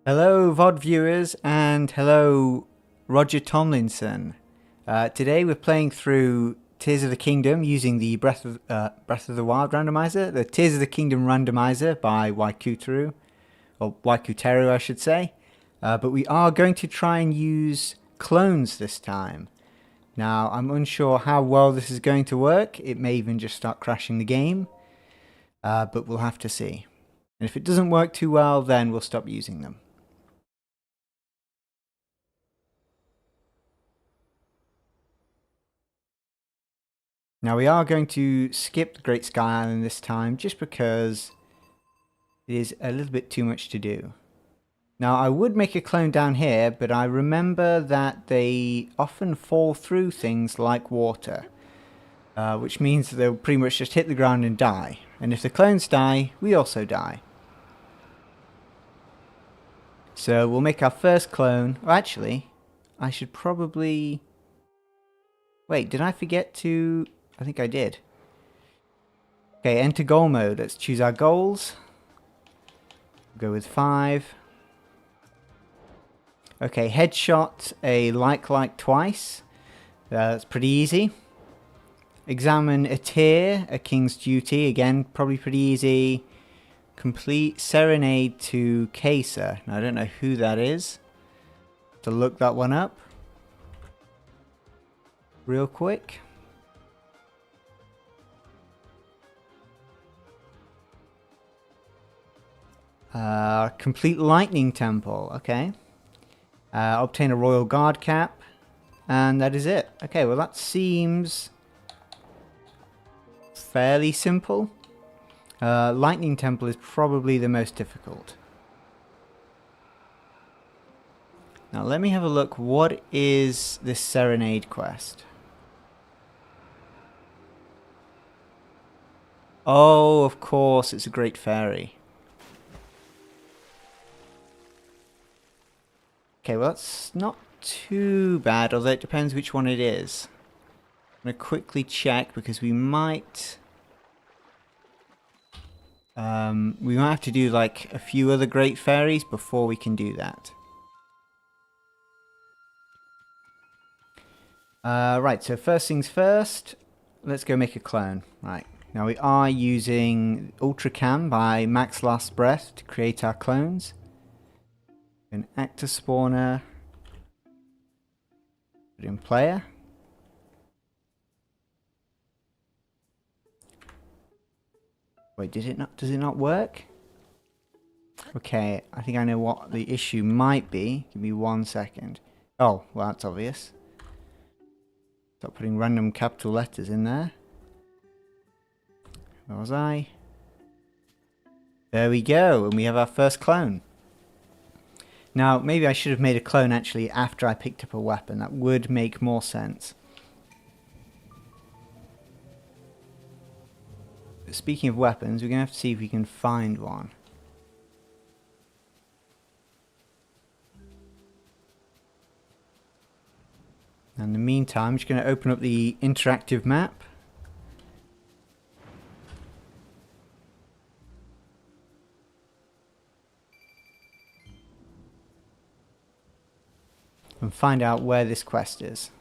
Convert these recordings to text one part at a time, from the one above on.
Hello VOD viewers and hello Roger Tomlinson. Today we're playing through Tears of the Kingdom using the Breath of the Wild randomizer, the Tears of the Kingdom randomizer by Waikuteru, or Waikuteru I should say. But we are going to try and use clones this time. Now I'm unsure how well this is going to work. It may even just start crashing the game, but we'll have to see. And if it doesn't work too well, then we'll stop using them. Now we are going to skip the Great Sky Island this time just because it is a little bit too much to do. Now I would make a clone down here, but I remember that they often fall through things like water, which means that they'll pretty much just hit the ground and die. And if the clones die, we also die. So we'll make our first clone. Oh, actually, I should probably... Wait, did I forget to... I think I did. Okay, enter goal mode. Let's choose our goals. Go with 5. Okay, headshot a like twice. That's pretty easy. Examine a tier, a king's duty. Again, probably pretty easy. Complete serenade to Caesar. Now, I don't know who that is. To look that one up real quick. Complete lightning temple. Okay. Obtain a royal guard cap. And that is it. Okay, well that seems fairly simple. Lightning temple is probably the most difficult. Now let me have a look. What is this serenade quest? Oh, of course, it's a great fairy. Okay, well that's not too bad, although it depends which one it is. I'm going to quickly check because we might have to do like a few other great fairies before we can do that. Right, so first things first, let's go make a clone. Right, now we are using Ultra Cam by Max Last Breath to create our clones. An actor spawner. Put in player. Wait, did it not? Does it not work? Okay, I think I know what the issue might be. Give me 1 second. Oh, well that's obvious. Stop putting random capital letters in there. Where was I? There we go, and we have our first clone. Now, maybe I should have made a clone actually after I picked up a weapon. That would make more sense. But speaking of weapons, we're going to have to see if we can find one. In the meantime, I'm just going to open up the interactive map. And find out where this quest is.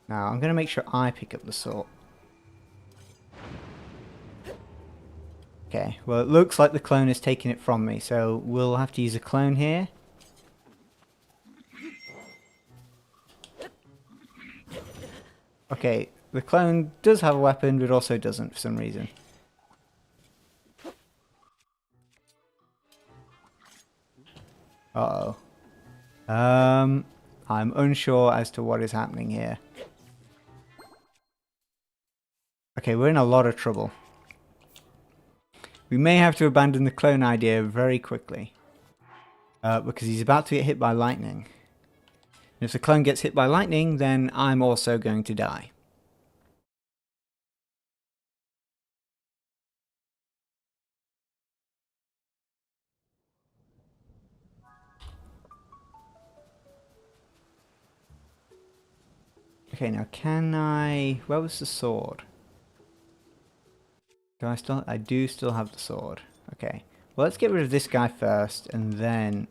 Now, I'm going to make sure I pick up the sword. Okay, well it looks like the clone is taking it from me, so we'll have to use a clone here. Okay, the clone does have a weapon, but also doesn't for some reason. Uh-oh. I'm unsure as to what is happening here. Okay, we're in a lot of trouble. We may have to abandon the clone idea very quickly. Because he's about to get hit by lightning. And if the clone gets hit by lightning, then I'm also going to die. Okay, now can I... Where was the sword? I do still have the sword. Okay. Well, let's get rid of this guy first, and then...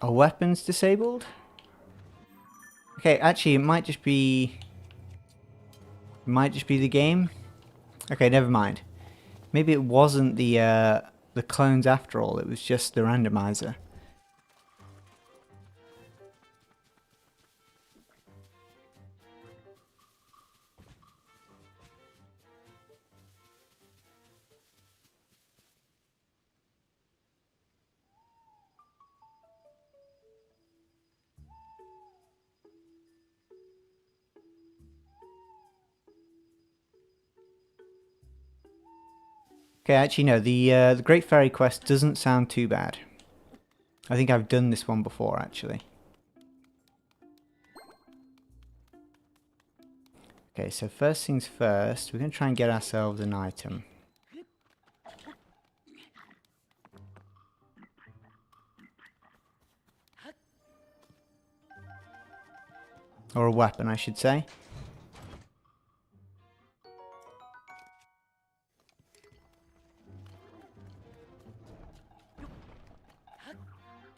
Are weapons disabled? Okay, actually, it might just be... It might just be the game. Okay, never mind. Maybe it wasn't the clones after all. It was just the randomizer. Okay, actually no. The Great Fairy Quest doesn't sound too bad. I think I've done this one before, actually. Okay, so first things first, we're going to try and get ourselves an item. Or a weapon, I should say.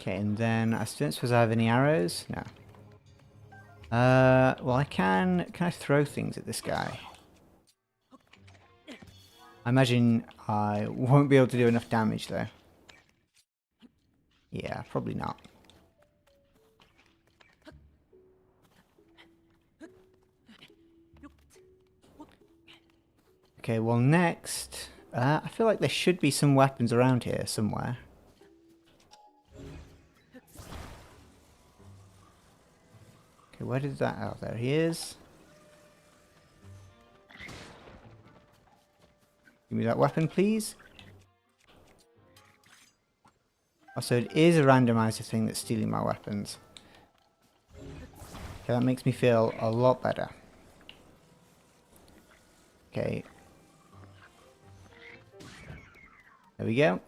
Okay, and then I don't suppose I have any arrows? No. Well, I can I throw things at this guy? I imagine I won't be able to do enough damage, though. Yeah, probably not. Okay, well next, I feel like there should be some weapons around here somewhere. Okay, where did that... Oh, there he is. Give me that weapon, please. Oh, so it is a randomizer thing that's stealing my weapons. Okay, that makes me feel a lot better. Okay. There we go.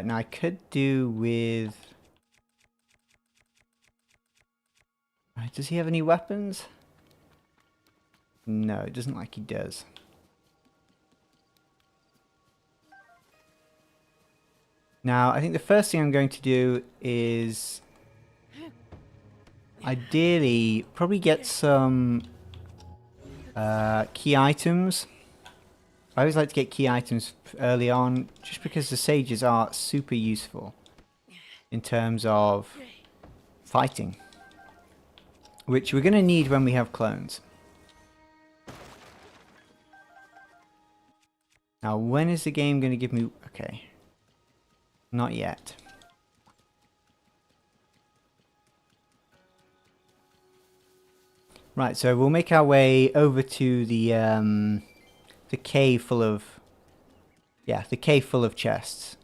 Now I could do with... Does he have any weapons? No, it doesn't like he does. Now, I think the first thing I'm going to do is... Ideally, probably get some key items. I always like to get key items early on, just because the sages are super useful in terms of fighting, which we're going to need when we have clones. Now, when is the game going to give me... Okay. Not yet. Right, so we'll make our way over to the cave full of... Yeah, the cave full of chests.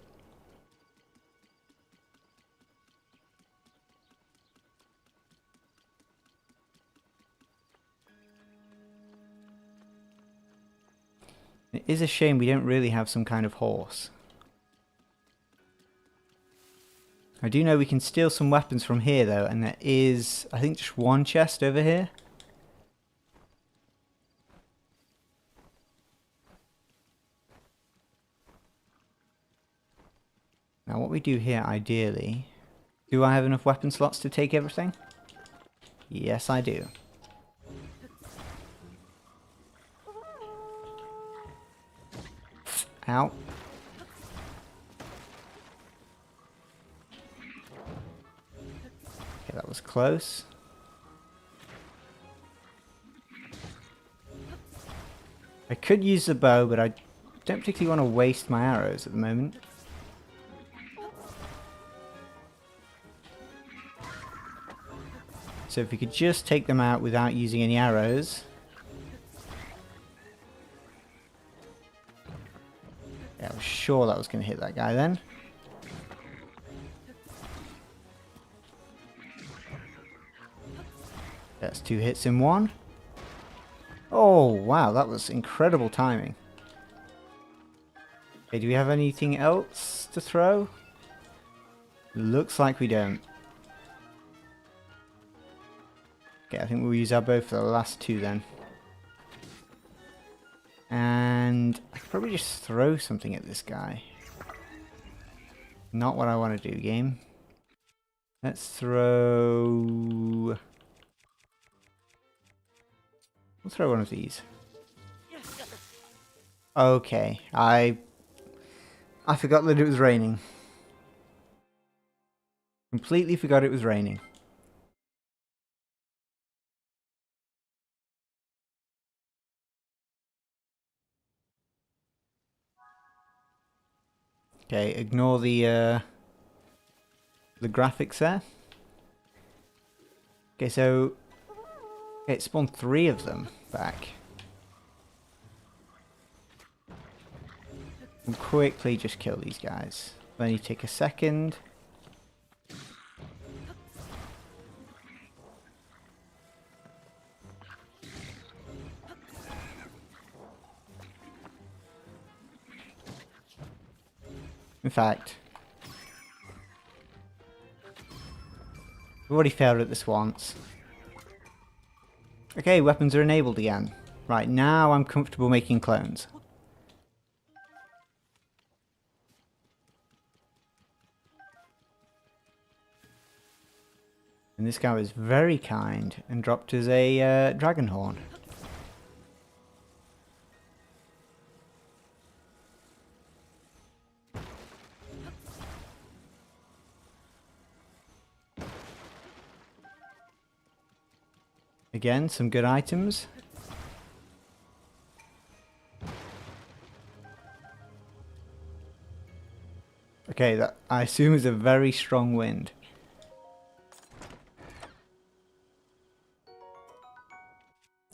It is a shame we don't really have some kind of horse. I do know we can steal some weapons from here though, and there is, I think, just one chest over here. Now what we do here ideally... Do I have enough weapon slots to take everything? Yes, I do. Ow. Okay, that was close. I could use the bow, but I don't particularly want to waste my arrows at the moment. So if we could just take them out without using any arrows. Yeah, I was sure that was going to hit that guy then. That's 2 hits in 1. Oh, wow, that was incredible timing. Okay, do we have anything else to throw? Looks like we don't. Okay, I think we'll use our bow for the last 2 then. And I could probably just throw something at this guy. Not what I want to do, game. Let's throw... We'll throw one of these. Okay, I forgot that it was raining. Completely forgot it was raining. Okay, ignore the graphics there. Okay, so okay, it spawned 3 of them back. We'll quickly just kill these guys. Then you take a second. In fact, we've already failed at this once. Okay, weapons are enabled again. Right, now I'm comfortable making clones. And this guy was very kind and dropped us a dragon horn. Again, some good items. Okay, that I assume is a very strong wind.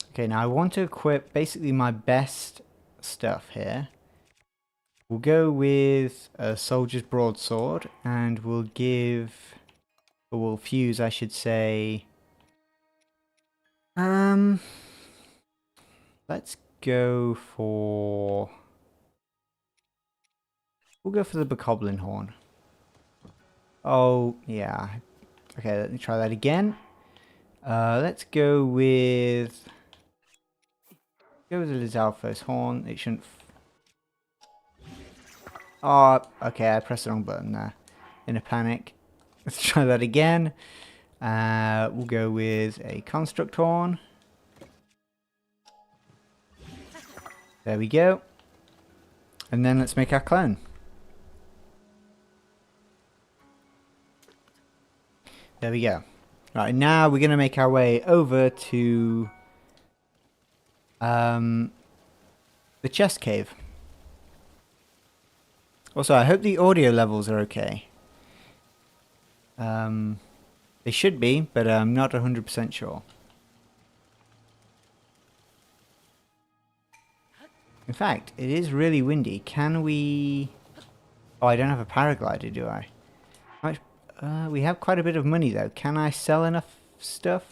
Okay, now I want to equip basically my best stuff here. We'll go with a soldier's broadsword, and we'll give, or we'll fuse, I should say. Let's go for. We'll go for the bokoblin horn. Oh yeah. Okay, let me try that again. Let's go with. Go with the Lizalfo's horn. It shouldn't. Oh, okay. I pressed the wrong button there. In a panic. Let's try that again. We'll go with a construct horn. There we go. And then let's make our clone. There we go. Right, now we're going to make our way over to the chest cave. Also, I hope the audio levels are okay. They should be, but I'm not 100% sure. In fact, it is really windy. Can we... Oh, I don't have a paraglider, do I? We have quite a bit of money, though. Can I sell enough stuff?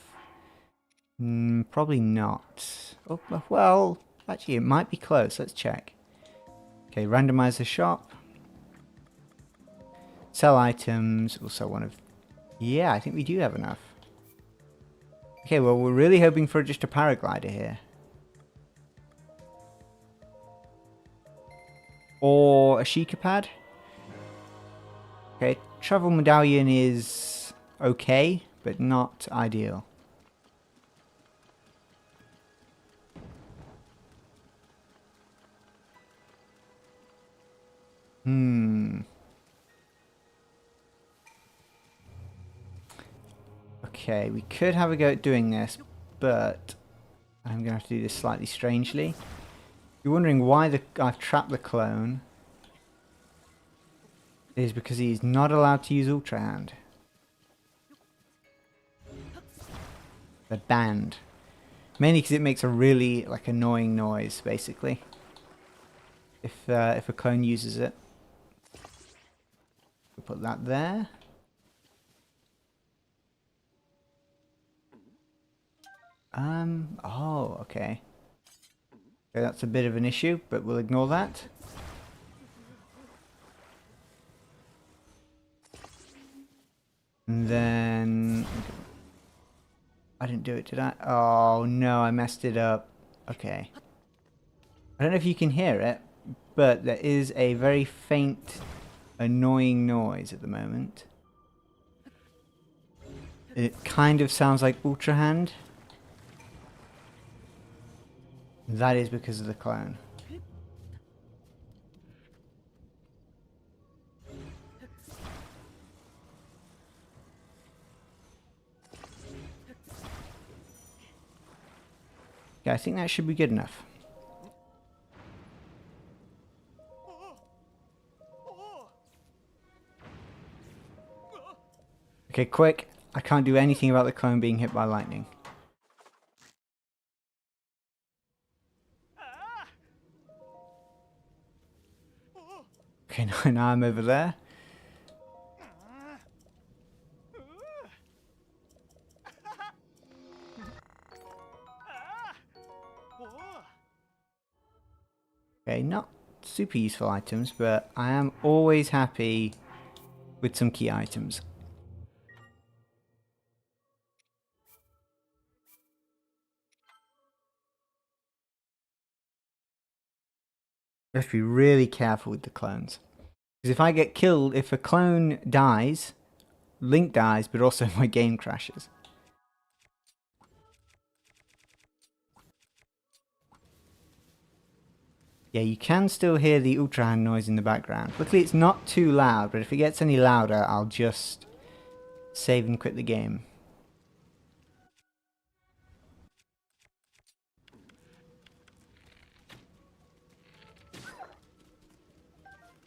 Probably not. Oh, well, actually, it might be close. Let's check. Okay, randomizer shop. Sell items. We'll sell one of... Yeah, I think we do have enough. Okay, well, we're really hoping for just a paraglider here. Or a Sheikah pad. Okay, travel medallion is okay, but not ideal. Okay, we could have a go at doing this, but I'm going to have to do this slightly strangely. You're wondering why I've trapped the clone. It is because he's not allowed to use Ultra Hand. They're banned. Mainly because it makes a really annoying noise, basically. If a clone uses it. We'll put that there. Oh, okay. Okay, that's a bit of an issue, but we'll ignore that. And then... I didn't do it, did I? Oh, no, I messed it up. Okay. I don't know if you can hear it, but there is a very faint, annoying noise at the moment. It kind of sounds like Ultra Hand. That is because of the clone. Yeah, I think that should be good enough. Okay, quick. I can't do anything about the clone being hit by lightning. Okay, now I'm over there. Okay, not super useful items, but I am always happy with some key items. You have to be really careful with the clones. Because if I get killed, if a clone dies, Link dies, but also my game crashes. Yeah, you can still hear the Ultra Hand noise in the background. Luckily it's not too loud, but if it gets any louder, I'll just save and quit the game.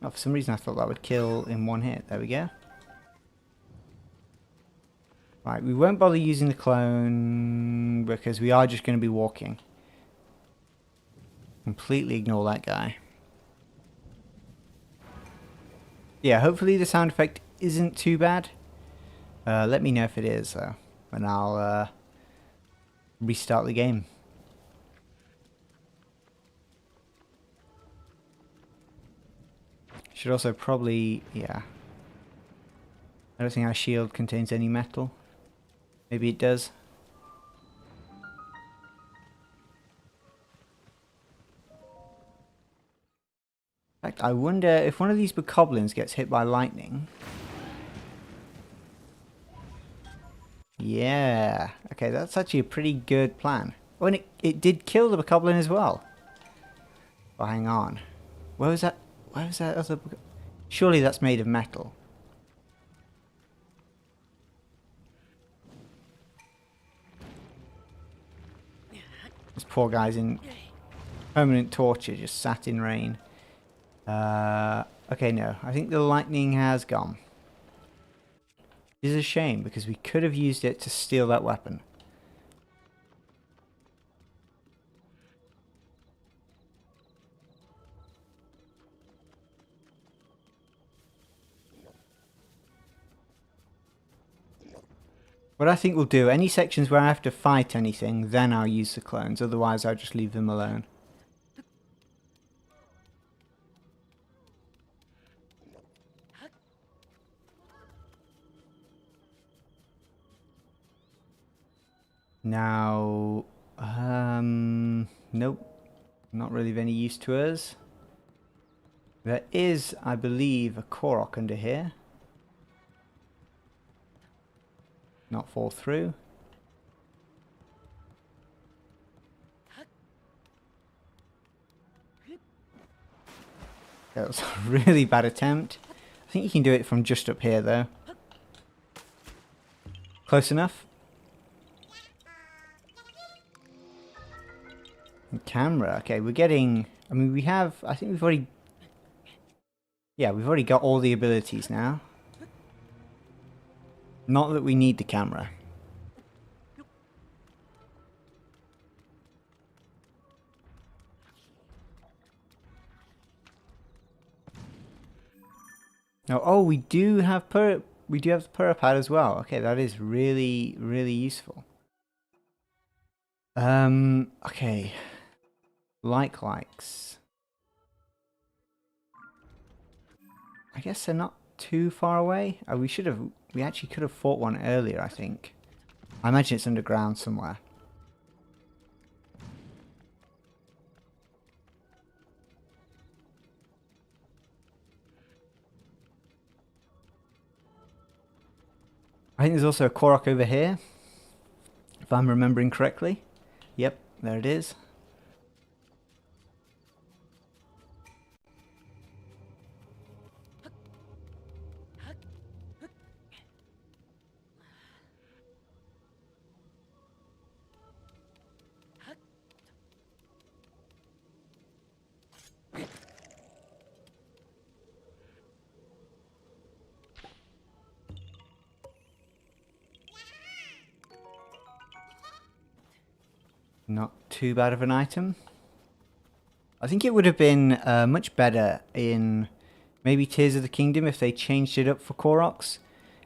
Oh, for some reason I thought that would kill in one hit. There we go. Right, we won't bother using the clone because we are just going to be walking. Completely ignore that guy. Yeah, hopefully the sound effect isn't too bad. Let me know if it is, though, and I'll restart the game. Should also probably, yeah. I don't think our shield contains any metal. Maybe it does. In fact, I wonder if one of these bokoblins gets hit by lightning. Yeah. Okay, that's actually a pretty good plan. Oh, and it did kill the bokoblin as well. Oh, hang on. Where was that? Where was that other... Surely that's made of metal. This poor guy's in permanent torture, just sat in rain. Okay, no. I think the lightning has gone. It is a shame, because we could have used it to steal that weapon. What I think we'll do, any sections where I have to fight anything, then I'll use the clones. Otherwise, I'll just leave them alone. Now, nope. Not really of any use to us. There is, I believe, a Korok under here. Not fall through. That was a really bad attempt. I think you can do it from just up here, though. Close enough. Camera. Okay, we're getting... I mean, we have... I think we've already... Yeah, we've already got all the abilities now. Not that we need the camera. Now, oh, we do have the Purapad as well. Okay, that is really, really useful. Okay. Likes. I guess they're not too far away. We actually could have fought one earlier, I think. I imagine it's underground somewhere. I think there's also a Korok over here, if I'm remembering correctly. Yep, there it is. Not too bad of an item. I think it would have been much better in maybe Tears of the Kingdom if they changed it up for Koroks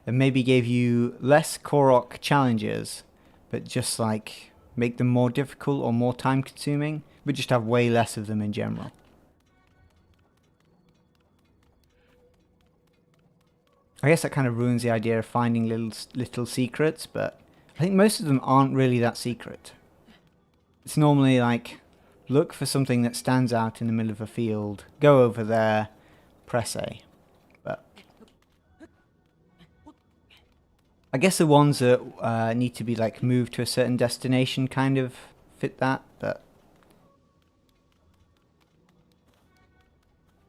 and maybe gave you less Korok challenges, but just like make them more difficult or more time consuming, but just have way less of them in general. I guess that kind of ruins the idea of finding little secrets, but I think most of them aren't really that secret. It's normally like, look for something that stands out in the middle of a field, go over there, press A. But I guess the ones that need to be like moved to a certain destination kind of fit that, but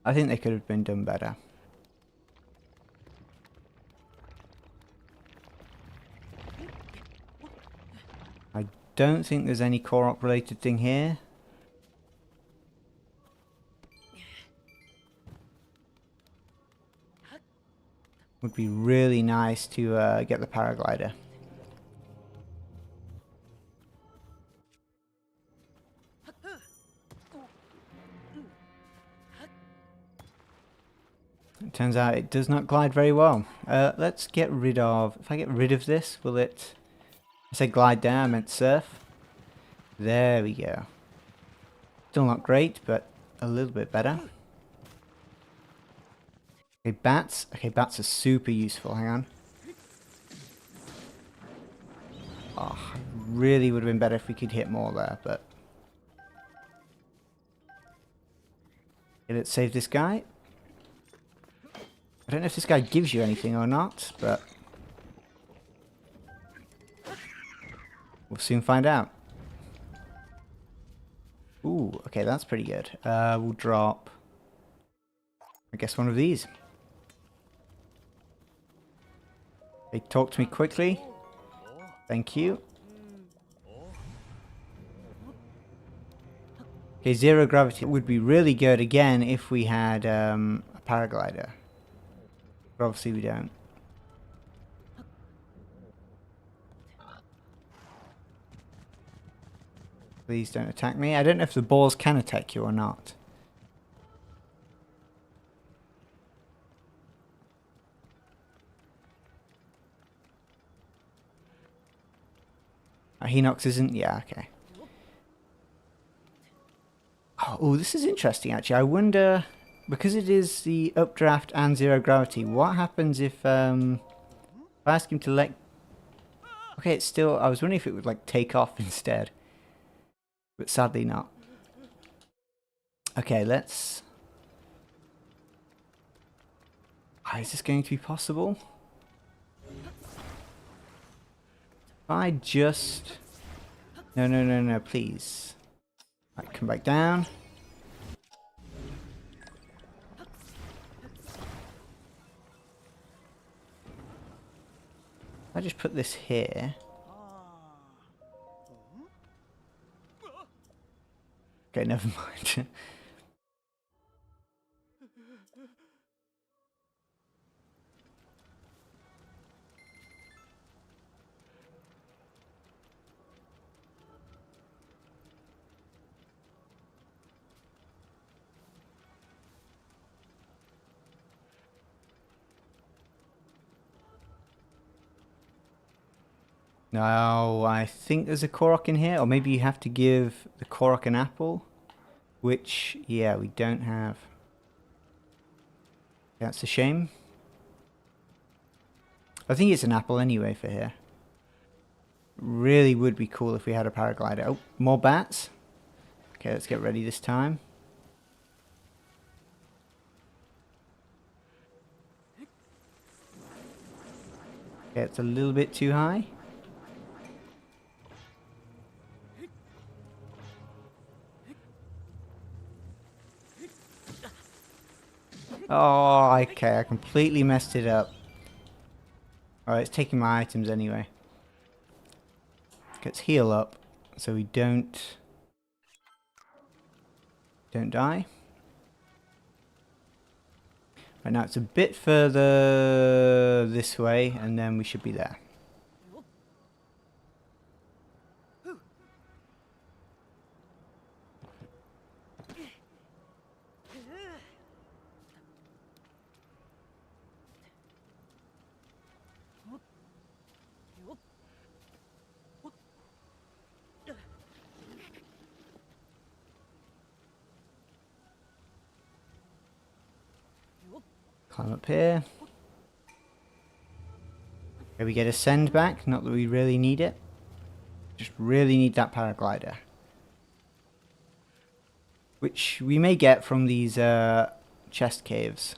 I think they could have been done better. I don't think there's any Korok related thing here. Would be really nice to get the paraglider. It turns out it does not glide very well. Let's get rid of... If I get rid of this, will it... I said glide down, I meant surf. There we go. Still not great, but a little bit better. Okay, bats. Okay, bats are super useful. Hang on. Oh, really would have been better if we could hit more there, but... Okay, let's save this guy. I don't know if this guy gives you anything or not, but... we'll soon find out. Ooh, okay, that's pretty good. We'll drop... I guess one of these. They talk to me quickly. Thank you. Okay, zero gravity would be really good again if we had a paraglider. But obviously we don't. Please don't attack me. I don't know if the balls can attack you or not. Hinox isn't? Yeah, okay. Oh, this is interesting actually. I wonder, because it is the updraft and zero gravity, what happens if I ask him to let... Okay, it's still... I was wondering if it would like take off instead. But sadly not. Okay, let's... Oh, is this going to be possible? If I just... No, no, no, no, please. Right, come back down. I just put this here. Okay, never mind. No, I think there's a Korok in here, or maybe you have to give the Korok an apple, which, yeah, we don't have. That's a shame. I think it's an apple anyway for here. Really would be cool if we had a paraglider. Oh, more bats. Okay, let's get ready this time. Okay, it's a little bit too high. Oh, okay, I completely messed it up. Alright, it's taking my items anyway. Let's heal up so we don't die. Right now it's a bit further this way and then we should be there. Climb up here. Okay, we get a send back, not that we really need it. Just really need that paraglider. Which we may get from these chest caves.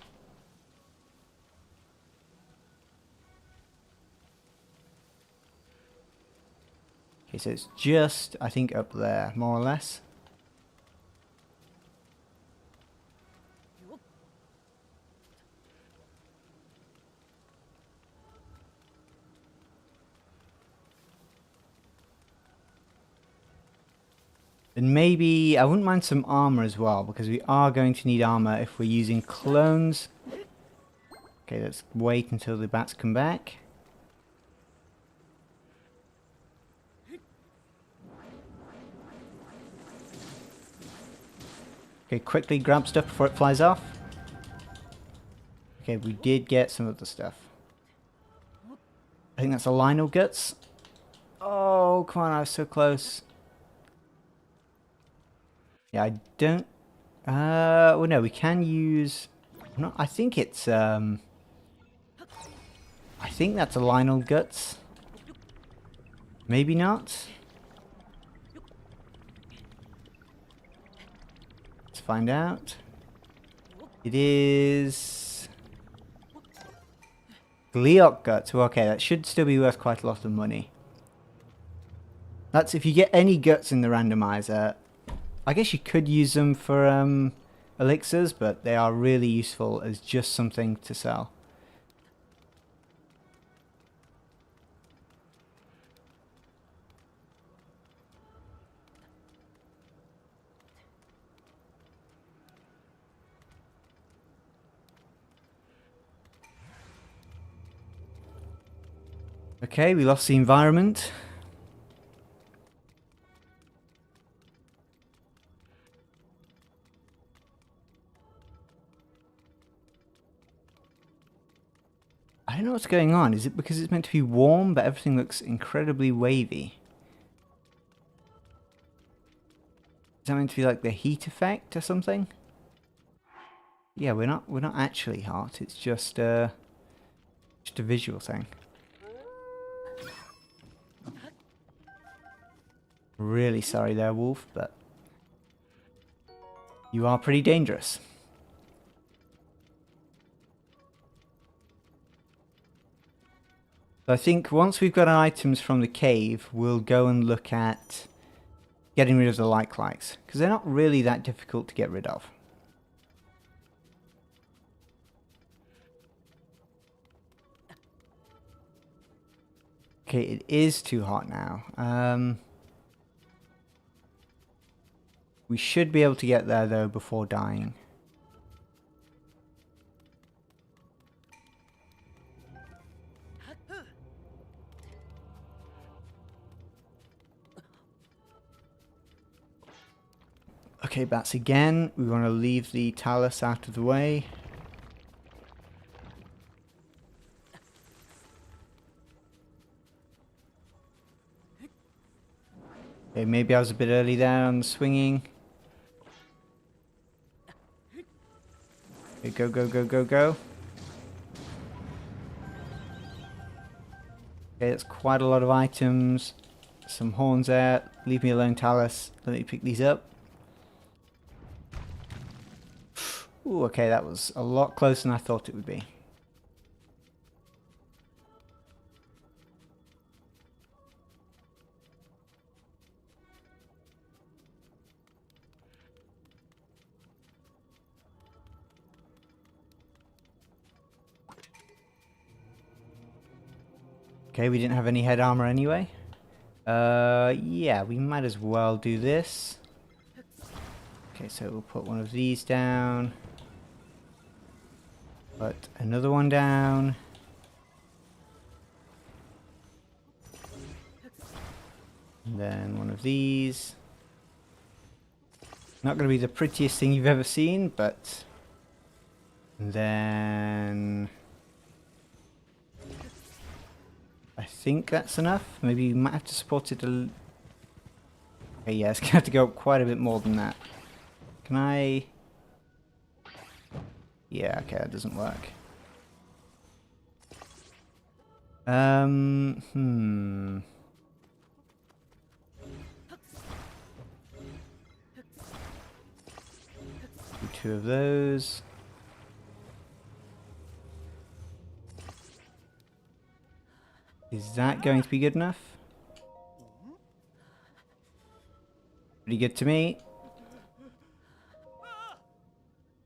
Okay, so it's just, I think, up there, more or less. And maybe, I wouldn't mind some armor as well, because we are going to need armor if we're using clones. Okay, let's wait until the bats come back. Okay, quickly grab stuff before it flies off. Okay, we did get some of the stuff. I think that's a Lionel Guts. Oh, come on, I was so close. Yeah, I don't... well, no, we can use... No, I think it's... I think that's a Lionel Guts. Maybe not. Let's find out. It is... Gleok Guts. Well, okay, that should still be worth quite a lot of money. That's if you get any guts in the randomizer. I guess you could use them for elixirs, but they are really useful as just something to sell. Okay, we lost the environment. I don't know what's going on. Is it because it's meant to be warm, but everything looks incredibly wavy? Is that meant to be like the heat effect or something? Yeah, we're not actually hot. It's just a visual thing. Really sorry there, Wolf, but you are pretty dangerous. I think once we've got items from the cave, we'll go and look at getting rid of the lights, because they're not really that difficult to get rid of. Okay, it is too hot now. We should be able to get there though before dying. Okay, bats again. We want to leave the talus out of the way. Okay, maybe I was a bit early there on the swinging. Okay, go, go, go, go, go. Okay, that's quite a lot of items. Some horns there. Leave me alone, Talus. Let me pick these up. Ooh, okay, that was a lot closer than I thought it would be. Okay, we didn't have any head armor anyway. Yeah, we might as well do this. Okay, so we'll put one of these down. Put another one down. And then one of these. Not going to be the prettiest thing you've ever seen, but... And then... I think that's enough. Maybe you might have to support it a... Okay, yeah, it's going to have to go up quite a bit more than that. Can I... Yeah, okay, that doesn't work. Do two of those. Is that going to be good enough? Pretty good to me.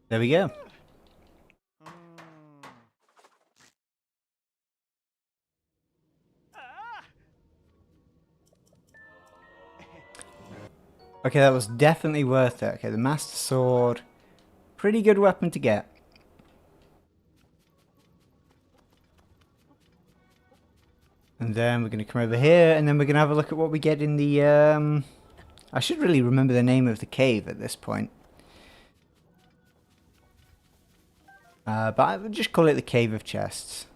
There we go. Okay, that was definitely worth it. Okay, the Master Sword. Pretty good weapon to get. And then we're going to come over here, and then we're going to have a look at what we get in the... I should really remember the name of the cave at this point. But I would just call it the Cave of Chests.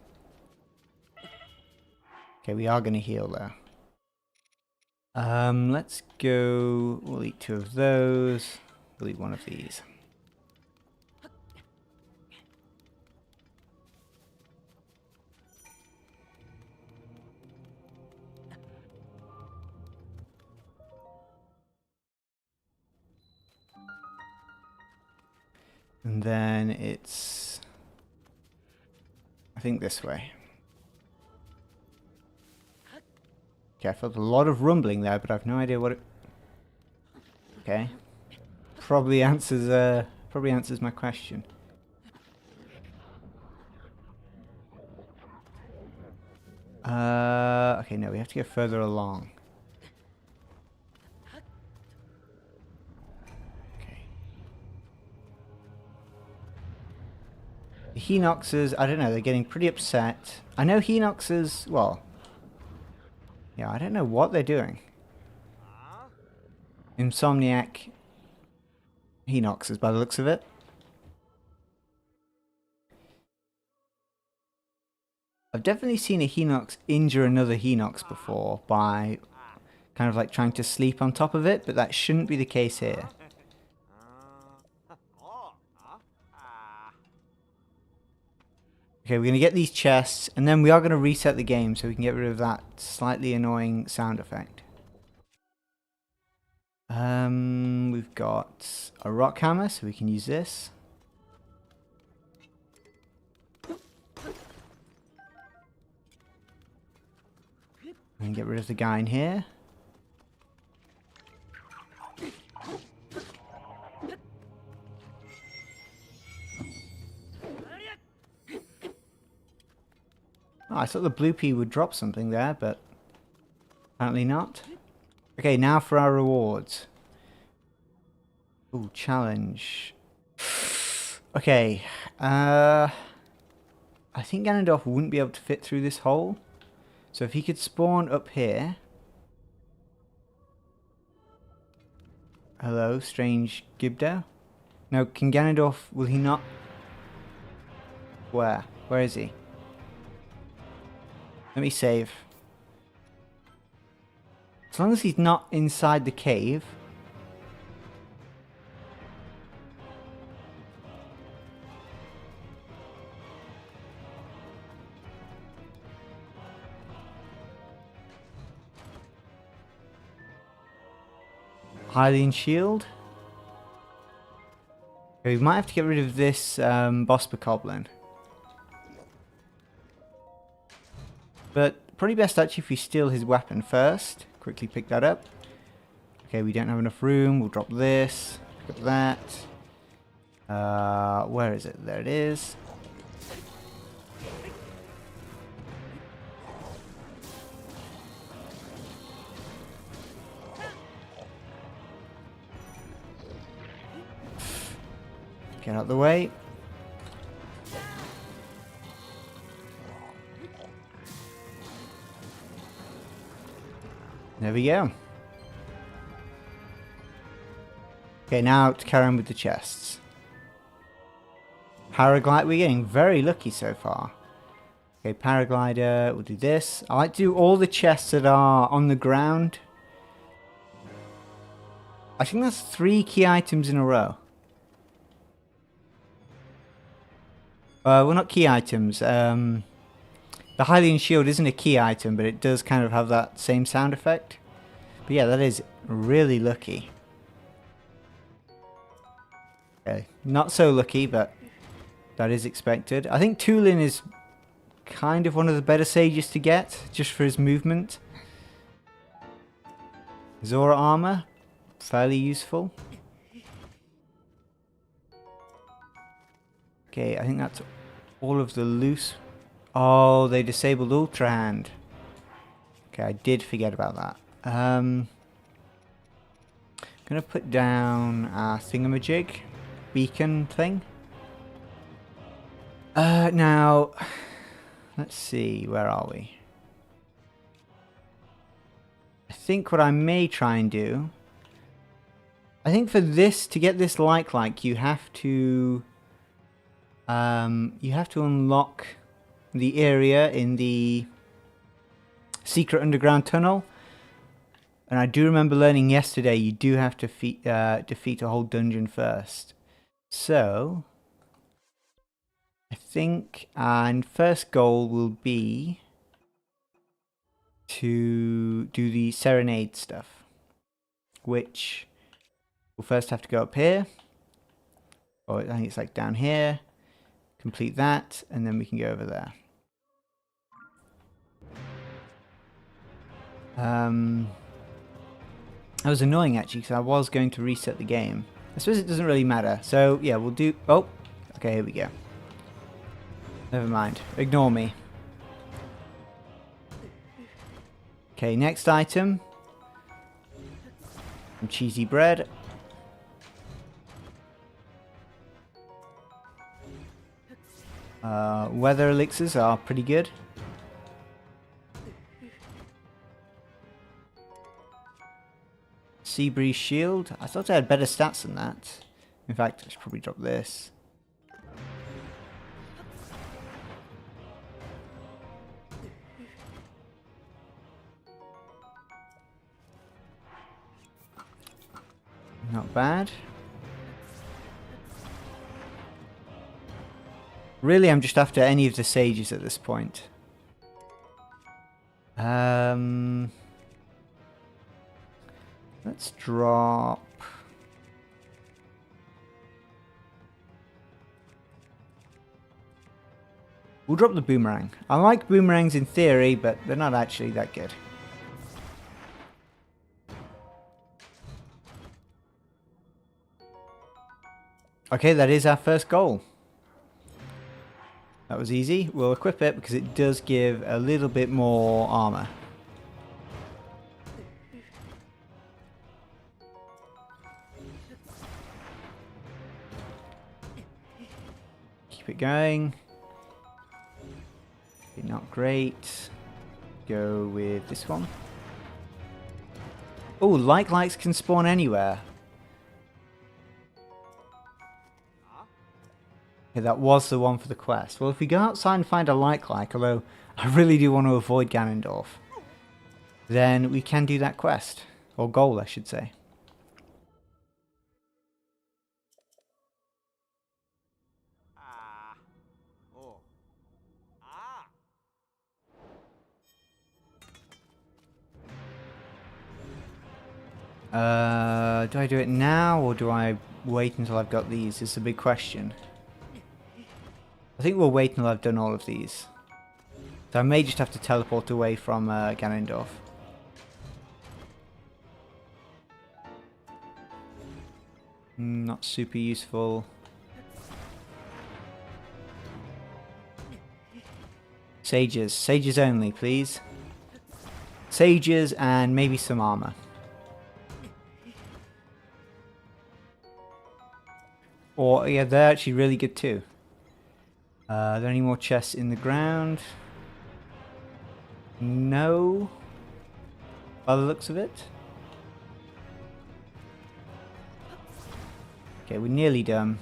Okay, we are going to heal though. Let's go... We'll eat two of those. We'll eat one of these. And then it's... I think this way. Okay, I felt a lot of rumbling there, but I've no idea what it... Okay. Probably answers my question. Okay, no, we have to go further along. Okay. The Henoxes, I don't know, they're getting pretty upset. I know Henoxes, well... Yeah, I don't know what they're doing. Insomniac Henoxes by the looks of it. I've definitely seen a Henox injure another Henox before by kind of like trying to sleep on top of it, but that shouldn't be the case here. Okay, we're going to get these chests, and then we are going to reset the game so we can get rid of that slightly annoying sound effect. We've got a rock hammer, so we can use this. And get rid of the guy in here. Oh, I thought the blue pea would drop something there, but apparently not. Okay, now for our rewards. Ooh, challenge. Okay, I think Ganondorf wouldn't be able to fit through this hole. So if he could spawn up here. Hello, strange Gibdo. No, can Ganondorf, will he not? Where? Where is he? Let me save. As long as he's not inside the cave. Hylian shield. Okay, we might have to get rid of this boss bokoblin. But probably best actually if we steal his weapon first. Quickly pick that up. Okay, we don't have enough room. We'll drop this. Pick up that. Where is it? There it is. Get out of the way. There we go. Okay, now to carry on with the chests. Paraglide, we're getting very lucky so far. Okay, paraglider, we'll do this. I like to do all the chests that are on the ground. I think that's 3 key items in a row. Well, not key items. The Hylian shield isn't a key item, but it does kind of have that same sound effect. But yeah, that is really lucky. Okay, not so lucky, but that is expected. I think Tulin is kind of one of the better sages to get, just for his movement. Zora armor, fairly useful. Okay, I think that's all of the loose... Oh, they disabled Ultra Hand. Okay, I did forget about that. Gonna put down our thingamajig beacon thing. Now, let's see, where are we? I think what I may try and do... I think for this, to get this like, you have to... you have to unlock the area in the secret underground tunnel. And I do remember learning yesterday you do have to defeat a whole dungeon first. So, I think our first goal will be to do the serenade stuff. Which we'll first have to go up here. Or I think it's like down here. Complete that, and then we can go over there. That was annoying actually, because I was going to reset the game. I suppose it doesn't really matter. So yeah, we'll do... Oh, okay, here we go. Never mind. Ignore me. Okay, next item. Some cheesy bread. Weather elixirs are pretty good. Sea breeze shield. I thought I had better stats than that. In fact, I should probably drop this. Not bad. Really, I'm just after any of the sages at this point. Let's drop... We'll drop the boomerang. I like boomerangs in theory, but they're not actually that good. Okay, that is our first goal. That was easy. We'll equip it because it does give a little bit more armor. Keep it going. Okay, not great. Go with this one. Oh, likes can spawn anywhere. Okay, that was the one for the quest. Well, if we go outside and find a like, although I really do want to avoid Ganondorf. then we can do that quest. Or goal, I should say. Do I do it now, or do I wait until I've got these? Is the big question. I think we'll wait until I've done all of these. So I may just have to teleport away from Ganondorf. Not super useful. Sages. Sages only, please. Sages and maybe some armor. Or, yeah, they're actually really good too. Are there any more chests in the ground? No. By the looks of it. Okay, we're nearly done.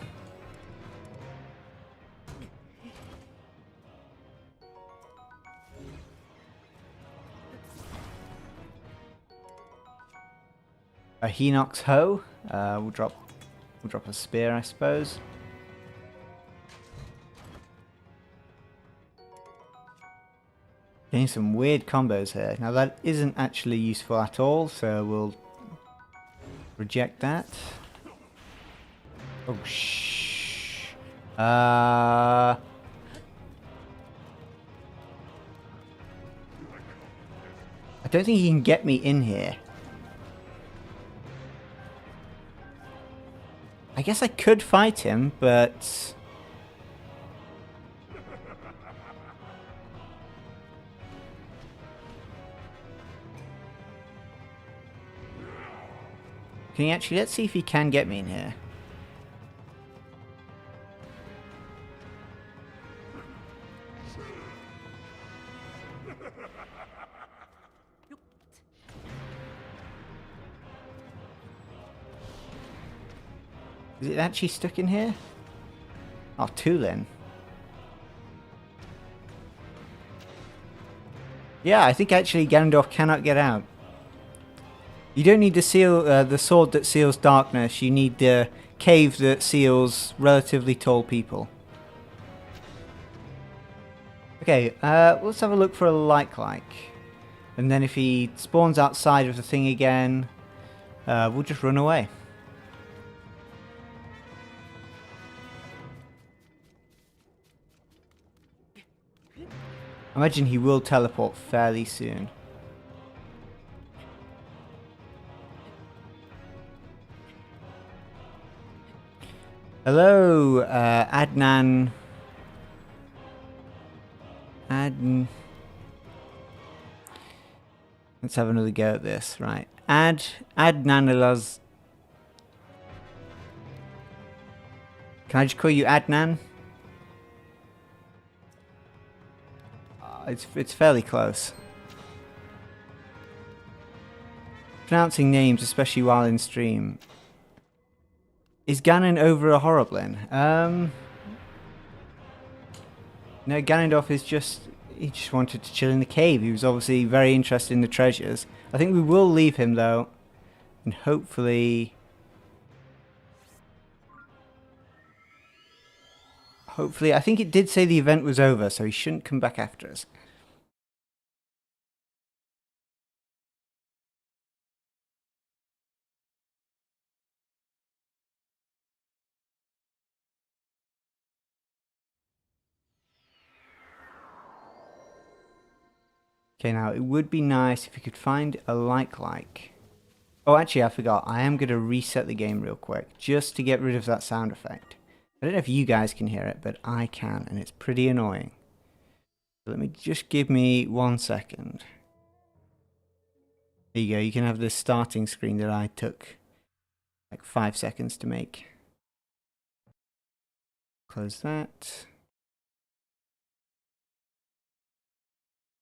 A Hinox hoe. We'll drop a spear, I suppose. Getting some weird combos here. Now that isn't actually useful at all, so we'll reject that. Oh shh. I don't think he can get me in here. I guess I could fight him, but can he actually? Let's see if he can get me in here. Is it actually stuck in here? Oh, Tulin. Yeah, I think actually Ganondorf cannot get out. You don't need to seal the sword that seals darkness. You need the cave that seals relatively tall people. Okay, let's have a look for a like. And then if he spawns outside of the thing again, we'll just run away. I imagine he will teleport fairly soon. Hello, Adnan. Let's have another go at this. Right. Adnan. Can I just call you Adnan? It's fairly close. Pronouncing names, especially while in stream. Is Ganon over a Horoblin? No, Ganondorf is he just wanted to chill in the cave. He was obviously very interested in the treasures. I think we will leave him though, and hopefully, I think it did say the event was over, so he shouldn't come back after us. Okay, now it would be nice if we could find a like. Oh, actually, I forgot. I am going to reset the game real quick, just to get rid of that sound effect. I don't know if you guys can hear it, but I can, and it's pretty annoying. Give me 1 second. There you go, you can have this starting screen that I took like 5 seconds to make. Close that.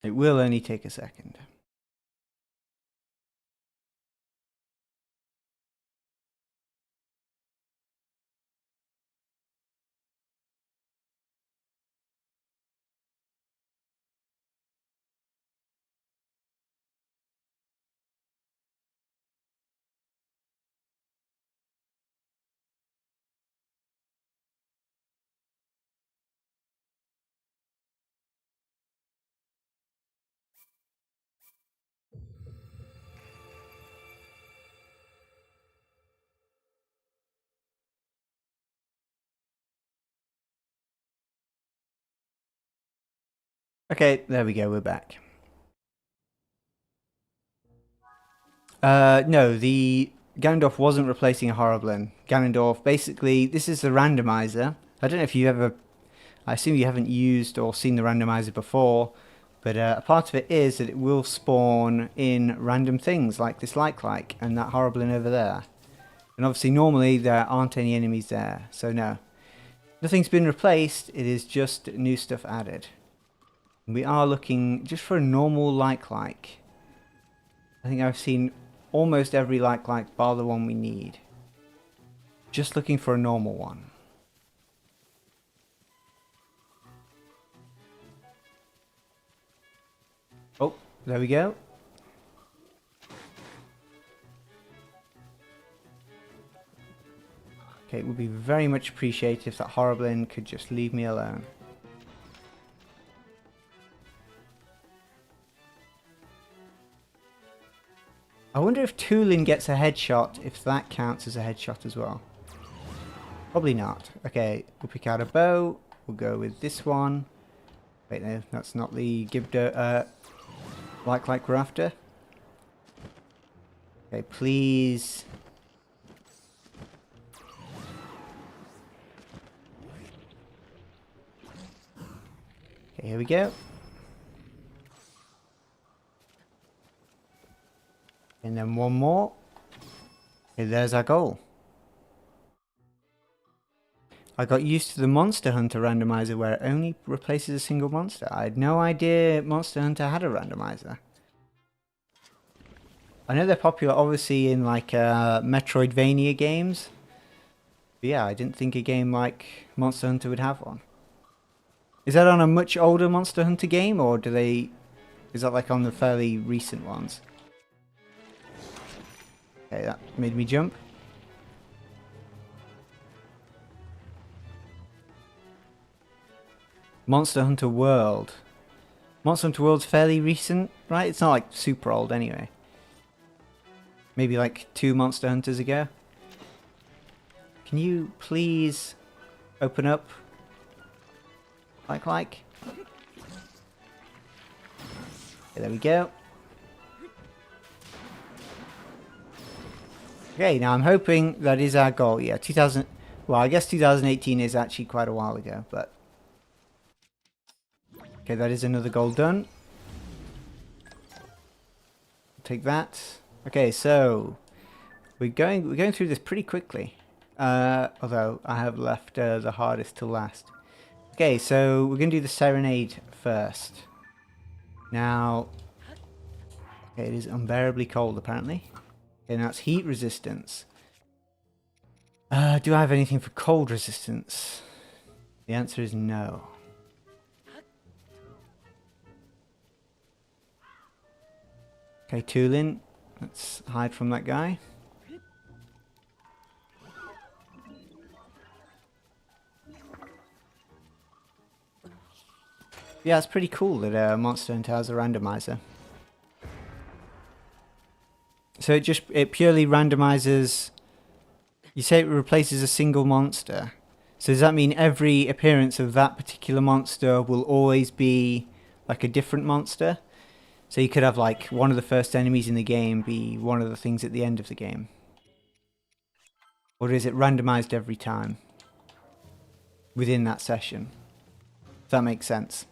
It will only take a second. Okay, there we go, we're back. No, the Ganondorf wasn't replacing a Horriblin. Ganondorf, basically, this is the randomizer. I don't know if you ever... I assume you haven't used or seen the randomizer before, but a part of it is that it will spawn in random things like this like and that Horriblin over there. And obviously normally there aren't any enemies there, so no. Nothing's been replaced, it is just new stuff added. And we are looking just for a normal like. I think I've seen almost every like bar the one we need. Just looking for a normal one. Oh, there we go. Okay, it would be very much appreciated if that Horriblin could just leave me alone. I wonder if Tulin gets a headshot, if that counts as a headshot as well. Probably not. Okay, we'll pick out a bow. We'll go with this one. Wait, no, that's not the Gibdo, like we're after. Okay, please. Okay, here we go. And then one more. Okay, there's our goal. I got used to the Monster Hunter randomizer where it only replaces a single monster. I had no idea Monster Hunter had a randomizer. I know they're popular obviously in like Metroidvania games. But yeah, I didn't think a game like Monster Hunter would have one. Is that on a much older Monster Hunter game, or do they... is that like on the fairly recent ones? Okay, that made me jump. Monster Hunter World. Monster Hunter World's fairly recent, right? It's not like super old anyway. Maybe like 2 Monster Hunters ago. Can you please open up? Like. Okay, there we go. Okay, now I'm hoping that is our goal. Yeah, 2000... well, I guess 2018 is actually quite a while ago, but... okay, that is another goal done. Take that. Okay, so... we're going through this pretty quickly. Although, I have left the hardest till last. Okay, so we're going to do the Serenade first. Now... okay, it is unbearably cold, apparently. Okay, now it's heat resistance. Do I have anything for cold resistance? The answer is no. Okay, Tulin. Let's hide from that guy. Yeah, it's pretty cool that Monster Hunter has a randomizer. So it purely randomizes... you say it replaces a single monster. So does that mean every appearance of that particular monster will always be like a different monster? So you could have like one of the first enemies in the game be one of the things at the end of the game. Or is it randomized every time within that session? If that makes sense.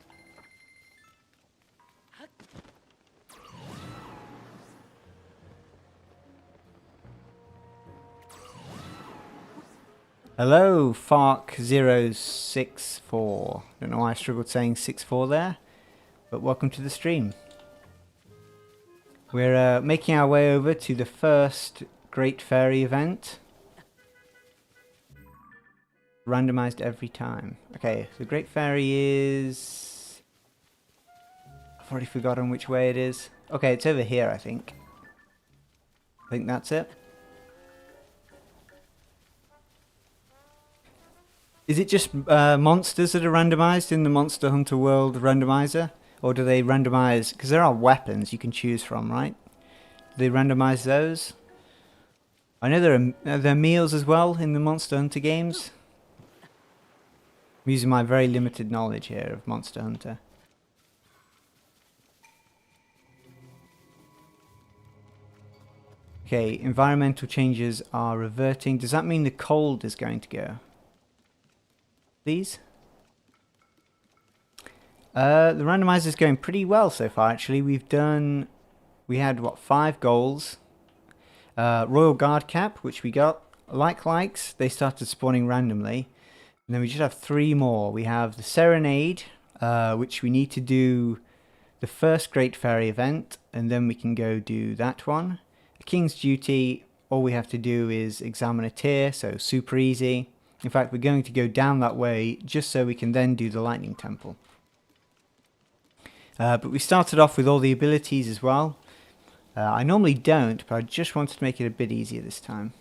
Hello, Fark064. Don't know why I struggled saying 64 there, but welcome to the stream. We're making our way over to the first Great Fairy event. Randomized every time. Okay, the Great Fairy is... I've already forgotten which way it is. Okay, it's over here, I think. I think that's it. Is it just monsters that are randomized in the Monster Hunter World randomizer? Or do they randomize... because there are weapons you can choose from, right? Do they randomize those? I know there are meals as well in the Monster Hunter games. I'm using my very limited knowledge here of Monster Hunter. Okay, environmental changes are reverting. Does that mean the cold is going to go? Please? The randomizer is going pretty well so far, actually. We had, what, 5 goals. Royal Guard cap, which we got. Likes, they started spawning randomly. And then we just have 3 more. We have the Serenade, which we need to do the first Great Fairy event, and then we can go do that one. The King's Duty, all we have to do is examine a tier, so super easy. In fact, we're going to go down that way just so we can then do the Lightning Temple. But we started off with all the abilities as well. I normally don't, but I just wanted to make it a bit easier this time.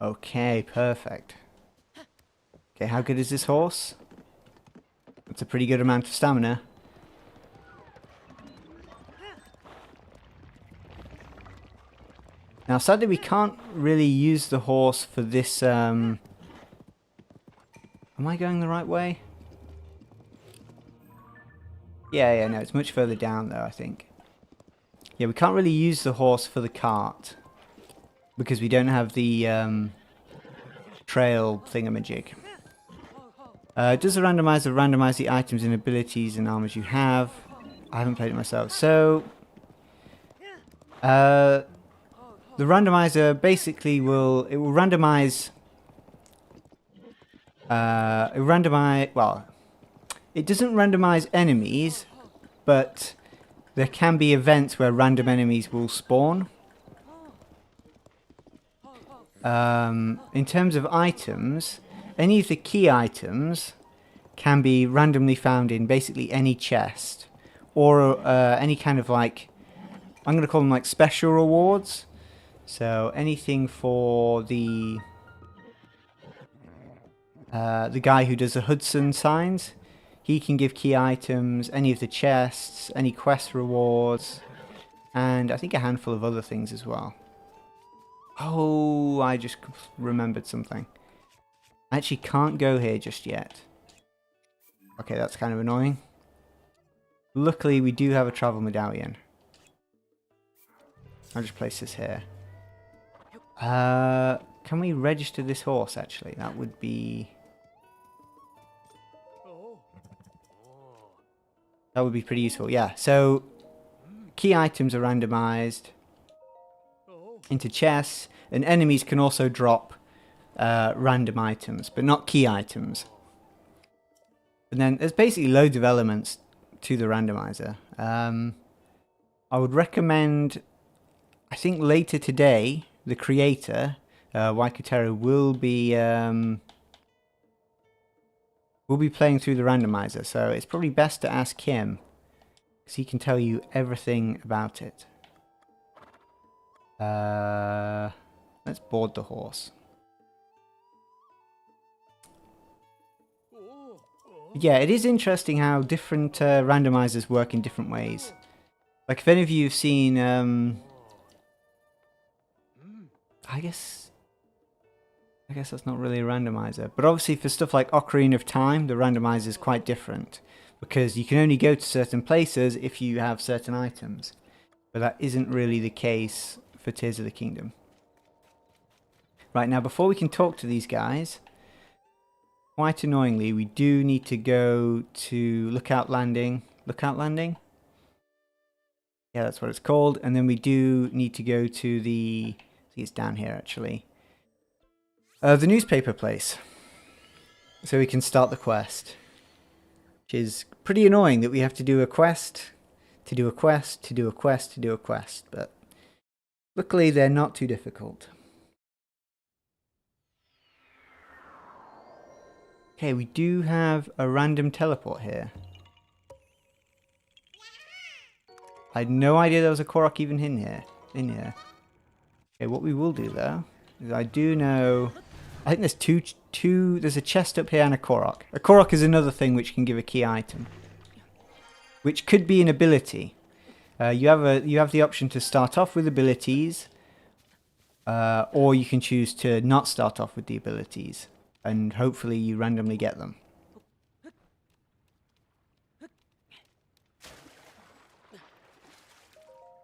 Okay, perfect. Okay, how good is this horse? That's a pretty good amount of stamina. Now, sadly, we can't really use the horse for this, Am I going the right way? Yeah, no, it's much further down, though, I think. Yeah, we can't really use the horse for the cart. Because we don't have the, trail thingamajig. Does the randomizer randomize the items and abilities and armors you have? I haven't played it myself. So, the randomizer basically will randomize, well, it doesn't randomize enemies, but there can be events where random enemies will spawn. In terms of items, any of the key items can be randomly found in basically any chest, or any kind of, like, I'm going to call them like special rewards. So anything for the guy who does the Hudson signs, he can give key items, any of the chests, any quest rewards, and I think a handful of other things as well. Oh, I just remembered something. I actually can't go here just yet. Okay, that's kind of annoying. Luckily, we do have a travel medallion. I'll just place this here. Can we register this horse, actually? That would be... that would be pretty useful, yeah. So, key items are randomized into chests, and enemies can also drop random items, but not key items. And then there's basically loads of elements to the randomizer. I would recommend, I think later today, the creator, Waikuteru, will be playing through the randomizer, so it's probably best to ask him, because he can tell you everything about it. Let's board the horse. Yeah, it is interesting how different randomizers work in different ways. Like, if any of you have seen, I guess that's not really a randomizer. But obviously for stuff like Ocarina of Time, the randomizer is quite different. Because you can only go to certain places if you have certain items. But that isn't really the case for Tears of the Kingdom. Right, now before we can talk to these guys, quite annoyingly, we do need to go to Lookout Landing. Lookout Landing? Yeah, that's what it's called. And then we do need to go to the... I think it's down here, actually. The newspaper place. So we can start the quest. Which is pretty annoying that we have to do a quest, to do a quest, to do a quest, to do a quest. But luckily, they're not too difficult. Okay, we do have a random teleport here. I had no idea there was a Korok even in here. Okay, what we will do though is I do know. I think there's two. There's a chest up here and a Korok. A Korok is another thing which can give a key item, which could be an ability. You have the option to start off with abilities, or you can choose to not start off with the abilities. and hopefully you randomly get them.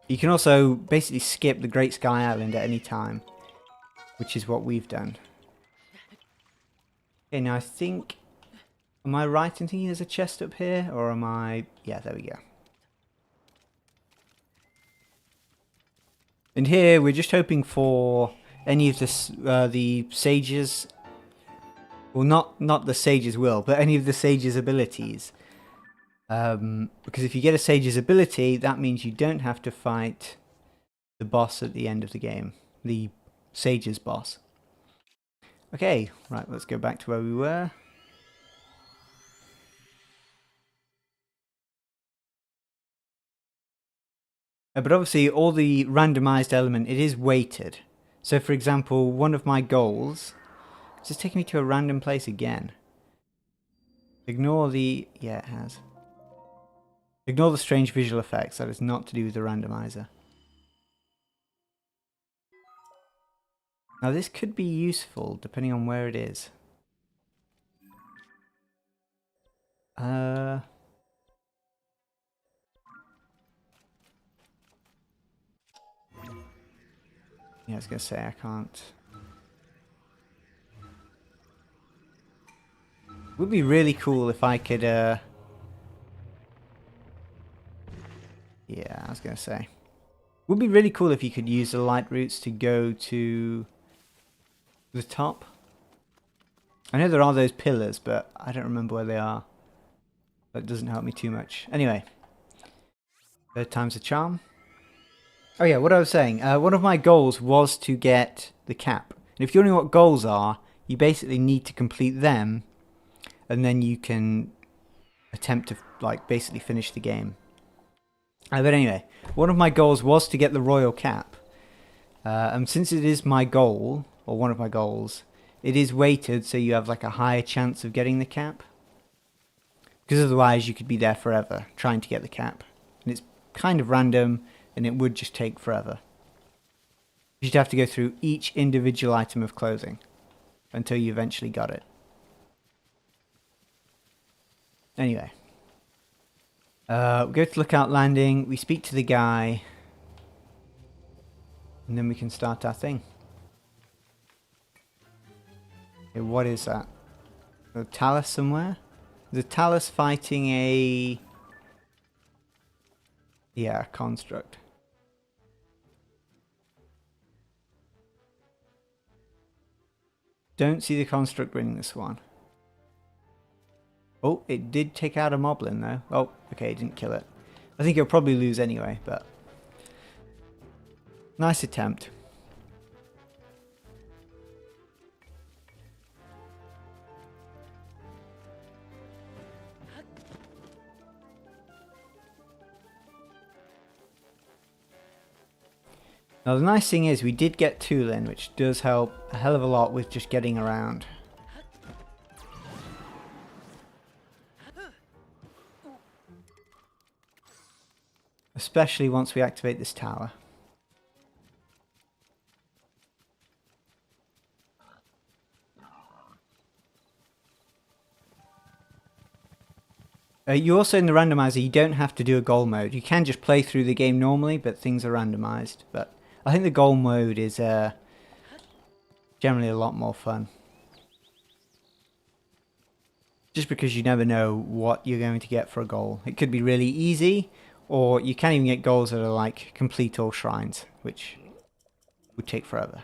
You can also basically skip the Great Sky Island at any time, which is what we've done. Okay, now I think... Am I right in thinking there's a chest up here, or am I... Yeah, there we go. And here we're just hoping for any of the sages... Well, not the sage's will, but any of the sage's abilities. Because if you get a sage's ability, that means you don't have to fight the boss at the end of the game. The sage's boss. Okay, right, let's go back to where we were. But obviously, all the randomized element, it is weighted. So, for example, one of my goals... Is this taking me to a random place again? Ignore the... Yeah, it has. Ignore the strange visual effects. That is not to do with the randomizer. Now, this could be useful, depending on where it is. Yeah, I was going to say, I can't... It would be really cool if I could... Yeah, I was going to say. It would be really cool if you could use the light routes to go to the top. I know there are those pillars, but I don't remember where they are. That doesn't help me too much. Anyway. Third time's a charm. Oh yeah, what I was saying. One of my goals was to get the cap. And if you know what goals are, you basically need to complete them. And then you can attempt to, like, basically finish the game. But anyway, one of my goals was to get the royal cap. And since it is my goal, or one of my goals, it is weighted so you have like a higher chance of getting the cap. Because otherwise you could be there forever trying to get the cap. And it's kind of random and it would just take forever. You'd have to go through each individual item of clothing until you eventually got it. Anyway. We go to Lookout Landing, we speak to the guy, and then we can start our thing. Okay, what is that? A Talus somewhere? Is a Talus fighting a... Yeah, a construct. Don't see the construct winning this one. Oh, it did take out a moblin though. Oh, okay, it didn't kill it. I think it'll probably lose anyway, but... Nice attempt. Now the nice thing is we did get Tulin, which does help a hell of a lot with just getting around. Especially once we activate this tower. You also, in the randomizer, you don't have to do a goal mode. You can just play through the game normally, but things are randomized. But I think the goal mode is generally a lot more fun. Just because you never know what you're going to get for a goal. It could be really easy, or you can't even get goals that are like complete all shrines, which would take forever.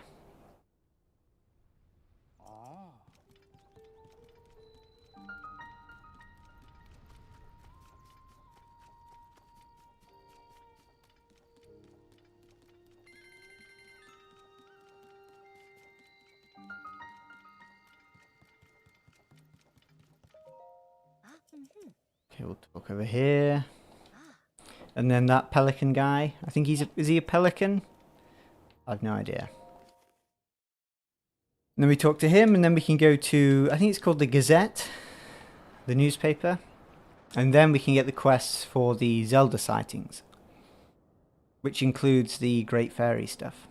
Okay, we'll talk over here. And then that pelican guy. I think is he a pelican? I have no idea. And then we talk to him, and then we can go to, I think it's called the Gazette, the newspaper. And then we can get the quests for the Zelda sightings, which includes the Great Fairy stuff.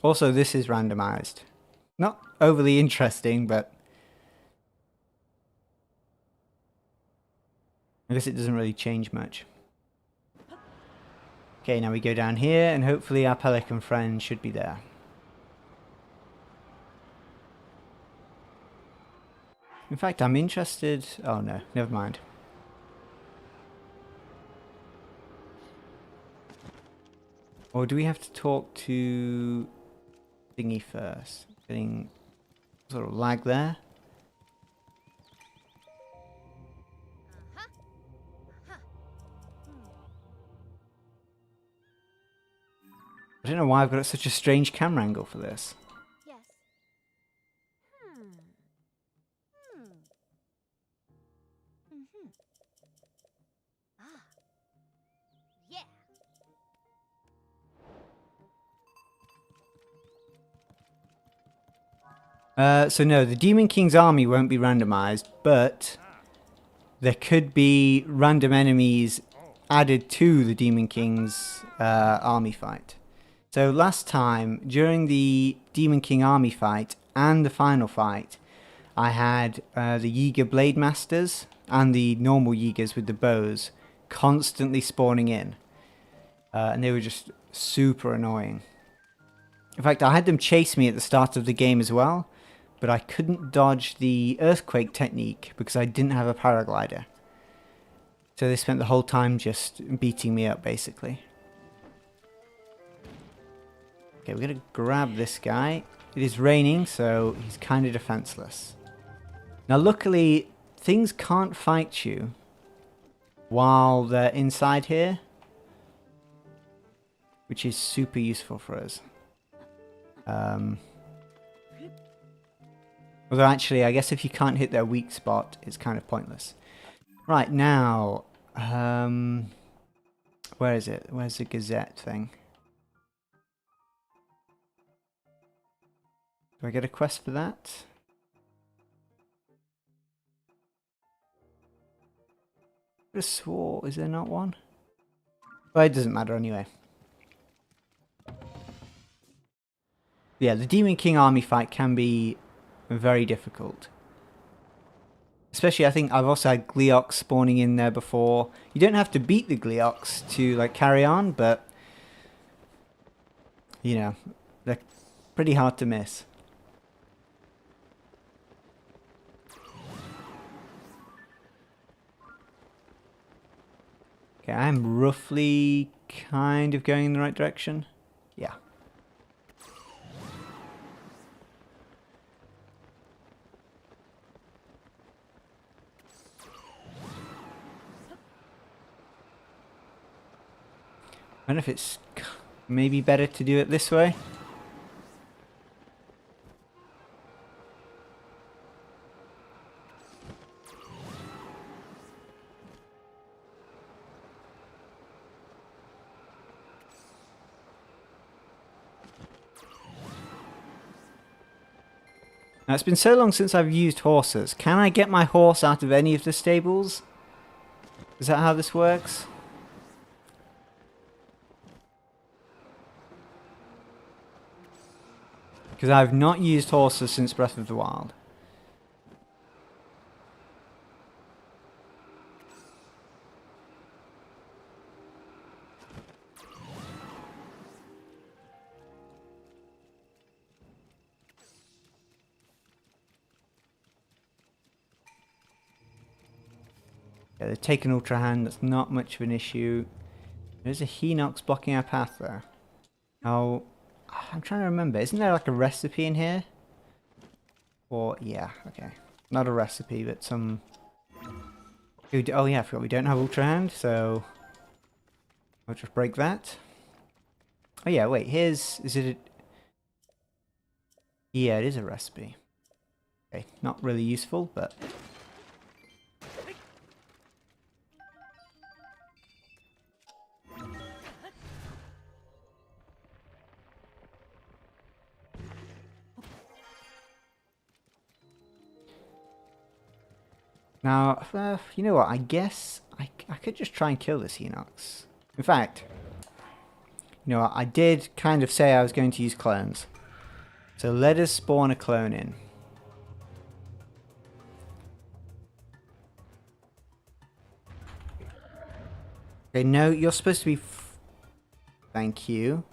Also, this is randomized. Not overly interesting, but I guess it doesn't really change much. Okay, now we go down here, and hopefully our pelican friend should be there. In fact, I'm interested... Oh no, never mind. Or do we have to talk to Thingy first? Getting sort of lag there. I don't know why I've got such a strange camera angle for this. Yes. Ah. Yeah. So no, the Demon King's army won't be randomized, but there could be random enemies added to the Demon King's army fight. So last time, during the Demon King army fight and the final fight, I had the Yiga Blade Masters and the normal Yigas with the bows constantly spawning in. And they were just super annoying. In fact, I had them chase me at the start of the game as well, but I couldn't dodge the earthquake technique because I didn't have a paraglider. So they spent the whole time just beating me up, basically. Okay, we're going to grab this guy. It is raining, so he's kind of defenseless. Now, luckily, things can't fight you while they're inside here, which is super useful for us. Although, actually, I guess if you can't hit their weak spot, it's kind of pointless. Right, now, where is it? Where's the Gazette thing? Do I get a quest for that? I could have swore, is there not one? Well, it doesn't matter anyway. Yeah, the Demon King army fight can be very difficult. Especially, I think I've also had Gleox spawning in there before. You don't have to beat the Gleox to like carry on, but you know, they're pretty hard to miss. Okay, I'm roughly kind of going in the right direction. Yeah. I don't know if it's maybe better to do it this way. Now, it's been so long since I've used horses. Can I get my horse out of any of the stables? Is that how this works? Because I've not used horses since Breath of the Wild. Yeah, they've taken Ultra Hand, that's not much of an issue. There's a Hinox blocking our path there. Oh, I'm trying to remember. Isn't there like a recipe in here? Or, yeah, okay. Not a recipe, but some... Oh yeah, I forgot we don't have Ultra Hand, so... I'll just break that. Oh yeah, wait, here's... Is it a... Yeah, it is a recipe. Okay, not really useful, but... Now, you know what, I guess I could just try and kill this Hinox. In fact, you know what, I did kind of say I was going to use clones. So let us spawn a clone in. Okay, no, you're supposed to be... Thank you.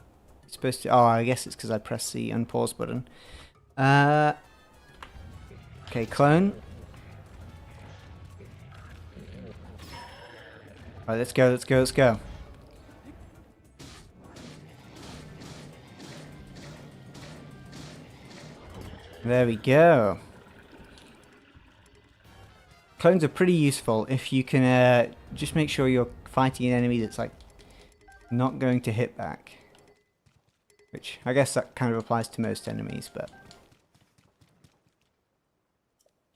You're supposed to... Oh, I guess it's because I pressed the unpause button. Okay, clone. Alright, let's go, let's go, let's go. There we go. Clones are pretty useful if you can just make sure you're fighting an enemy that's like not going to hit back. Which I guess that kind of applies to most enemies, but...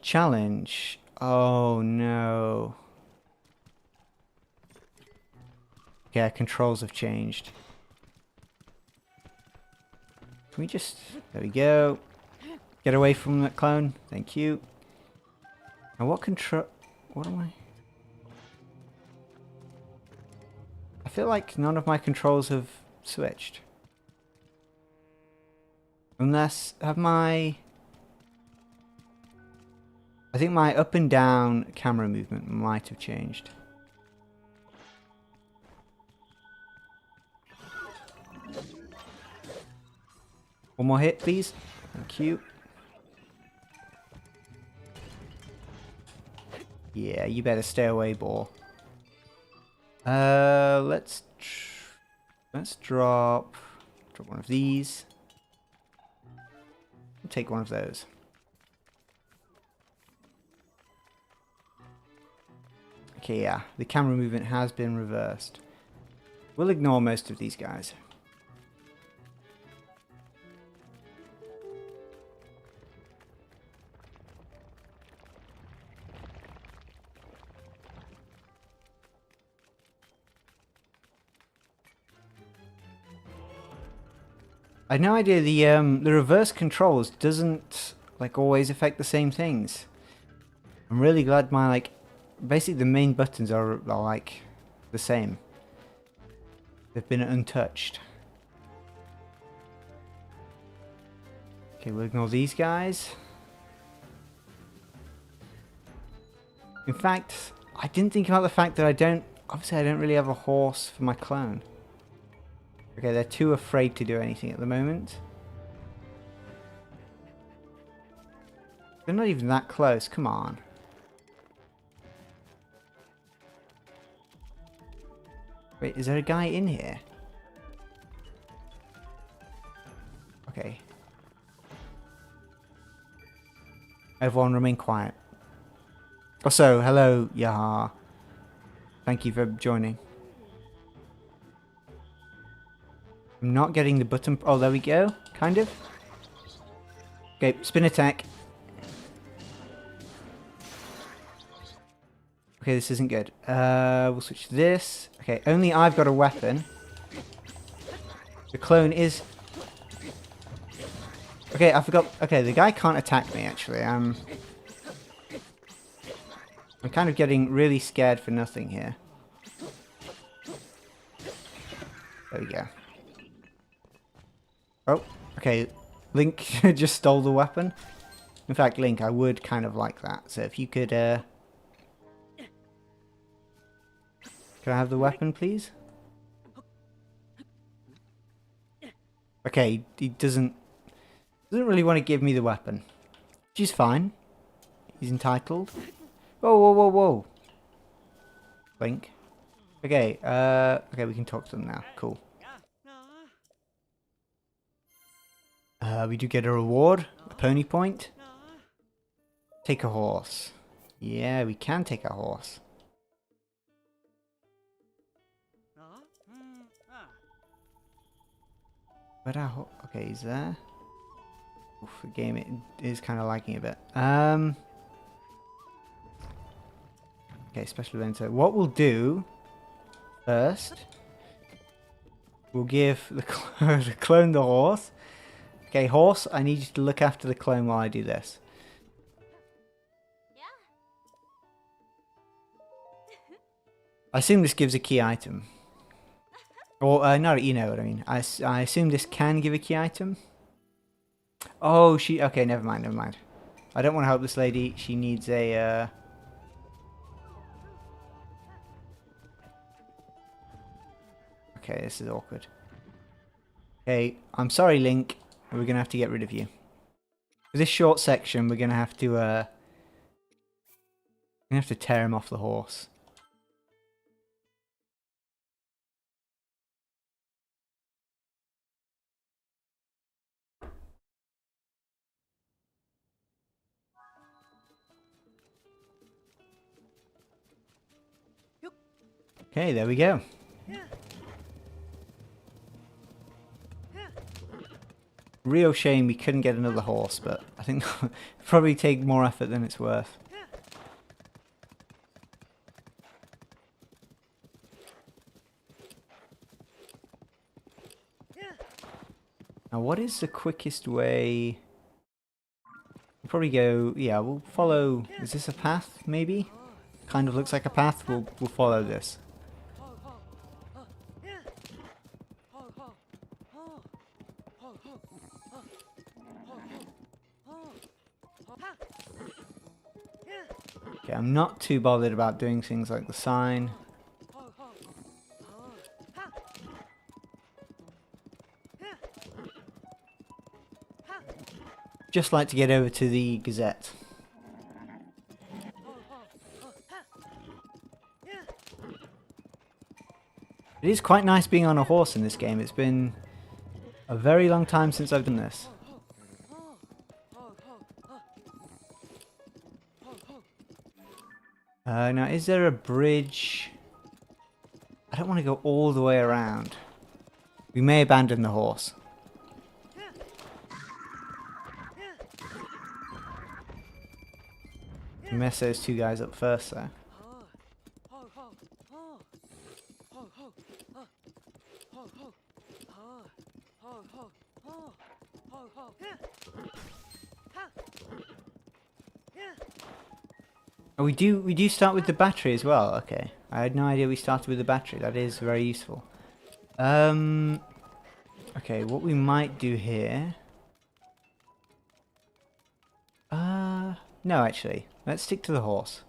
Challenge. Oh no. Okay, our controls have changed. Can we just... There we go. Get away from that clone. Thank you. And what control... What am I... I feel like none of my controls have switched. Unless... Have my... I think my up and down camera movement might have changed. One more hit, please. Thank you. Yeah, you better stay away, boar. Let's drop one of these. Take one of those. Okay, yeah, the camera movement has been reversed. We'll ignore most of these guys. I had no idea the reverse controls doesn't like always affect the same things. I'm really glad my like basically the main buttons are like the same. They've been untouched. Okay, we'll ignore these guys. In fact, I didn't think about the fact that I don't really have a horse for my clone. Okay, they're too afraid to do anything at the moment. They're not even that close, come on. Wait, is there a guy in here? Okay. Everyone remain quiet. Also, hello, Yaha. Thank you for joining. I'm not getting the button. Oh, there we go. Kind of. Okay, spin attack. Okay, this isn't good. We'll switch to this. Okay, only I've got a weapon. The clone is... Okay, I forgot. Okay, the guy can't attack me, actually. I'm kind of getting really scared for nothing here. There we go. Oh, okay. Link just stole the weapon. In fact, Link, I would kind of like that. So if you could, can I have the weapon, please? Okay, he doesn't really want to give me the weapon. Which is fine. He's entitled. Whoa, whoa, whoa, whoa. Link. Okay, okay, we can talk to them now. Cool. We do get a reward, a pony point. Take a horse. Yeah, we can take a horse. But okay, he's there. Oof, the game it is kind of lagging a bit. Okay, special event. So what we'll do first, we'll give the clone the horse. Okay, horse, I need you to look after the clone while I do this. I assume this gives a key item. Or, no, you know what I mean. I assume this can give a key item. Oh, she... Okay, never mind, never mind. I don't want to help this lady. She needs a... Okay, this is awkward. Okay, I'm sorry, Link. We're going to have to get rid of you. For this short section, we're going to have to... we're going to have to tear him off the horse. Okay, there we go. Real shame we couldn't get another horse, but I think it'll probably take more effort than it's worth. Now, what is the quickest way? We'll probably go... Yeah, we'll follow... Is this a path, maybe? Kind of looks like a path. We'll follow this. Okay, I'm not too bothered about doing things like the sign. Just like to get over to the Gazette. It is quite nice being on a horse in this game. It's been a very long time since I've done this. Now, is there a bridge? I don't want to go all the way around. We may abandon the horse. We mess those two guys up first, though. Oh, we do start with the battery as well. Okay, I had no idea we started with the battery. That is very useful. Okay, what we might do here. No, actually, let's stick to the horse.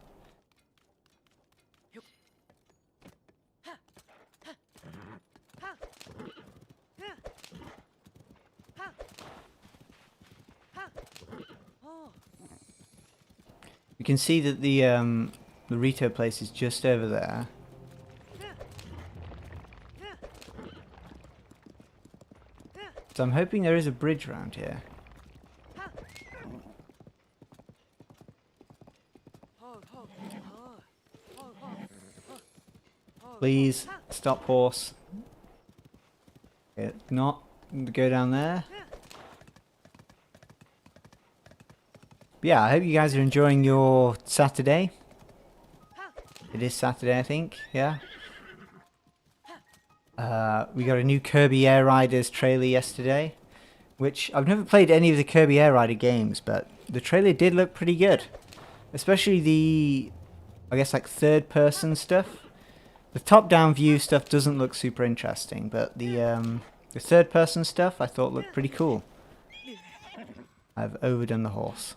You can see that the Rito place is just over there. So I'm hoping there is a bridge around here. Please stop, horse. Okay, not go down there. But yeah, I hope you guys are enjoying your Saturday. It is Saturday, I think. Yeah. We got a new Kirby Air Riders trailer yesterday, which I've never played any of the Kirby Air Rider games, but the trailer did look pretty good. Especially the, I guess, like third-person stuff. The top-down view stuff doesn't look super interesting, but the third-person stuff I thought looked pretty cool. I've overdone the horse.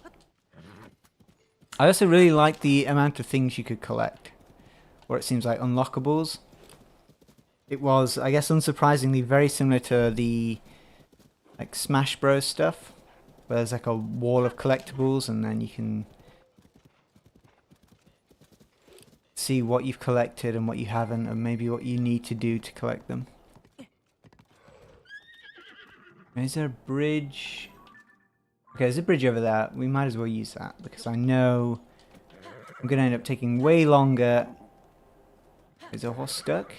I also really like the amount of things you could collect, where it seems like unlockables. It was, I guess, unsurprisingly very similar to the like Smash Bros stuff, where there's like a wall of collectibles and then you can see what you've collected and what you haven't, and maybe what you need to do to collect them. Is there a bridge? Okay, there's a bridge over there. We might as well use that, because I know I'm going to end up taking way longer. Is the horse stuck?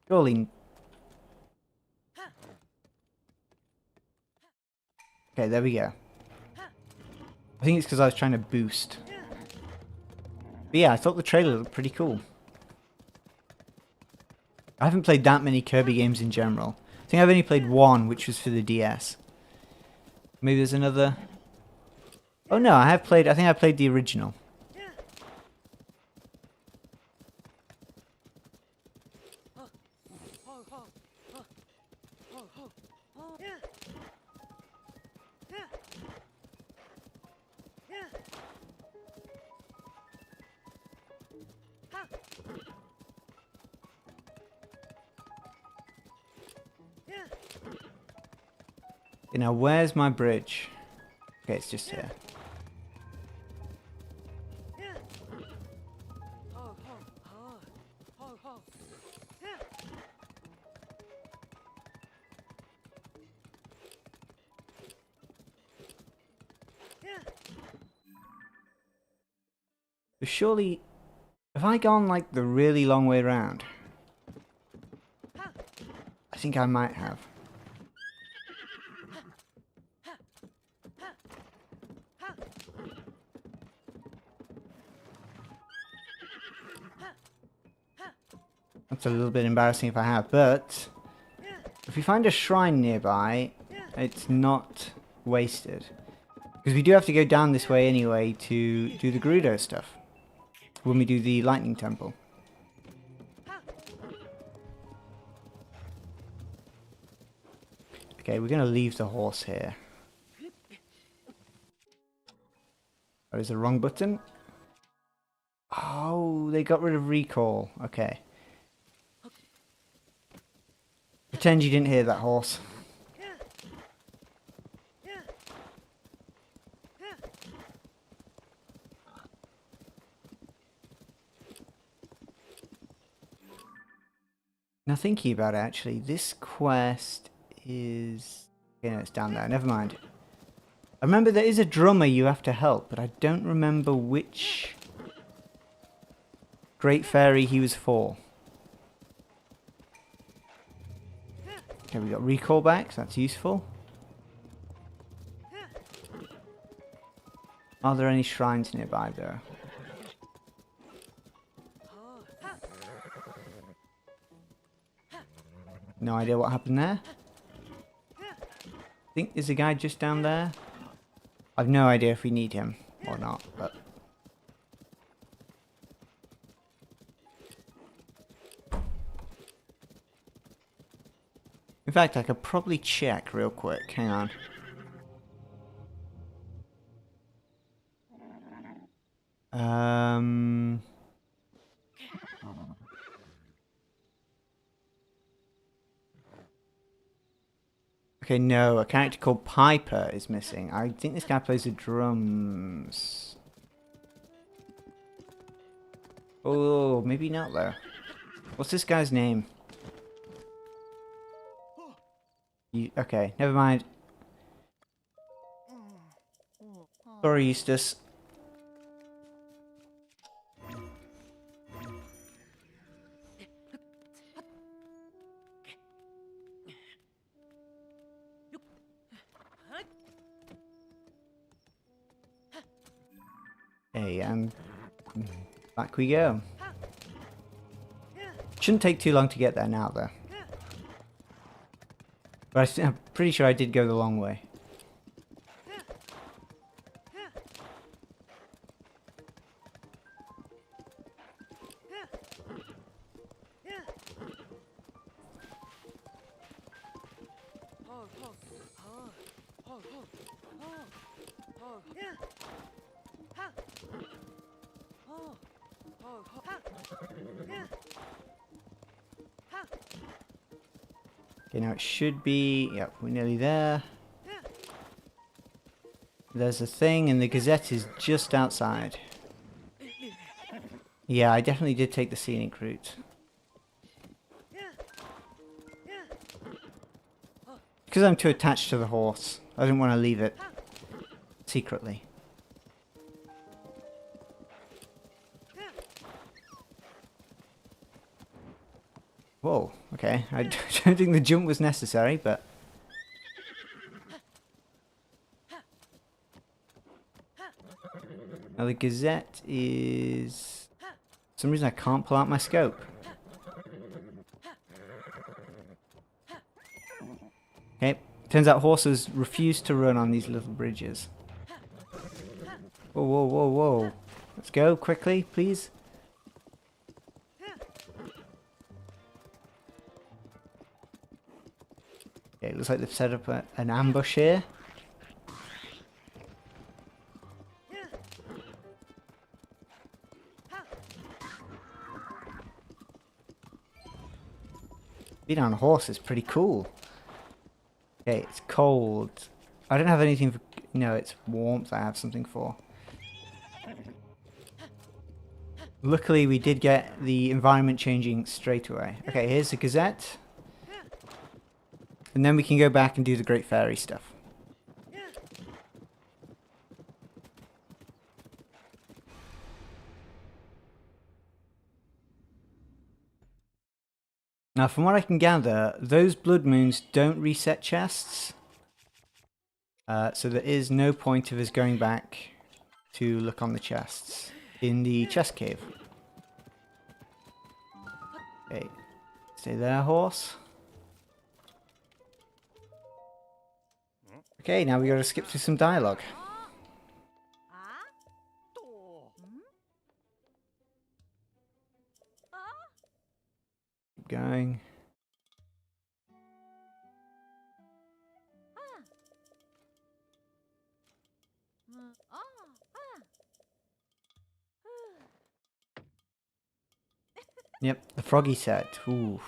Surely. Okay, there we go. I think it's because I was trying to boost. But yeah, I thought the trailer looked pretty cool. I haven't played that many Kirby games in general. I think I've only played one, which was for the DS. Maybe there's another. Oh no, I have played. I think I played the original. Okay, now where's my bridge? Okay, it's just here. So surely, have I gone like the really long way around? I think I might have. That's a little bit embarrassing if I have, but if we find a shrine nearby, it's not wasted. Because we do have to go down this way anyway to do the Gerudo stuff. When we do the lightning temple. Okay, we're going to leave the horse here. Oh, is the wrong button? Oh, they got rid of recall. Okay. Pretend you didn't hear that horse. Now thinking about it, actually, this quest is... Okay, no, it's down there. Never mind. I remember there is a drummer you have to help, but I don't remember which Great Fairy he was for. Okay, we got recall back, so that's useful. Are there any shrines nearby, though? No idea what happened there. I think there's a guy just down there. I've no idea if we need him or not, but... In fact, I could probably check real quick. Hang on. Okay, no, a character called Piper is missing. I think this guy plays the drums. Oh, maybe not though. What's this guy's name? Okay, never mind. Sorry, Eustace. Hey, and back we go. Shouldn't take too long to get there now, though. But I'm pretty sure I did go the long way. Okay, now it should be... Yep, we're nearly there. There's a thing, and the Gazette is just outside. Yeah, I definitely did take the scenic route. Because I'm too attached to the horse. I didn't want to leave it secretly. Whoa, okay. I don't think the jump was necessary, but... Now the Gazette is... For some reason I can't pull out my scope. Okay, turns out horses refuse to run on these little bridges. Whoa, whoa, whoa, whoa. Let's go, quickly, please. Okay, it looks like they've set up an ambush here. Being on a horse is pretty cool. Okay, it's cold. I don't have anything for... No, it's warmth I have something for. Luckily, we did get the environment changing straight away. Okay, here's the Gazette. And then we can go back and do the Great Fairy stuff. Now, from what I can gather, those blood moons don't reset chests. So there is no point of us going back to look on the chests in the chest cave. Okay, stay there, horse. Okay, now we gotta skip through some dialogue. Keep going. Yep, the Froggy set. Ooh.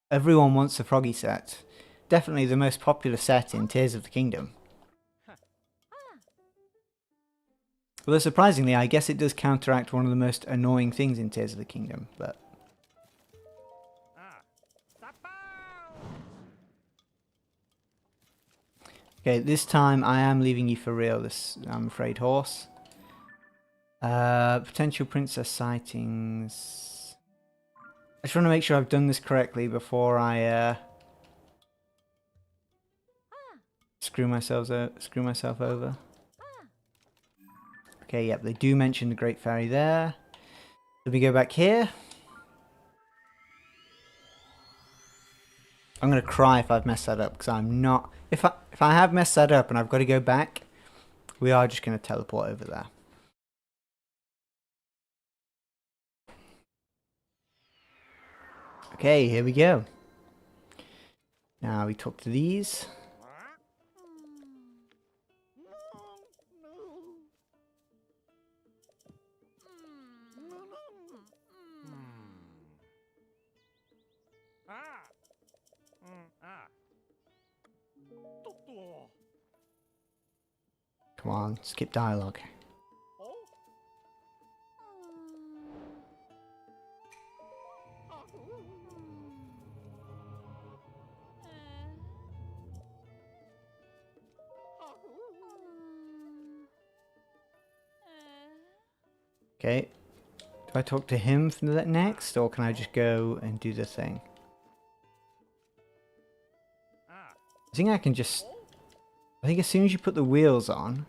Everyone wants the Froggy set. Definitely the most popular set in Tears of the Kingdom. Although surprisingly, I guess it does counteract one of the most annoying things in Tears of the Kingdom, but... Okay, this time I am leaving you for real, this, I'm afraid, horse. Potential princess sightings... I just want to make sure I've done this correctly before I screw myself over. Okay, yep, they do mention the Great Fairy there. Let me go back here. I'm gonna cry if I've messed that up because I'm not. If I have messed that up and I've got to go back, we are just gonna teleport over there. Okay, here we go. Now we talk to these. Come on, skip dialogue. Okay, do I talk to him for the next, or can I just go and do the thing? I think I can just... I think as soon as you put the wheels on...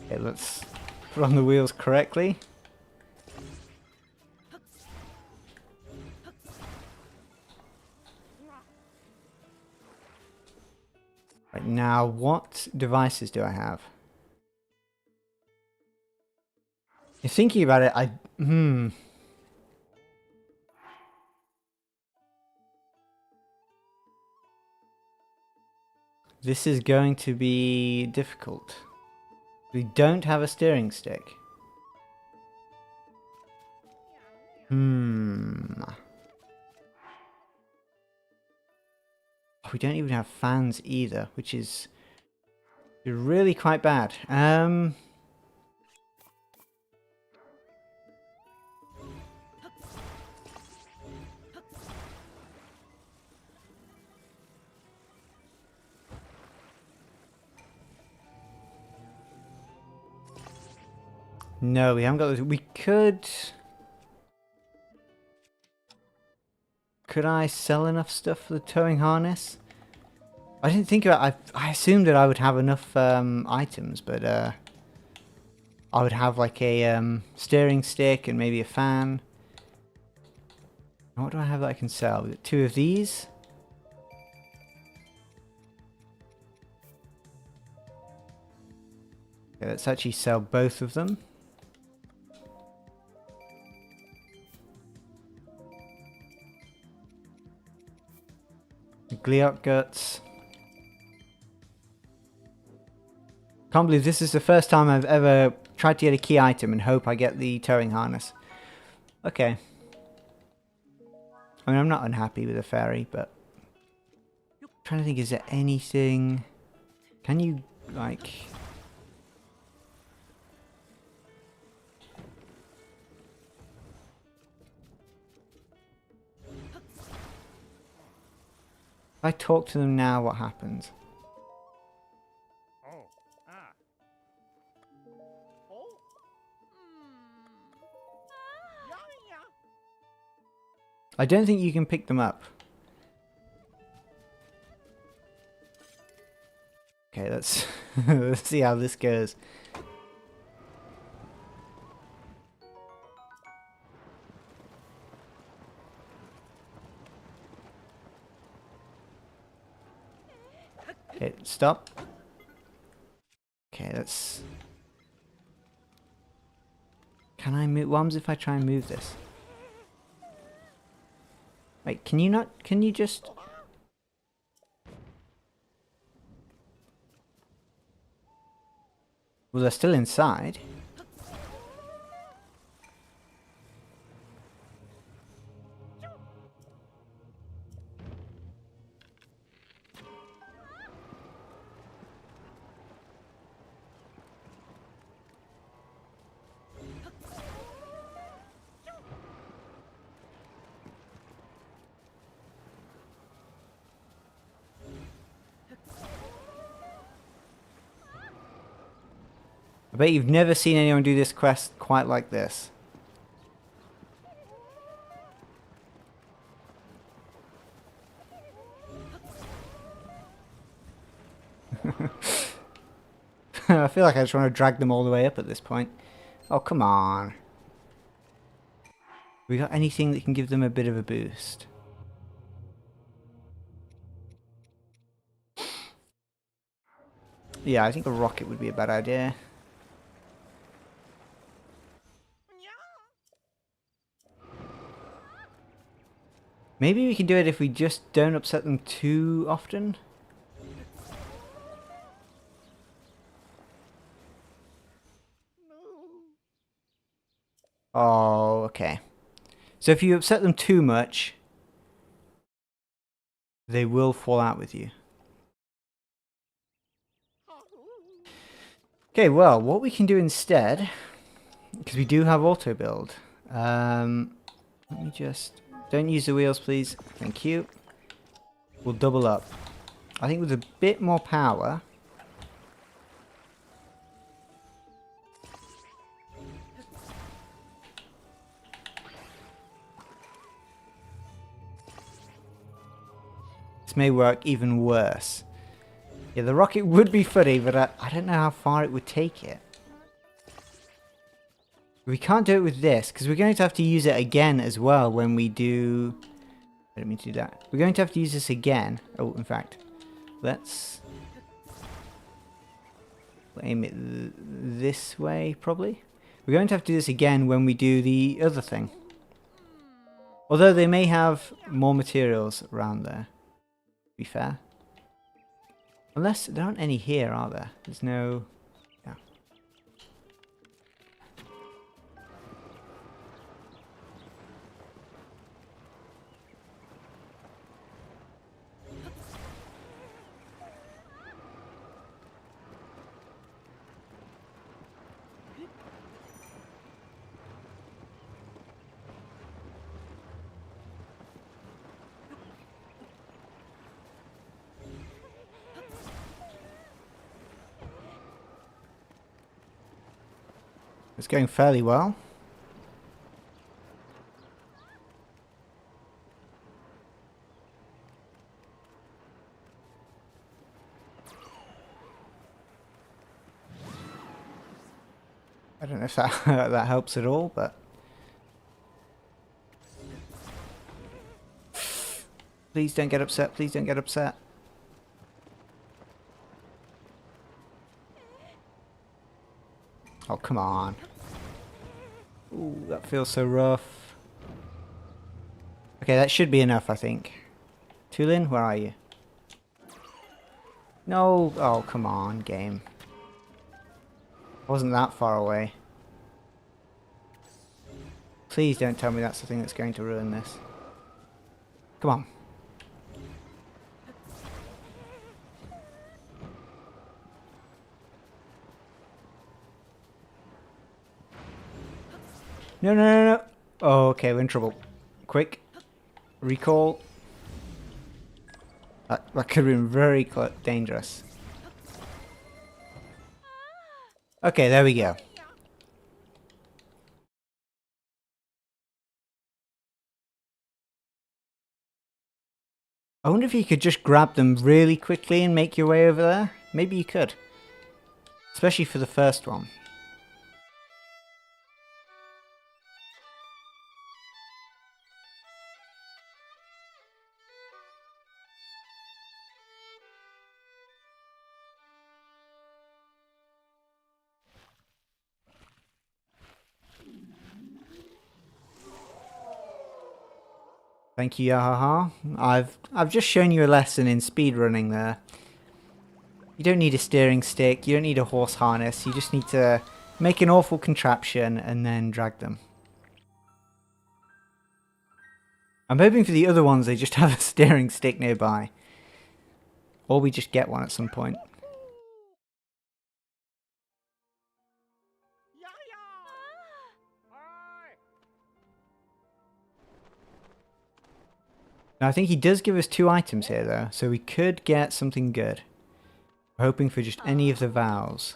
Okay, let's put on the wheels correctly. Right, now what devices do I have? You're thinking about it, This is going to be difficult. We don't have a steering stick. We don't even have fans either, which is really quite bad. No, we haven't got those. We could... Could I sell enough stuff for the towing harness? I didn't think about it. I assumed that I would have enough items, but I would have like a steering stick and maybe a fan. What do I have that I can sell? We've got 2 of these. Okay, let's actually sell both of them. Gliok guts. Can't believe this is the first time I've ever try to get a key item and hope I get the towing harness. Okay. I mean, I'm not unhappy with the ferry, but... I'm trying to think, is there anything... Can you, like... If I talk to them now, what happens? I don't think you can pick them up. Okay, let's let's see how this goes. Okay, stop. Okay, let's... Can I move? What happens if I try and move this? Wait, can you not? Can you just... Well, they're still inside. I bet you've never seen anyone do this quest quite like this. I feel like I just want to drag them all the way up at this point. Oh, come on. We got anything that can give them a bit of a boost? Yeah, I think a rocket would be a bad idea. Maybe we can do it if we just don't upset them too often. Oh, okay. So if you upset them too much, they will fall out with you. Okay, well, what we can do instead, because we do have auto build. Let me just... Don't use the wheels, please. Thank you. We'll double up. I think with a bit more power... This may work even worse. Yeah, the rocket would be funny, but I don't know how far it would take it. We can't do it with this, because we're going to have to use it again as well when we do... I don't mean to do that. We're going to have to use this again. Oh, in fact, let's aim it this way, probably. We're going to have to do this again when we do the other thing. Although they may have more materials around there, to be fair. Unless there aren't any here, are there? There's no... Yeah. It's going fairly well. I don't know if that that helps at all, but please don't get upset. Please don't get upset. Oh, come on. Ooh, that feels so rough. Okay, that should be enough, I think. Tulin, where are you? No! Oh, come on, game. Wasn't that far away. Please don't tell me that's the thing that's going to ruin this. Come on. No, no, no, no. Oh, okay, we're in trouble. Quick. Recall. That could have been very dangerous. Okay, there we go. I wonder if you could just grab them really quickly and make your way over there. Maybe you could. Especially for the first one. Thank you, Yahaha. I've just shown you a lesson in speedrunning there. You don't need a steering stick, you don't need a horse harness, you just need to make an awful contraption and then drag them. I'm hoping for the other ones they just have a steering stick nearby. Or we just get one at some point. Now I think he does give us 2 items here though, so we could get something good. We're hoping for just any of the vows.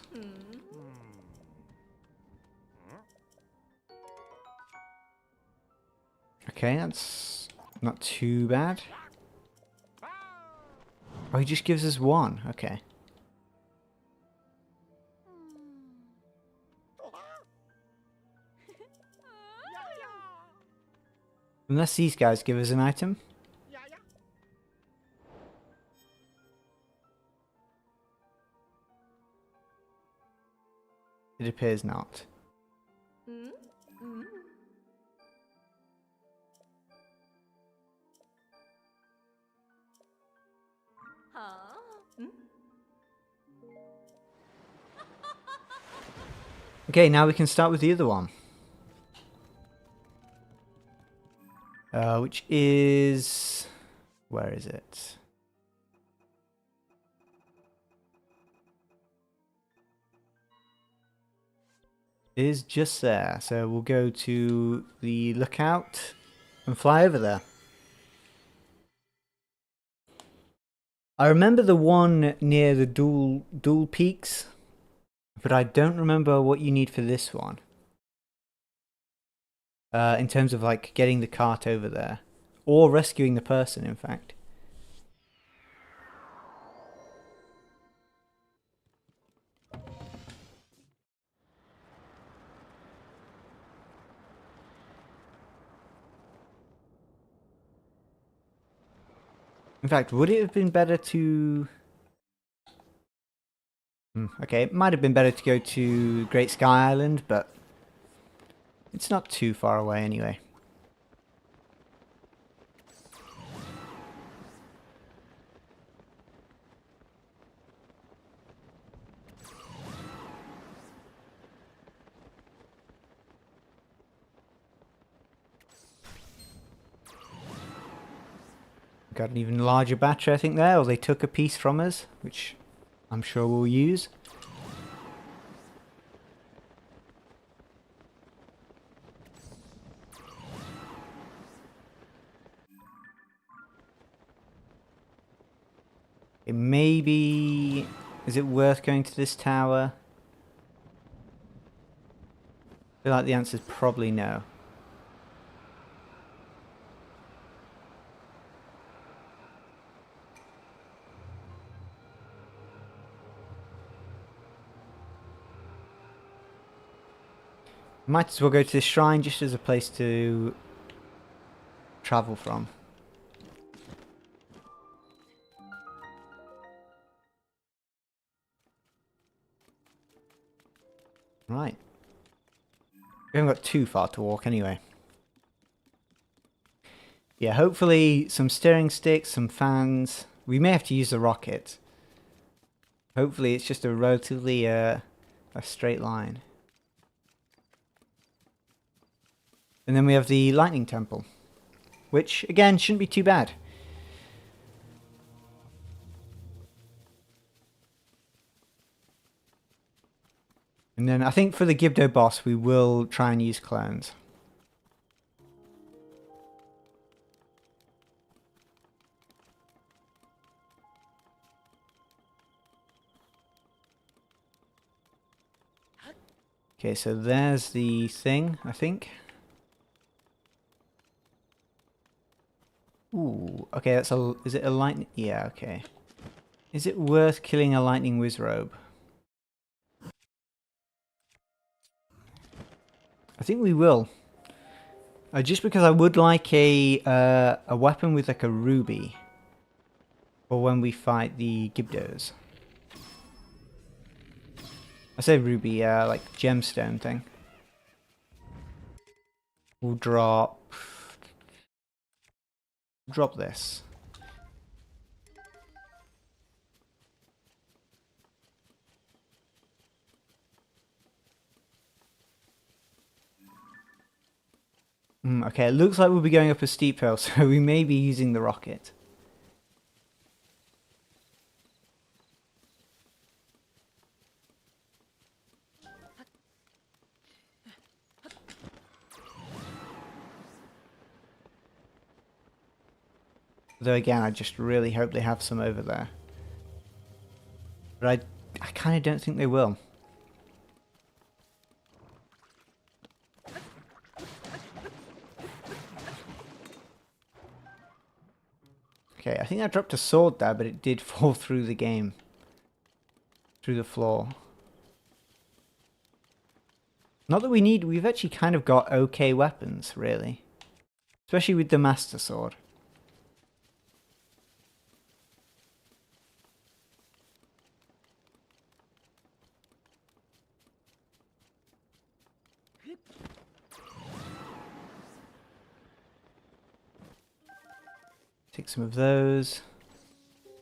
Okay, that's not too bad. Oh, he just gives us 1. Okay. Unless these guys give us an item. It appears not. Okay, now we can start with the other one. Which is... where is it? It is just there, so we'll go to the lookout and fly over there. I remember the one near the dual peaks, but I don't remember what you need for this one. In terms of like getting the cart over there. Or rescuing the person, in fact. In fact, would it have been better to... okay, it might have been better to go to Great Sky Island, but it's not too far away anyway. Got an even larger battery, I think, there, or they took a piece from us, which I'm sure we'll use. Maybe... is it worth going to this tower? I feel like the answer is probably no. Might as well go to this shrine just as a place to travel from. Right. We haven't got too far to walk anyway. Yeah, hopefully some steering sticks, some fans. We may have to use the rocket. Hopefully it's just a relatively a straight line. And then we have the lightning temple, which again shouldn't be too bad. And then I think for the Gibdo boss we will try and use clones. Okay, so there's the thing, I think. Ooh, okay, that's a... Is it a lightning... Yeah, okay. Is it worth killing a lightning wizrobe? I think we will. Just because I would like a weapon with like a ruby. For when we fight the Gibdos. I say ruby, like gemstone thing. We'll drop this. Okay, it looks like we'll be going up a steep hill, so we may be using the rocket. Though again, I just really hope they have some over there. But I kind of don't think they will. Okay, I think I dropped a sword there, but it did fall through the game. Through the floor. Not that we've actually kind of got okay weapons, really. Especially with the Master Sword. Take some of those.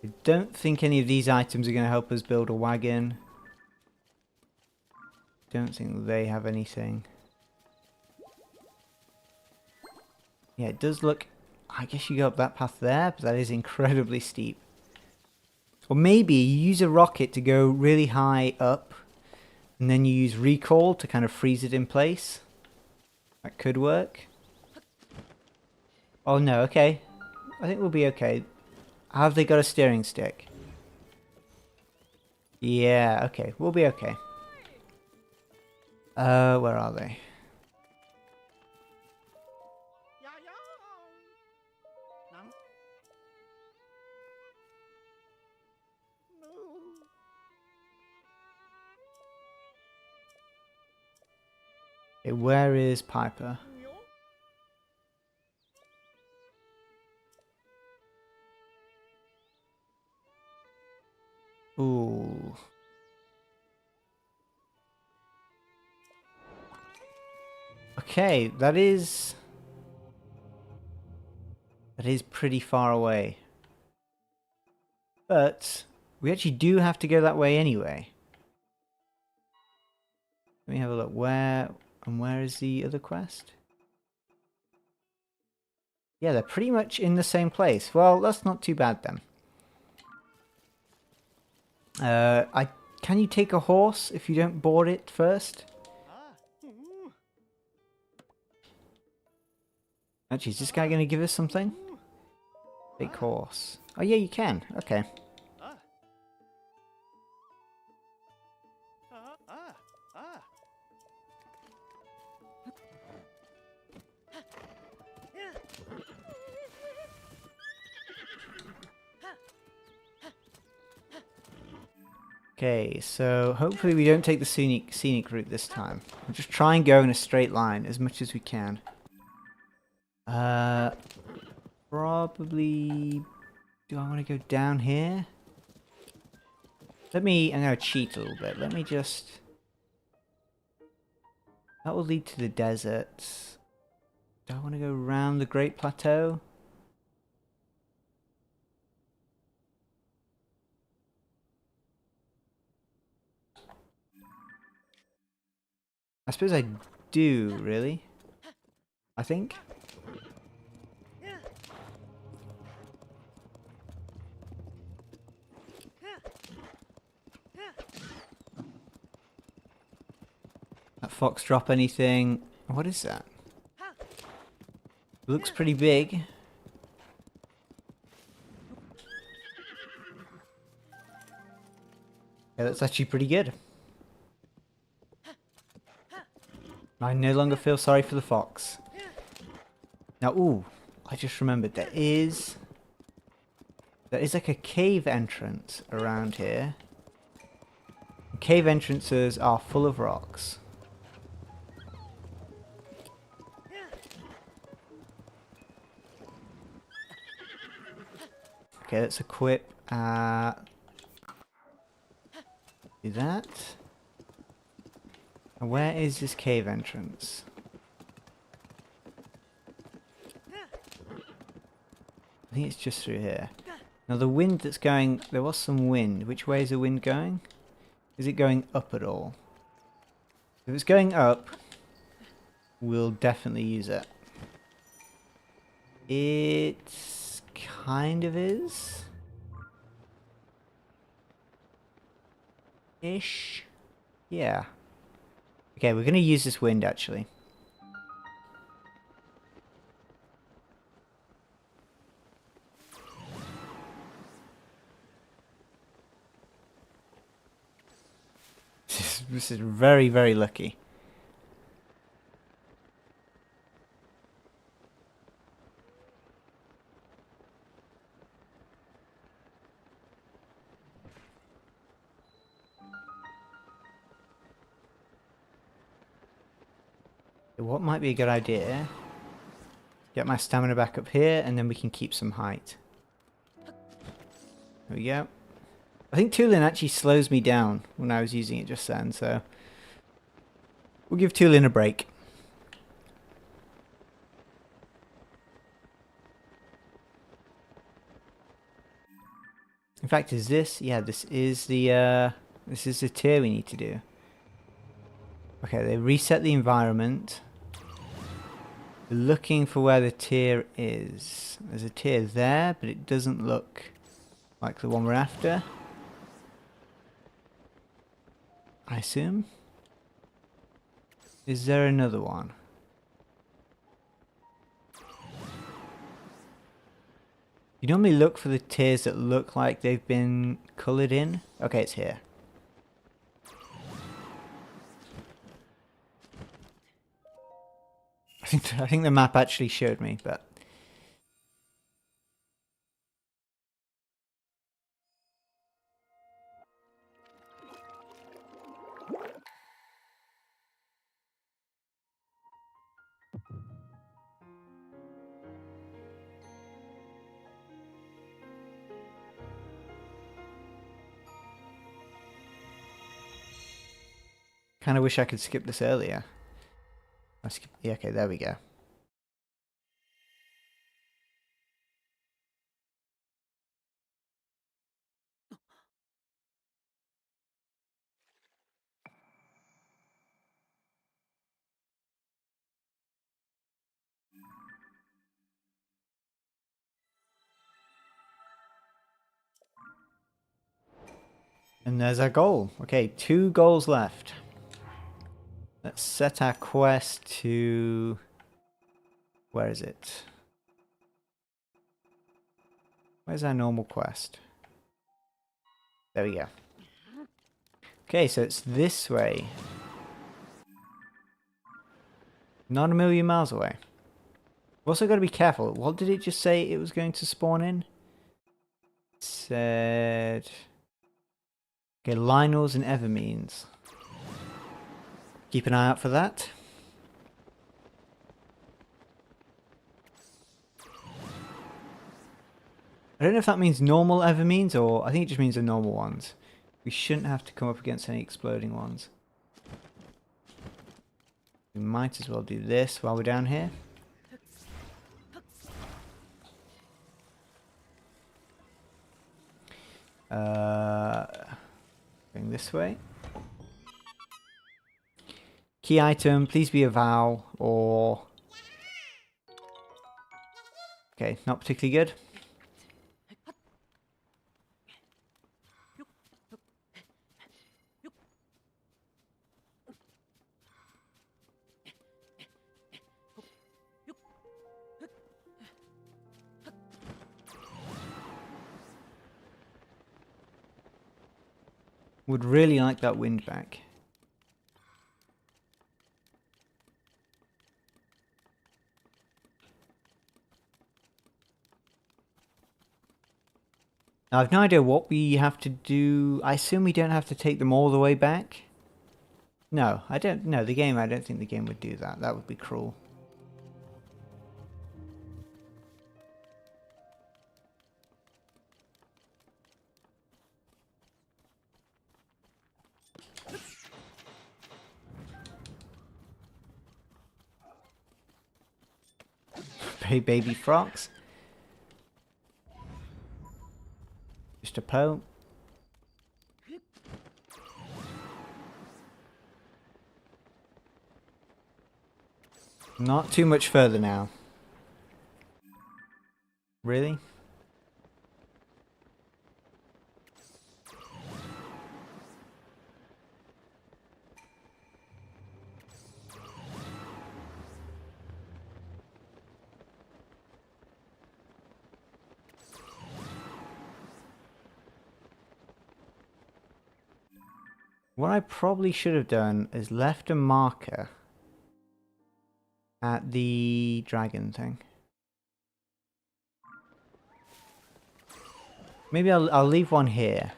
I don't think any of these items are going to help us build a wagon. Don't think they have anything. Yeah, it does look... I guess you go up that path there, but that is incredibly steep. Or maybe you use a rocket to go really high up, and then you use recall to kind of freeze it in place. That could work. Oh no, okay. I think we'll be okay. Have they got a steering stick? Yeah, okay. We'll be okay. Where are they? Okay, where is Piper? Ooh. Okay, that is pretty far away. But we actually do have to go that way anyway. Let me have a look. Where is the other quest? Yeah, they're pretty much in the same place. Well, that's not too bad then. Can you take a horse if you don't board it first? Actually, is this guy going to give us something? Take horse. Oh yeah, you can. Okay. Okay, so hopefully we don't take the scenic route this time. We'll just try and go in a straight line as much as we can. Probably... Do I want to go down here? I'm going to cheat a little bit. Let me just... That will lead to the desert. Do I want to go around the Great Plateau? I suppose I do, really. I think. That fox drop anything? What is that? It looks pretty big. Yeah, that's actually pretty good. I no longer feel sorry for the fox. Now, ooh, I just remembered there is like a cave entrance around here. Cave entrances are full of rocks. Okay, let's equip. Do that. And where is this cave entrance? I think it's just through here. Now the wind that's going... There was some wind. Which way is the wind going? Is it going up at all? If it's going up, we'll definitely use it. It kind of is. Ish. Yeah. Okay, we're going to use this wind actually. This is very, very lucky. What might be a good idea? Get my stamina back up here, and then we can keep some height. There we go. I think Tulin actually slows me down when I was using it just then, so we'll give Tulin a break. In fact, is this? Yeah, this is the tier we need to do. Okay, they reset the environment. We're looking for where the tier is. There's a tier there, but it doesn't look like the one we're after. I assume. Is there another one? You normally look for the tiers that look like they've been coloured in. Okay, it's here. I think the map actually showed me, but... Kind of wish I could skip this earlier. Yeah, okay, there we go. And there's our goal. Okay, 2 goals left. Let's set our quest to... Where is it? Where's our normal quest? There we go. Okay, so it's this way. Not a million miles away. We've also got to be careful. What did it just say it was going to spawn in? It said... Okay, Lionels and Evermeans. Keep an eye out for that. I don't know if that means normal Evermeans, or I think it just means the normal ones. We shouldn't have to come up against any exploding ones. We might as well do this while we're down here. Going this way. key item, please be a vowel, or... Okay, not particularly good. Would really like that wind back. Now, I've no idea what we have to do. I assume we don't have to take them all the way back. No, I don't know. The game, I don't think the game would do that. That would be cruel. Baby frogs. Just a Poe. Not too much further now. Really? What I probably should have done is left a marker at the dragon thing. Maybe I'll leave one here.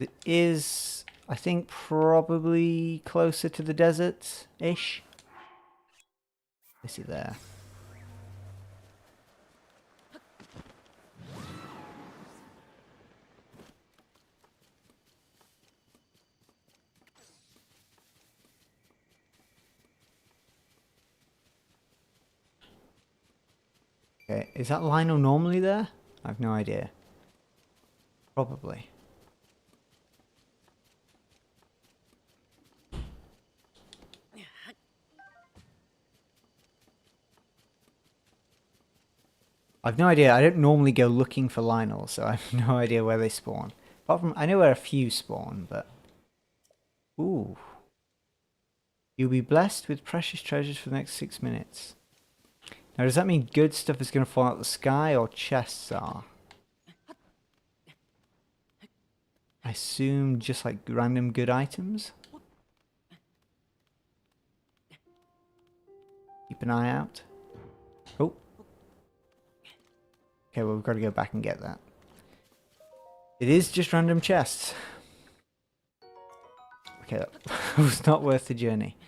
It is, I think, probably closer to the desert-ish. Is it there? Okay, is that Lionel normally there? I have no idea. Probably. I've no idea. I don't normally go looking for Lionel, so I have no idea where they spawn. Apart from, I know where a few spawn, but... Ooh. You'll be blessed with precious treasures for the next 6 minutes. Now, does that mean good stuff is going to fall out of the sky, or chests are? I assume just like random good items? Keep an eye out. Oh. Okay, well, we've got to go back and get that. It is just random chests. Okay, that was not worth the journey.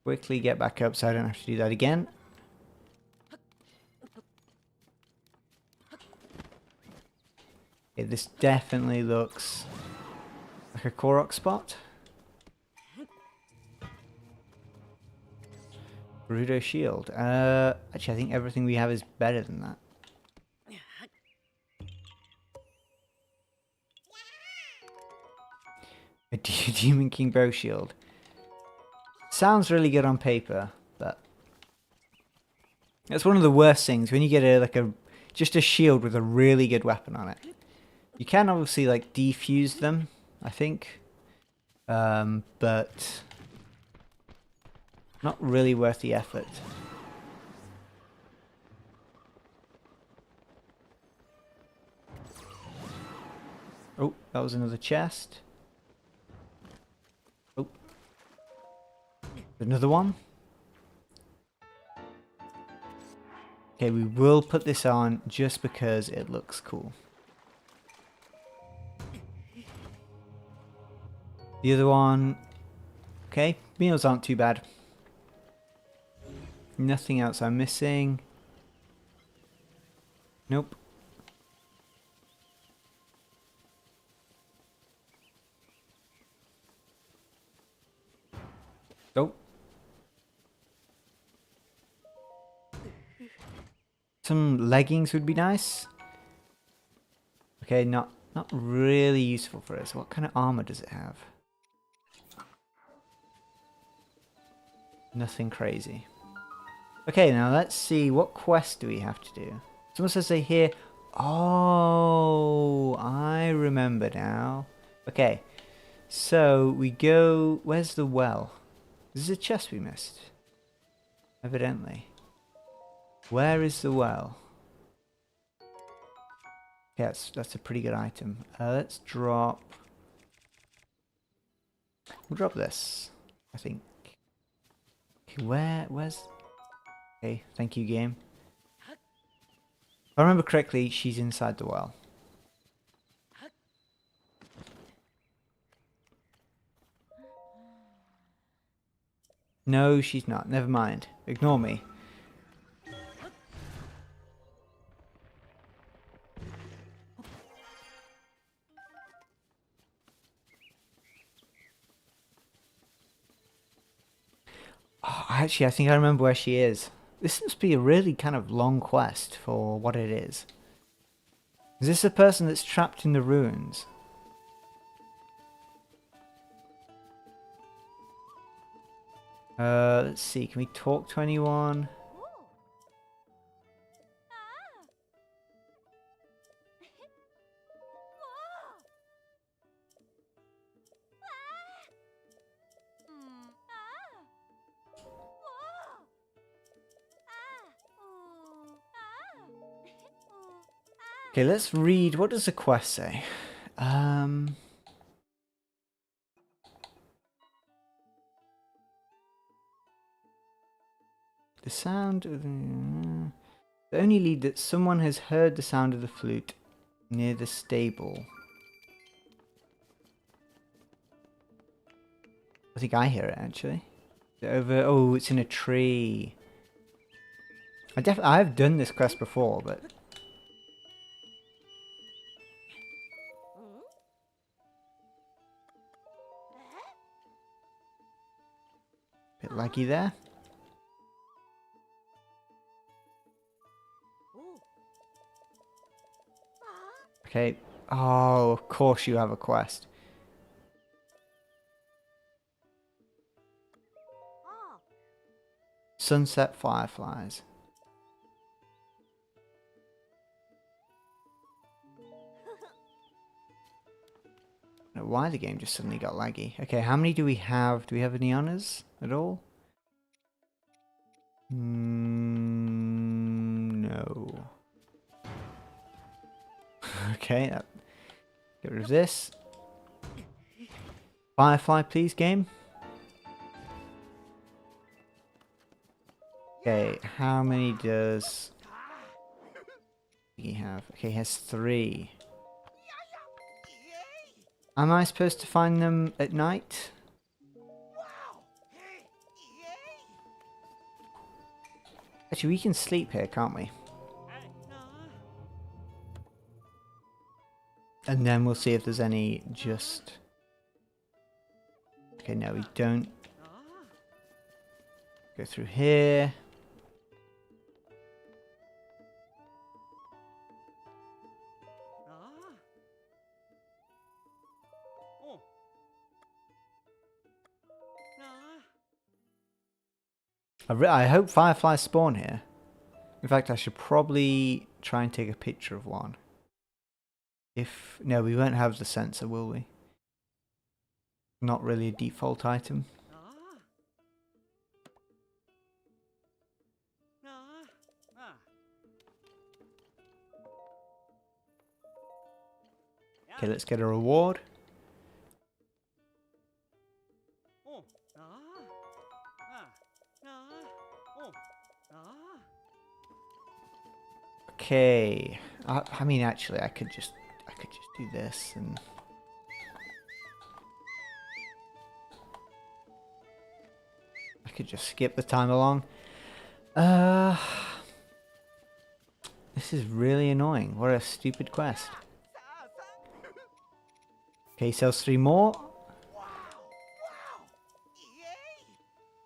Quickly get back up so I don't have to do that again. Okay, this definitely looks like a Korok spot. Gerudo shield. Actually, I think everything we have is better than that. A Demon King bow shield. Sounds really good on paper, but that's one of the worst things when you get just a shield with a really good weapon on it. You can obviously like defuse them, I think, but not really worth the effort. Oh, that was another chest. Oh, another one. Okay, we will put this on just because it looks cool. The other one, okay, meals aren't too bad. Nothing else I'm missing. Nope. Oh. Some leggings would be nice. Okay, not really useful for us. What kind of armor does it have? Nothing crazy. Okay, now let's see. What quest do we have to do? Someone says they hear... Oh, I remember now. Okay, so we go... Where's the well? This is a chest we missed. Evidently. Where is the well? Yeah, that's a pretty good item. Let's drop... We'll drop this, I think. Okay, where's... Okay, thank you, game. If I remember correctly, she's inside the well. No, she's not. Never mind. Ignore me. Oh, actually, I think I remember where she is. This must be a really kind of long quest for what it is. Is this a person that's trapped in the ruins? Let's see. Can we talk to anyone? Okay, let's read. What does the quest say? The sound of the only lead that someone has heard the sound of the flute near the stable. I think I hear it actually. Over. Oh, it's in a tree. I've done this quest before, but bit laggy there. Okay. Oh, of course you have a quest. Sunset fireflies. I don't know why the game just suddenly got laggy. Okay, how many do we have? Do we have any honors at all? No. Okay, get rid of this. Firefly, please, game. Okay, how many does he have? Okay, he has 3. Am I supposed to find them at night? Actually, we can sleep here, can't we? And then we'll see if there's any just... Okay, no, we don't. Go through here. I hope fireflies spawn here. In fact, I should probably try and take a picture of one. If... No, we won't have the sensor, will we? Not really a default item. Okay, let's get a reward. Okay. I mean, actually, I could just do this and... I could just skip the time along. This is really annoying. What a stupid quest. Okay, sells 3 more.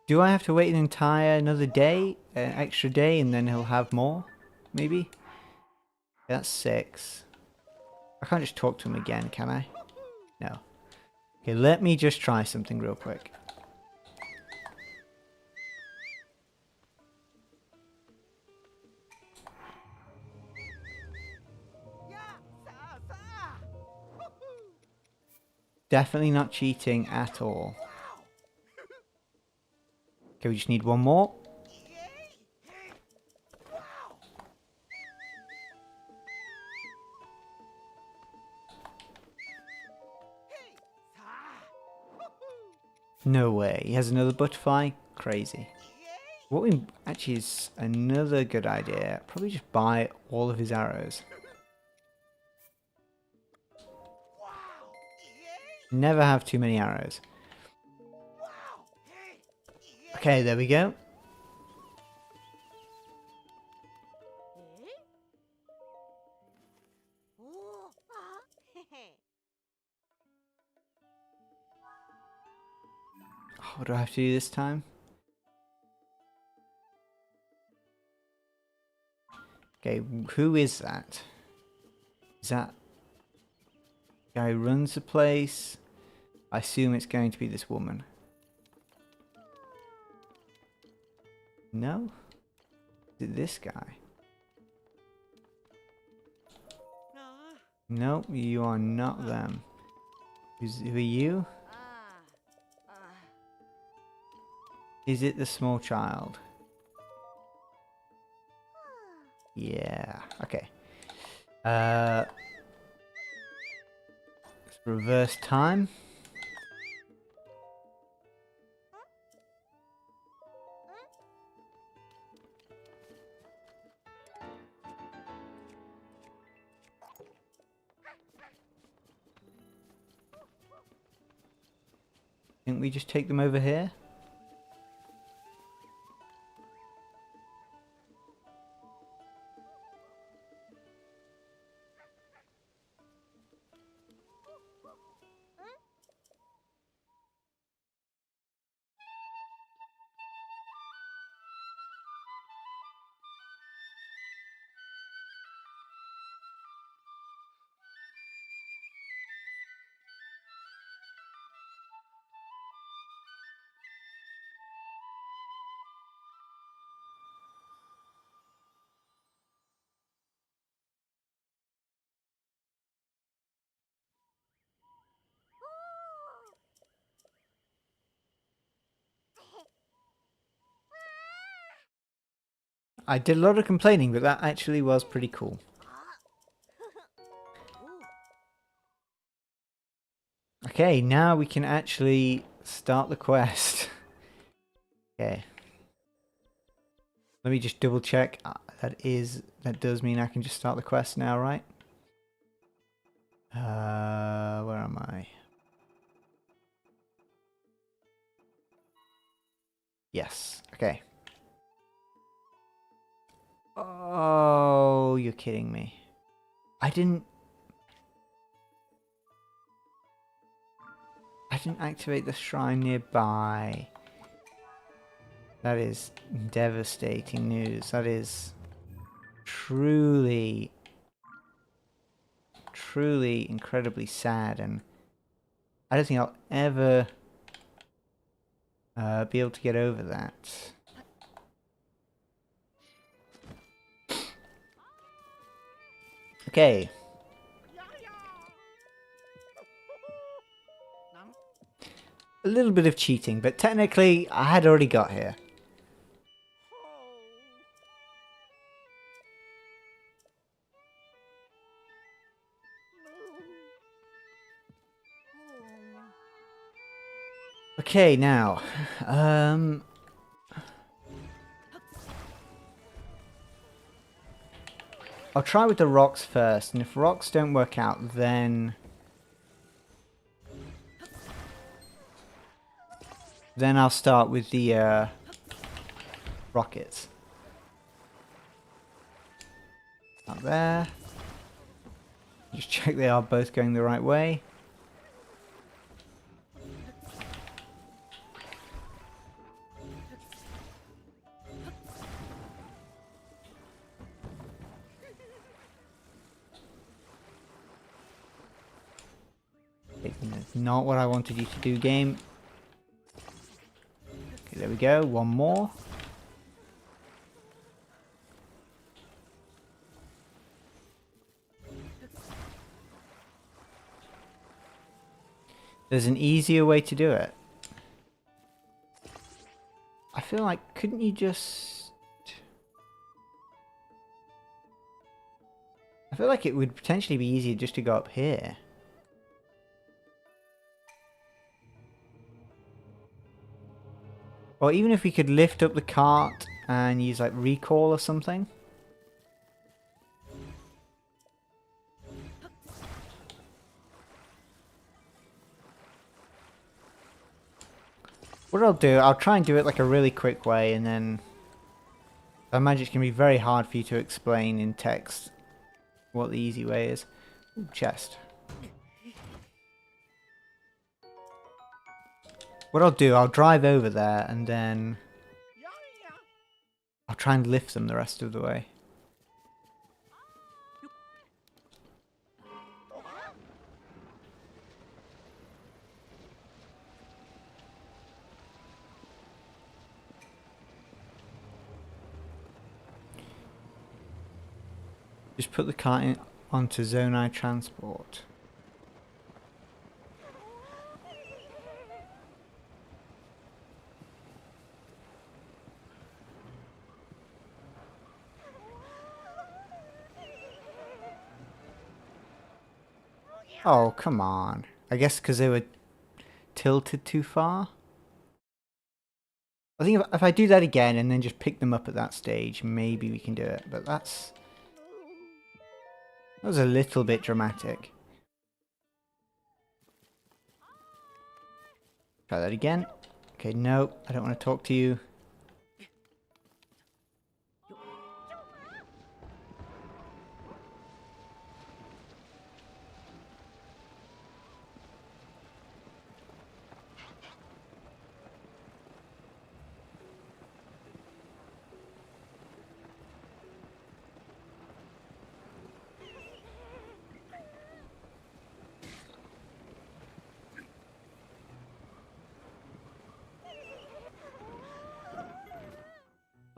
Do I have to wait another day, an extra day, and then he'll have more? Maybe? That's 6. I can't just talk to him again, can I? No. Okay, let me just try something real quick. Definitely not cheating at all. Okay, we just need one more. No way. He has another butterfly? Crazy. What we actually is another good idea. Probably just buy all of his arrows. Never have too many arrows. Okay, there we go. Oh, what do I have to do this time? Okay, who is that? Is that guy who runs the place? I assume it's going to be this woman. No? Is it this guy? No, you are not them. Who are you? Is it the small child? Yeah, okay. Let's reverse time. Think we just take them over here? I did a lot of complaining, but that actually was pretty cool. Okay, now we can actually start the quest. Okay. Let me just double check. That does mean I can just start the quest now, right? Where am I? Yes. Okay. Oh, you're kidding me. I didn't activate the shrine nearby. That is devastating news. That is truly incredibly sad, and I don't think I'll ever be able to get over that. Okay. A little bit of cheating, but technically I had already got here. Okay, now, I'll try with the rocks first, and if rocks don't work out, then I'll start with the rockets. Up there. Just check they are both going the right way. That's not what I wanted you to do, game. Okay, there we go. One more. There's an easier way to do it. I feel like, couldn't you just... I feel like it would potentially be easier just to go up here. Or even if we could lift up the cart and use like recall or something. What I'll do, I'll try and do it like a really quick way, and then I imagine it's going to be very hard for you to explain in text what the easy way is. Ooh, chest. What I'll do, I'll drive over there and then I'll try and lift them the rest of the way. Just put the cart in, onto Zonai transport. Oh, come on. I guess because they were tilted too far? I think if I do that again and then just pick them up at that stage, maybe we can do it. But that was a little bit dramatic. Try that again. Okay, no, I don't want to talk to you.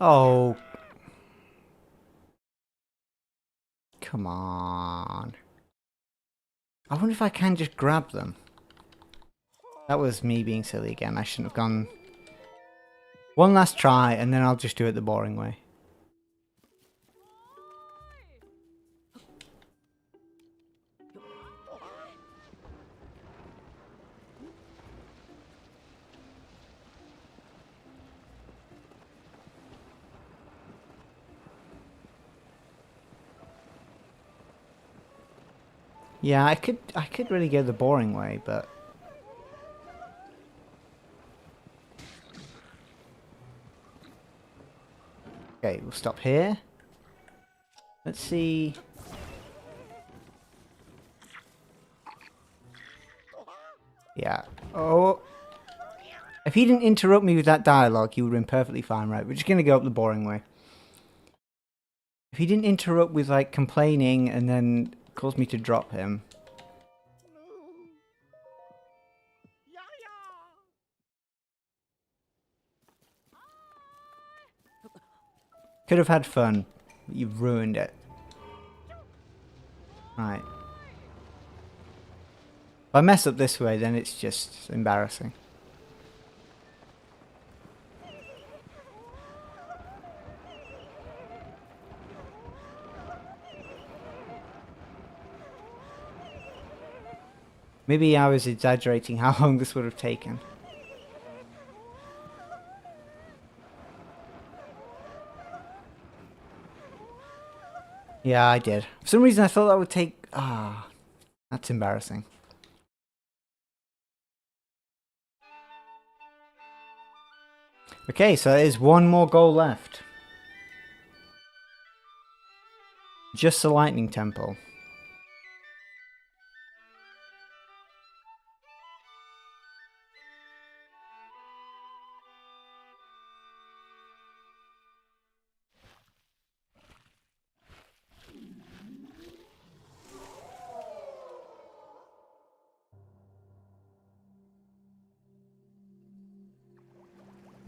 Oh. Come on. I wonder if I can just grab them. That was me being silly again. I shouldn't have gone. One last try and then I'll just do it the boring way. Yeah, I could really go the boring way, but okay, we'll stop here. Let's see. Yeah. Oh. If he didn't interrupt me with that dialogue, he would have been perfectly fine, right? We're just gonna go up the boring way. If he didn't interrupt with like complaining and then cause me to drop him. Could have had fun, but you've ruined it. Right. If I mess up this way, then it's just embarrassing. Maybe I was exaggerating how long this would have taken. Yeah, I did. For some reason I thought that would take... Ah, that's embarrassing. Okay, so there's one more goal left. Just the lightning temple.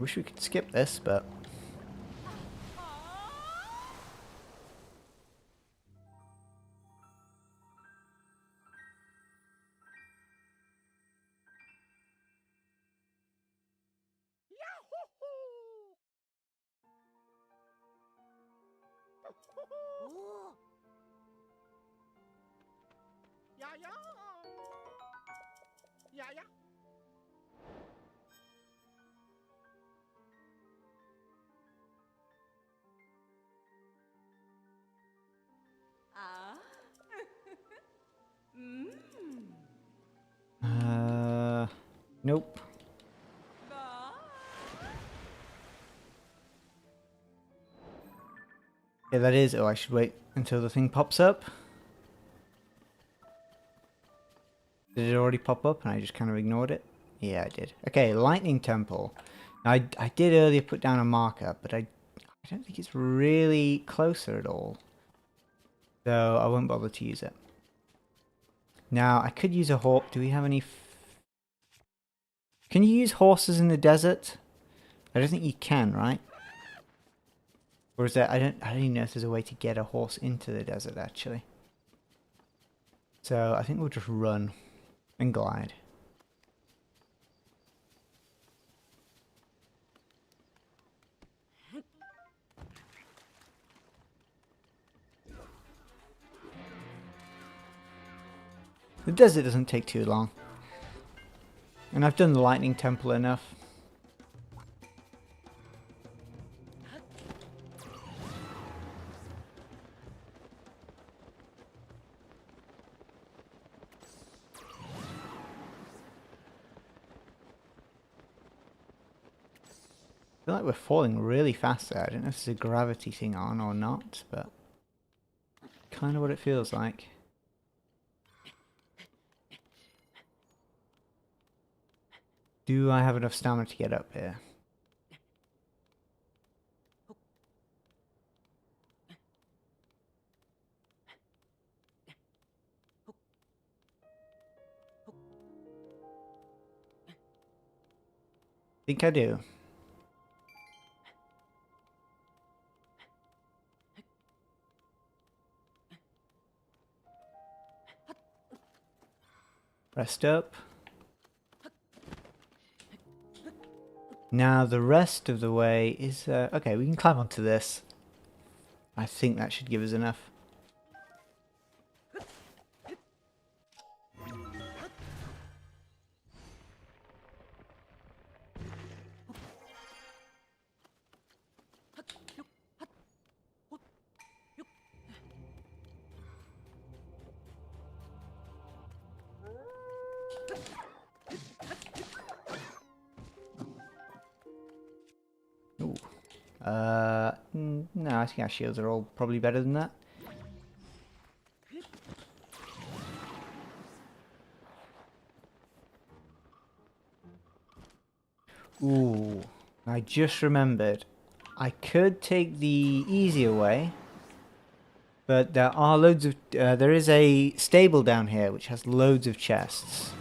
Wish we could skip this, but... Ooh. Yeah, yeah. Yeah, yeah. Ah. Mmm. Nope. Ba. Yeah, that is. Oh, I should wait until the thing pops up. Did it already pop up and I just kind of ignored it? Yeah, I did. Okay, Lightning Temple. Now, I did earlier put down a marker, but I don't think it's really closer at all. So I won't bother to use it. Now, I could use a horse. Do we have any... Can you use horses in the desert? I don't think you can, right? Or is there... I don't even know if there's a way to get a horse into the desert, actually. So I think we'll just run and glide. The desert doesn't take too long. And I've done the Lightning Temple enough. I feel like we're falling really fast there. I don't know if there's a gravity thing on or not, but kind of what it feels like. Do I have enough stamina to get up here? Think I do. Rest up. Now the rest of the way is... okay, we can climb onto this. I think that should give us enough. Ooh. No, I think our shields are all probably better than that. Ooh, I just remembered. I could take the easier way, but there are loads of... there is a stable down here which has loads of chests.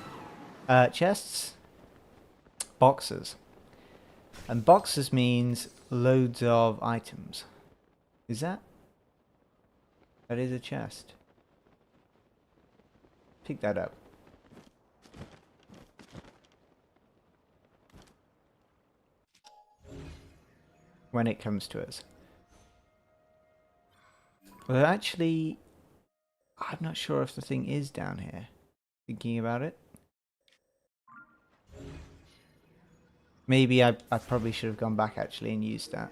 Chests? Boxes. And boxes means loads of items. Is that? That is a chest. Pick that up. When it comes to us. Well, actually, I'm not sure if the thing is down here. Thinking about it. Maybe I probably should have gone back actually and used that.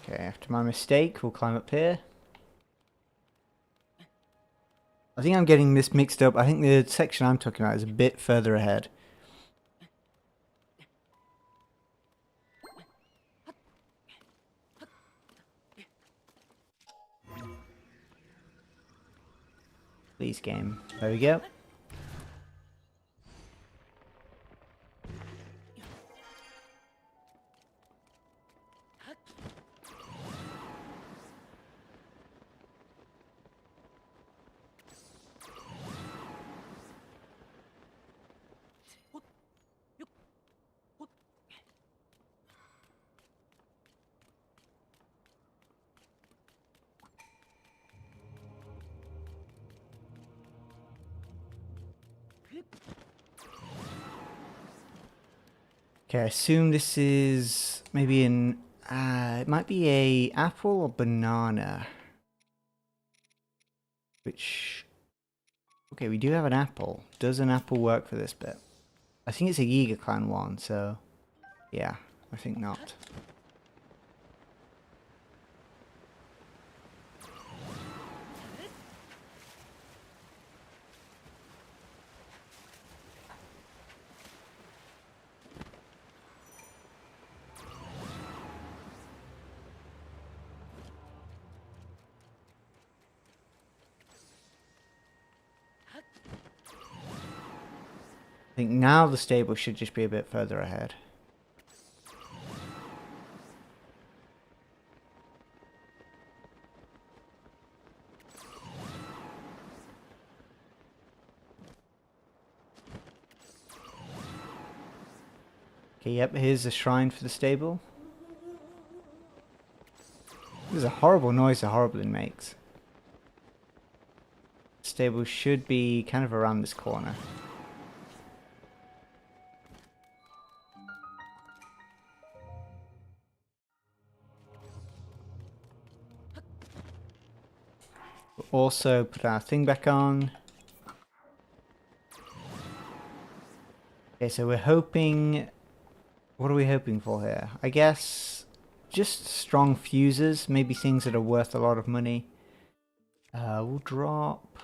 Okay, after my mistake, we'll climb up here. I think I'm getting this mixed up. I think the section I'm talking about is a bit further ahead. Please, game. There we go. Okay, I assume this is maybe an... it might be a apple or banana. Which... Okay, we do have an apple. Does an apple work for this bit? I think it's a Yiga Clan one, so... Yeah, I think not. I think now the stable should just be a bit further ahead. Okay, yep, here's the shrine for the stable. This is a horrible noise the Horriblin makes. The stable should be kind of around this corner. We'll also put our thing back on. Okay, so we're hoping... What are we hoping for here? I guess just strong fuses, maybe things that are worth a lot of money. We'll drop...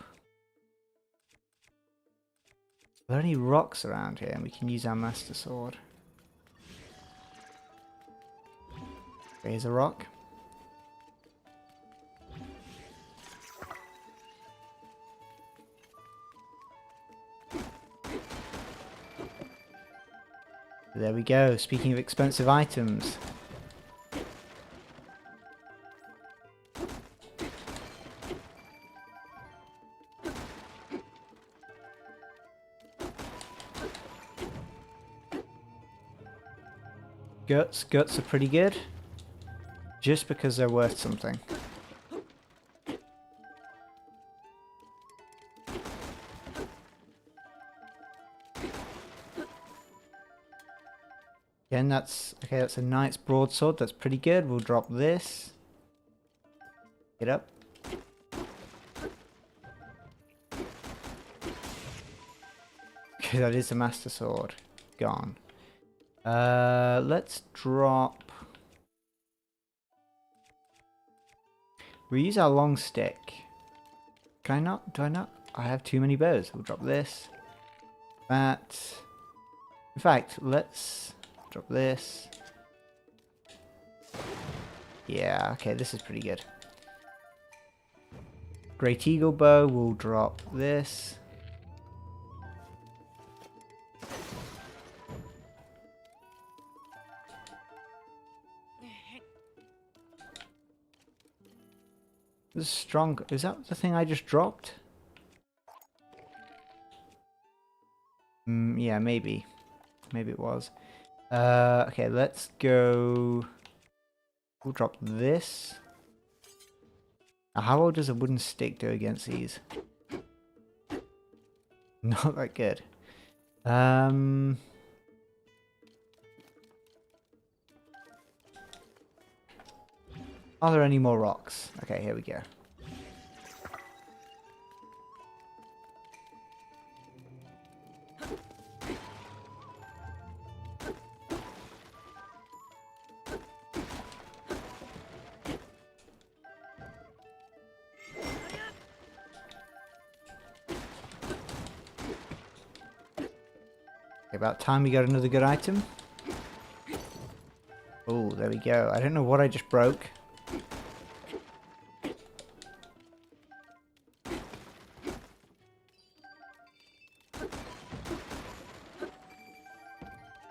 Are there any rocks around here? And we can use our Master Sword. Here's a rock. There we go. Speaking of expensive items. Guts. Guts are pretty good. Just because they're worth something. Again, that's... Okay, that's a knight's broadsword. That's pretty good. We'll drop this. Get up. Okay, that is the Master Sword. Gone. Let's drop... We use our long stick. Can I not? Do I not? I have too many bows. We'll drop this. That. In fact, let's drop this. Yeah, okay, this is pretty good. Great Eagle Bow, we'll drop this. This is strong. Is that the thing I just dropped? Yeah, maybe. Maybe it was. Okay, let's go... We'll drop this. Now, how well does a wooden stick do against these? Not that good. Are there any more rocks? Okay, here we go. About time we got another good item. Oh, there we go. I don't know what I just broke. There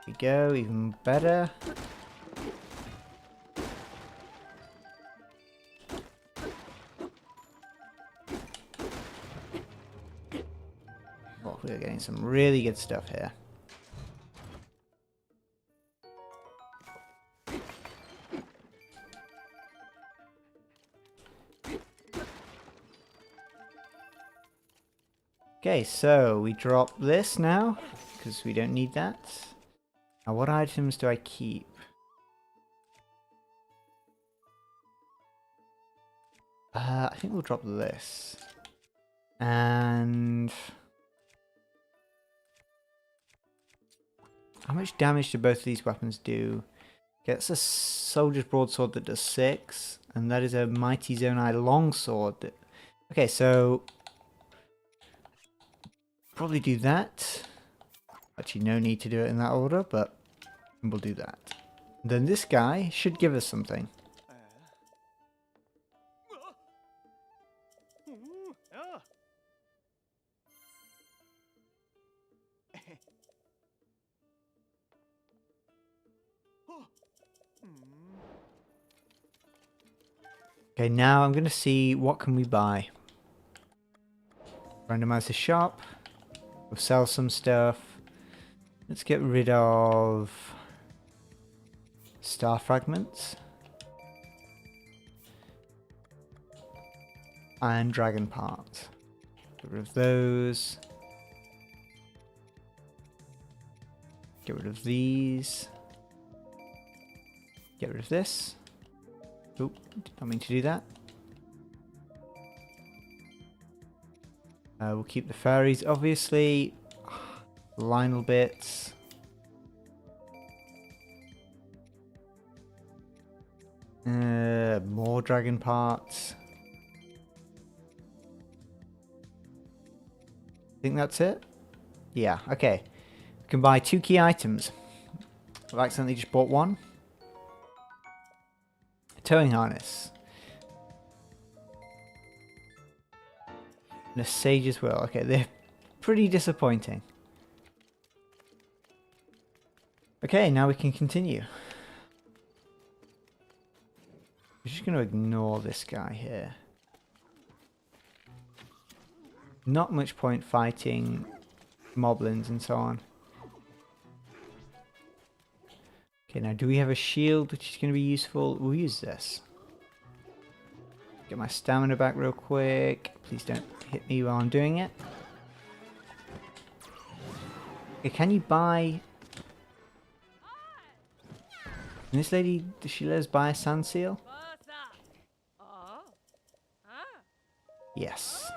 we go, even better. Oh, we're getting some really good stuff here. Okay, so we drop this now, because we don't need that. Now what items do I keep? I think we'll drop this. And... how much damage do both of these weapons do? Okay, that's a soldier's broadsword that does 6. And that is a mighty zonai longsword that... okay, so... probably do that. Actually, no need to do it in that order, but we'll do that. Then this guy should give us something. Okay, now I'm going to see what can we buy. Randomize the shop. We'll sell some stuff. Let's get rid of star fragments. And dragon parts. Get rid of those. Get rid of these. Get rid of this. Oop, did not mean to do that. We'll keep the fairies, obviously. Lionel bits. More dragon parts. I think that's it. Yeah, okay. We can buy 2 key items. I've accidentally just bought one. A towing harness. And a sage's will. Okay, they're pretty disappointing. Okay, now we can continue. We're just going to ignore this guy here. Not much point fighting moblins and so on. Okay, now do we have a shield which is going to be useful? We'll use this. Get my stamina back real quick. Please don't hit me while I'm doing it. Okay, can you buy... this lady, does she let us buy a sand seal? Yes.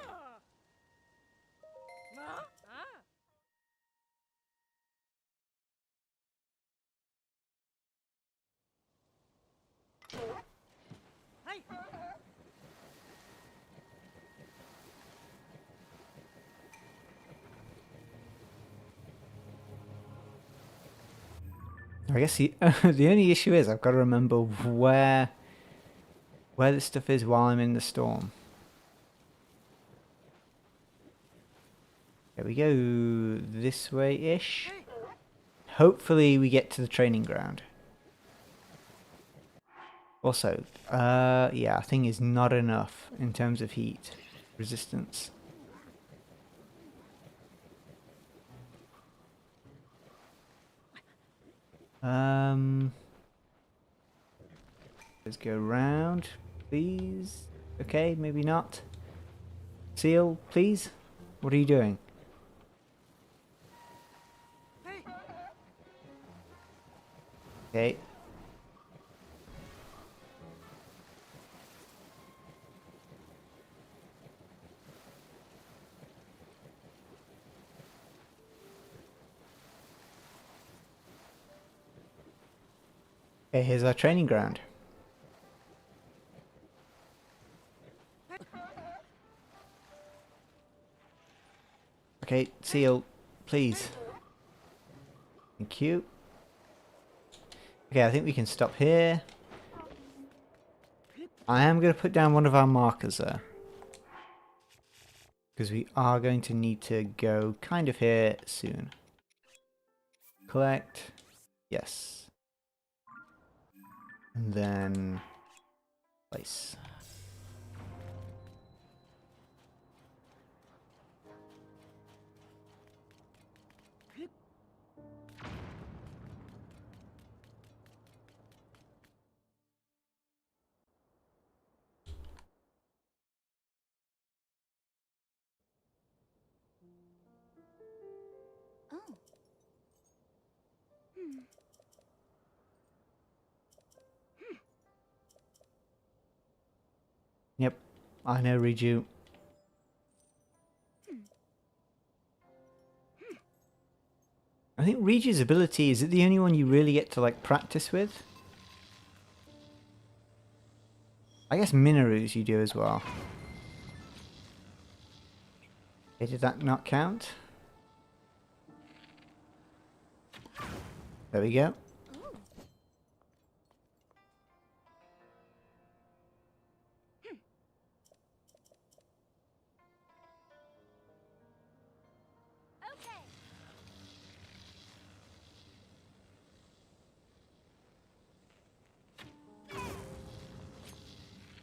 I guess the only issue is I've got to remember where this stuff is while I'm in the storm. There we go, this way-ish. Hopefully we get to the training ground. Also, yeah, I think is not enough in terms of heat resistance. Let's go round, please. Okay, maybe not. Seal, please. What are you doing? Okay. Okay, here's our training ground. Okay, Seal, please. Thank you. Okay, I think we can stop here. I am going to put down one of our markers there. Because we are going to need to go kind of here soon. Collect. Yes. And then place. Yep, I know Riju. I think Riju's ability, is it the only one you really get to like practice with? I guess Minoru's you do as well. Okay, did that not count? There we go.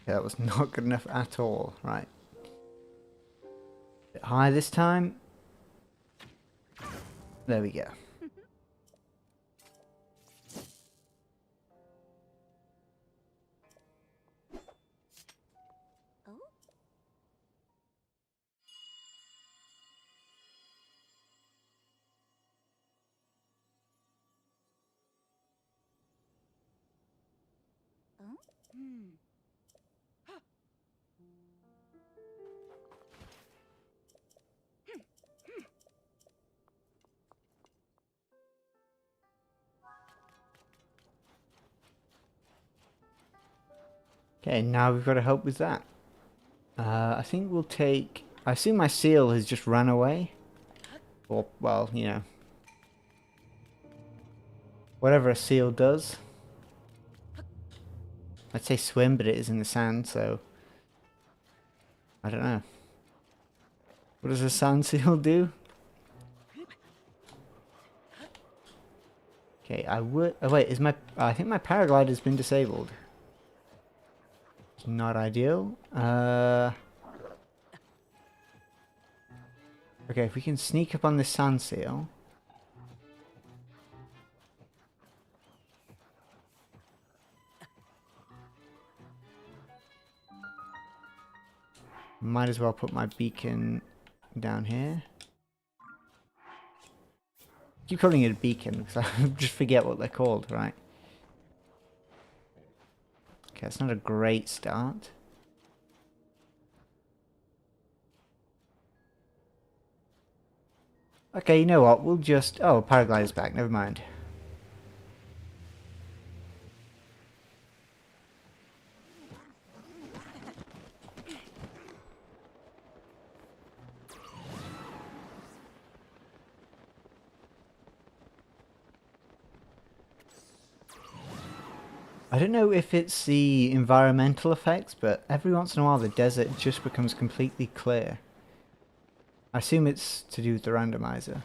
Yeah, that was not good enough at all. Right. Bit high this time. There we go. Okay, now we've got to help with that. I think we'll take... I assume my seal has just ran away. Or, well, you know. Whatever a seal does. I'd say swim, but it is in the sand, so... I don't know. What does a sand seal do? Okay, I would... Oh wait, is my... I think my paraglider's been disabled. It's not ideal. Okay, if we can sneak up on this sand seal... Might as well put my beacon down here. Keep calling it a beacon because I just forget what they're called, right? Okay, that's not a great start. Okay, you know what? We'll just... Oh, paraglider's back. Never mind. I don't know if it's the environmental effects, but every once in a while the desert just becomes completely clear. I assume it's to do with the randomizer.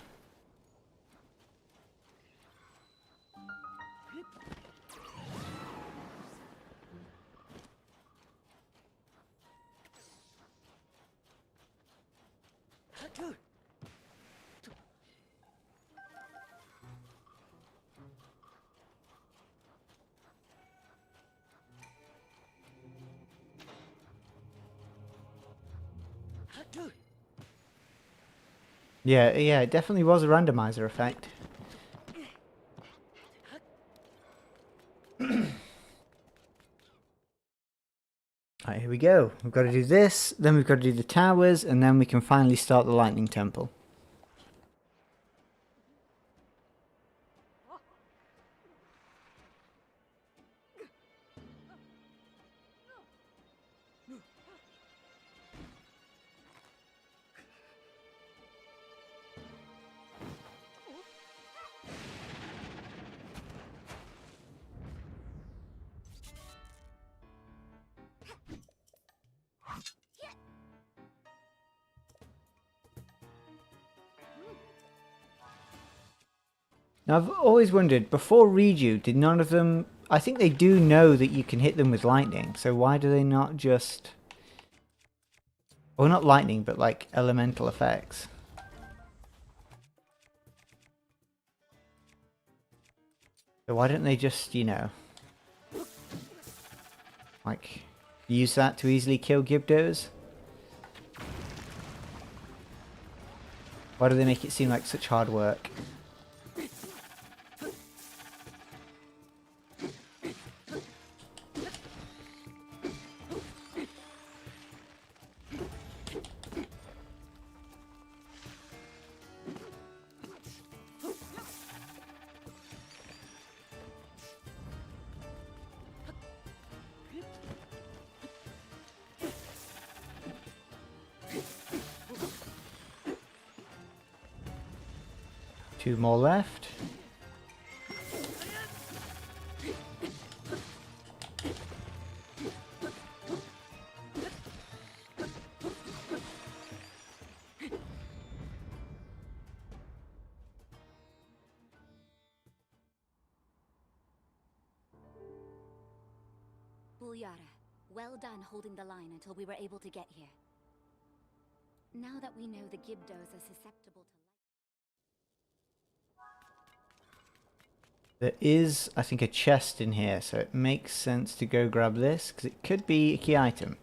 Yeah, it definitely was a randomizer effect. Alright, here we go. We've got to do this, then we've got to do the towers, and then we can finally start the lightning temple. Now, I've always wondered, before Riju, did none of them... I think they do know that you can hit them with lightning, so why do they not just... Well, not lightning, but like elemental effects. So why don't they just, you know... like, use that to easily kill Gibdos? Why do they make it seem like such hard work? 2 more left. Bulyara, well done holding the line until we were able to get here. Now that we know the Gibdos are susceptible to light. There is, I think, a chest in here, so it makes sense to go grab this, because it could be a key item.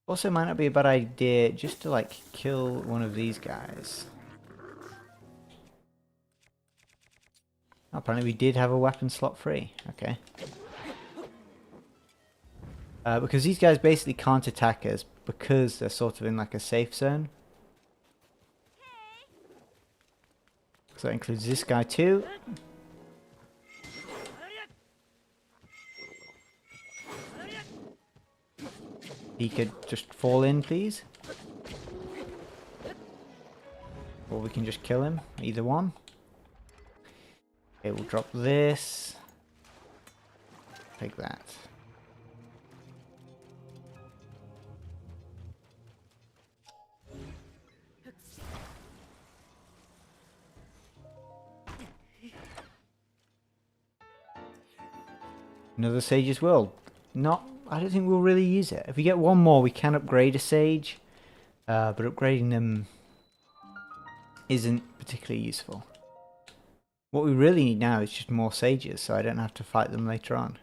Also, might not be a bad idea just to, like, kill one of these guys. Apparently we did have a weapon slot free. Okay. Because these guys basically can't attack us because they're sort of in like a safe zone. So that includes this guy too. He could just fall in, please. Or we can just kill him. Either one. Okay, we'll drop this. Take that. Another Sage's World. I don't think we'll really use it. If we get one more, we can upgrade a Sage. But upgrading them isn't particularly useful. What we really need now is just more Sages, so I don't have to fight them later on.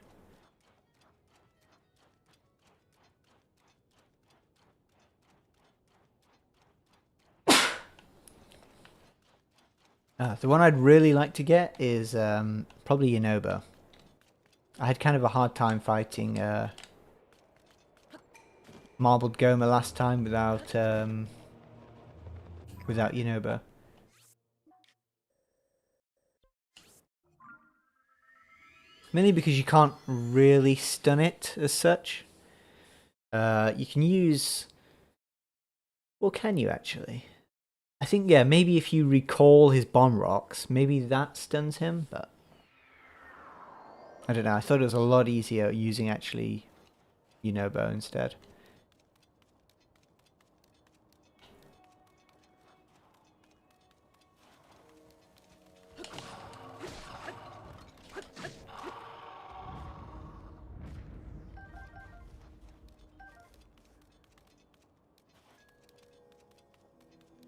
The one I'd really like to get is probably Yunobo. I had kind of a hard time fighting Marbled Goma last time without Yunobo. Mainly because you can't really stun it as such. You can use... Well, can you actually? I think, yeah, maybe if you recall his bomb rocks, maybe that stuns him, but... I don't know, I thought it was a lot easier using actually Yunobo instead.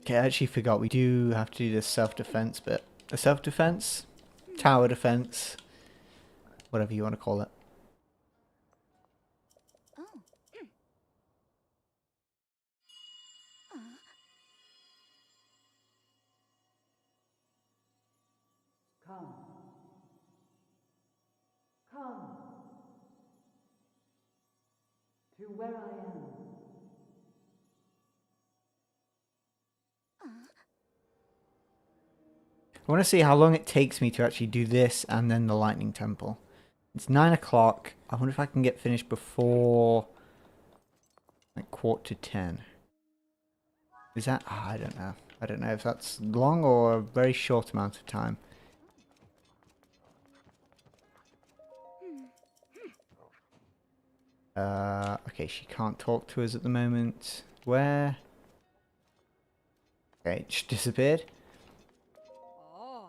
Okay, I actually forgot we do have to do this self-defense bit. A self-defense? Tower defense? Whatever you want to call it. Come. Come. To where I am. I want to see how long it takes me to actually do this and then the lightning temple. It's 9 o'clock. I wonder if I can get finished before like 9:45. Is that... Oh, I don't know. I don't know if that's long or a very short amount of time. Okay, she can't talk to us at the moment. Where? Okay, it just disappeared. Oh.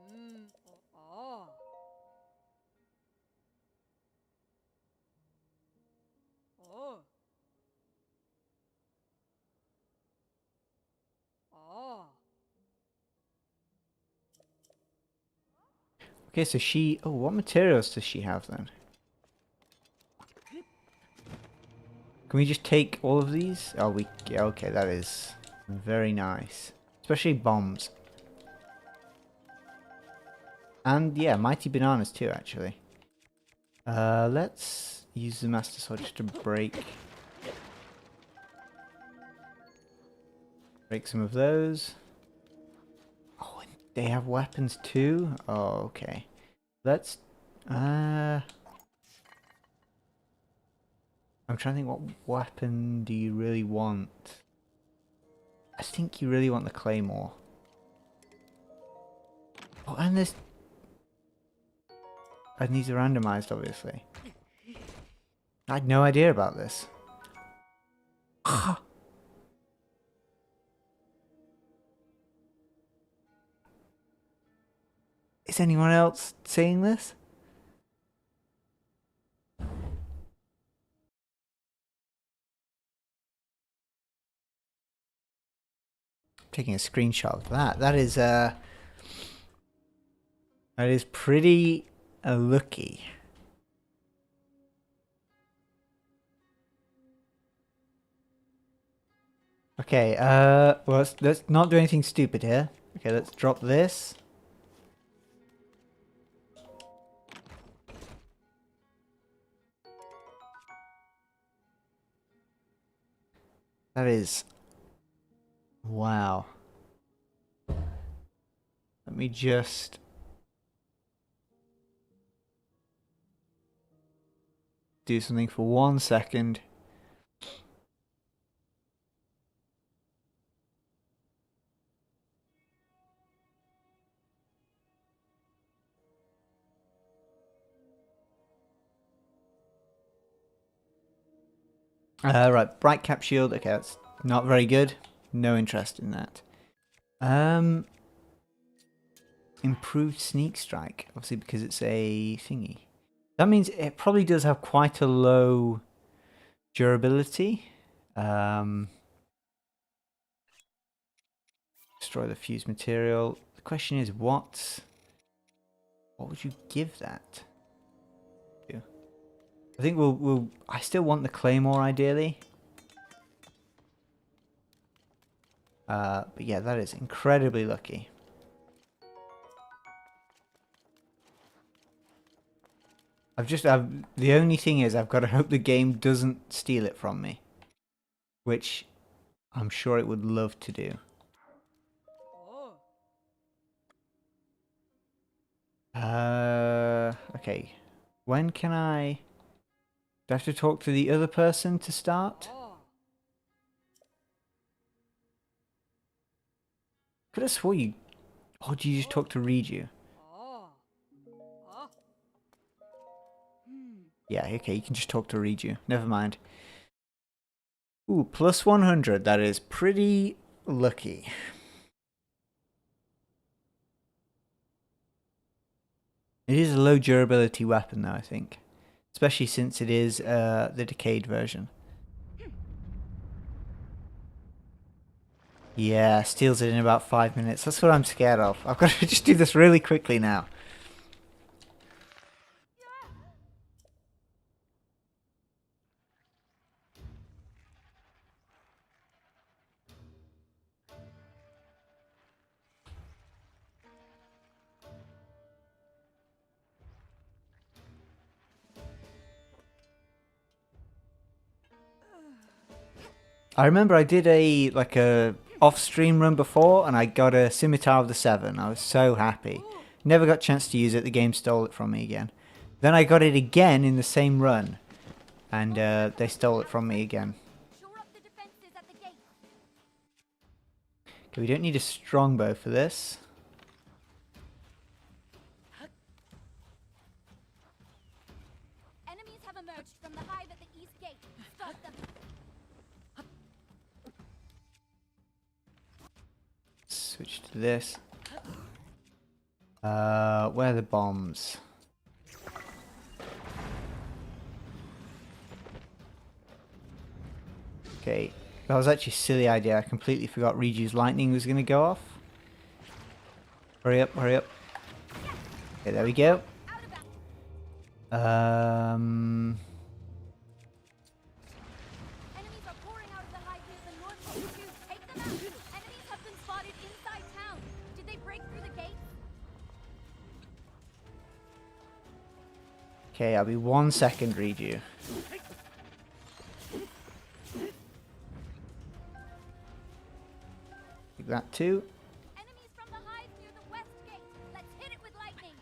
Oh. Oh. Oh. Okay, so she... Oh, what materials does she have then? Can we just take all of these? Oh, we... Yeah, okay, that is very nice. Especially bombs. And, yeah, mighty bananas too, actually. Let's use the Master Sword just to break some of those. Oh, and they have weapons too? Oh, okay. Let's... I'm trying to think, what weapon do you really want? I think you really want the claymore. Oh, and there's... And these are randomized, obviously. I had no idea about this. Is anyone else seeing this? Taking a screenshot of that. That is pretty looky. Okay, well, let's not do anything stupid here. Okay, let's drop this. That is... Wow. Let me just... do something for 1 second. Right, bright cap shield. Okay, that's not very good. No interest in that. Improved sneak strike. Obviously because it's a thingy. That means it probably does have quite a low durability. Destroy the fused material. The question is what would you give that? I think I still want the claymore ideally. But yeah, that is incredibly lucky. The only thing is I've got to hope the game doesn't steal it from me. Which I'm sure it would love to do. Okay. When can I... Do I have to talk to the other person to start? Could have swore you... Or do you just talk to read you? Yeah, okay, you can just talk to read you. Never mind. Ooh, plus 100. That is pretty lucky. It is a low durability weapon though, I think. Especially since it is the decayed version. Yeah, steals it in about 5 minutes. That's what I'm scared of. I've got to just do this really quickly now. I remember I did a off-stream run before and I got a Scimitar of the Seven. I was so happy. Never got a chance to use it. The game stole it from me again. Then I got it again in the same run. And they stole it from me again. Okay, we don't need a strongbow for this. Enemies have emerged from the hive at the east gate. Stop them. Switch to this. Where are the bombs? Okay, that was actually a silly idea. I completely forgot Riju's lightning was going to go off. Hurry up, hurry up. Okay, there we go. Enemies are pouring out of the hive near the north gate. Take them out. Enemies have been spotted inside town. Did they break through the gate? Okay, I'll be 1 second, Riju. Take that too. Enemies from the hive near the west gate. Let's hit it with lightning.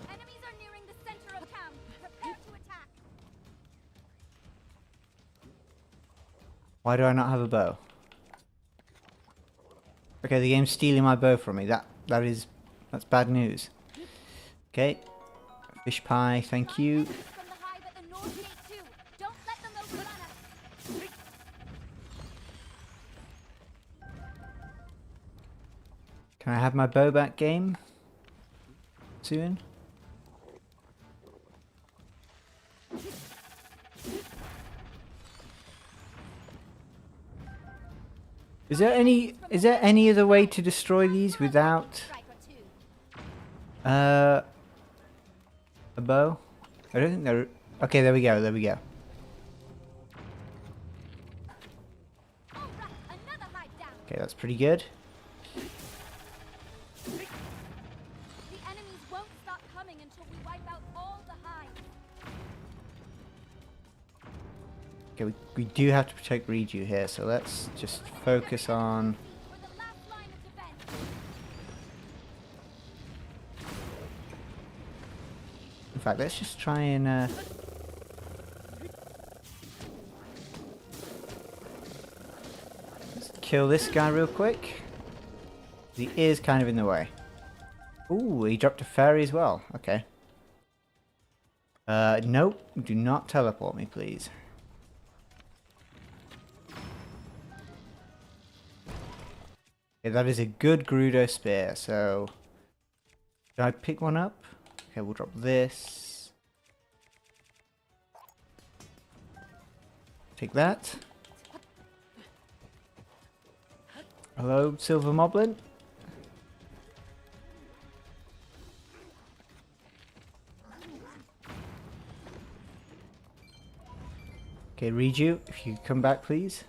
Enemies are nearing the center of town. Prepare to attack. Why do I not have a bow? Okay, the game's stealing my bow from me. That's bad news. Okay. Fish pie, thank you. Enemies from the hive at the north gate too. Don't let them overrun us. Can I have my bow back, game? Soon? Is there any other way to destroy these without Strike or two. a bow? I don't think there. Okay, there we go. There we go. All right, another hive down. Okay, that's pretty good. The enemies won't stop coming until we wipe out all the hives. Okay, we do have to protect Riju here, so let's just focus on. We're the last line of defense. In fact, let's just try and. Let's kill this guy real quick. He is kind of in the way. Ooh, he dropped a fairy as well. Okay. Nope. Do not teleport me, please. Okay, that is a good Gerudo spear, so... Should I pick one up? Okay, we'll drop this. Take that. Hello, Silver Moblin. Okay, Riju, if you could come back, please.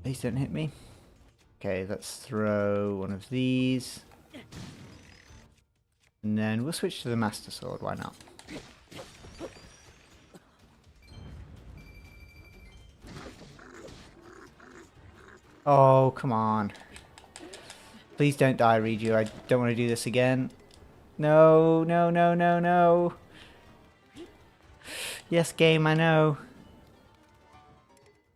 Please don't hit me. Okay, let's throw one of these. And then we'll switch to the Master Sword, why not? Oh, come on. Please don't die, Riju. I don't want to do this again. No, no, no, no, no. Yes, game, I know.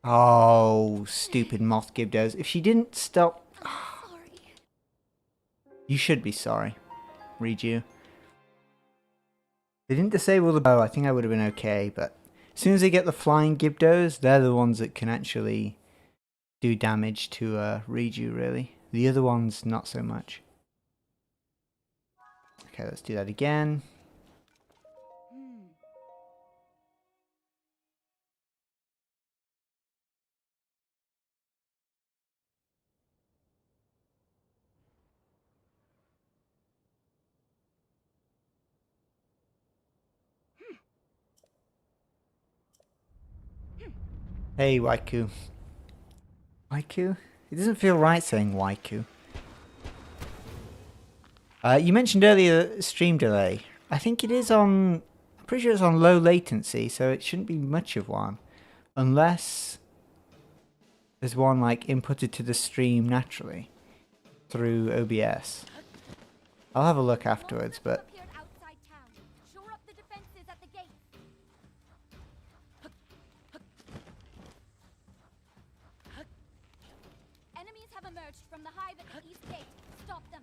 Oh, stupid Moth Gibdos. If she didn't stop... Sorry. You should be sorry, Riju. They didn't disable the bow. I think I would have been okay, but as soon as they get the flying Gibdos, they're the ones that can actually do damage to Riju, really. The other ones, not so much. Okay, let's do that again. Hey, Waiku. Waiku? It doesn't feel right saying Waiku. You mentioned earlier stream delay. I think it is on... I'm pretty sure it's on low latency, so it shouldn't be much of one. Unless there's one like inputted to the stream naturally through OBS. I'll have a look afterwards, but... Appeared outside town. Shore up the defenses at the gate. Enemies have emerged from the hive at the east gate. Stop them.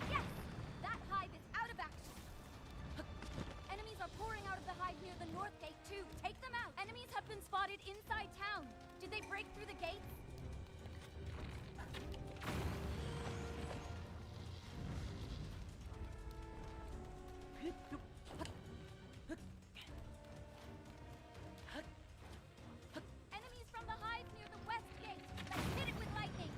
Yes! That hive is out of action. Enemies are pouring out of the hive near the north gate too. Take them out. Enemies have been spotted inside town. Did they break through the gate? Enemies from the hive near the west gate. Let's hit it with lightning.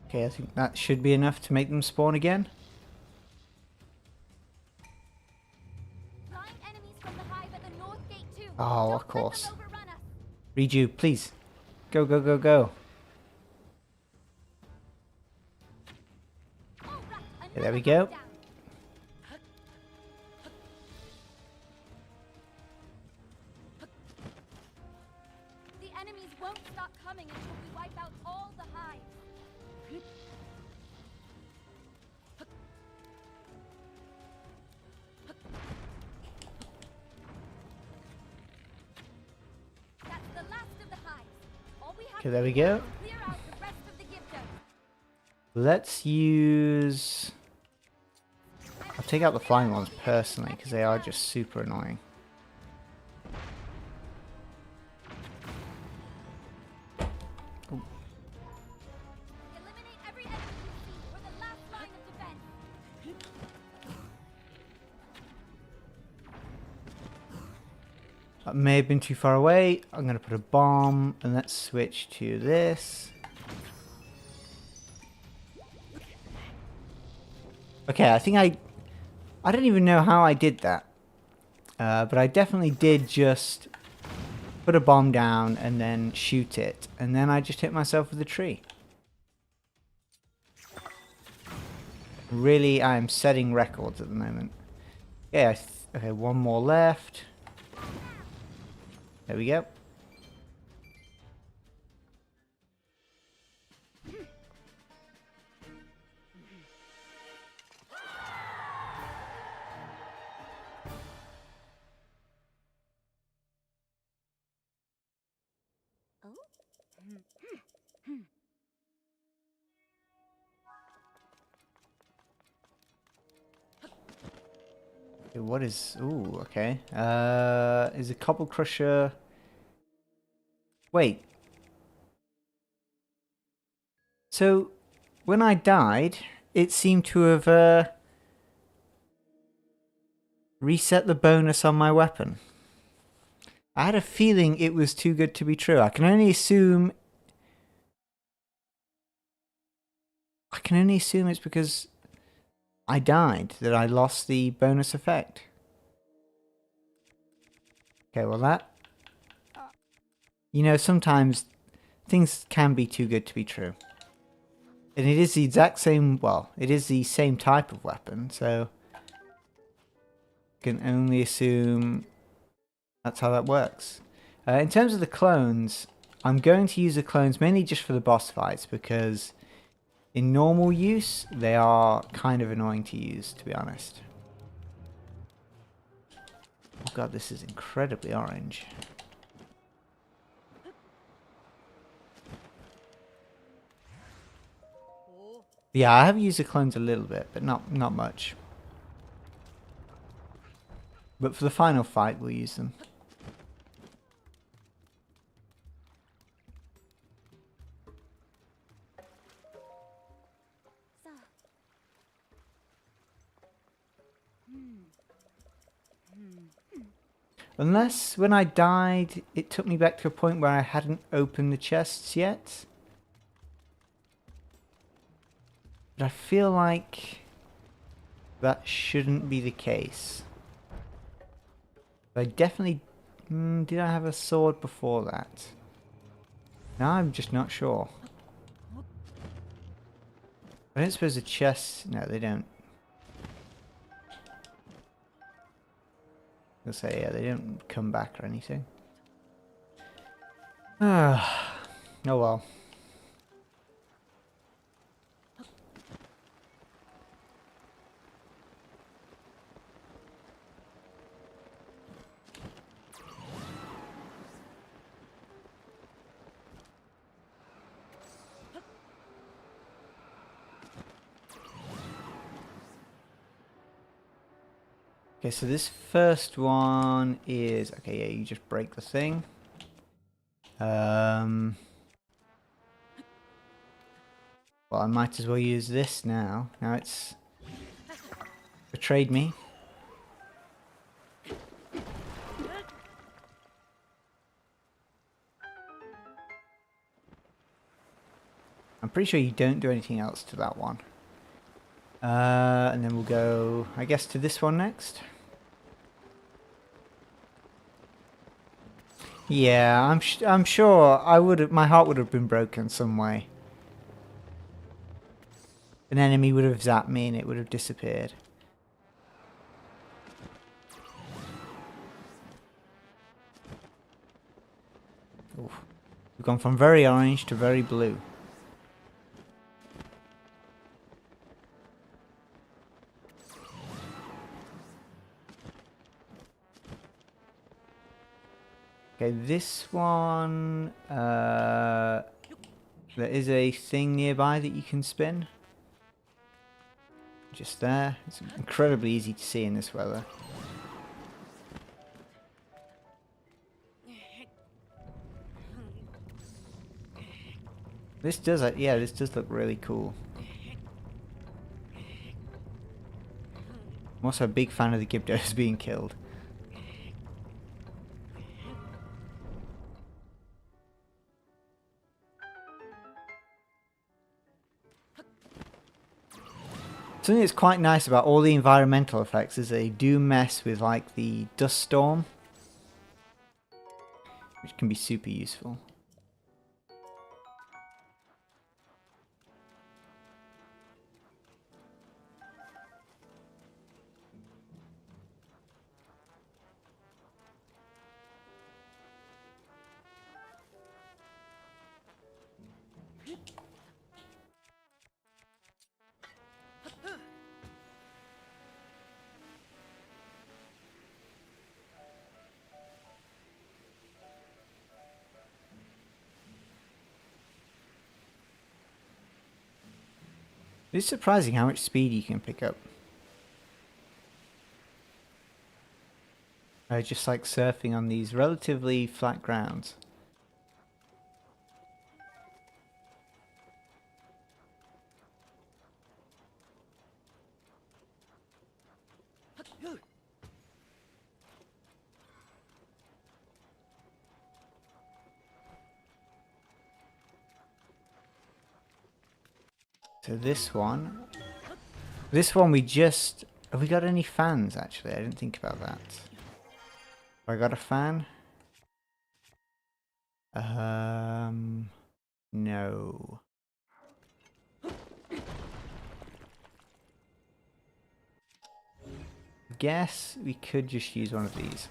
Okay, I think that should be enough to make them spawn again. Flying enemies from the hive at the north gate too. Oh, Don't of course. Let them overrun us. Reju, please. Go, go, go, go. All right, Okay, there we another go. hive down. The enemies won't stop coming until we wipe out all the hives. That's the last of the hives. All we have Okay, there to we do now go. is clear out the rest of the gift zone. Let's use... I'll take out the flying ones personally because they are just super annoying. Ooh. Eliminate every enemy you see. We're the last line of defense. That may have been too far away. I'm going to put a bomb and let's switch to this. Okay, I think I don't even know how I did that. But I definitely did just put a bomb down and then shoot it. And then I just hit myself with a tree. Really, I am setting records at the moment. Yeah, okay, one more left. There we go. Okay, what is... Ooh, okay. Is a Cobble Crusher... Wait. So, when I died, it seemed to have reset the bonus on my weapon. I had a feeling it was too good to be true. I can only assume it's because I died that I lost the bonus effect. Okay, well that... You know, sometimes things can be too good to be true. And it is the exact same... Well, it is the same type of weapon, so... Can only assume that's how that works. In terms of the clones, I'm going to use the clones mainly just for the boss fights because in normal use, they are kind of annoying to use, to be honest. Oh god, this is incredibly orange. Yeah, I have used the clones a little bit, but not much. But for the final fight, we'll use them. Unless when I died, it took me back to a point where I hadn't opened the chests yet. But I feel like that shouldn't be the case. But I definitely... did I have a sword before that? No, I'm just not sure. I don't suppose the chests... No, they don't. I'll say, yeah, they don't come back or anything. Oh well. Okay, so this first one is... Okay, yeah, you just break the thing. Well, I might as well use this now. Now it's betrayed me. I'm pretty sure you don't do anything else to that one. And then we'll go, I guess, to this one next. Yeah, I'm sure I would. My heart would have been broken some way. An enemy would have zapped me and it would have disappeared. Oof. We've gone from very orange to very blue. Okay, this one, there is a thing nearby that you can spin. Just there. It's incredibly easy to see in this weather. This does, yeah, this does look really cool. I'm also a big fan of the Gibdos being killed. Something that's quite nice about all the environmental effects is they do mess with like the dust storm, which can be super useful. It's surprising how much speed you can pick up. Just like surfing on these relatively flat grounds. So this one we just... Have we got any fans actually? I didn't think about that. Have I got a fan? No. Guess we could just use one of these.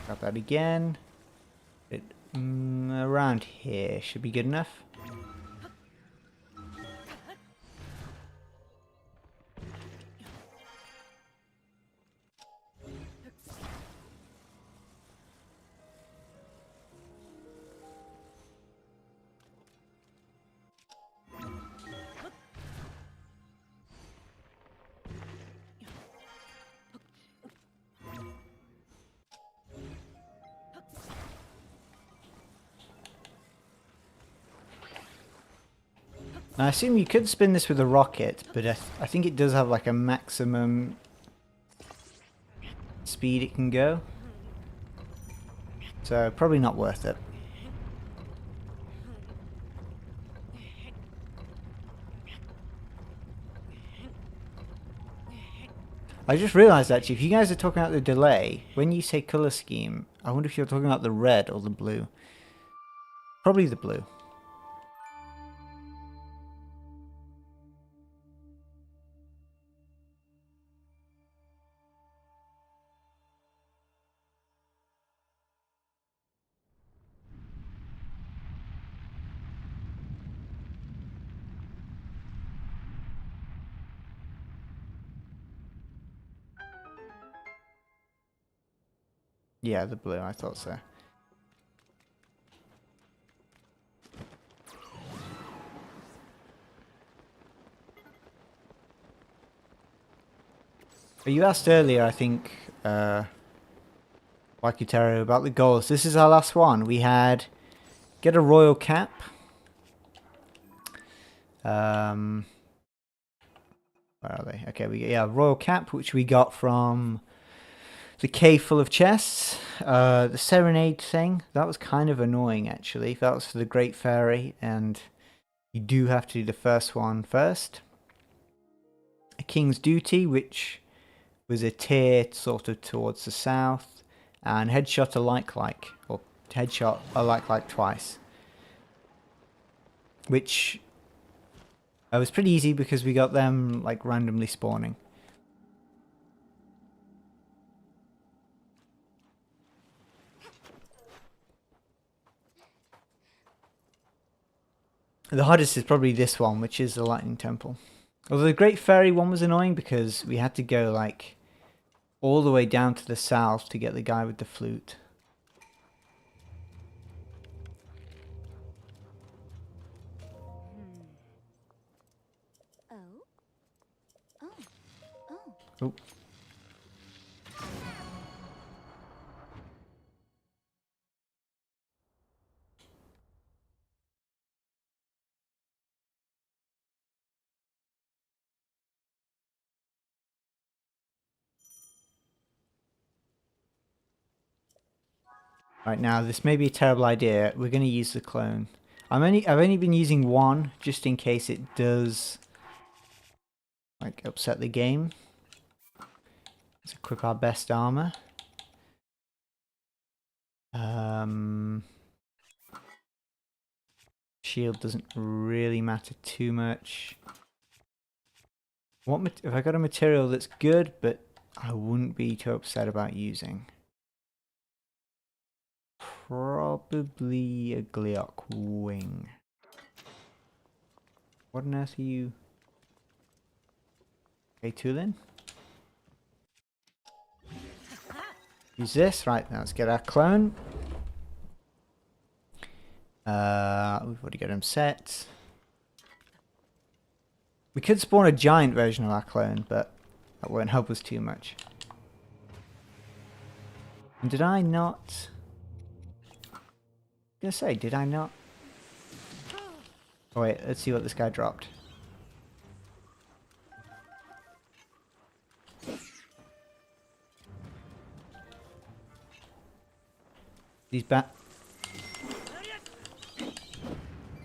Got that again. Around here should be good enough. Now, I assume you could spin this with a rocket, but I think it does have like a maximum speed it can go. So probably not worth it. I just realised actually, if you guys are talking about the delay, when you say colour scheme, I wonder if you're talking about the red or the blue. Probably the blue. Yeah, the blue, I thought so. You asked earlier, I think, Waikuteru, about the goals. This is our last one. We had get a royal cap. Where are they? Okay, royal cap, which we got from the cave full of chests. The serenade thing, that was kind of annoying actually. That was for the Great Fairy, and you do have to do the first one first. A King's Duty, which was a tier sort of towards the south, and Headshot like, or Headshot like twice. Which was pretty easy because we got them like randomly spawning. The hardest is probably this one, which is the Lightning Temple. Although the Great Fairy one was annoying because we had to go like all the way down to the south to get the guy with the flute. Oh. Oh. Oh. Oh. Right, now this may be a terrible idea. We're going to use the clone. I've only been using one just in case it does like upset the game. Let's equip our best armor. Shield doesn't really matter too much. If I got a material that's good, but I wouldn't be too upset about using? Probably a Gleok wing. What on earth are you? Okay, Tulin. Use this. Right, now let's get our clone. We've already got him set. We could spawn a giant version of our clone, but that won't help us too much. And did I not? I was gonna say, did I not? Oh wait, let's see what this guy dropped. These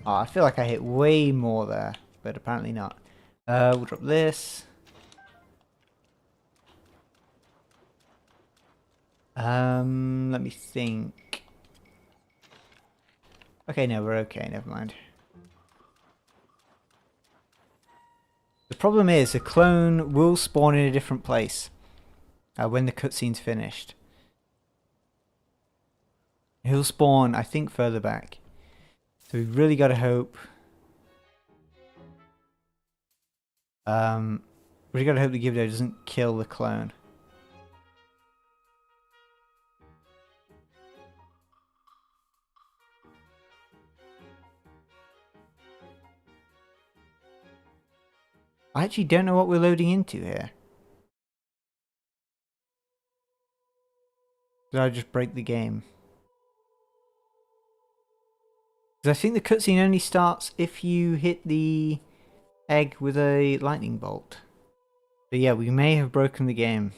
Oh, I feel like I hit way more there, but apparently not. We'll drop this. Let me think. Okay, no, we're okay, never mind. The problem is, the clone will spawn in a different place when the cutscene's finished. He'll spawn, I think, further back. So we've really got to hope. We've got to hope the Gibdo doesn't kill the clone. I actually don't know what we're loading into here. Did I just break the game? Because I think the cutscene only starts if you hit the egg with a lightning bolt. But yeah, we may have broken the game.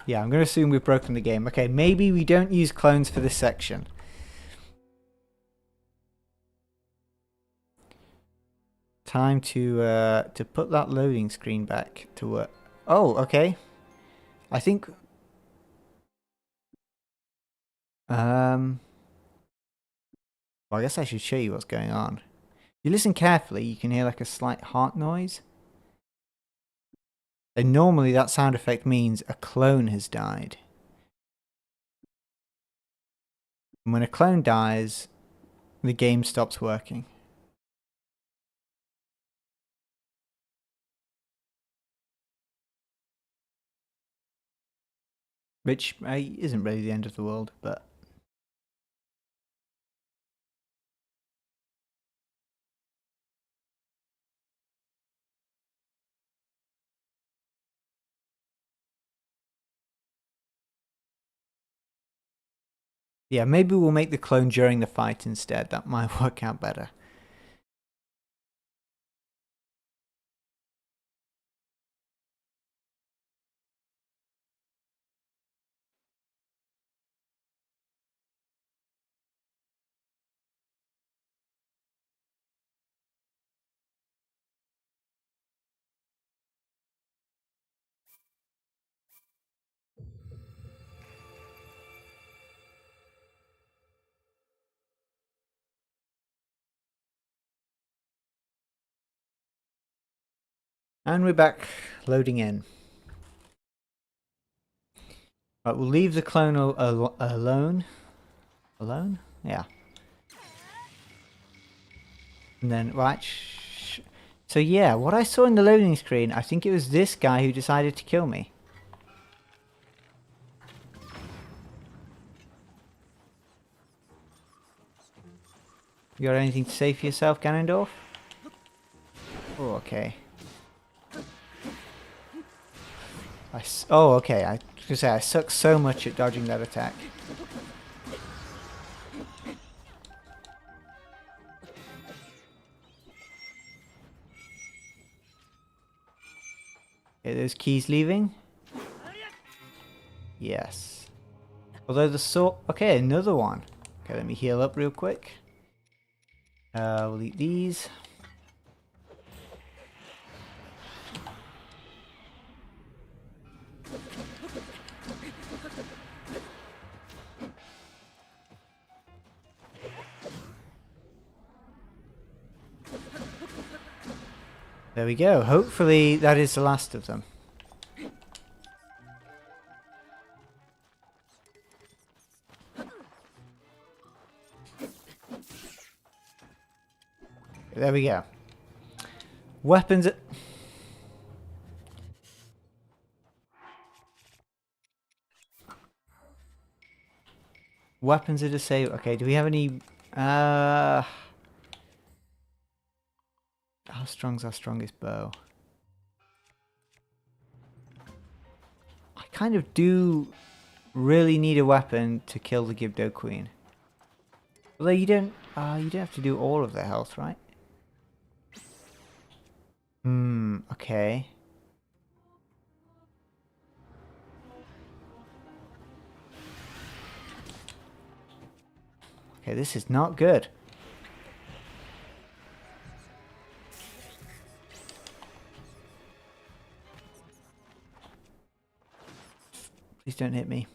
Yeah, I'm going to assume we've broken the game. Okay, maybe we don't use clones for this section. Time to put that loading screen back to work. Oh, okay. I think... Well, I guess I should show you what's going on. If you listen carefully, you can hear like a slight heart noise. And normally that sound effect means a clone has died. And when a clone dies, the game stops working. Which isn't really the end of the world, but... Yeah, maybe we'll make the clone during the fight instead. That might work out better. And we're back, loading in. Right, we'll leave the clone alone. Alone? Yeah. And then, right. So yeah, what I saw in the loading screen, I think it was this guy who decided to kill me. You got anything to say for yourself, Ganondorf? Oh, okay. Oh, okay. I was gonna say, I suck so much at dodging that attack. Okay, those keys leaving? Yes. Although the sword... Okay, another one. Okay, let me heal up real quick. We'll eat these. There we go. Hopefully that is the last of them. There we go. Weapons... Weapons are disabled. Okay, do we have any... How strong's our strongest bow? I kind of do really need a weapon to kill the Gibdo Queen. Although you don't have to do all of their health, right? Okay. Okay, this is not good. Please don't hit me.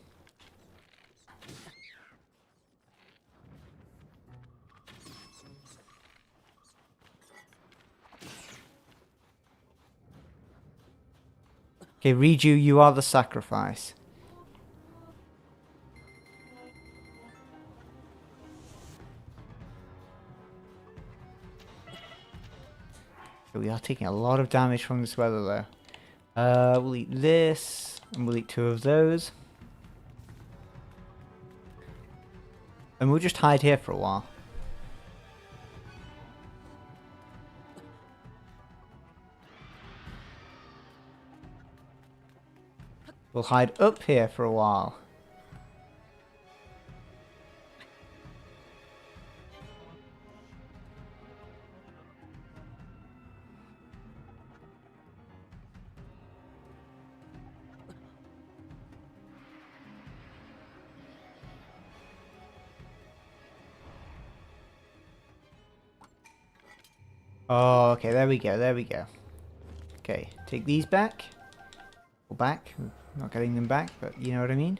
Okay, Riju, you are the sacrifice. We are taking a lot of damage from this weather though. We'll eat this, and we'll eat 2 of those. And we'll just hide here for a while. We'll hide up here for a while. Oh, okay, there we go, there we go. Okay, take these back. Or back. Not getting them back, but you know what I mean.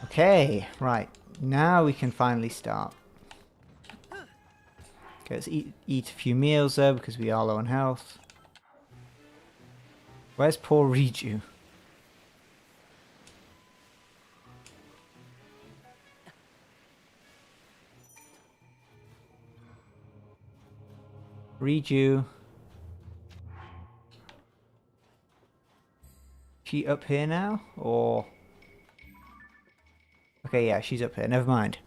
Okay, right. Now we can finally start. Okay, let's eat a few meals though, because we are low on health. Where's poor Riju? Riju. She up here now? Or... Okay, yeah, she's up here. Never mind.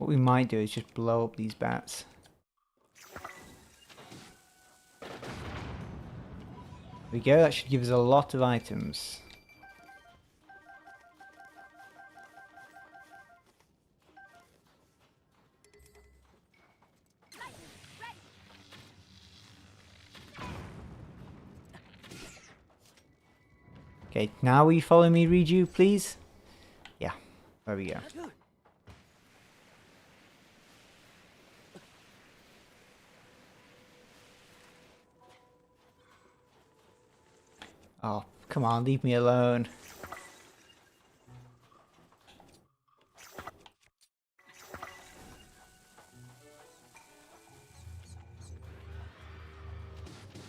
What we might do is just blow up these bats. There we go, that should give us a lot of items. Okay, now will you follow me, Riju, please? Yeah, there we go. Oh, come on, leave me alone.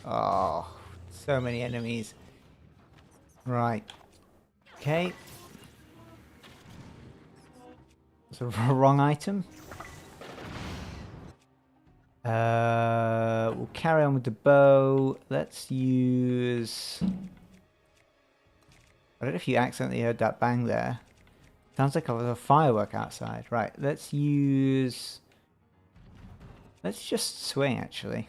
Oh, so many enemies. Right. Okay. It's a wrong item. We'll carry on with the bow. Let's use... I don't know if you accidentally heard that bang there. Sounds like there was a firework outside. Right, let's use... Let's just swing, actually.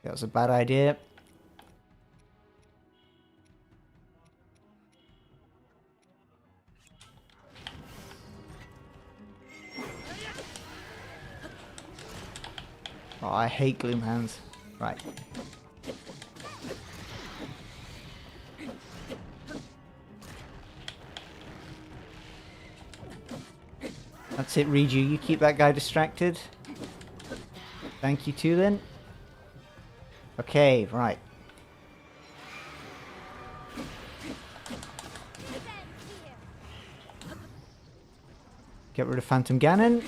That was a bad idea. Oh, I hate gloom hands. Right. That's it, Riju. You keep that guy distracted. Thank you, Tulin. Okay, right. Get rid of Phantom Ganon.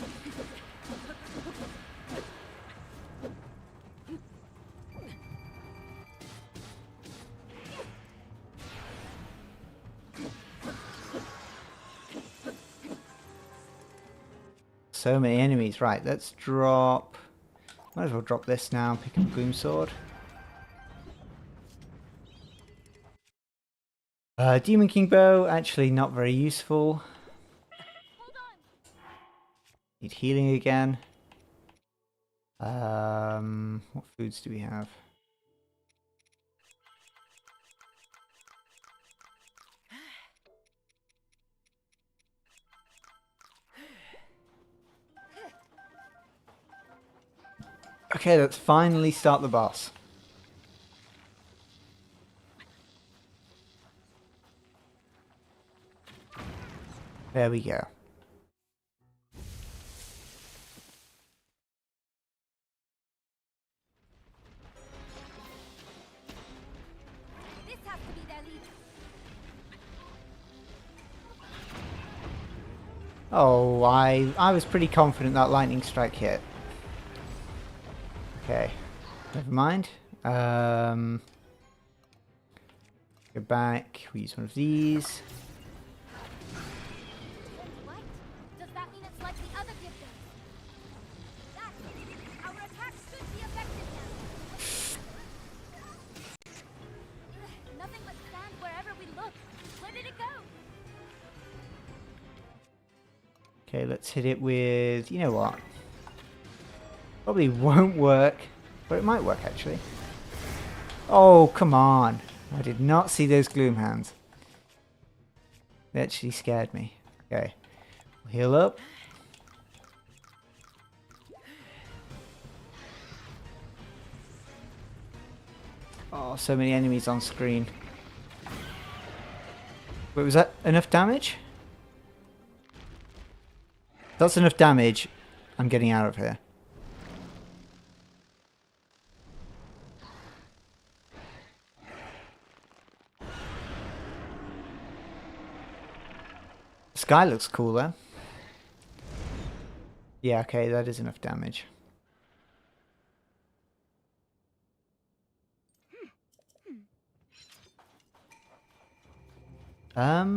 So many enemies. Right, let's drop... Might as well drop this now and pick up a Gloom Sword. Demon King Bow, actually not very useful. Need healing again. What foods do we have? Okay, let's finally start the boss. There we go. This has to be their leader. Oh, I was pretty confident that lightning strike hit. Okay, never mind. Go back. We use one of these. What? Does that mean it's like the other gifters? That our attack should be effective now. Nothing but sand wherever we look. Where did it go? Okay, let's hit it with... You know what? Probably won't work, but it might work actually. Oh, come on. I did not see those gloom hands. They actually scared me. Okay. We'll heal up. Oh, so many enemies on screen. Wait, was that enough damage? That's enough damage. I'm getting out of here. The sky looks cool then. Yeah, okay, that is enough damage. Yeah,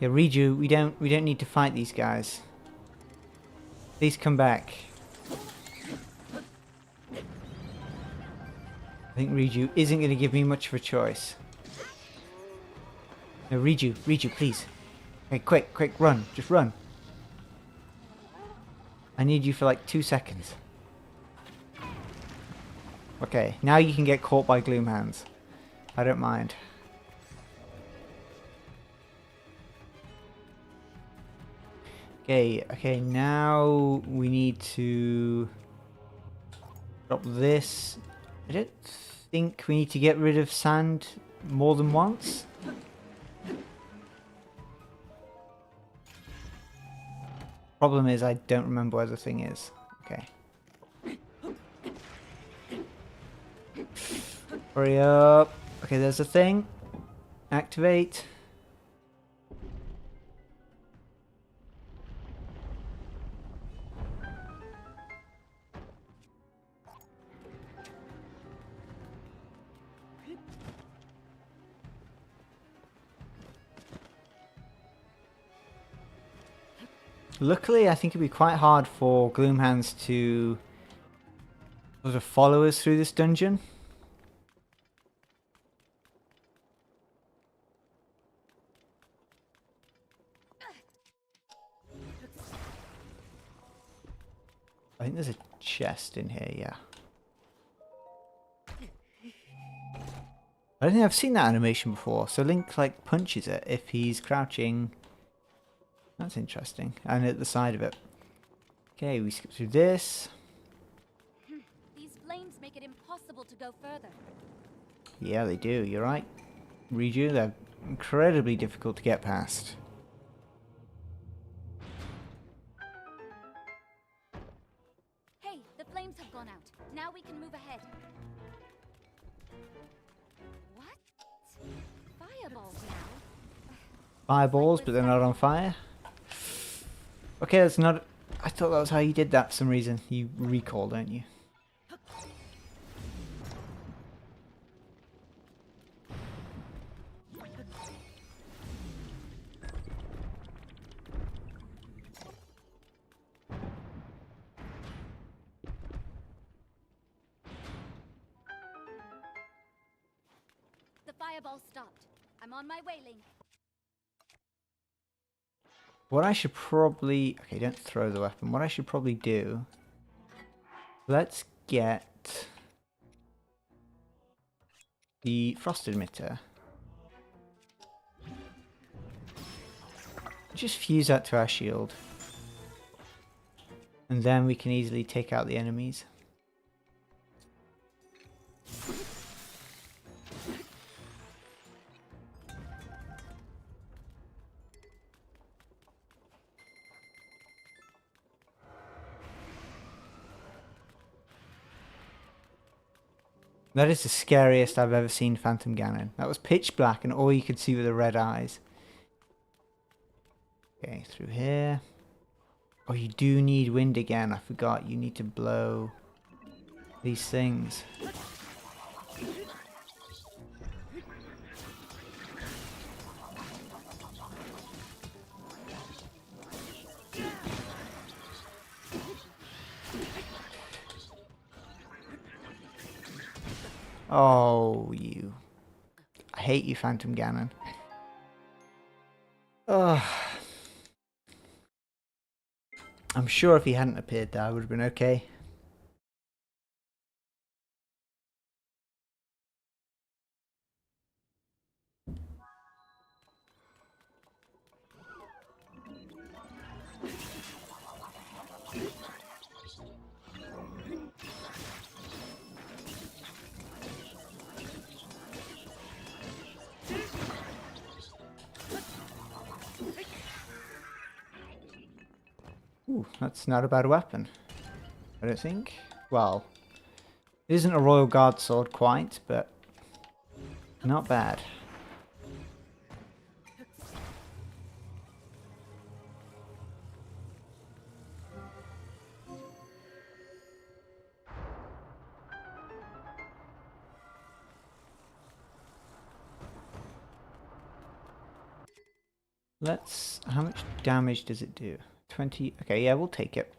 Riju, we don't need to fight these guys. Please come back. I think Riju isn't going to give me much of a choice. No, Riju, please. Okay, quick, run. Just run. I need you for like 2 seconds. Okay, now you can get caught by Gloom Hands. I don't mind. Okay, now we need to drop this. I don't think we need to get rid of sand more than once. Problem is I don't remember where the thing is. Okay. Hurry up. Okay, there's the thing. Activate. Luckily, I think it'd be quite hard for Gloomhands to sort of follow us through this dungeon. I think there's a chest in here, yeah. I don't think I've seen that animation before. So Link like punches it if he's crouching. That's interesting. And at the side of it. Okay, we skip through this. These flames make it impossible to go further. Yeah, they do. You're right. Riju, they're incredibly difficult to get past. Hey, the flames have gone out. Now we can move ahead. What? Fireballs now? Fireballs, but they're not on fire. Okay, that's not... I thought that was how you did that for some reason. You recall, don't you? The fireball stopped. I'm on my way, Link. What I should probably... Okay, don't throw the weapon. What I should probably do... Let's get... the frost emitter. Just fuse that to our shield. And then we can easily take out the enemies. That is the scariest I've ever seen Phantom Ganon. That was pitch black and all you could see were the red eyes. Okay, through here. Oh, you do need wind again. I forgot. You need to blow these things. Oh, you. I hate you, Phantom Ganon. Ugh. I'm sure if he hadn't appeared there, I would have been okay. Ooh, that's not a bad weapon, I don't think. Well, it isn't a Royal Guard sword quite, but not bad. Let's... How much damage does it do? 20... Okay, yeah, we'll take it.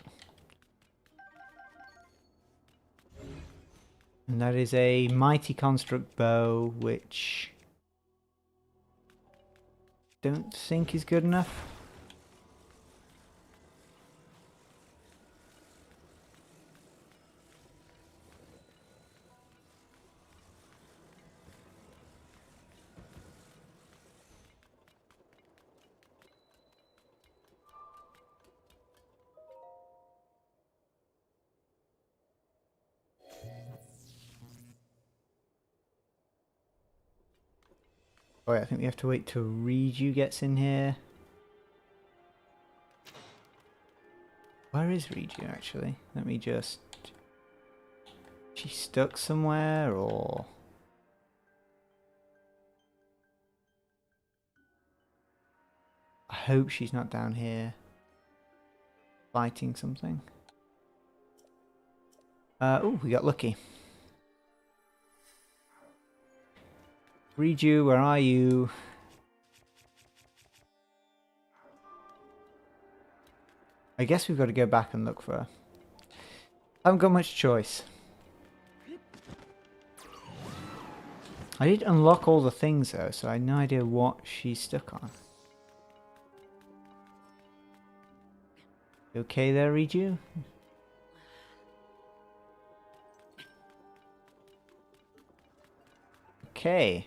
And that is a mighty construct bow, which don't think is good enough. Oh, I think we have to wait till Riju gets in here. Where is Riju actually? Let me just... She's stuck somewhere, or... I hope she's not down here fighting something. Oh, we got lucky. Riju, where are you? I guess we've got to go back and look for her. I haven't got much choice. I did unlock all the things though, so I had no idea what she's stuck on. You okay there, Riju? Okay.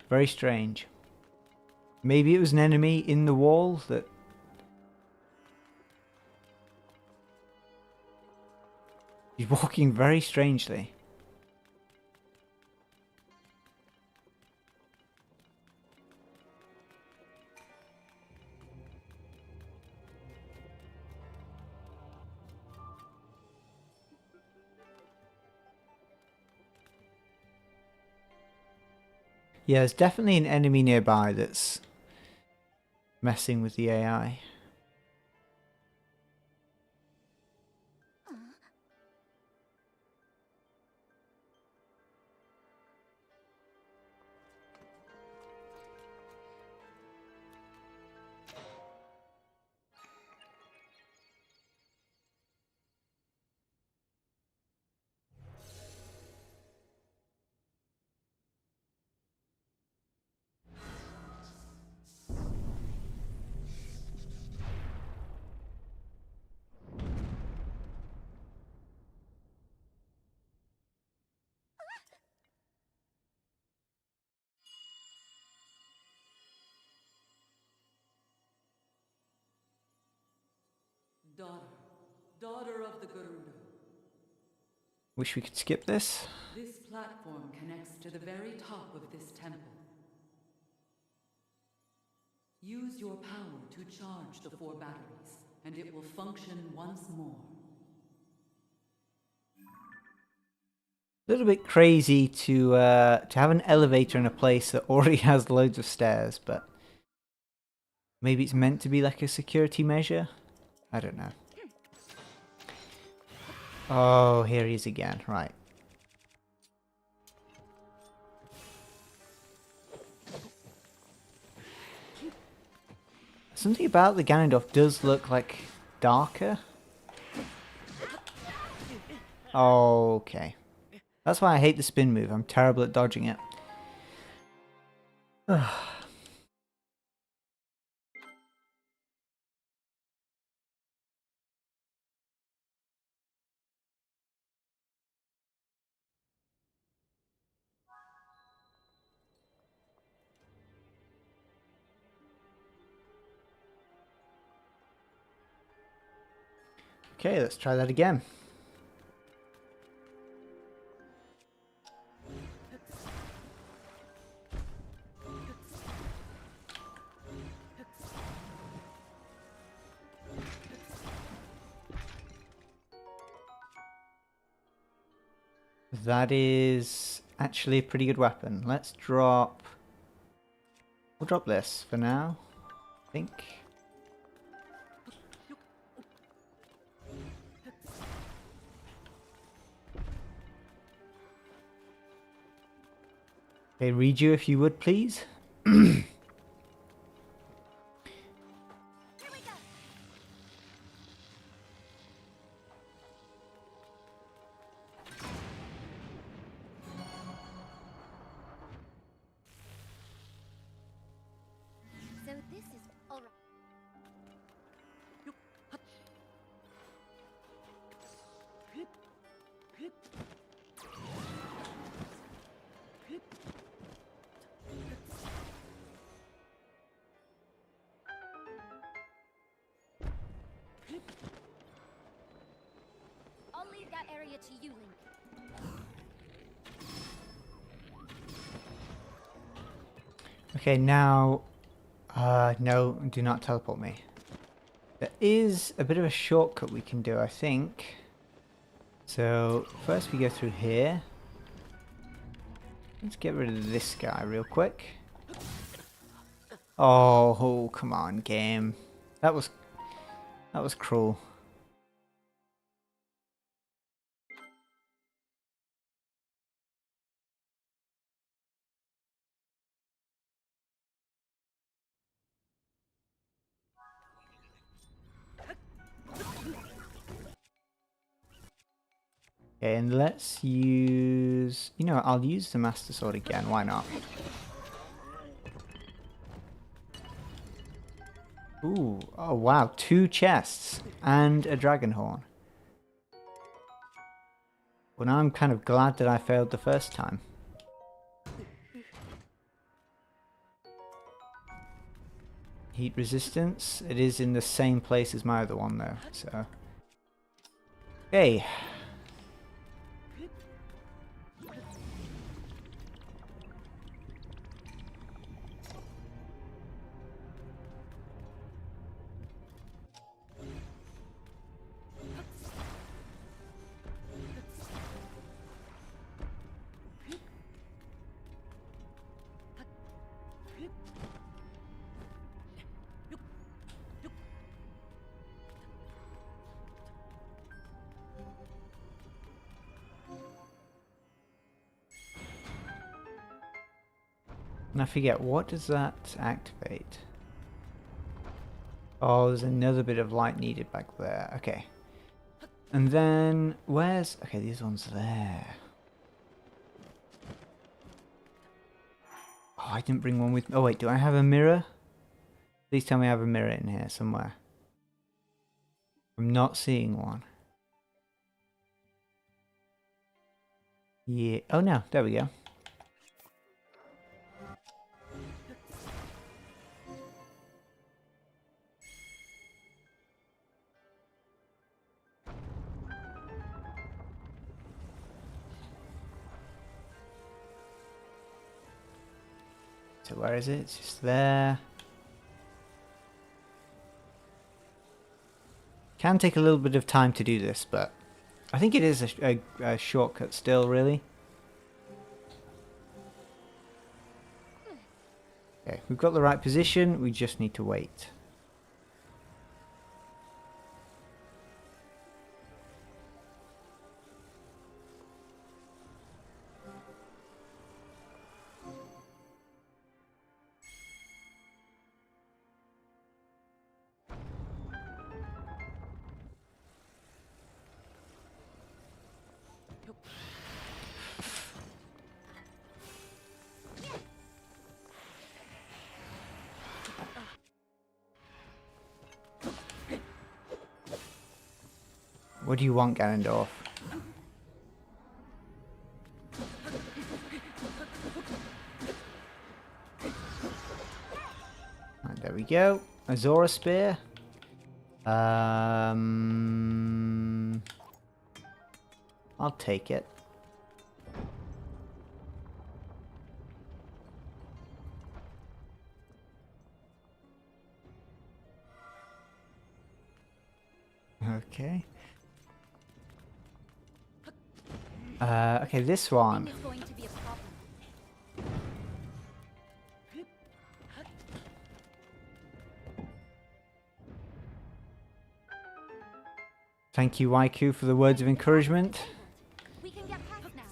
Very strange. Maybe it was an enemy in the wall that... He's walking very strangely. Yeah, there's definitely an enemy nearby that's messing with the AI. Daughter of the Garuda. Wish we could skip this. This platform connects to the very top of this temple. Use your power to charge the 4 batteries, and it will function once more. A little bit crazy to have an elevator in a place that already has loads of stairs, but maybe it's meant to be like a security measure? I don't know. Oh, here he is again. Right. Something about the Ganondorf does look like darker. Okay. That's why I hate the spin move. I'm terrible at dodging it. Okay, let's try that again. That is actually a pretty good weapon. Let's drop... We'll drop this for now, I think. Okay, read you if you would, please. get to you, Link. Okay, now... no, do not teleport me. There is a bit of a shortcut we can do, I think. So, first we go through here. Let's get rid of this guy real quick. Oh, come on, game. That was cruel. Okay, and let's use... You know what, I'll use the Master Sword again, why not? Ooh, oh wow, 2 chests and a dragon horn. Well, now I'm kind of glad that I failed the first time. Heat resistance, it is in the same place as my other one though, so... Okay. And I forget, what does that activate? Oh, there's another bit of light needed back there. Okay. And then, where's... Okay, these ones there. Oh, I didn't bring one with me. Oh, wait, do I have a mirror? Please tell me I have a mirror in here somewhere. I'm not seeing one. Yeah. Oh, no. There we go. So where is it? It's just there. Can take a little bit of time to do this, but I think it is a shortcut still, really. Okay, we've got the right position, we just need to wait. What do you want, Ganondorf? Right, there we go. Azora Spear. I'll take it. Okay. Okay, this one. Is going to be a problem. Thank you, Waiku, for the words of encouragement. We can get past now.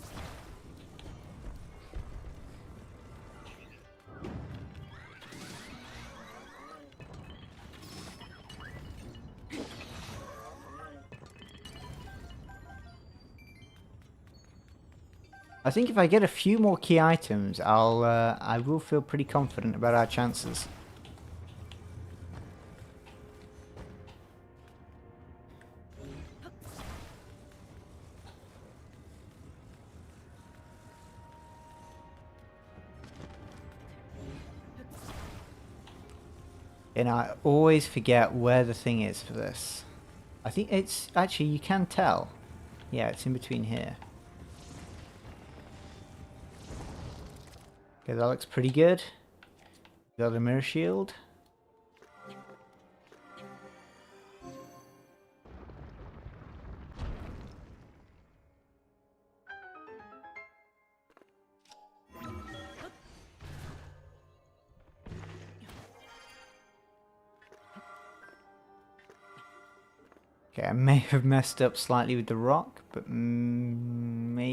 I think if I get a few more key items, I will feel pretty confident about our chances. And I always forget where the thing is for this. I think it's... Actually, you can tell. Yeah, it's in between here. Okay, that looks pretty good. Got a mirror shield. Okay, I may have messed up slightly with the rock, but maybe.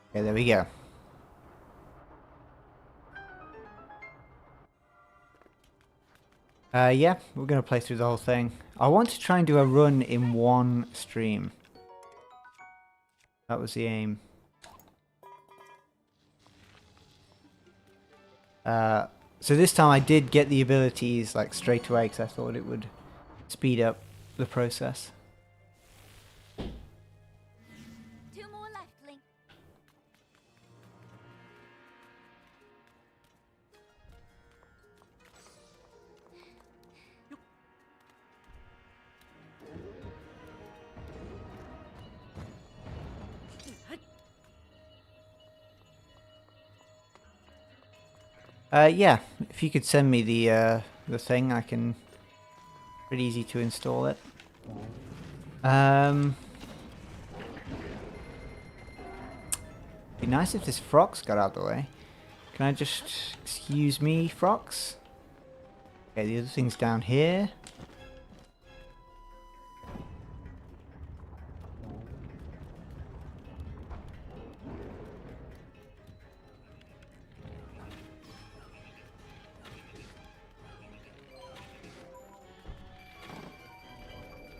Okay, there we go. Yeah, we're gonna play through the whole thing. I want to try and do a run in one stream. That was the aim. So this time I did get the abilities like straight away because I thought it would speed up the process. 2 more left, Link. Yeah, if you could send me the thing, I can. Pretty easy to install it. Be nice if this Frox got out of the way. Can I just excuse me, Frox? Okay, the other thing's down here.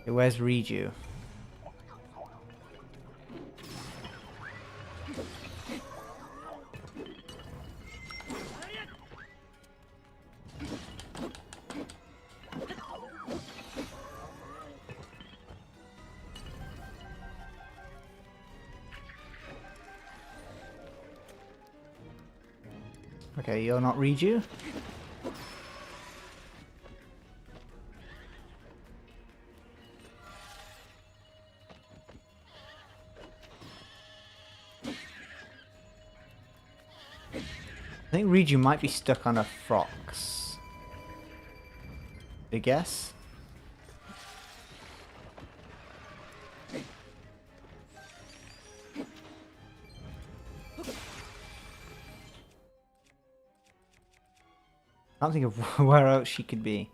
Okay, where's Reju? Okay, you're not Reju? I think Reju might be stuck on a Frox. I guess. I can't think of where else she could be.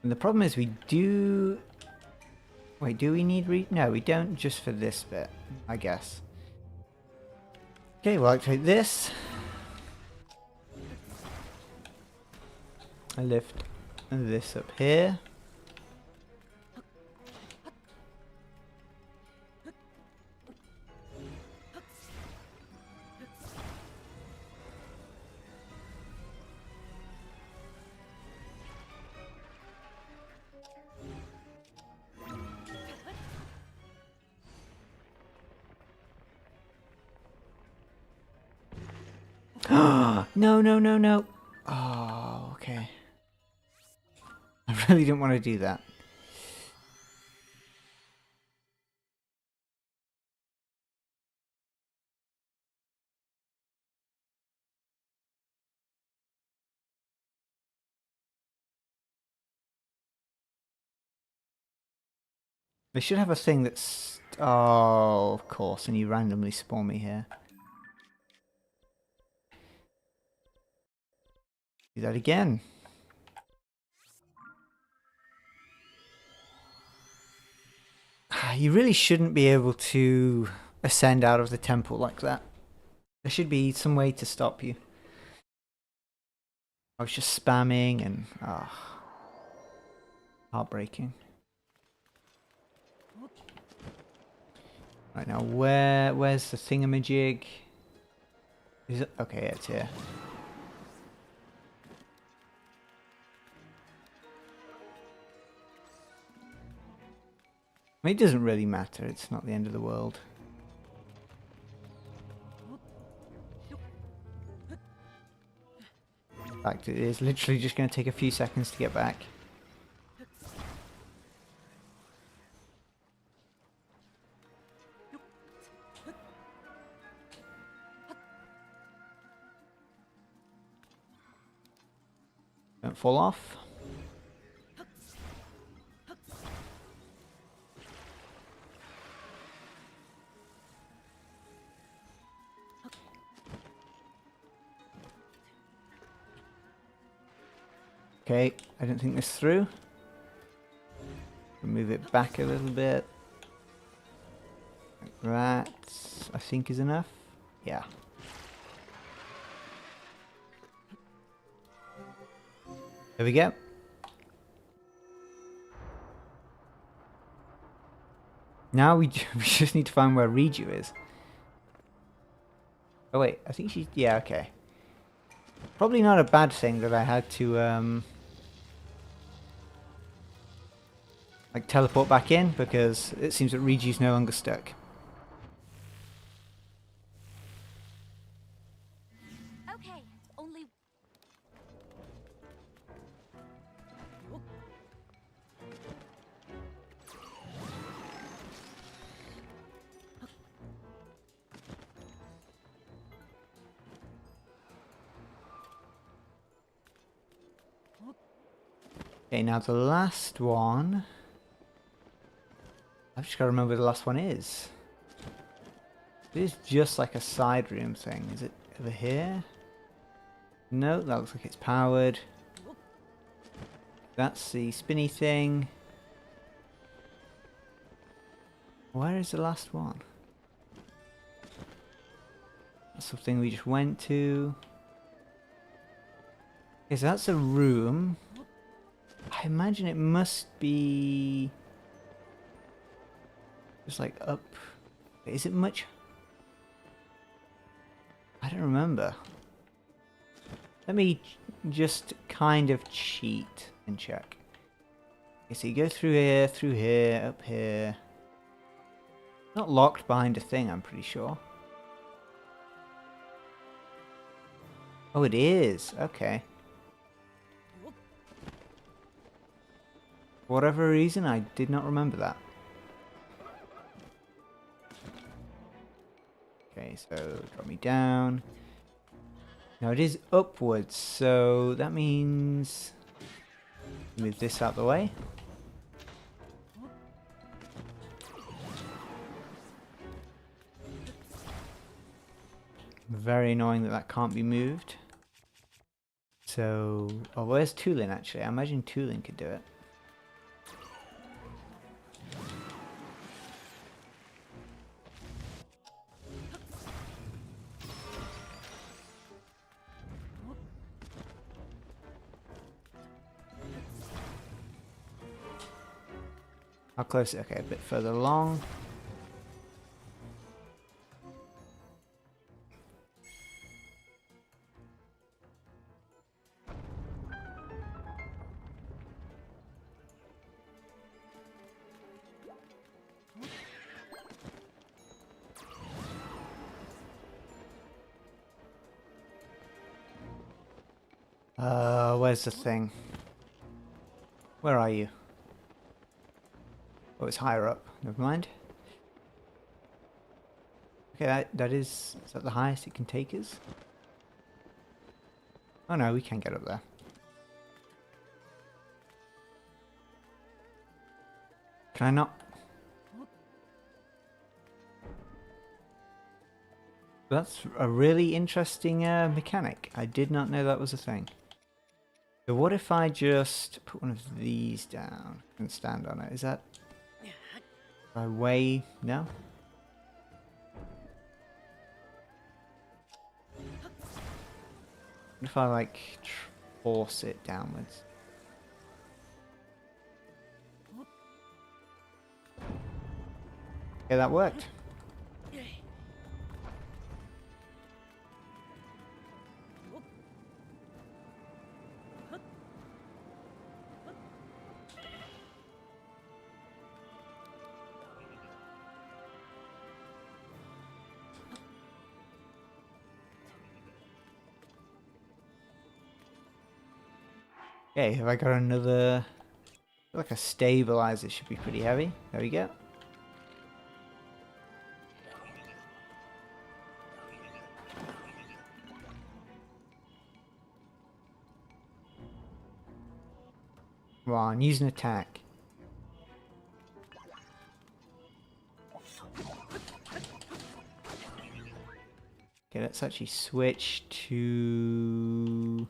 And the problem is we do... Wait, do we need No, we don't, just for this bit, I guess. Okay, we'll activate this. I lift this up here. No. Oh, okay. I really didn't want to do that. They should have a thing that's... Oh, of course, and you randomly spawn me here. Do that again. You really shouldn't be able to ascend out of the temple like that. There should be some way to stop you. I was just spamming and... heartbreaking. Right now, where's the thingamajig? Is it? Okay, it's here. I mean, it doesn't really matter. It's not the end of the world. In fact, it is literally just going to take a few seconds to get back. Don't fall off. Okay, I don't think this through. Move it back a little bit. Like that, I think is enough. Yeah. There we go. Now we just need to find where Riju is. Oh wait, I think she... Yeah, okay. Probably not a bad thing that I had to like teleport back in, because it seems that Riju's no longer stuck. Okay, only Okay, now the last one... I've just got to remember where the last one is. It is just like a side room thing. Is it over here? No, that looks like it's powered. That's the spinny thing. Where is the last one? That's something we just went to. Okay, so that's a room. I imagine it must be... just like up... Is it much... I don't remember. Let me just kind of cheat and check. Okay, so you go through here, up here. Not locked behind a thing, I'm pretty sure. Oh, it is. Okay. For whatever reason, I did not remember that. Okay, so drop me down. Now it is upwards, so that means move this out the way. Very annoying that that can't be moved. So, oh, where's Tulin actually? I imagine Tulin could do it. How close? Okay, a bit further along. Where's the thing? Where are you? Oh, it's higher up. Never mind. Okay, that is that the highest it can take us? Oh no, we can't get up there. Can I not? That's a really interesting mechanic. I did not know that was a thing. So what if I just put one of these down and stand on it? Is that... by way? No? What if I like force it downwards? Okay, that worked. Okay, have I got another... Like a stabilizer should be pretty heavy. There we go. Come on, use an attack. Okay, let's actually switch to...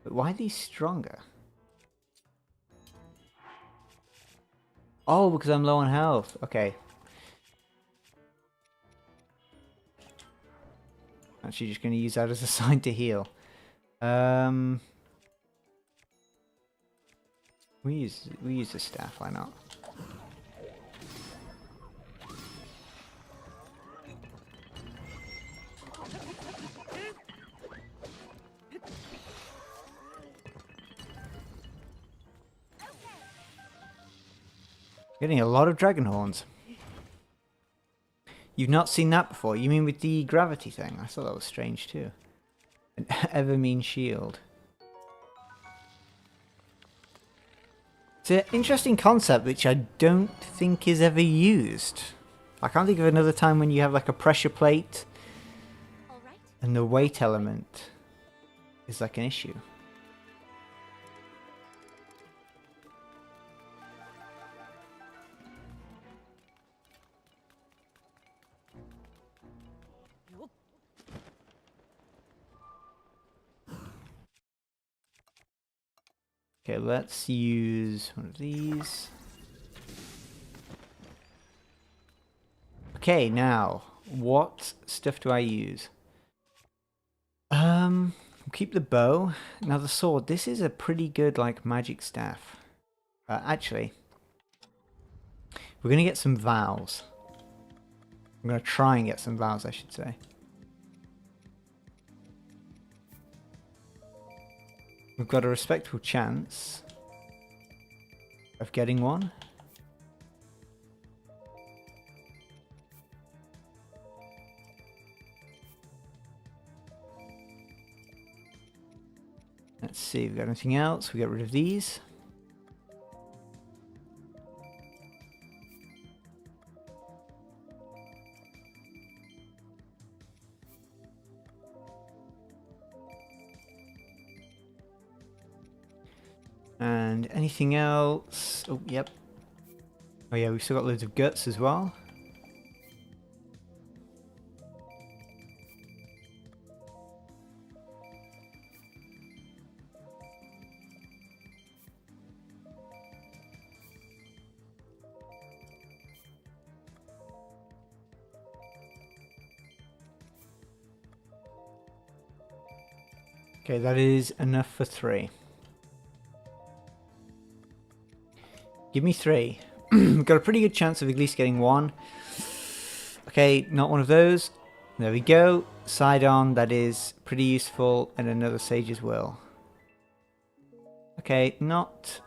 But why are these stronger? Oh, because I'm low on health. Okay. Actually just going to use that as a sign to heal. We use the staff, why not? Getting a lot of dragon horns. You've not seen that before? You mean with the gravity thing? I thought that was strange too. An Evermean shield. It's an interesting concept which I don't think is ever used. I can't think of another time when you have like a pressure plate All right. and the weight element is like an issue. Okay, let's use one of these. Okay, now, what stuff do I use? Keep the bow. Now the sword, this is a pretty good, like, magic staff. Actually, we're going to get some vows. I'm going to try and get some vows, I should say. We've got a respectable chance of getting one. Let's see, we've got anything else? We get rid of these. And anything else? Oh, yep. Oh yeah, we've still got loads of guts as well. Okay, that is enough for 3. Give me 3. We've got a pretty good chance of at least getting 1. Okay, not one of those. There we go. Side on, that is pretty useful. And another Sage's Will. Okay, not...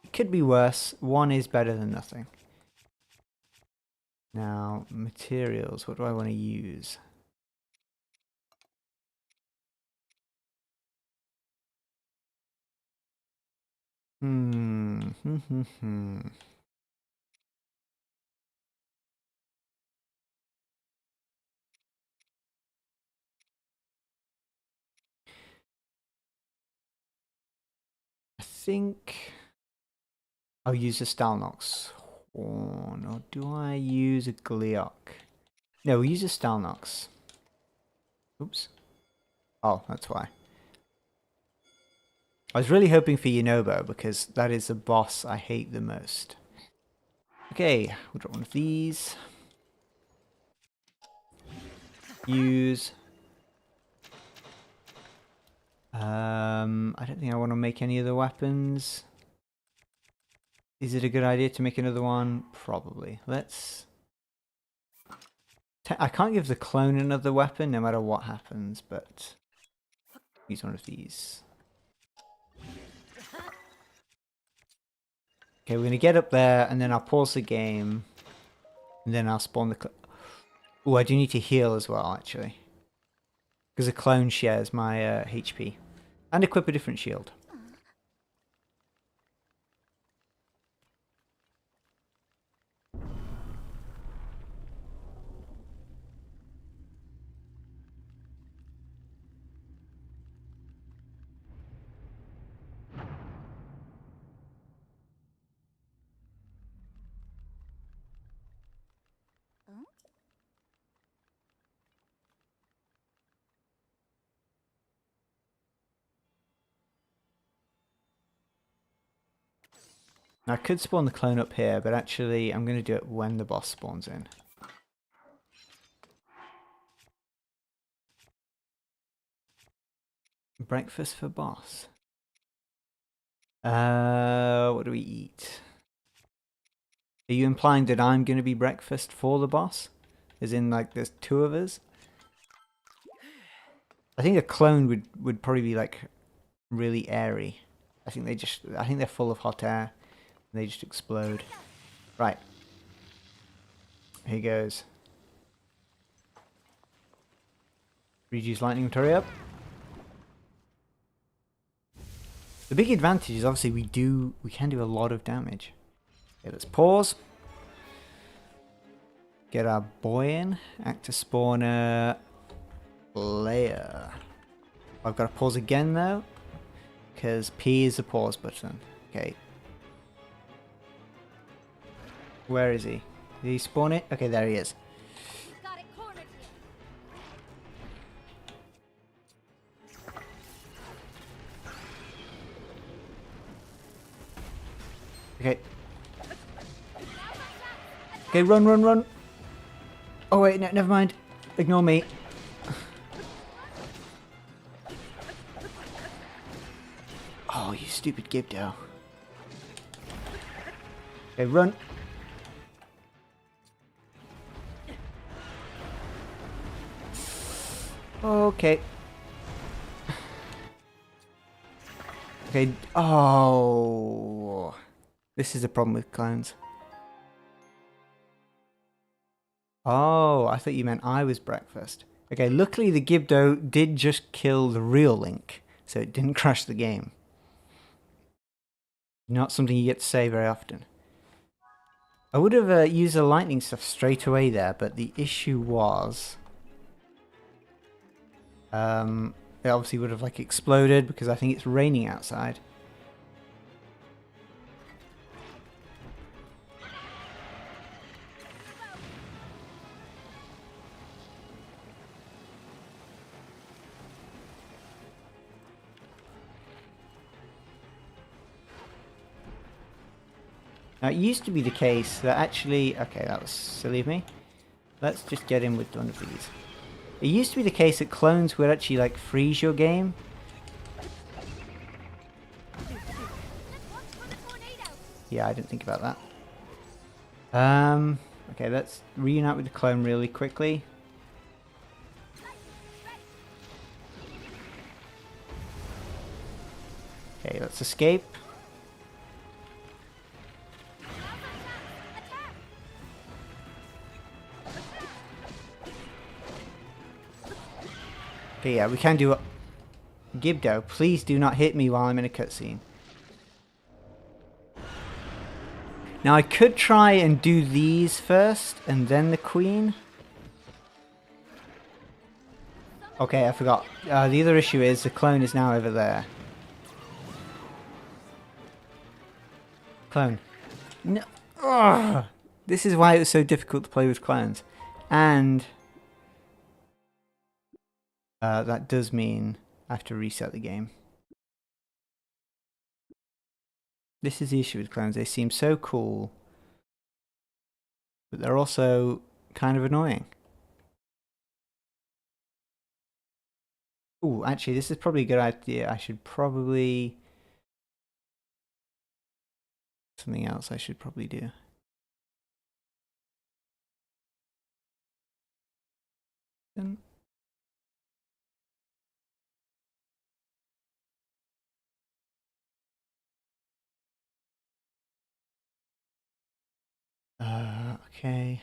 It could be worse. 1 is better than nothing. Now, materials. What do I want to use? I think I'll use a Stalnox horn, or do I use a Gleok? No, we'll use a Stalnox. Oops. Oh, that's why. I was really hoping for Yunobo because that is the boss I hate the most. Okay, we'll drop one of these. Use. I don't think I want to make any other weapons. Is it a good idea to make another one? Probably. Let's... I can't give the clone another weapon no matter what happens, but... Use one of these. Okay, we're going to get up there, and then I'll pause the game. And then I'll spawn the... Oh, I do need to heal as well, actually. Because a clone shares my HP. And equip a different shield. Now, I could spawn the clone up here, but actually I'm going to do it when the boss spawns in. Breakfast for boss. What do we eat? Are you implying that I'm going to be breakfast for the boss? As in, like, there's two of us? I think a clone would probably be, like, really airy. I think they're full of hot air. And they just explode. Right. Here goes. Reduce lightning to hurry up. The big advantage is obviously we can do a lot of damage. Okay, let's pause. Get our boy in. Active spawner. Layer. I've got to pause again though. Because P is the pause button. Okay. Where is he? Did he spawn it? Okay, there he is. Got it cornered here. Okay. Okay, run, run, run. Oh wait, no, never mind. Ignore me. Oh, you stupid Gibdo. Okay, run. Okay. Okay. Oh. This is the problem with clones. Oh, I thought you meant I was breakfast. Okay, luckily the Gibdo did just kill the real Link, so it didn't crash the game. Not something you get to say very often. I would have used the lightning stuff straight away there, but the issue was... it obviously would have like exploded because I think it's raining outside. Now, it used to be the case that actually... Okay, that was silly of me. Let's just get in with one of these. It used to be the case that clones would actually, like, freeze your game. Yeah, I didn't think about that. Okay, let's reunite with the clone really quickly. Okay, let's escape. Okay, yeah, we can do it. Gibdo, please do not hit me while I'm in a cutscene. Now, I could try and do these first, and then the queen. Okay, I forgot. The other issue is the clone is now over there. Clone. No. Ugh. This is why it was so difficult to play with clones. And... that does mean I have to reset the game. This is the issue with clones. They seem so cool, but they're also kind of annoying. Ooh, actually, this is probably a good idea. I should probably... Something else I should probably do. Okay.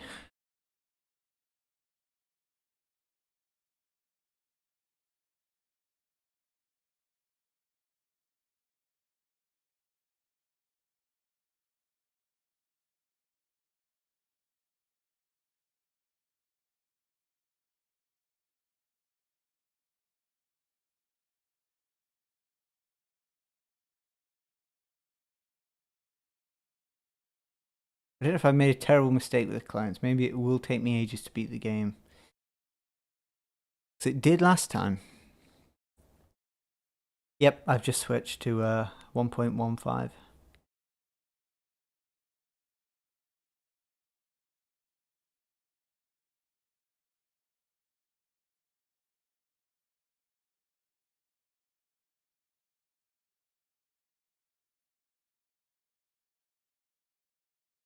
I don't know if I made a terrible mistake with the clones. Maybe it will take me ages to beat the game. So it did last time. Yep, I've just switched to 1.15.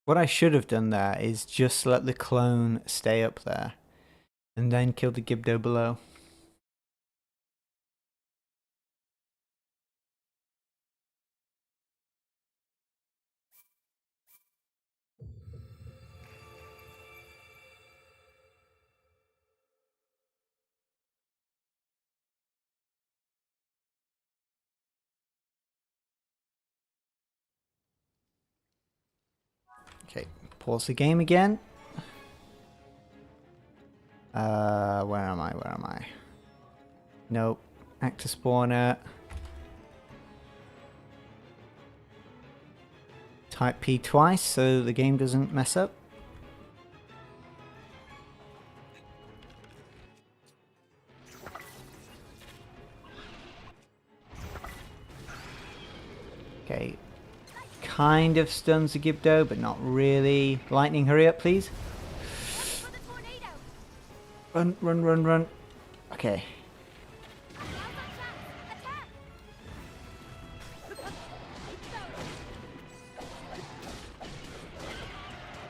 What I should have done there is just let the clone stay up there and then kill the Gibdo below. Okay, pause the game again. Where am I? Where am I? Nope. Actor spawner. Type P twice so the game doesn't mess up. Okay. Kind of stuns the Gibdo, but not really. Lightning, hurry up, please. For the tornado. Run, run, run, run. Okay. Now's our chance. Attack.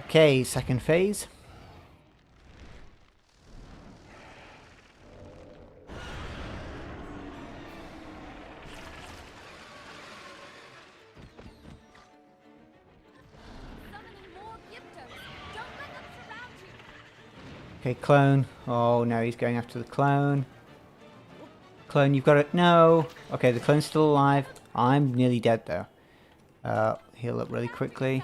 Okay, second phase. Summoning more Gyptos. Don't let them surround you. Okay, clone. Oh no, he's going after the clone. Clone, you've got it. No. Okay, the clone's still alive. I'm nearly dead though. Heal up really quickly.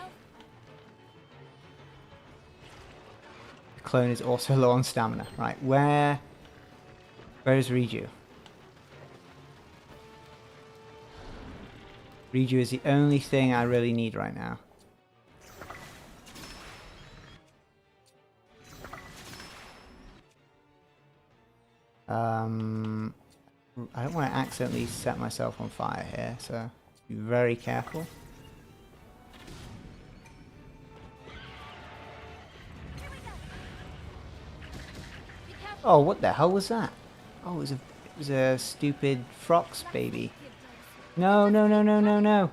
The clone is also low on stamina. Right, where is Riju? Riju is the only thing I really need right now. I don't want to accidentally set myself on fire here, so be very careful. Be careful. Oh, what the hell was that? Oh, it was a stupid Frox baby. No, no, no, no, no, no.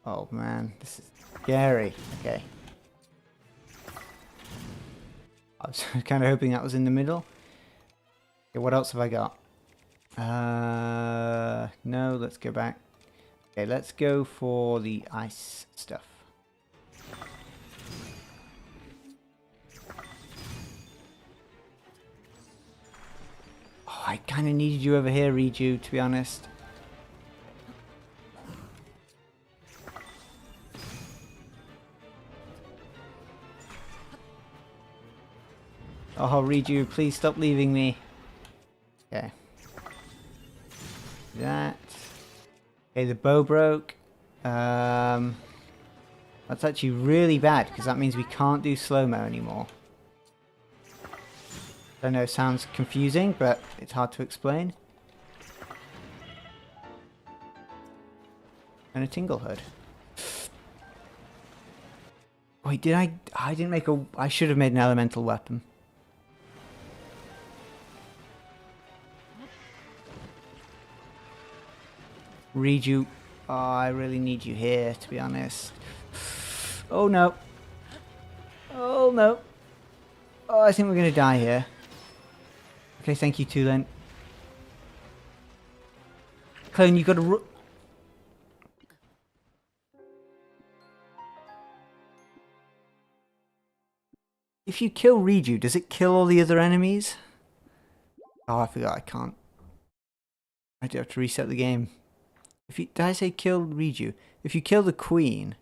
Oh man, this is scary. Okay. I was kind of hoping that was in the middle. Okay, what else have I got? No, let's go back. Okay, let's go for the ice stuff. Oh, I kind of needed you over here, Riju, to be honest. Oh, Riju, please stop leaving me. Okay. That. Okay, the bow broke. That's actually really bad, because that means we can't do slow-mo anymore. I know, sounds confusing, but it's hard to explain. And a tingle hood. Wait, did I didn't make a... I should have made an elemental weapon. Riju. Oh, I really need you here, to be honest. Oh no. Oh no. Oh, I think we're going to die here. Okay, thank you, Tulin. Clone, you got to... If you kill Riju, does it kill all the other enemies? Oh, I forgot, I can't. I do have to reset the game. Did I say kill Riju? If you kill the queen...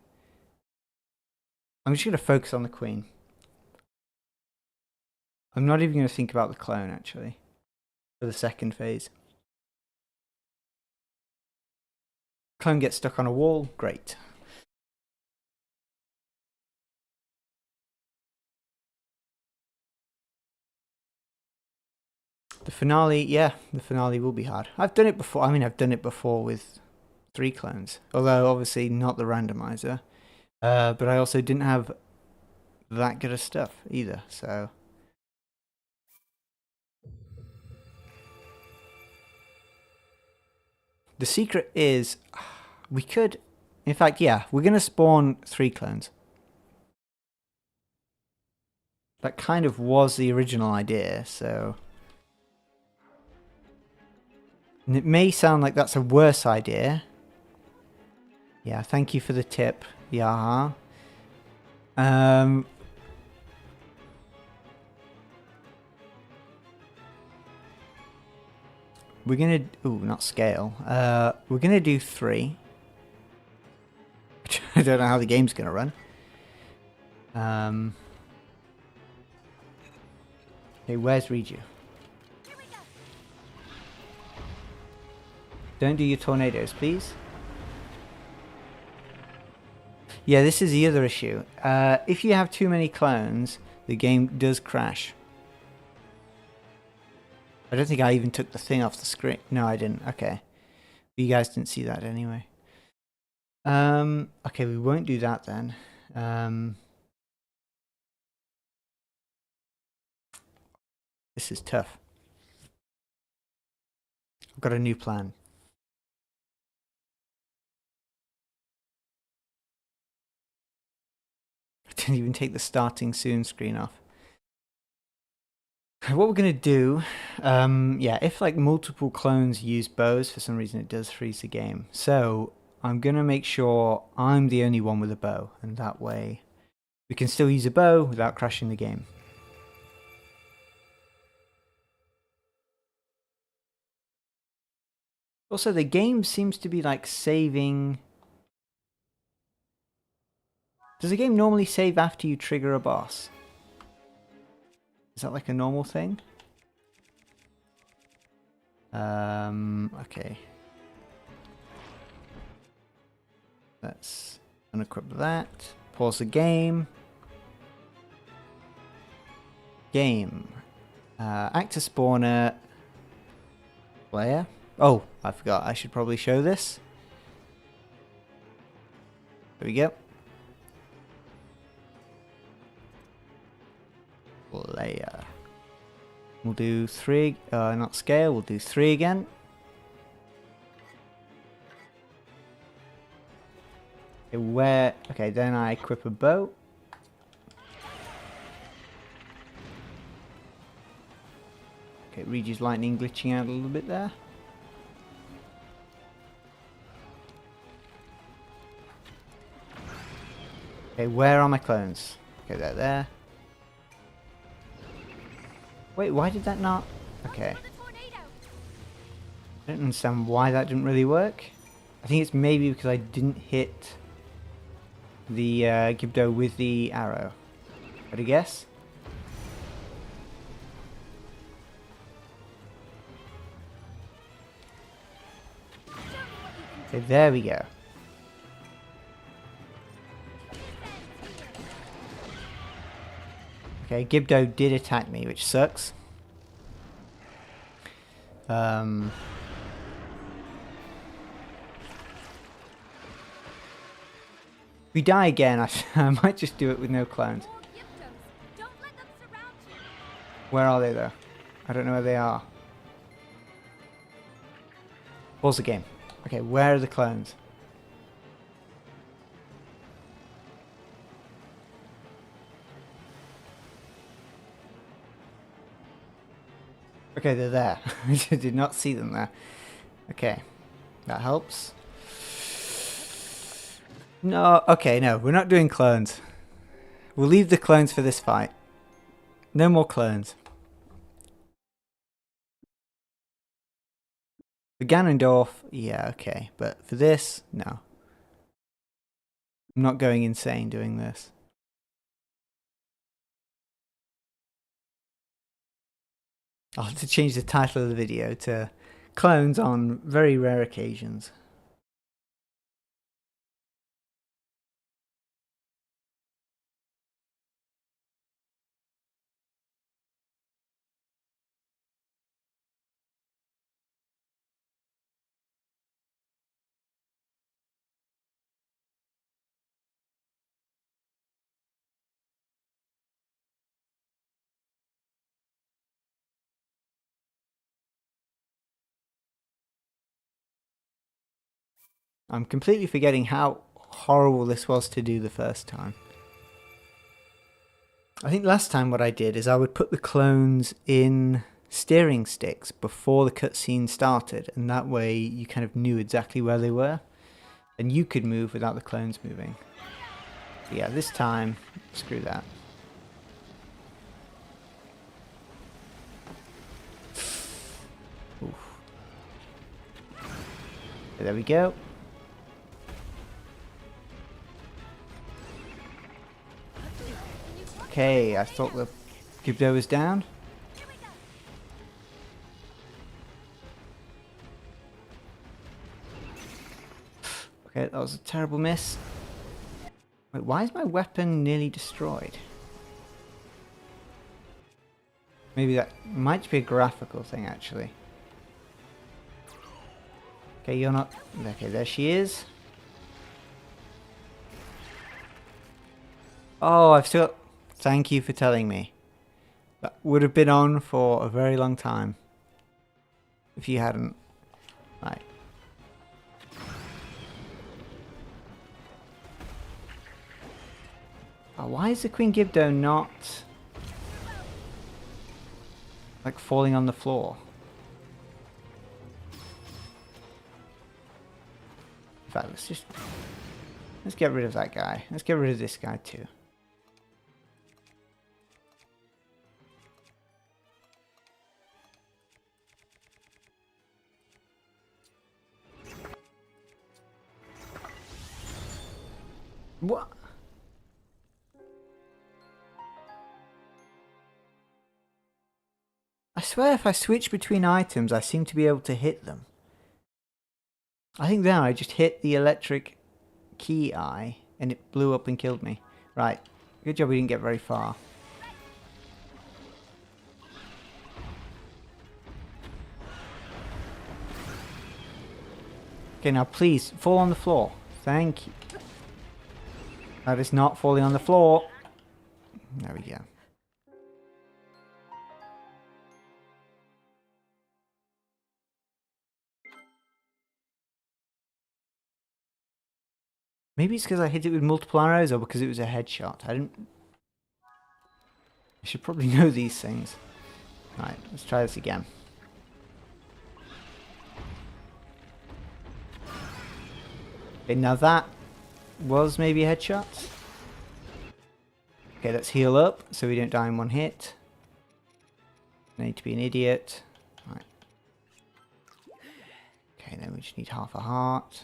I'm just going to focus on the queen. I'm not even going to think about the clone, actually. For the second phase. Clone gets stuck on a wall. Great. The finale, yeah, the finale will be hard. I've done it before. I mean, I've done it before with 3 clones. Although, obviously, not the randomizer. But I also didn't have that good of stuff either, so... The secret is we could, in fact, yeah, we're going to spawn 3 clones. That kind of was the original idea, so... And it may sound like that's a worse idea. Yeah, thank you for the tip. Yeah. We're gonna... Ooh, not scale. We're gonna do 3. I don't know how the game's gonna run. Okay, where's Riju? Don't do your tornadoes, please. Yeah, this is the other issue. If you have too many clones, the game does crash. I don't think I even took the thing off the screen. No, I didn't. Okay. You guys didn't see that anyway. Okay, we won't do that then. This is tough. I've got a new plan. I didn't even take the starting soon screen off. What we're going to do, yeah, if like multiple clones use bows, for some reason it does freeze the game. So I'm going to make sure I'm the only one with a bow, and that way we can still use a bow without crashing the game. Also, the game seems to be like saving... Does the game normally save after you trigger a boss? Is that like a normal thing? Okay. Let's unequip that. Pause the game. Game. Actor spawner. Player. Oh, I forgot. I should probably show this. There we go. Player. We'll do 3. Not scale. We'll do 3 again. Okay, where? Okay, then I equip a bow. Okay, Regi's lightning glitching out a little bit there. Okay, where are my clones? Okay, they're there. Wait, why did that not? Okay. I don't understand why that didn't really work. I think it's maybe because I didn't hit the Gibdo with the arrow. Would I guess? Okay, there we go. Okay, Gibdo did attack me, which sucks. If we die again, I might just do it with no clones. Where are they though? I don't know where they are. Pause the game. Okay, where are the clones? Okay, they're there. I did not see them there. Okay, that helps. No, okay, no, we're not doing clones. We'll leave the clones for this fight. No more clones. For Ganondorf, yeah, okay, but for this, no. I'm not going insane doing this. I'll have to change the title of the video to Clones on Very Rare Occasions. I'm completely forgetting how horrible this was to do the first time. I think last time what I did is I would put the clones in steering sticks before the cutscene started, and that way you kind of knew exactly where they were, and you could move without the clones moving. So yeah, this time, screw that. Oof. There we go. Okay, I thought the Gibdo was down. Okay, that was a terrible miss. Wait, why is my weapon nearly destroyed? Maybe that might be a graphical thing, actually. Okay, you're not... Okay, there she is. Oh, I've still... Thank you for telling me. That would have been on for a very long time. If you hadn't. Right. Oh, why is the Queen Gibdo not... like falling on the floor? In fact, let's get rid of that guy. Let's get rid of this guy too. What? I swear if I switch between items, I seem to be able to hit them. I think then I just hit the electric key eye and it blew up and killed me. Right. Good job we didn't get very far. Okay, now please, fall on the floor. Thank you. That is not falling on the floor. There we go. Maybe it's because I hit it with multiple arrows or because it was a headshot. I should probably know these things. Right, let's try this again. Okay, now that was maybe a headshot. Okay, let's heal up so we don't die in one hit. I need to be an idiot. Right. Okay, then we just need half a heart.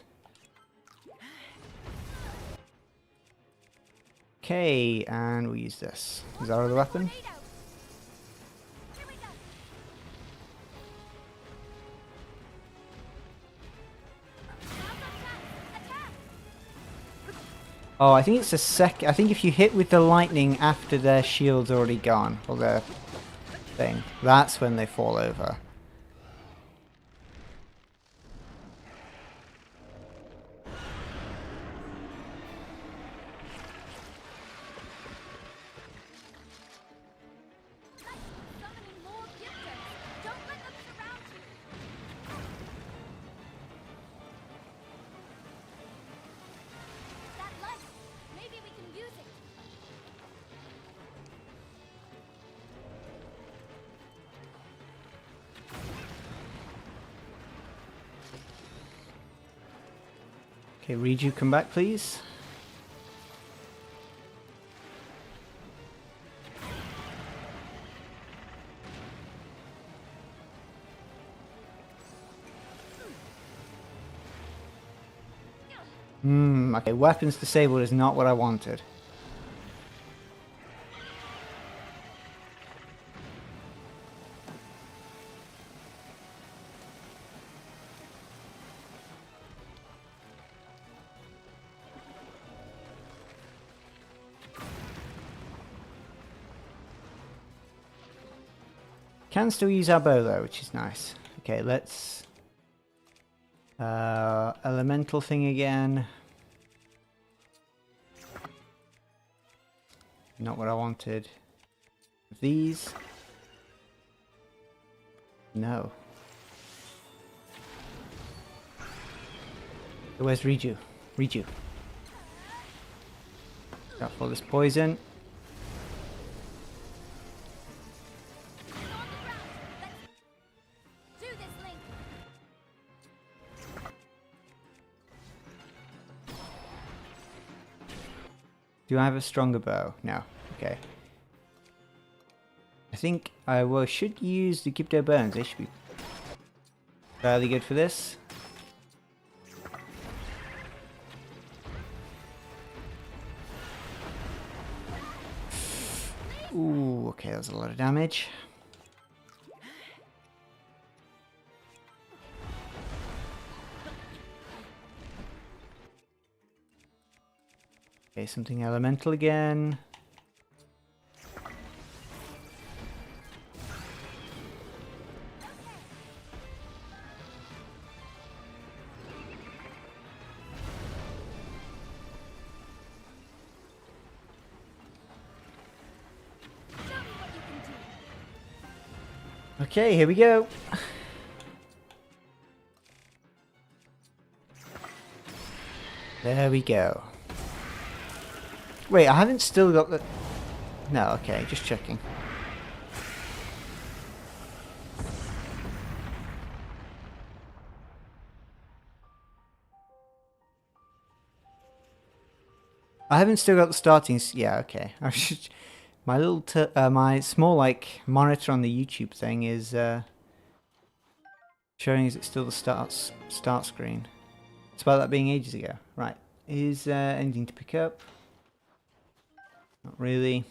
Okay, and we'll use this. Is our other weapon? Oh, I think it's a sec. I think if you hit with the lightning after their shield's already gone, or their thing, that's when they fall over. Okay, Riju, come back, please. Okay, weapons disabled is not what I wanted. Can still use our bow though, which is nice. Okay, let's... elemental thing again. Not what I wanted. These? No. Where's Riju? Riju. Got all this poison. It's on the ground. Let's do this, Link. Do I have a stronger bow? No. Okay. I think I should use the Gibdo Burns. They should be fairly good for this. Ooh, okay, that was a lot of damage. Okay, something elemental again. Okay, here we go. There we go. Wait, I haven't still got the... No, okay, just checking. I haven't still got the starting... Yeah, okay. I should... My little... my small, like, monitor on the YouTube thing is, showing is it still the start screen. It's about that being ages ago. Right. Is anything to pick up? Not really.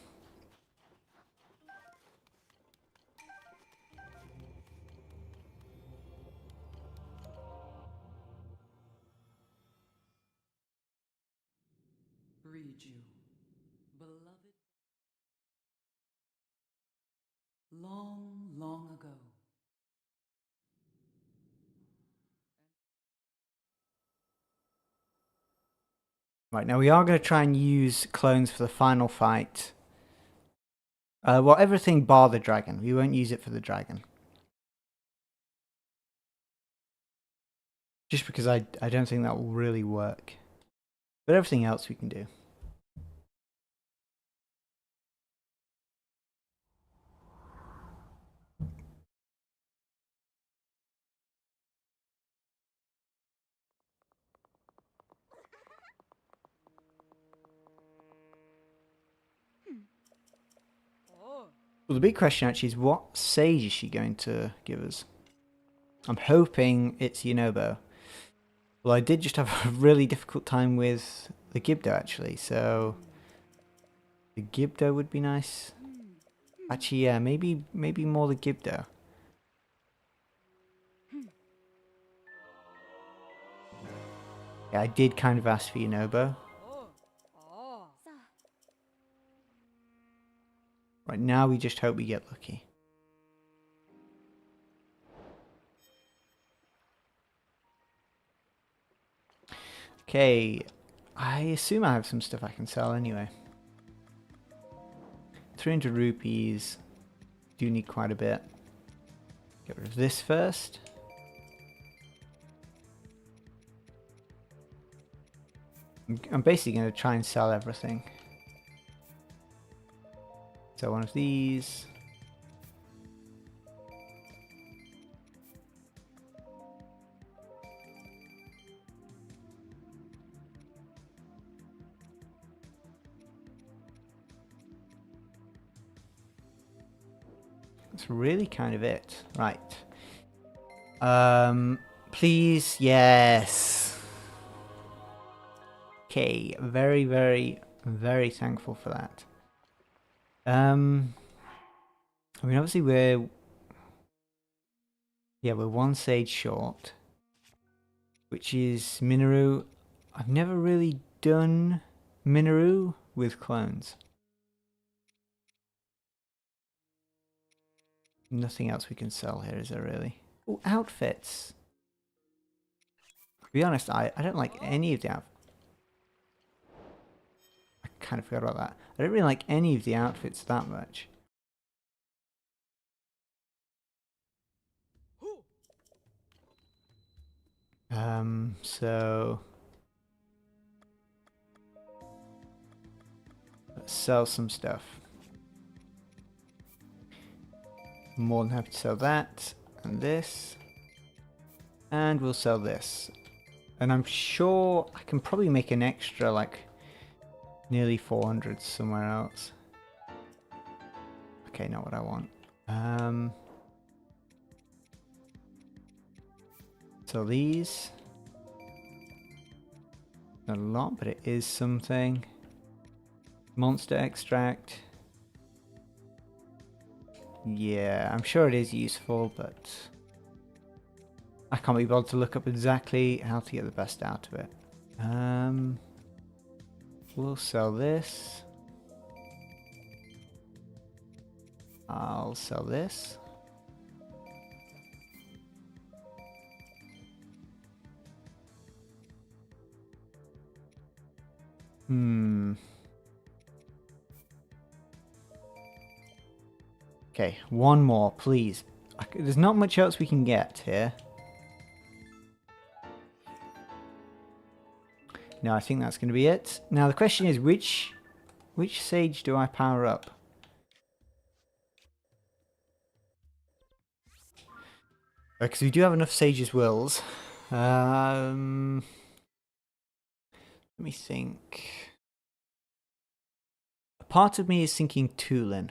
Riju, beloved. Long, long ago. Right, now we are going to try and use clones for the final fight. Well, everything bar the dragon. We won't use it for the dragon. Just because I don't think that will really work. But everything else we can do. Oh. Well, the big question actually is, what sage is she going to give us? I'm hoping it's Yunobo. Well, I did just have a really difficult time with the Gibdo actually, so the Gibdo would be nice. Actually, yeah, maybe more the Gibdo. Yeah, I did kind of ask for Yunobo. Oh. Oh. Right now, we just hope we get lucky. Okay, I assume I have some stuff I can sell anyway. 300 rupees. Do need quite a bit. Get rid of this first. I'm basically going to try and sell everything. So one of these. That's really kind of it. Right. Please, yes. Okay, very, very, very thankful for that. I mean, obviously we're one sage short, which is Minoru. I've never really done Minoru with clones. Nothing else we can sell here, is there really? Oh, outfits. To be honest, I don't like any of the outfits. I kind of forgot about that. I don't really like any of the outfits that much. So sell some stuff. More than happy to sell that and this. And we'll sell this. And I'm sure I can probably make an extra, like, nearly 400 somewhere else. Okay, not what I want. So these. Not a lot, but it is something. Monster extract. Yeah, I'm sure it is useful, but I can't be bothered to look up exactly how to get the best out of it. We'll sell this. I'll sell this. Okay, one more, please. There's not much else we can get here. No, I think that's going to be it. Now the question is, which sage do I power up? Because we do have enough sage's wills. Let me think. A part of me is thinking Tulin.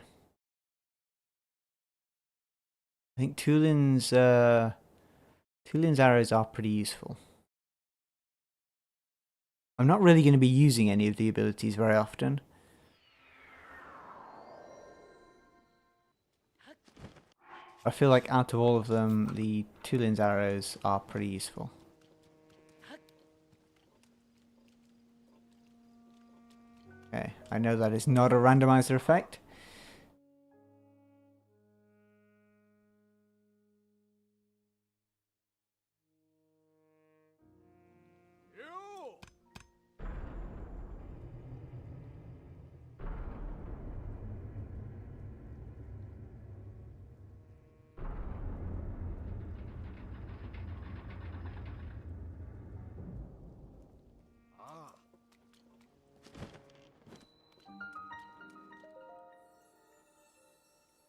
I think Tulin's arrows are pretty useful. I'm not really going to be using any of the abilities very often. I feel like out of all of them, the Tulin's arrows are pretty useful. Okay, I know that is not a randomizer effect.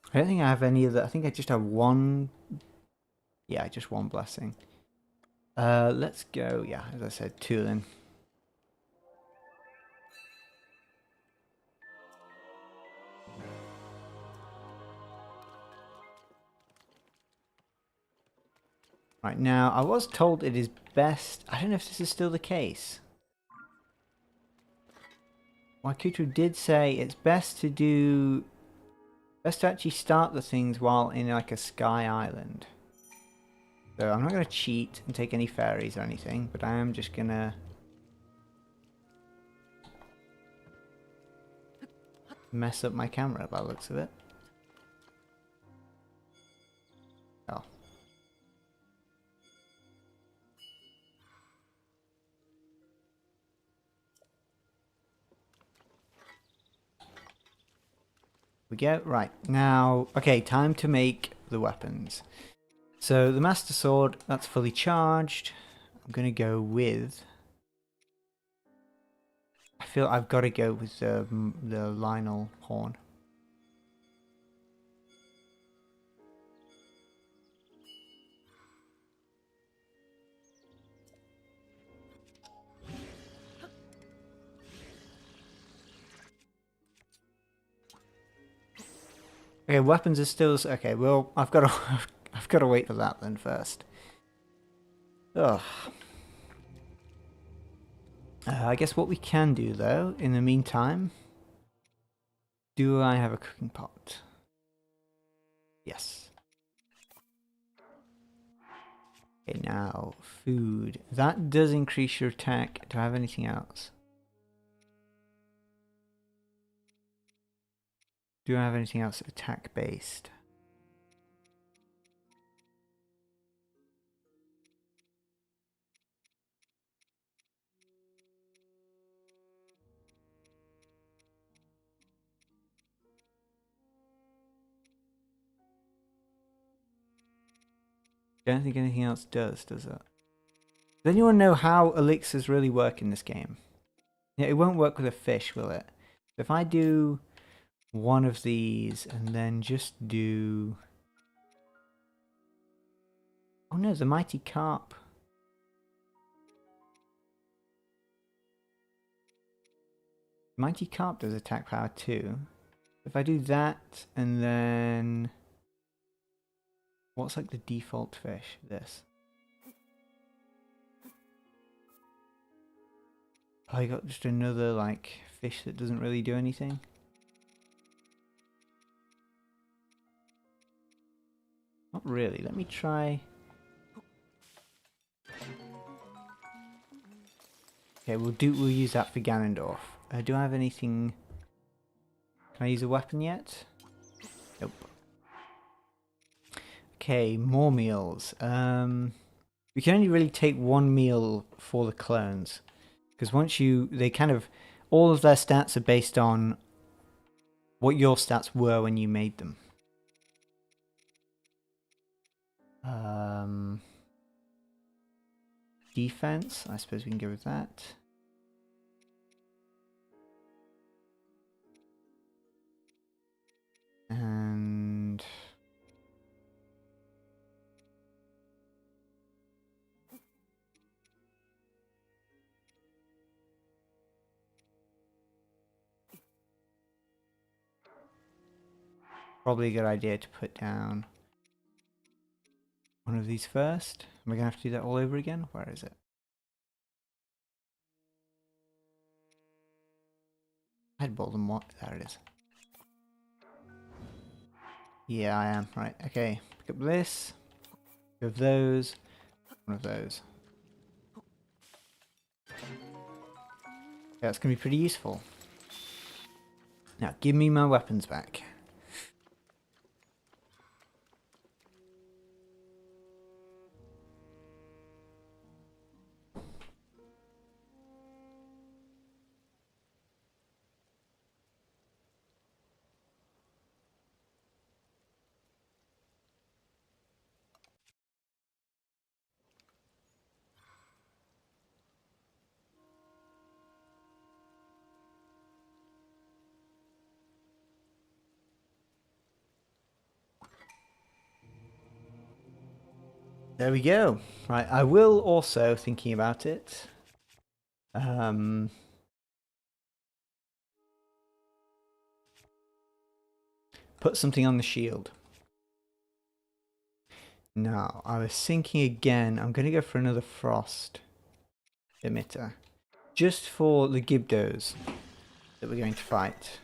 I don't think I have any of that. I think I just have one. Yeah, just one blessing. Let's go. Yeah, as I said, Tulin. Right, now, I was told it is best. I don't know if this is still the case. Waikuteru did say it's best to actually start the things while in like a sky island. So I'm not going to cheat and take any fairies or anything, but I am just going to mess up my camera by the looks of it. Oh. We go. Right, now, okay, time to make the weapons. So the Master Sword, that's fully charged. I'm going to go with... I feel I've got to go with the Lionel Horn. Okay, weapons are still... Okay, well, I've got to wait for that then first. Ugh. I guess what we can do, though, in the meantime... Do I have a cooking pot? Yes. Okay, now, food. That does increase your attack. Do I have anything else? Do I have anything else attack based? Don't think anything else does it? Does anyone know how elixirs really work in this game? Yeah, it won't work with a fish, will it? If I do one of these and then just do... Oh no, the Mighty Carp. Mighty Carp does attack power too. If I do that and then... What's like the default fish? This. Oh, I got just another like fish that doesn't really do anything. Not really. Let me try. Okay, we'll use that for Ganondorf. Do I have anything? Can I use a weapon yet? Nope. Okay, more meals. We can only really take one meal for the clones. Because once they kind of, all of their stats are based on what your stats were when you made them. Defense, I suppose we can go with that. And... probably a good idea to put down one of these first. Am I going to have to do that all over again? Where is it? I'd bought them what? There it is. Yeah, I am. Right, okay. Pick up this. Two of those. One of those. Yeah, that's going to be pretty useful. Now, give me my weapons back. There we go. Right, I will also, thinking about it, put something on the shield. Now, I was thinking again, I'm going to go for another frost emitter. Just for the Gibdos that we're going to fight.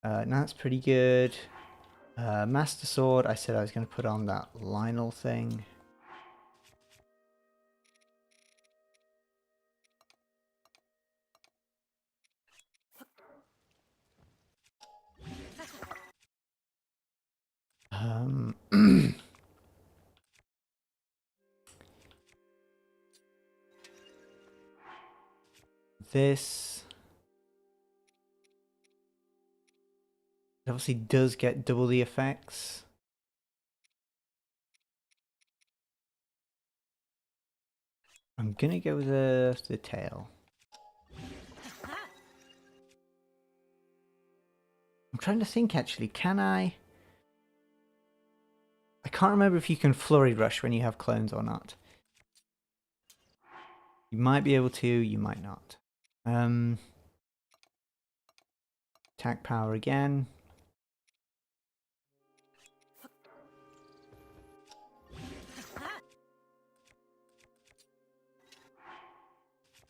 Now that's pretty good. Master Sword, I said I was going to put on that Lionel thing. This obviously does get double the effects. I'm gonna go with the tail. I'm trying to think actually, can I can't remember if you can flurry rush when you have clones or not. You might be able to, you might not. Attack power again.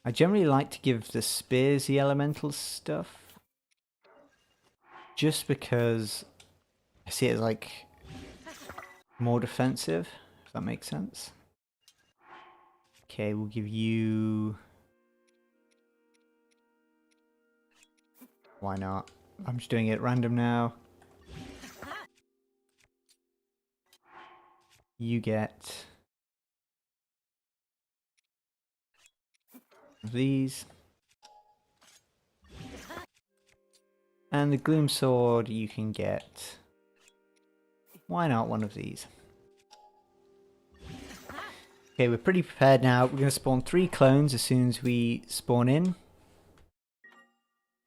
I generally like to give the spears the elemental stuff. Just because I see it as like more defensive, if that makes sense. Okay, we'll give you... Why not? I'm just doing it at random now. You get... these. And the Gloom Sword you can get... Why not one of these? Okay, we're pretty prepared now. We're going to spawn 3 clones as soon as we spawn in.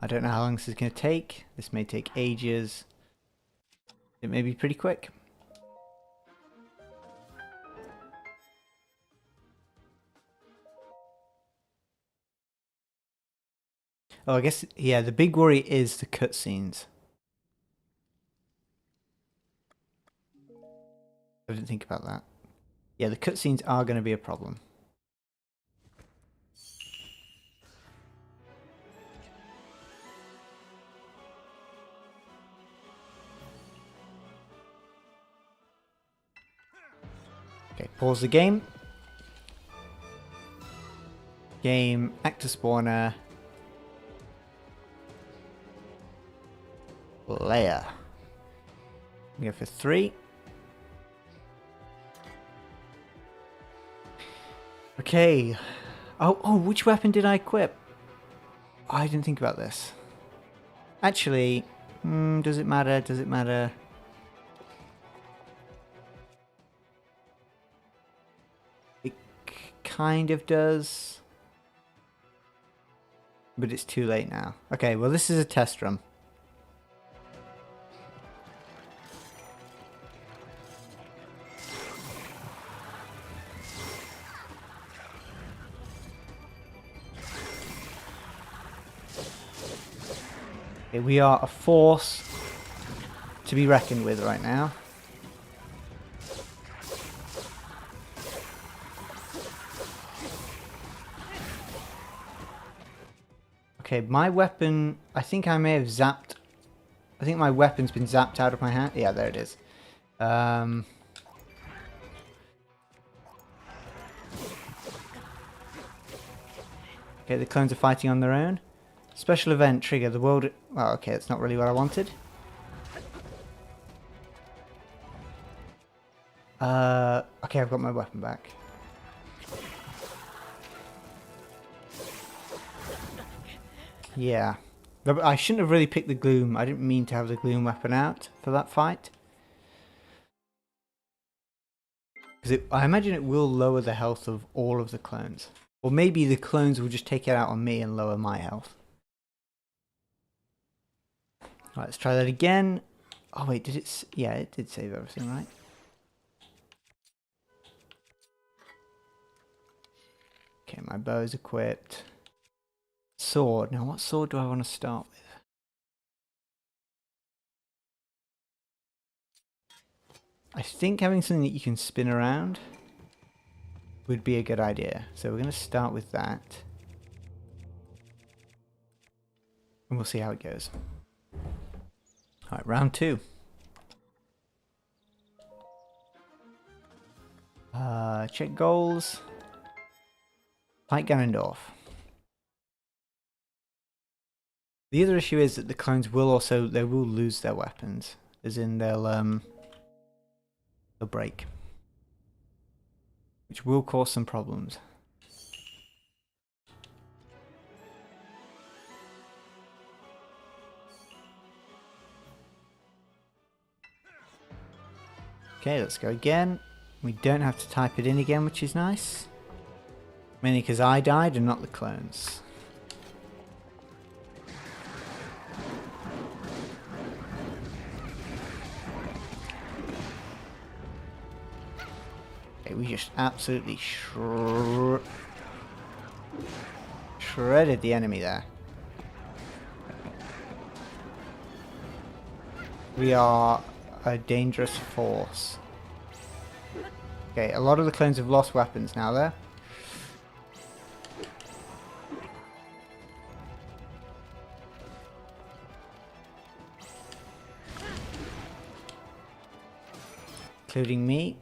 I don't know how long this is going to take. This may take ages. It may be pretty quick. Oh, I guess, yeah, the big worry is the cutscenes. I didn't think about that. Yeah, the cutscenes are going to be a problem. Okay, pause the game. Game, actor spawner. Layer. We go for 3. Okay. Oh, which weapon did I equip? Oh, I didn't think about this. Actually, does it matter? Does it matter? It kind of does. But it's too late now. Okay, well this is a test run. Okay, we are a force to be reckoned with right now. Okay, my weapon, I think I may have zapped. I think my weapon's been zapped out of my hand. Yeah, there it is. Okay, the clones are fighting on their own. Special event trigger the world. Well, okay, that's not really what I wanted. Okay, I've got my weapon back. Yeah. But I shouldn't have really picked the gloom. I didn't mean to have the gloom weapon out for that fight. Because I imagine it will lower the health of all of the clones. Or maybe the clones will just take it out on me and lower my health. Right, let's try that again. Oh wait, did it... Yeah, it did save everything, right? Okay, my bow is equipped. Sword. Now, what sword do I want to start with? I think having something that you can spin around would be a good idea. So we're going to start with that. And we'll see how it goes. Alright, round 2. Check goals. Fight Ganondorf. The other issue is that the clones will also, they will lose their weapons. As in they'll break. Which will cause some problems. Okay, let's go again. We don't have to type it in again, which is nice. Mainly because I died and not the clones. Okay, we just absolutely shredded the enemy there. We are a dangerous force. Okay, a lot of the clones have lost weapons now there. Including me.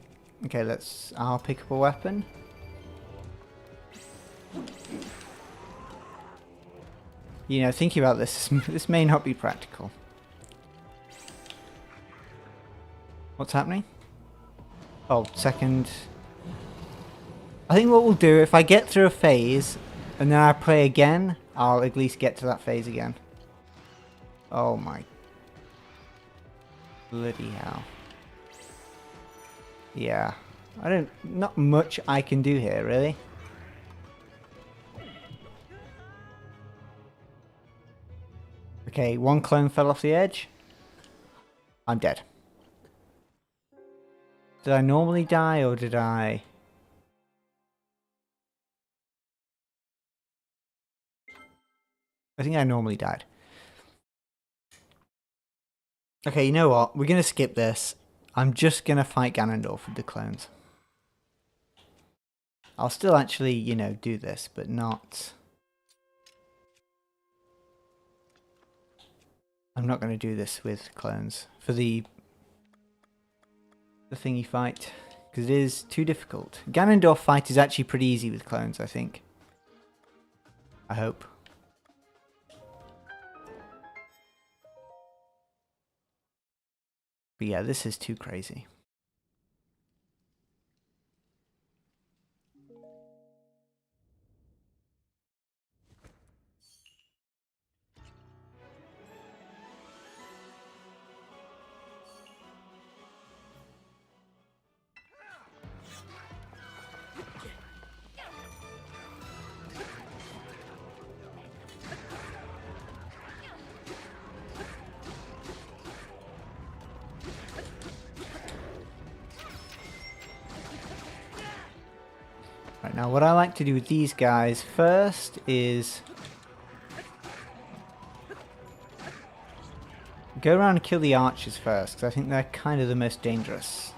Okay, I'll pick up a weapon. You know, thinking about this, this may not be practical. What's happening? Oh, second. I think what we'll do, if I get through a phase and then I play again, I'll at least get to that phase again. Oh my bloody hell. Yeah. Not much I can do here, really. Okay, one clone fell off the edge. I'm dead. Did I normally die or did I... I think I normally died. Okay, you know what? We're going to skip this. I'm just going to fight Ganondorf with the clones. I'll still actually, you know, do this, but not... I'm not going to do this with clones for the thingy fight, because it is too difficult. Ganondorf fight is actually pretty easy with clones, I think. I hope. But yeah, this is too crazy. Right, now what I like to do with these guys first is go around and kill the archers first, because I think they're kind of the most dangerous.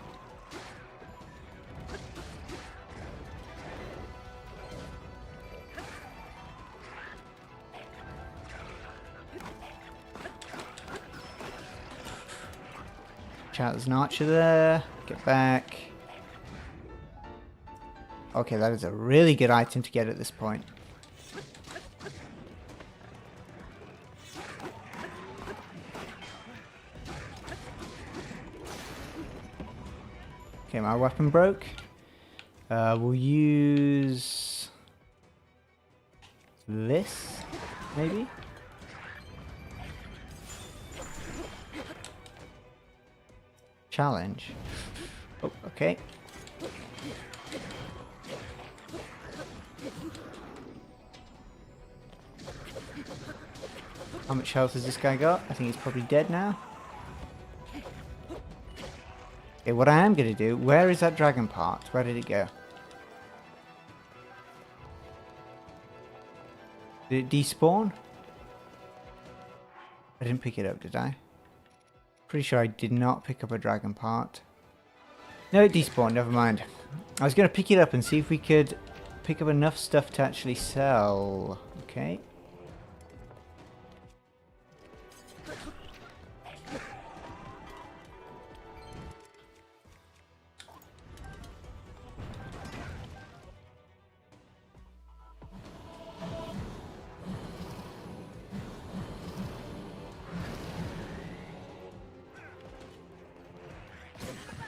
Watch out, there's an archer there. Get back. Okay, that is a really good item to get at this point. Okay, my weapon broke. We'll use this, maybe? Challenge. Oh, okay. How much health has this guy got? I think he's probably dead now. Okay, what I am going to do... Where is that dragon part? Where did it go? Did it despawn? I didn't pick it up, did I? Pretty sure I did not pick up a dragon part. No, it despawned, never mind. I was going to pick it up and see if we could pick up enough stuff to actually sell. Okay.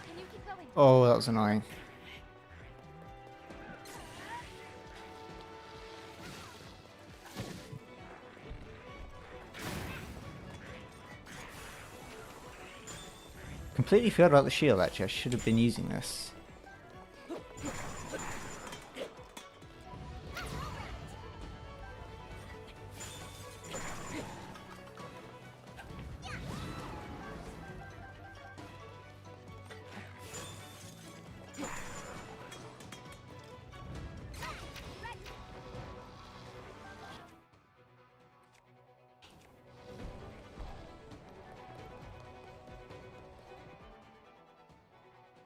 Can you keep going? Oh, that was annoying. Completely forgot about the shield, actually. I should have been using this.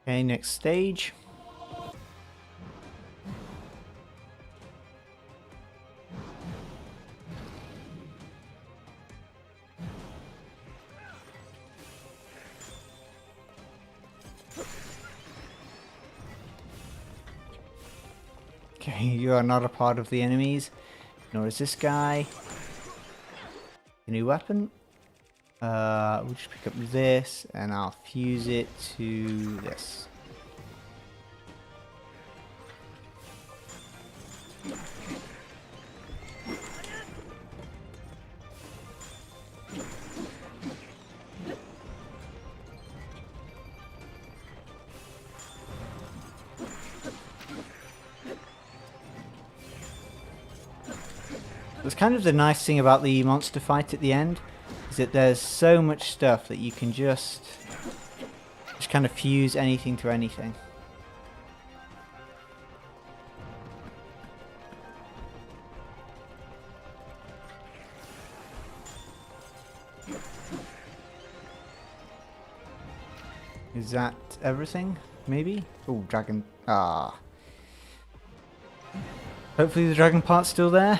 Okay, next stage. Okay, you are not a part of the enemies, nor is this guy. A new weapon. We'll just pick up this and I'll fuse it to this. That's kind of the nice thing about the monster fight at the end. is that there's so much stuff that you can just kind of fuse anything to anything. Is that everything? Maybe? Oh, dragon. Ah. Hopefully the dragon part's still there.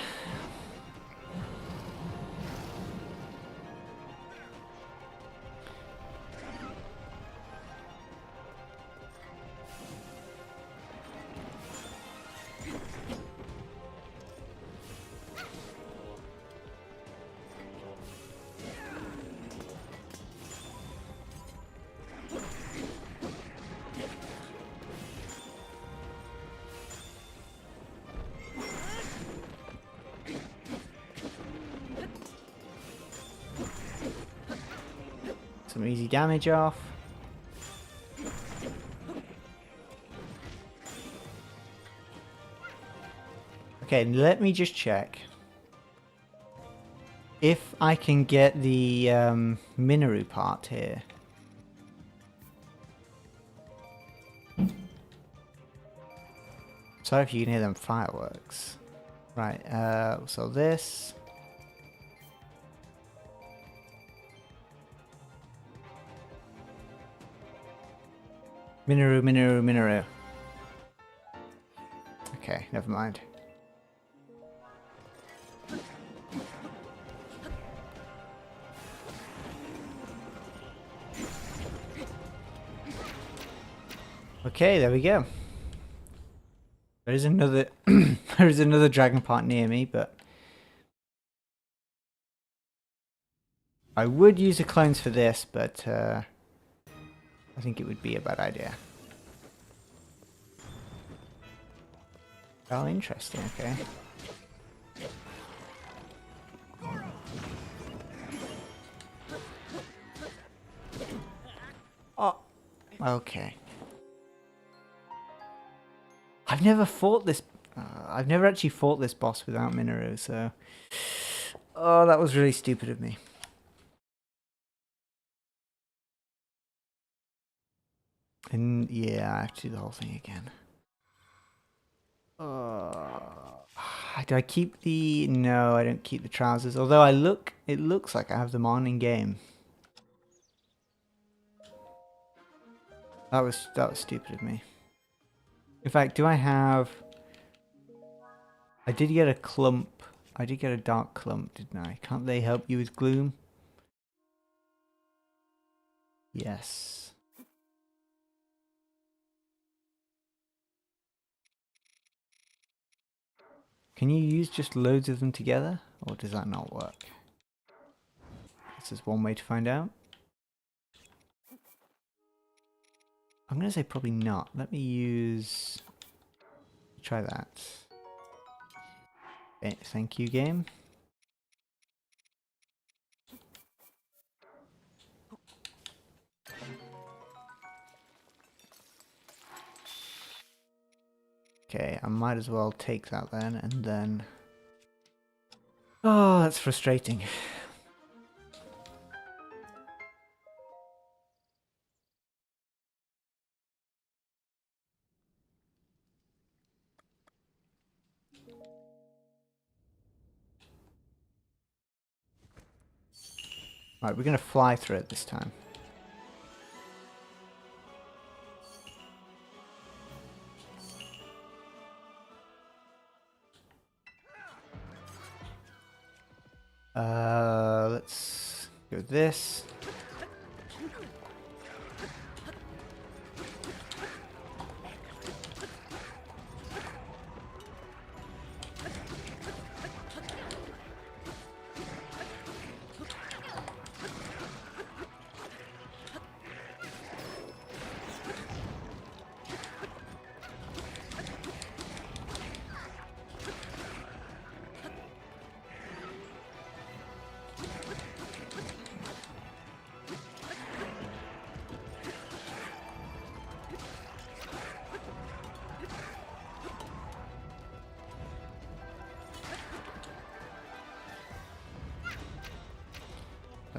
Some easy damage off. Okay, let me just check if I can get the Minoru part here. Sorry if you can hear them fireworks. Right, so this. Minoru. Okay, never mind. Okay, there we go. There is another there is another dragon part near me, but I would use the clones for this, but I think it would be a bad idea. Oh, interesting, okay. Oh, okay. I've never fought this. I've never actually fought this boss without Minoru, so. Oh, that was really stupid of me. And yeah, I have to do the whole thing again. Do I keep the? No, I don't keep the trousers. Although it looks like I have them on in game. That was stupid of me. In fact, do I have? I did get a clump. I did get a dark clump, didn't I? Can't they help you with gloom? Yes. Can you use just loads of them together? Or does that not work? This is one way to find out. I'm going to say probably not. Let me use... Try that. Okay, thank you, game. Okay, I might as well take that then, and then... Oh, that's frustrating. Right, we're going to fly through it this time. Let's go this.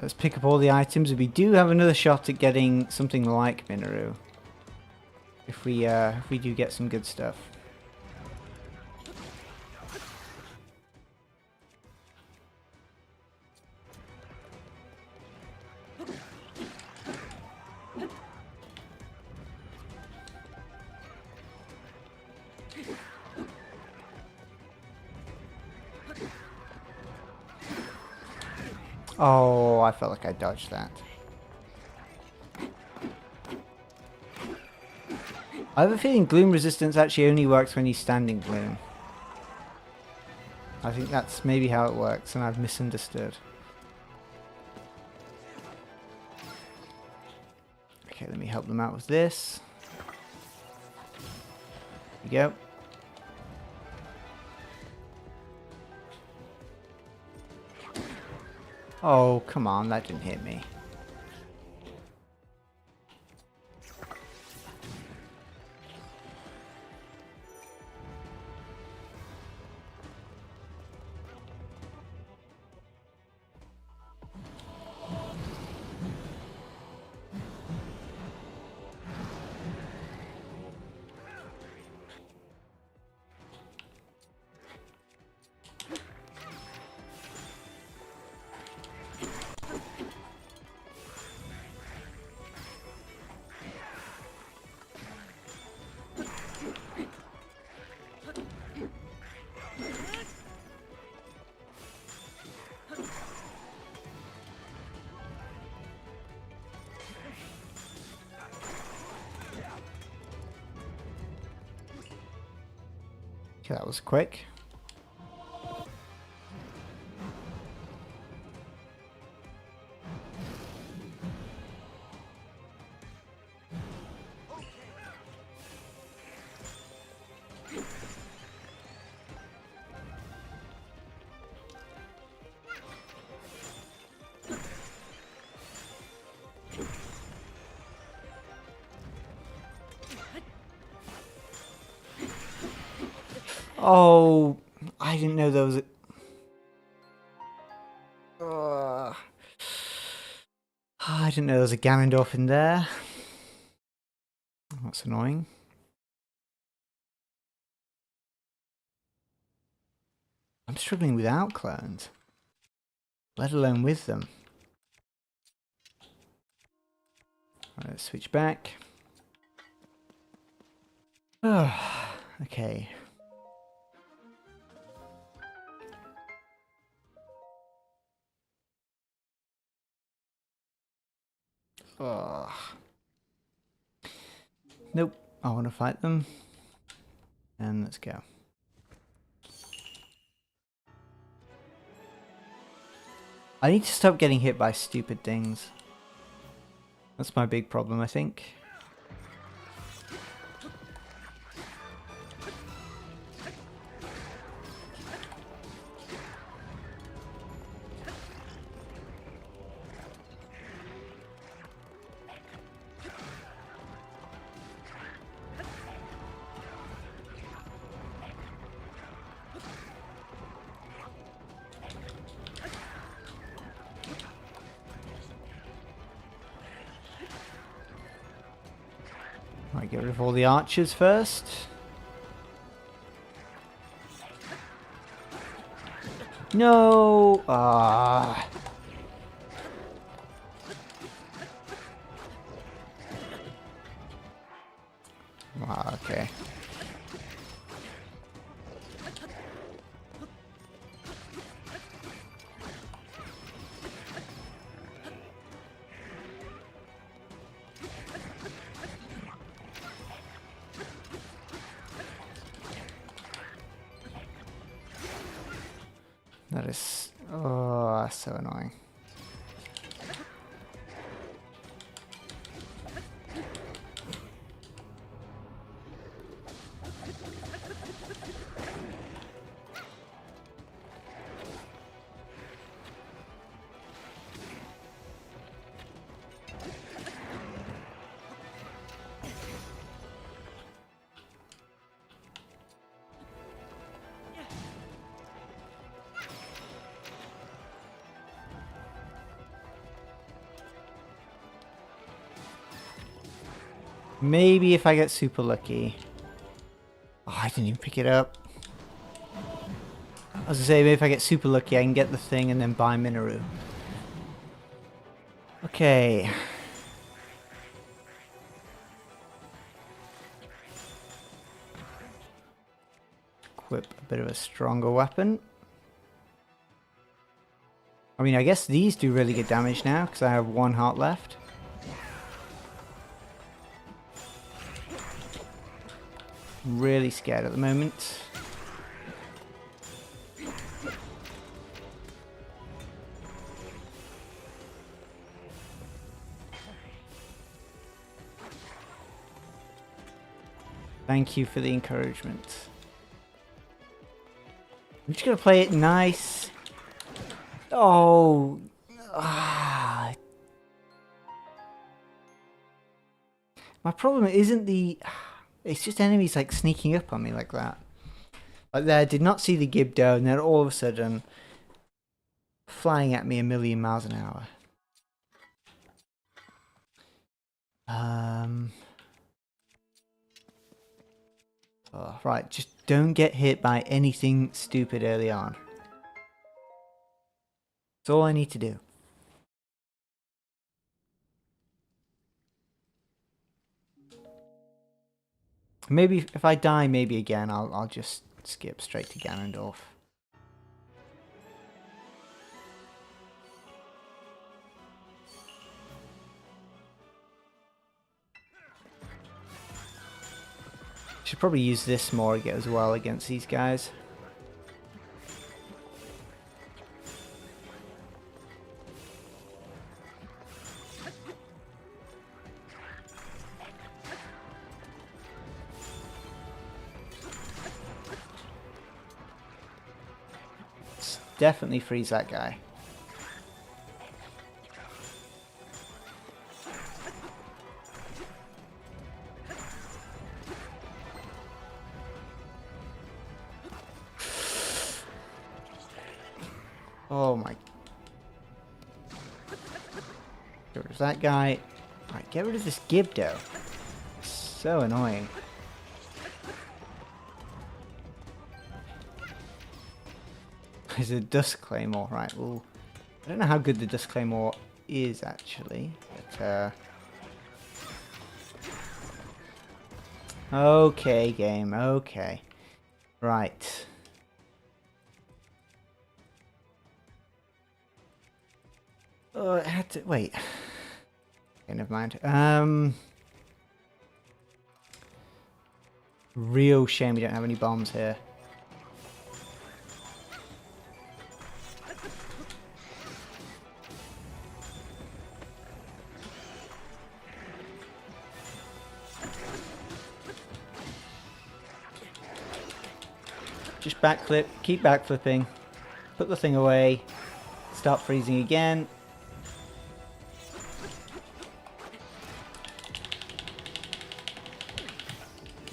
Let's pick up all the items. We do have another shot at getting something like Minoru. If we do get some good stuff. Oh, I felt like I dodged that. I have a feeling gloom resistance actually only works when you stand in gloom. I think that's maybe how it works, and I've misunderstood. Okay, let me help them out with this. There you go. Oh, come on, that didn't hit me. Okay, that was quick. Oh, I didn't know there was a... I didn't know there was a Ganondorf in there. That's annoying. I'm struggling without clones, let alone with them. Right, let's switch back. Okay. Nope, I want to fight them. And let's go. I need to stop getting hit by stupid things. That's my big problem, I think. Right, get rid of all the archers first. No! Ah. Wow, okay. That is... oh, that's so annoying. Maybe if I get super lucky. Oh, I didn't even pick it up. I was gonna say, maybe if I get super lucky, I can get the thing and then buy Minoru. Okay. Equip a bit of a stronger weapon. I mean, I guess these do really good damage now, because I have 1 heart left. Really scared at the moment. Thank you for the encouragement. I'm just gonna play it nice. Oh. Ah. My problem isn't the... It's just enemies like sneaking up on me like that. Like there, I did not see the Gibdo, and then all of a sudden flying at me 1,000,000 miles an hour. Oh, right, just don't get hit by anything stupid early on. That's all I need to do. Maybe if I die, maybe again, I'll just skip straight to Ganondorf. Should probably use this more as well against these guys. Let's definitely freeze that guy. Oh my. Get rid of that guy. Alright, get rid of this Gibdo. So annoying. There's a Dust Claymore, right, well, I don't know how good the Dust Claymore is actually, but okay game, okay. Right. Oh, I had to, wait. Okay, never mind. Real shame we don't have any bombs here. Just backflip, keep backflipping, put the thing away, start freezing again.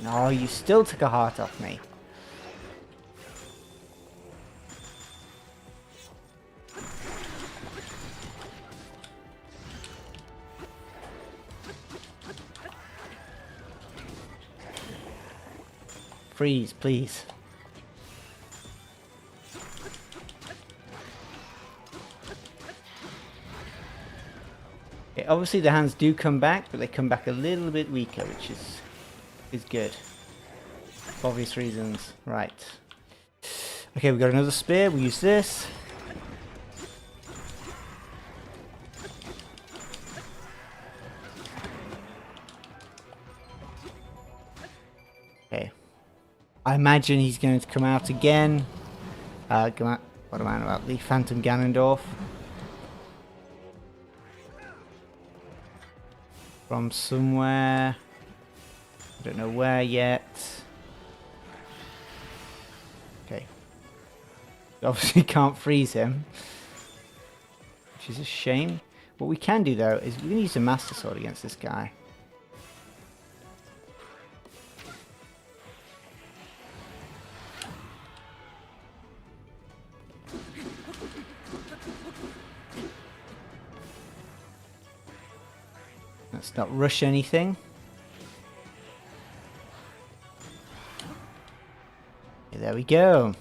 No, you still took a heart off me. Freeze, please. Okay, obviously the hands do come back, but they come back a little bit weaker, which is good. For obvious reasons. Right. Okay, we've got another spear. We'll use this. Okay. I imagine he's going to come out again. Come out. What am I on about? The Phantom Ganondorf. From somewhere. I don't know where yet. Okay. Obviously can't freeze him. Which is a shame. What we can do though is we can use the Master Sword against this guy. Let's not rush anything. There we go. To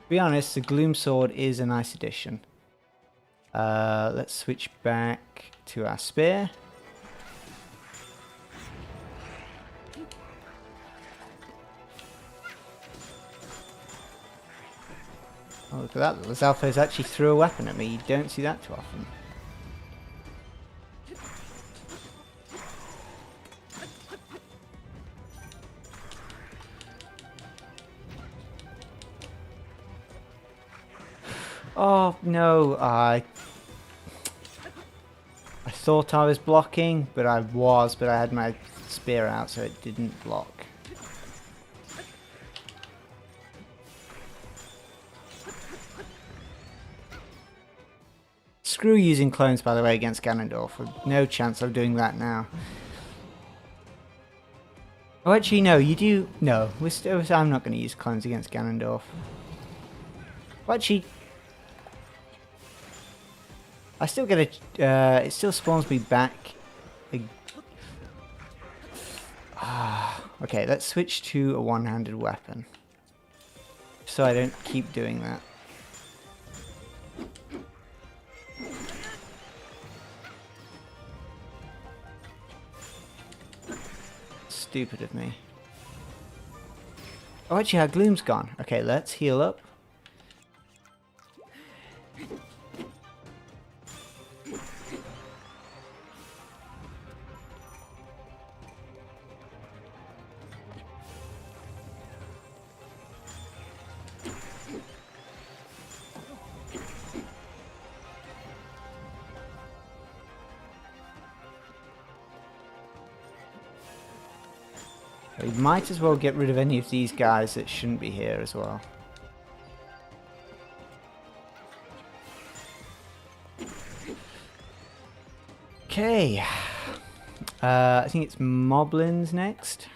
be honest, the Gloom Sword is a nice addition. Let's switch back to our spear. Oh, look at that. The Zalfo's actually threw a weapon at me. You don't see that too often. Oh, no. I thought I was blocking, but I had my spear out, so it didn't block. Screw using clones, by the way, against Ganondorf. No chance of doing that now. Oh, actually, no, you do... No, I'm not going to use clones against Ganondorf. Well, actually... I still get a... it still spawns me back. Okay, let's switch to a one-handed weapon. So I don't keep doing that. Stupid of me. Oh, actually, our gloom's gone. Okay, let's heal up. We might as well get rid of any of these guys that shouldn't be here as well. Okay. I think it's Moblins next.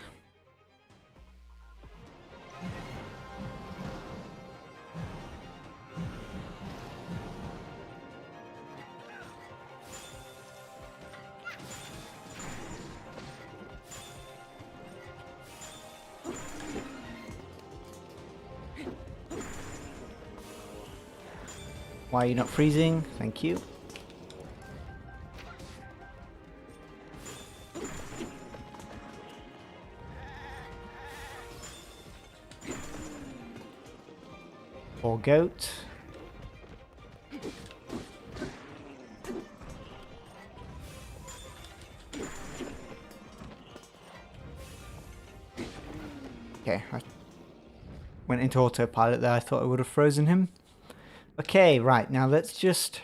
Why are you not freezing? Thank you. Poor goat. Okay, I went into autopilot there. I thought I would have frozen him. Okay, right, now let's just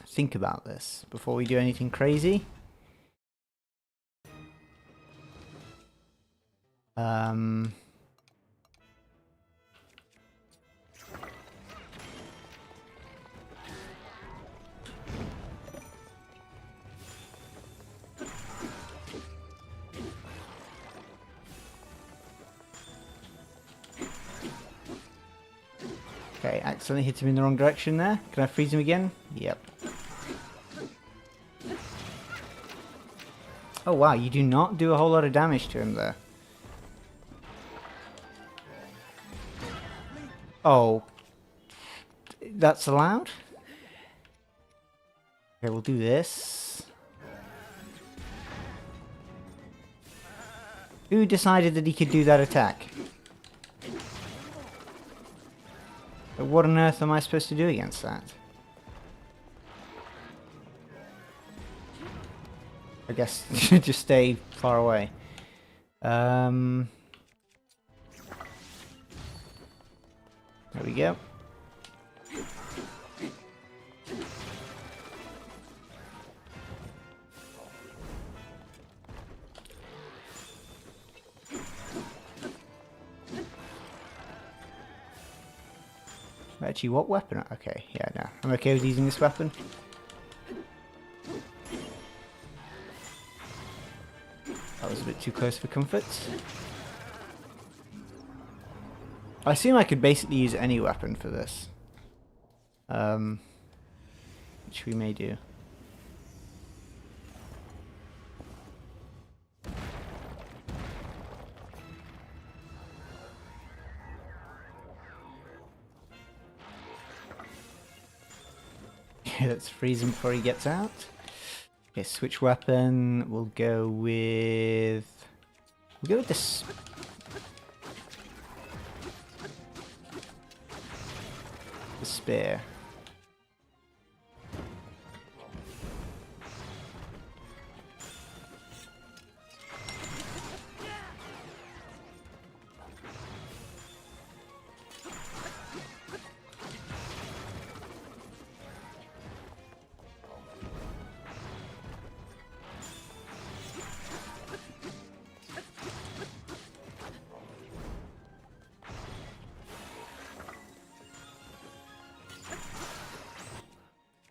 think about this before we do anything crazy. Okay, accidentally hit him in the wrong direction there. Can I freeze him again? Yep. Oh wow, you do not do a whole lot of damage to him there. Oh. That's allowed? Okay, we'll do this. Who decided that he could do that attack? But what on earth am I supposed to do against that? I guess just stay far away. There we go. Actually, what weapon? Okay, yeah, no. I'm okay with using this weapon. That was a bit too close for comfort. I assume I could basically use any weapon for this. Which we may do. Let's freeze him before he gets out. Okay, switch weapon. We'll go with this. The spear.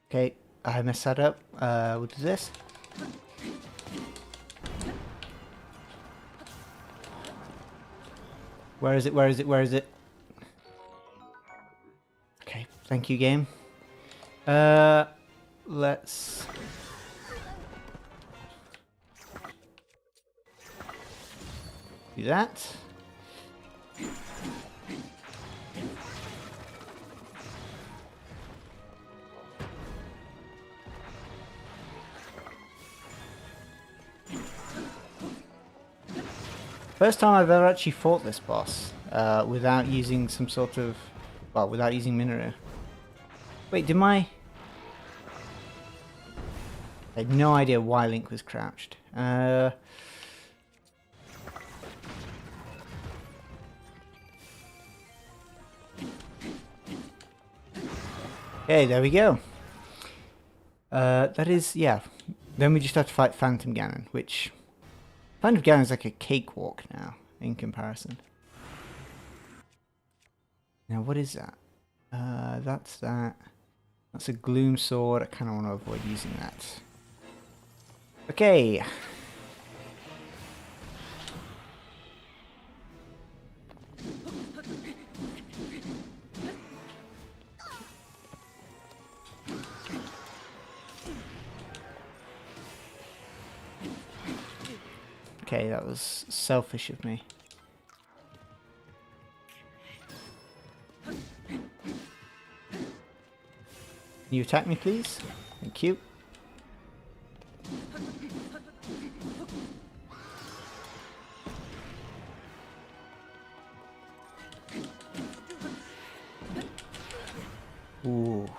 Okay, I messed that up. We'll do this. Where is it? Where is it? Where is it? Okay, thank you, game. Let's... do that. First time I've ever actually fought this boss without using some sort of... well, without using Minoru. Wait, did my... I had no idea why Link was crouched. Okay, there we go. That is, yeah. Then we just have to fight Phantom Ganon, which... Phantom Ganon is like a cakewalk now, in comparison. Now, what is that? That's that. That's a Gloom Sword. I kind of want to avoid using that. Okay. Okay, that was selfish of me. Can you attack me, please? Thank you. Ooh.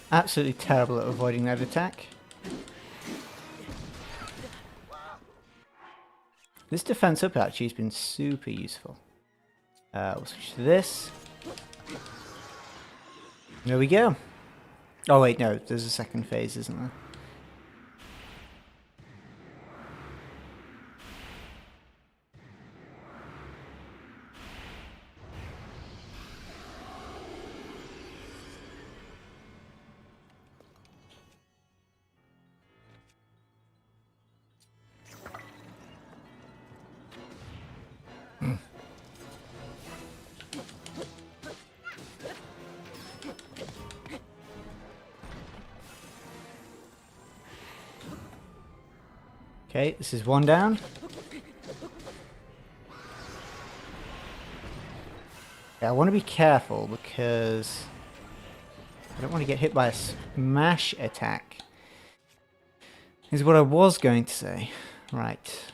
Absolutely terrible at avoiding that attack. This defense up actually has been super useful. We'll switch to this. There we go. Oh wait, no, there's a second phase, isn't there? Okay, this is one down. Yeah, I want to be careful because I don't want to get hit by a smash attack. Is what I was going to say. Right.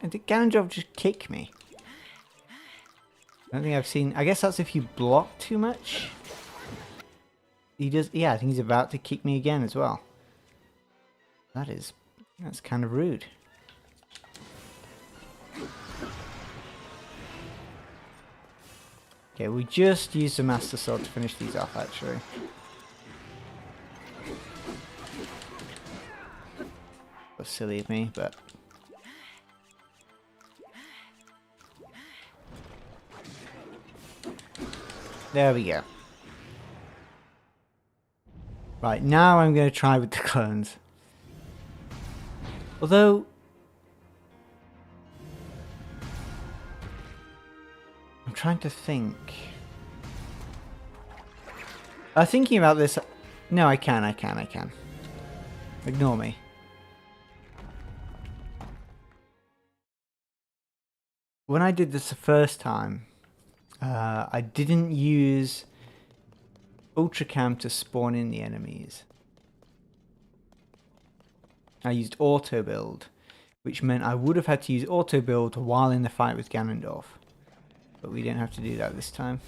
Did Ganondorf just kick me? I don't think I've seen... I guess that's if you block too much. He does... Yeah, I think he's about to kick me again as well. That's kind of rude. Okay, we just used the Master Sword to finish these off, actually. was silly of me, but... There we go. Right, now I'm going to try with the clones. Although... I'm trying to think. Thinking about this... No, I can. Ignore me. When I did this the first time, I didn't use Ultracam to spawn in the enemies. I used auto build, which meant I would have had to use auto build while in the fight with Ganondorf. But we didn't have to do that this time.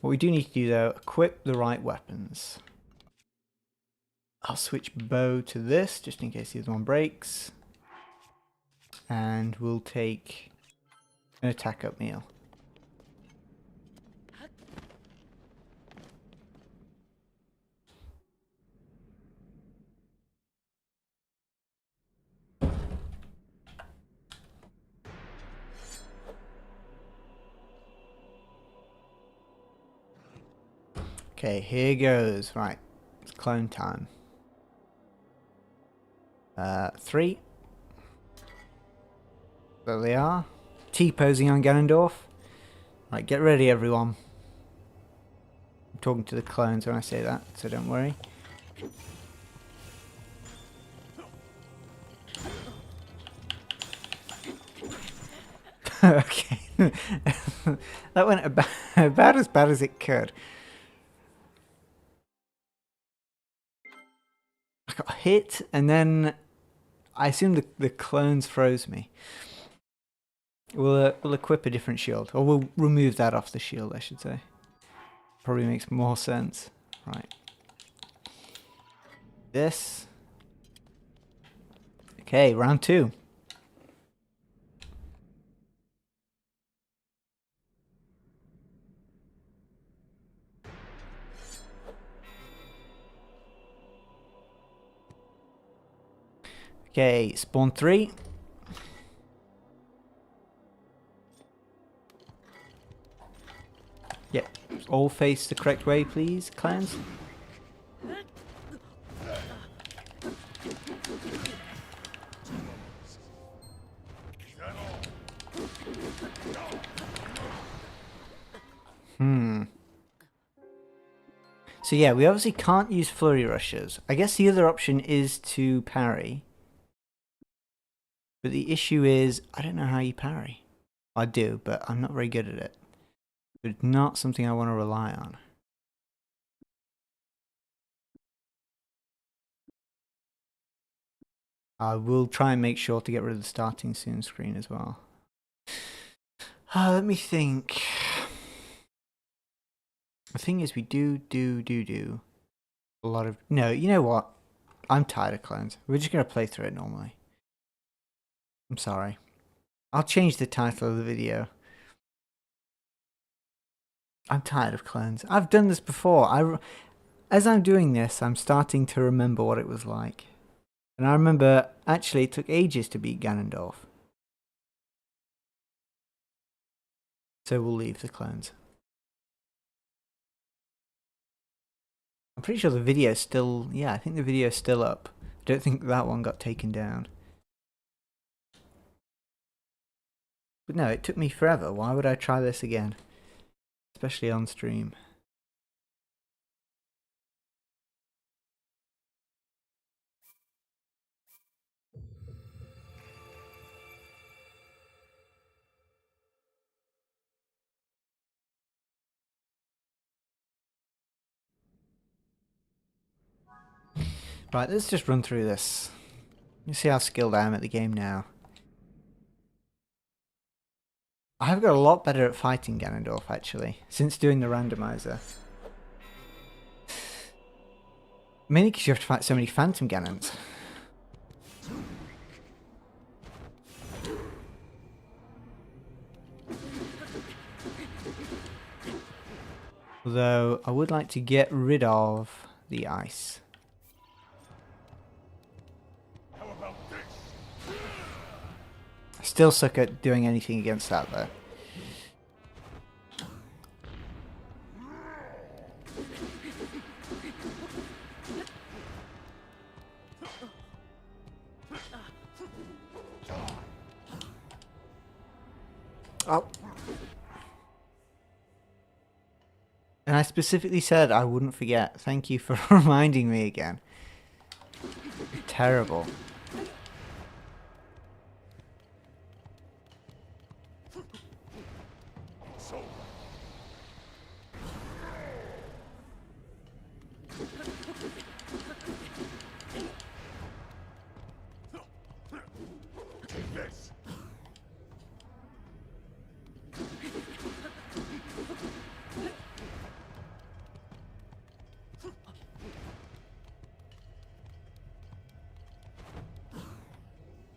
What we do need to do though, equip the right weapons. I'll switch bow to this, just in case the other one breaks. And we'll take an attack up meal. Okay, here goes. Right, it's clone time. 3. There they are. T-posing on Ganondorf. Right, get ready everyone. I'm talking to the clones when I say that, so don't worry. Okay. That went about as bad as it could. I got hit, and then I assume the clones froze me. We'll equip a different shield, or we'll remove that off the shield, I should say. Probably makes more sense. Right. This. Okay, round 2. Okay, spawn 3. Yep, all face the correct way, please, clowns. So yeah, we obviously can't use flurry rushes. I guess the other option is to parry. But the issue is, I don't know how you parry. I do, but I'm not very good at it. It's not something I want to rely on. I will try and make sure to get rid of the starting soon screen as well. Let me think. The thing is, we do a lot of... No, you know what? I'm tired of clones. We're just going to play through it normally. I'm sorry. I'll change the title of the video. I'm tired of clones. I've done this before. As I'm doing this, I'm starting to remember what it was like. And I remember, actually, it took ages to beat Ganondorf. So we'll leave the clones. I'm pretty sure the video's still... Yeah, I think the video's still up. I don't think that one got taken down. But no, it took me forever. Why would I try this again? Especially on stream. Right, let's just run through this. You see how skilled I am at the game now. I've got a lot better at fighting Ganondorf, actually, since doing the randomizer. Mainly because you have to fight so many Phantom Ganons. Although I would like to get rid of the ice. I still suck at doing anything against that though. Oh. And I specifically said I wouldn't forget. Thank you for reminding me again. Terrible.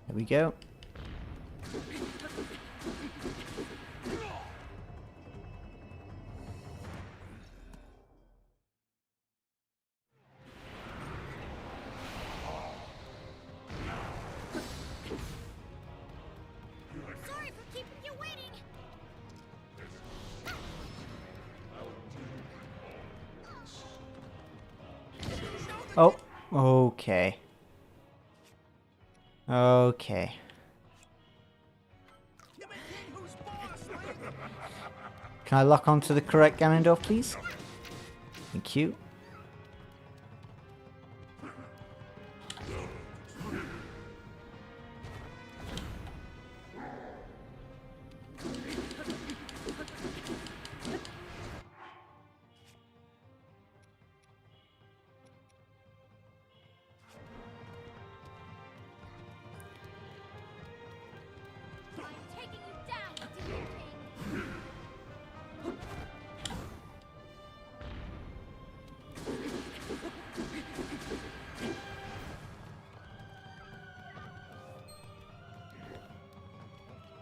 There we go. Sorry for keeping you waiting. Oh, okay. Okay. Can I lock onto the correct Ganondorf, please? Thank you. I'm taking you down, Demon King.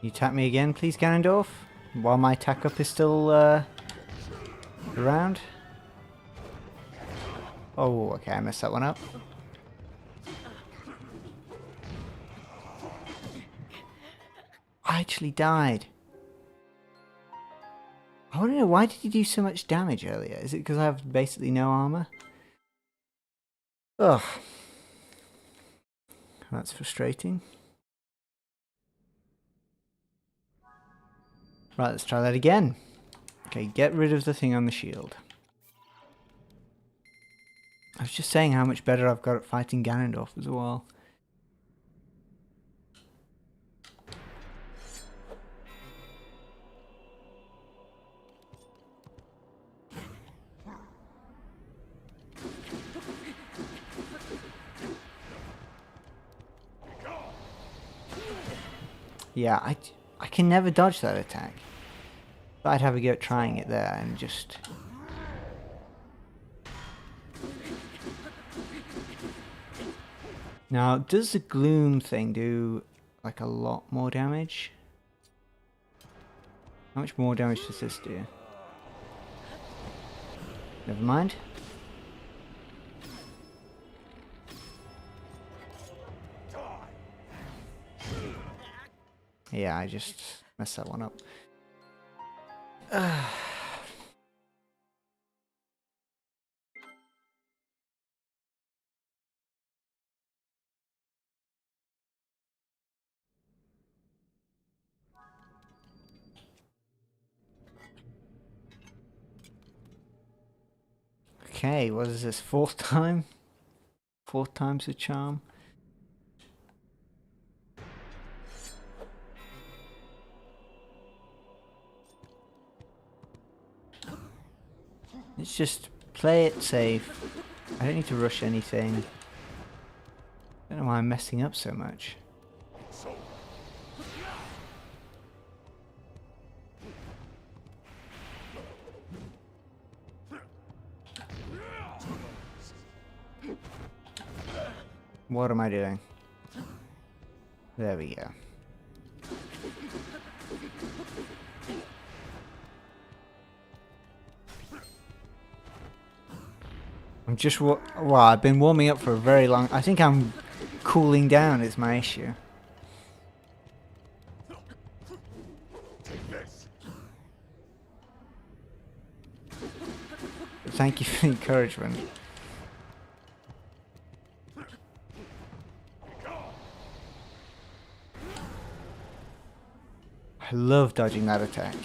You attack me again, please, Ganondorf? While my attack up is still around. Oh, okay, I messed that one up. I actually died. I want to know, why did he do so much damage earlier? Is it because I have basically no armor? Ugh. That's frustrating. Right, let's try that again. Okay, get rid of the thing on the shield. I was just saying how much better I've got at fighting Ganondorf as well. Yeah, I can never dodge that attack. But I'd have a go at trying it there and just... Now, does the gloom thing do like a lot more damage? How much more damage does this do? Never mind. Yeah, I just messed that one up. Okay, what is this? Fourth time? Fourth time's a charm? Let's just play it safe. I don't need to rush anything. I don't know why I'm messing up so much. What am I doing? There we go. I'm just well, I've been warming up for a very long. I think I'm cooling down is my issue. Thank you for the encouragement. I love dodging that attack.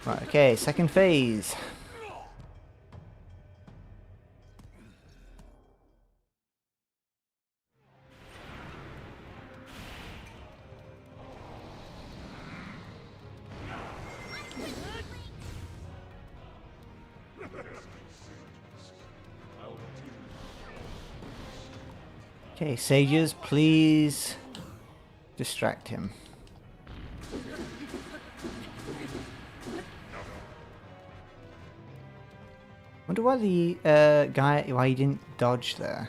Right, okay, second phase. Okay, sages, please distract him. Wonder why the why he didn't dodge there.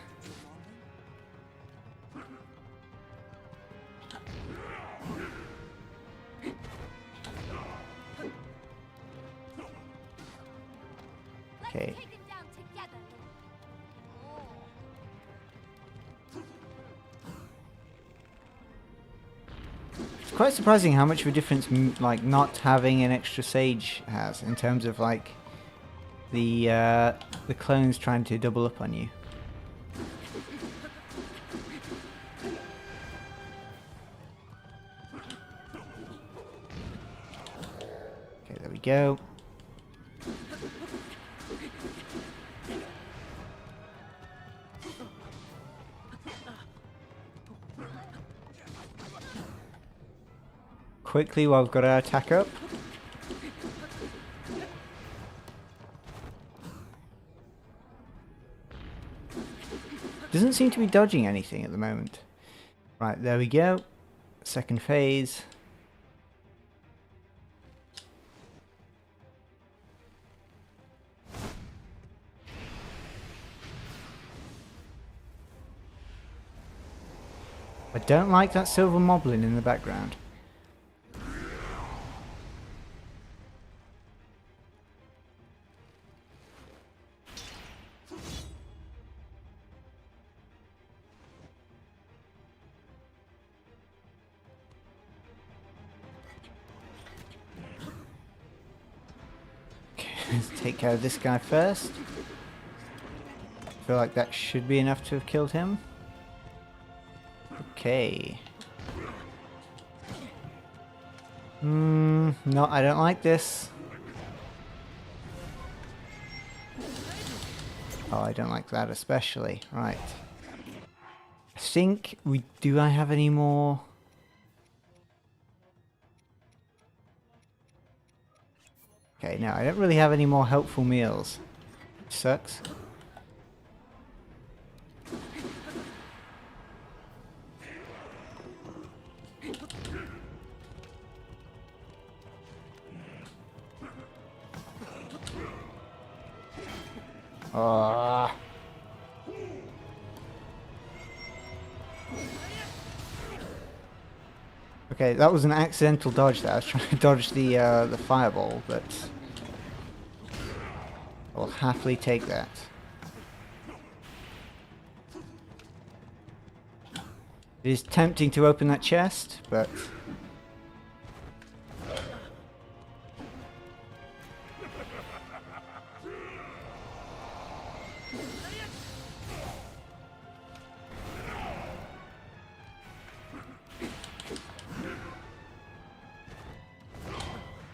Okay. Take him down together. It's quite surprising how much of a difference like not having an extra sage has in terms of like the clones trying to double up on you. Okay, there we go. Quickly while we've got our attack up. Doesn't seem to be dodging anything at the moment. Right, there we go. Second phase. I don't like that silver moblin in the background. Let's take care of this guy first. I feel like that should be enough to have killed him. Okay. No, I don't like this. Oh, I don't like that especially. Right. I think we... Do I have any more... Okay, no, I don't really have any more helpful meals. Which sucks. Ah. Okay, that was an accidental dodge there. I was trying to dodge the fireball, but I'll happily take that. It is tempting to open that chest, but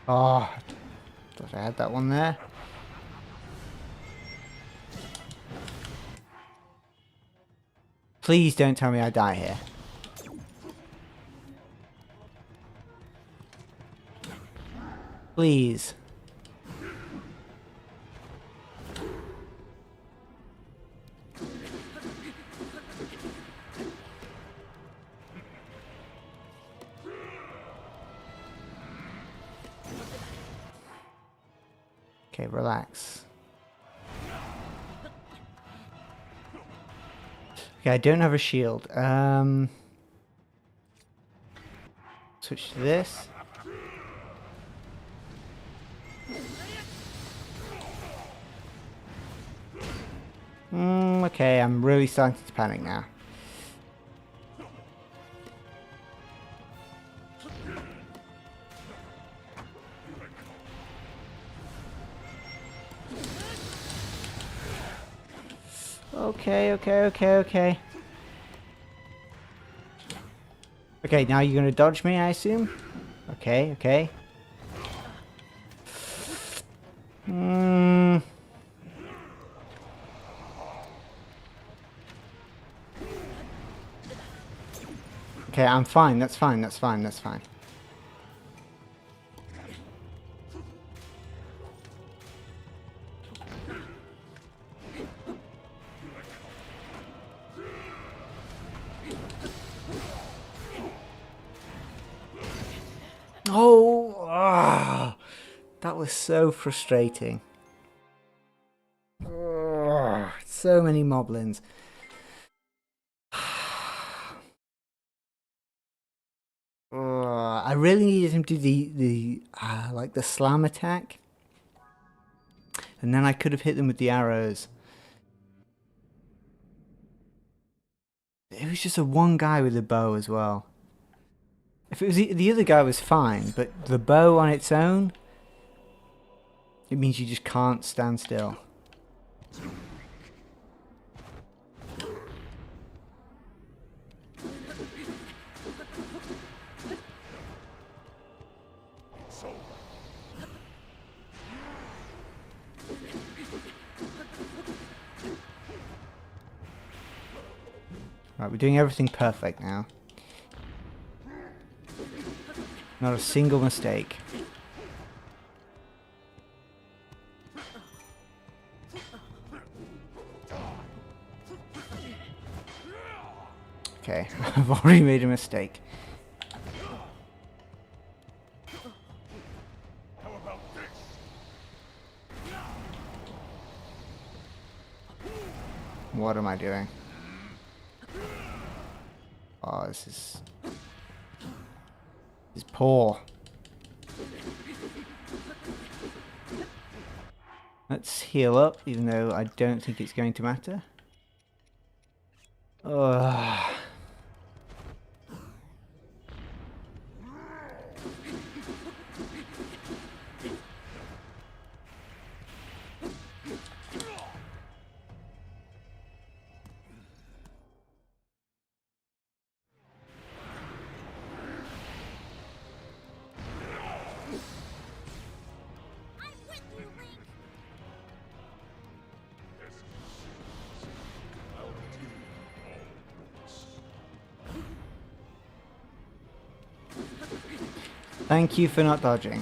oh, thought I had that one there. Please don't tell me I die here. Please. Okay, relax. Okay, I don't have a shield. So switch to this. Okay, I'm really starting to panic now. Okay. Okay, now you're gonna dodge me, I assume? Okay. Okay, I'm fine. That's fine. That was so frustrating. So many moblins. I really needed him to do the like the slam attack, and then I could have hit them with the arrows. It was just a one guy with a bow as well. If it was the other guy was fine, but the bow on its own, it means you just can't stand still. Right, we're doing everything perfect now. Not a single mistake. Okay, I've already made a mistake. What am I doing? Oh, this is poor. Let's heal up, even though I don't think it's going to matter. Ugh. Thank you for not dodging.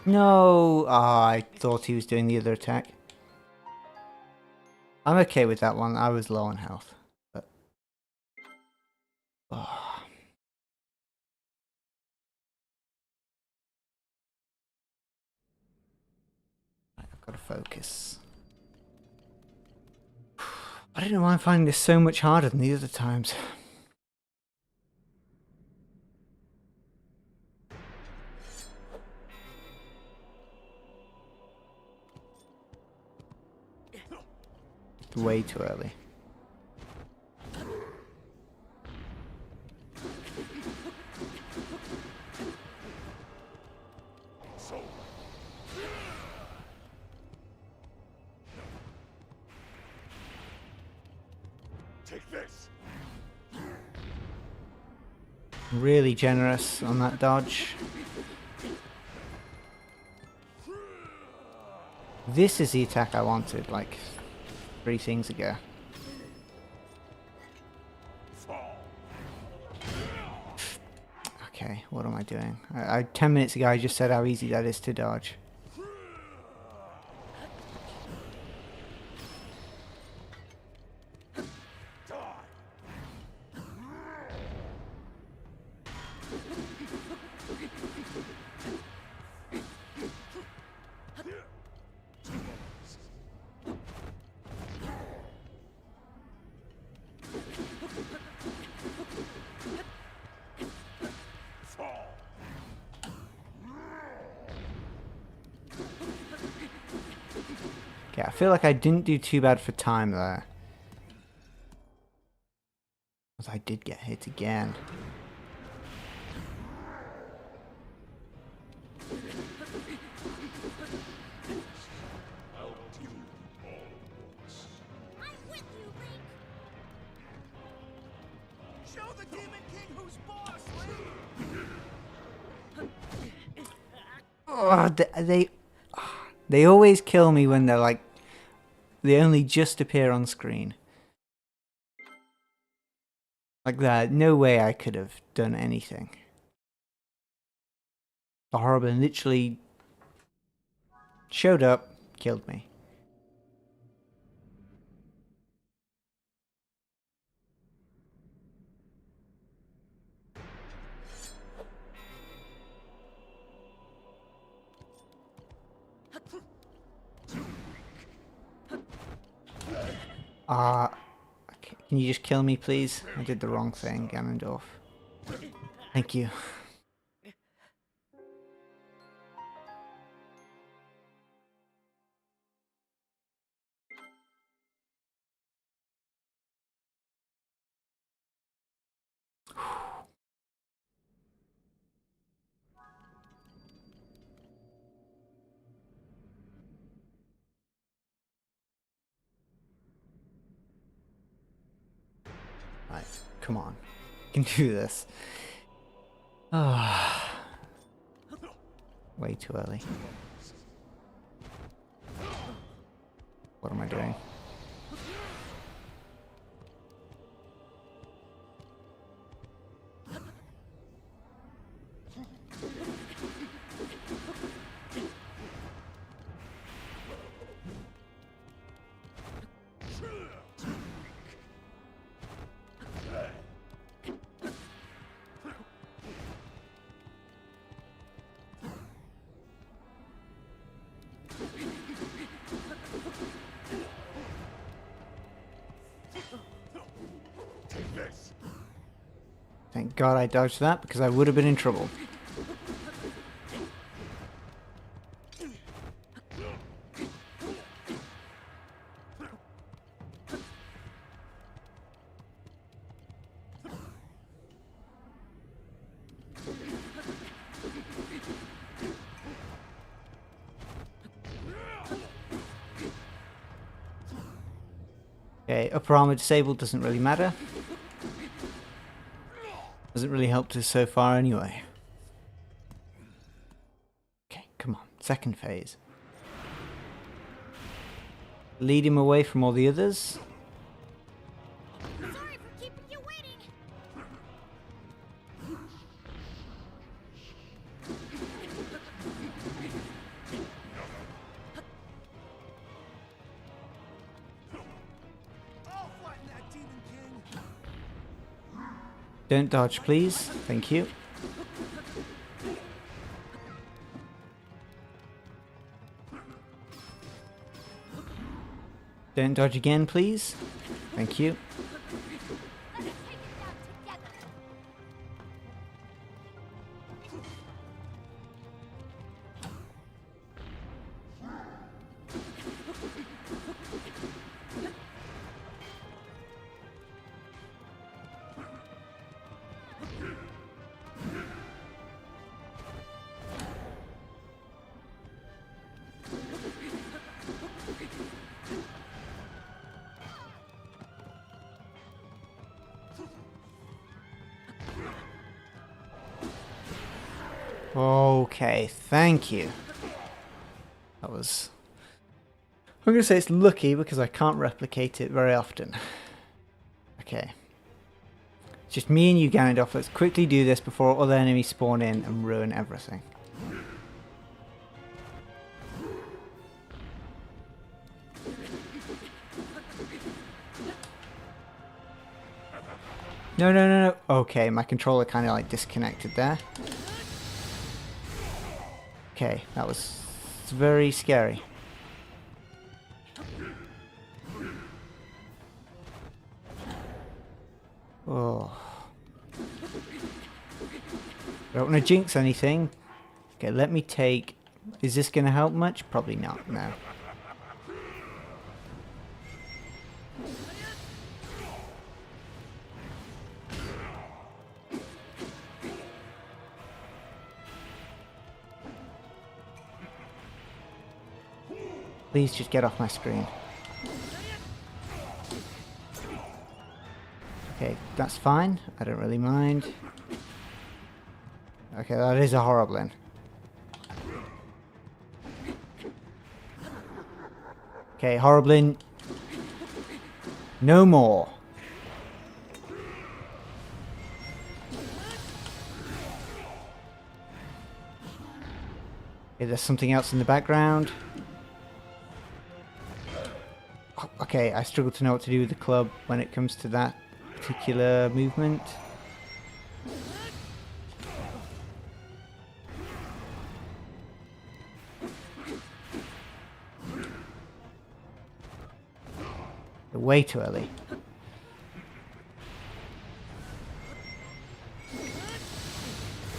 No! Ah, I thought he was doing the other attack. I'm okay with that one. I was low on health. But... oh. I've got to focus. I don't know why I'm finding this so much harder than the other times. Way too early. Take this. Really generous on that dodge. This is the attack I wanted, like 3 things ago. Okay, what am I doing? 10 minutes ago I just said how easy that is to dodge. Okay, I feel like I didn't do too bad for time there. But I did get hit again. I'm with you, Link! Show the Demon King who's boss, Link! Oh, they always kill me when they're like, they only just appear on screen. Like that, no way I could have done anything. The Horrible literally showed up, killed me. Okay. Can you just kill me, please? I did the wrong thing, Ganondorf. Thank you. Right, come on. You can do this. Way too early. What am I doing? Thank God I dodged that, because I would have been in trouble. Okay, upper armor disabled doesn't really matter. Doesn't really help us so far anyway. Okay, come on. Second phase. Lead him away from all the others. Sorry for keeping you waiting! I'll flatten that Demon King! Don't dodge, please. Thank you. Don't dodge again, please. Thank you. Let's take it down together! Okay, thank you. That was... I'm going to say it's lucky because I can't replicate it very often. Okay. It's just me and you, Ganondorf. Let's quickly do this before other enemies spawn in and ruin everything. No, no, no, no. Okay, my controller kind of like disconnected there. Okay, that was very scary. Oh. Don't want to jinx anything. Okay, let me take... Is this going to help much? Probably not, no. Please just get off my screen. Okay, that's fine. I don't really mind. Okay, that is a Horriblin. Okay, Horriblin. No more. Okay, there's something else in the background. Okay, I struggle to know what to do with the club when it comes to that particular movement. Way too early.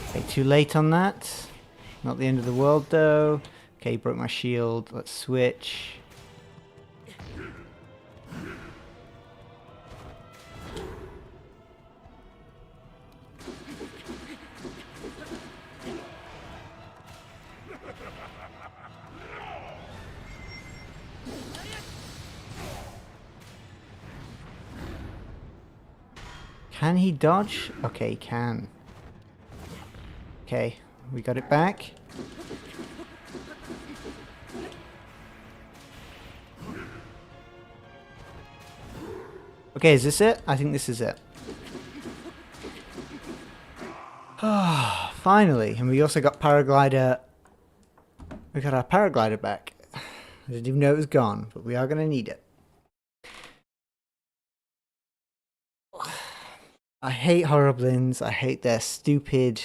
Okay, too late on that. Not the end of the world though. Okay, broke my shield. Let's switch. Can he dodge? Okay, he can. Okay, we got it back. Okay, is this it? I think this is it. Ah, finally. And we also got paraglider. We got our paraglider back. I didn't even know it was gone, but we are going to need it. I hate Horriblins. I hate their stupid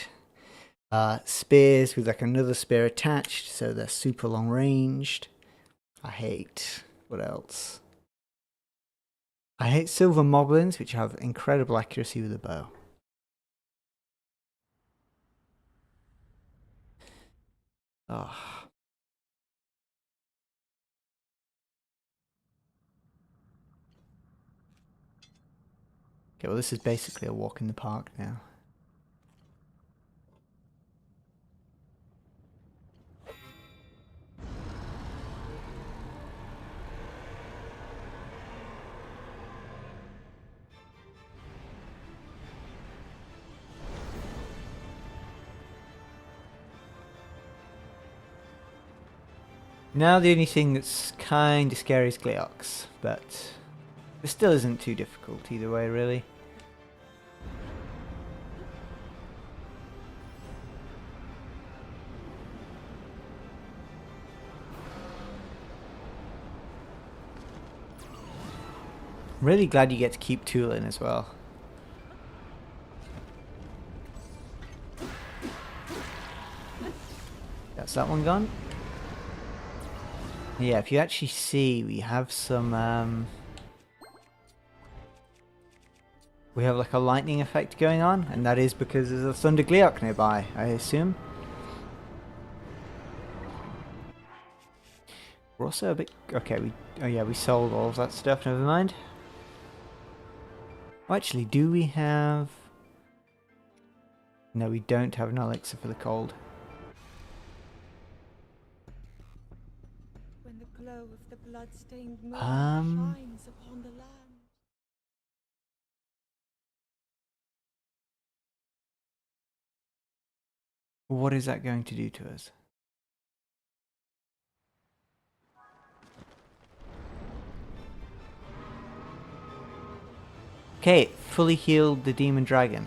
spears with like another spear attached, so they're super long ranged. I hate... what else? I hate silver moblins, which have incredible accuracy with a bow. Oh. Okay, well this is basically a walk in the park now. Now the only thing that's kind of scary is Gleox, but it still isn't too difficult either way, really. I'm really glad you get to keep tooling as well. That's that one gone. Yeah, if you actually see, we have some, we have like a lightning effect going on, and that is because there's a Thunder Gleok nearby, I assume. We're also a bit... okay, oh yeah, we sold all of that stuff, never mind. Oh, actually, do we have... no, we don't have an elixir for the cold. When the glow of the blood-stained moon shines upon the land. What is that going to do to us? Okay, it fully healed the demon dragon.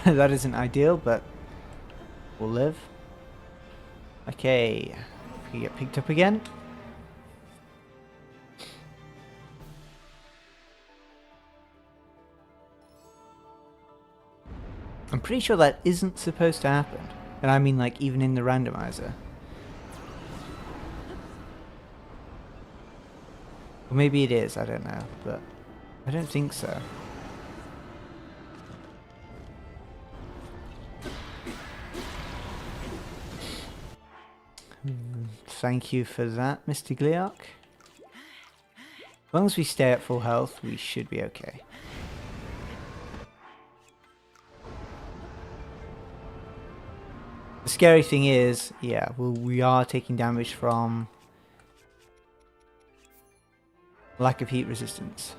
That isn't ideal, but we'll live. Okay, we get picked up again. I'm pretty sure that isn't supposed to happen. And I mean like even in the randomizer. Or maybe it is, I don't know, but I don't think so. Thank you for that, Mr. Gleok. As long as we stay at full health, we should be okay. The scary thing is, yeah, well, we are taking damage from lack of heat resistance.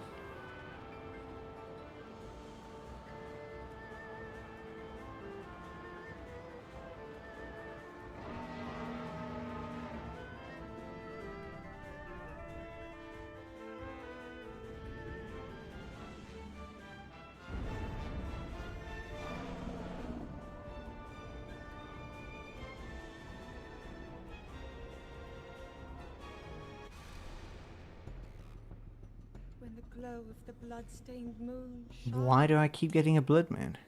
When the glow of the blood-stained moon shines. Why do I keep getting a blood moon?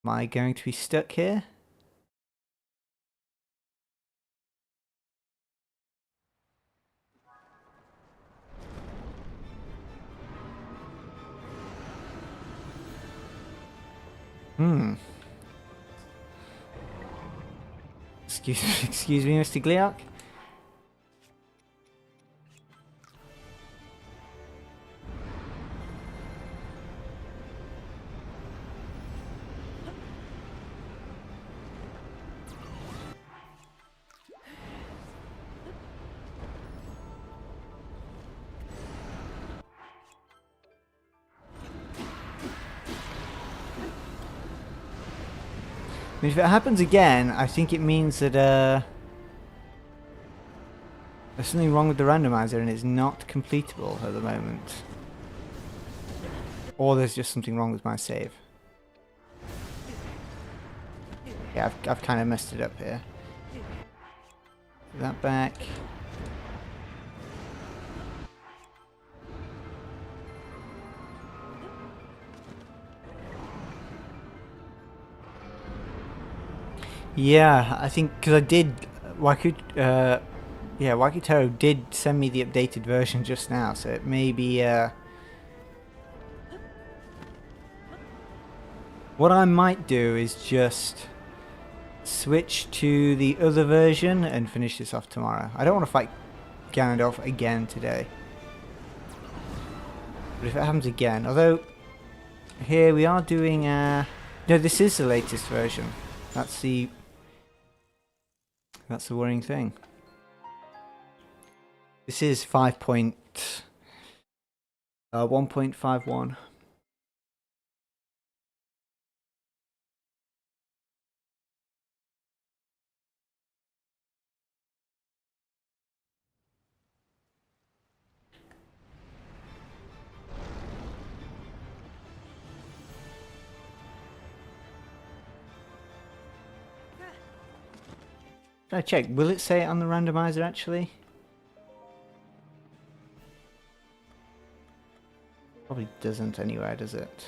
Am I going to be stuck here? Excuse me, Mr. Gliok. I mean, if it happens again, I think it means that there's something wrong with the randomizer and it's not completable at the moment. Or there's just something wrong with my save. Yeah, I've kind of messed it up here. Put that back. Yeah, I think because I did Waikuteru did send me the updated version just now, so it may be what I might do is just switch to the other version and finish this off tomorrow. I don't want to fight Ganondorf again today. But if it happens again, although here we are doing no, this is the latest version. That's the worrying thing. This is 1.5.1. Can I check? Will it say it on the randomizer actually? Probably doesn't anywhere, does it?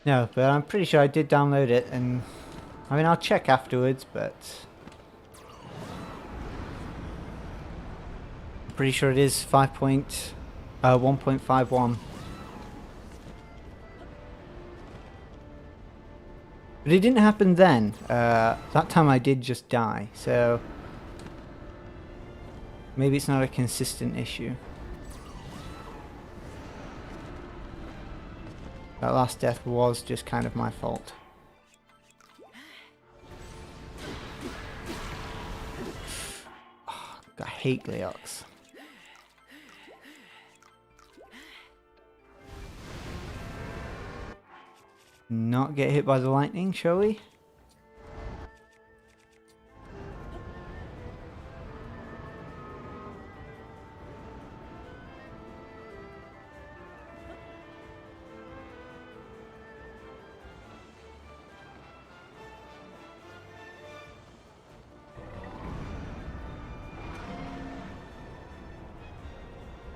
No, but I'm pretty sure I did download it, and I mean I'll check afterwards, but I'm pretty sure it is 1.51. But it didn't happen then. That time I did just die, so maybe it's not a consistent issue. That last death was just kind of my fault. Oh, I hate Gleox. Not get hit by the lightning, shall we?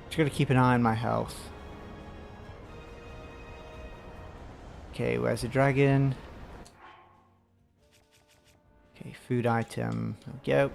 Just gotta keep an eye on my health. Okay, where's the dragon? Okay, food item. There we go.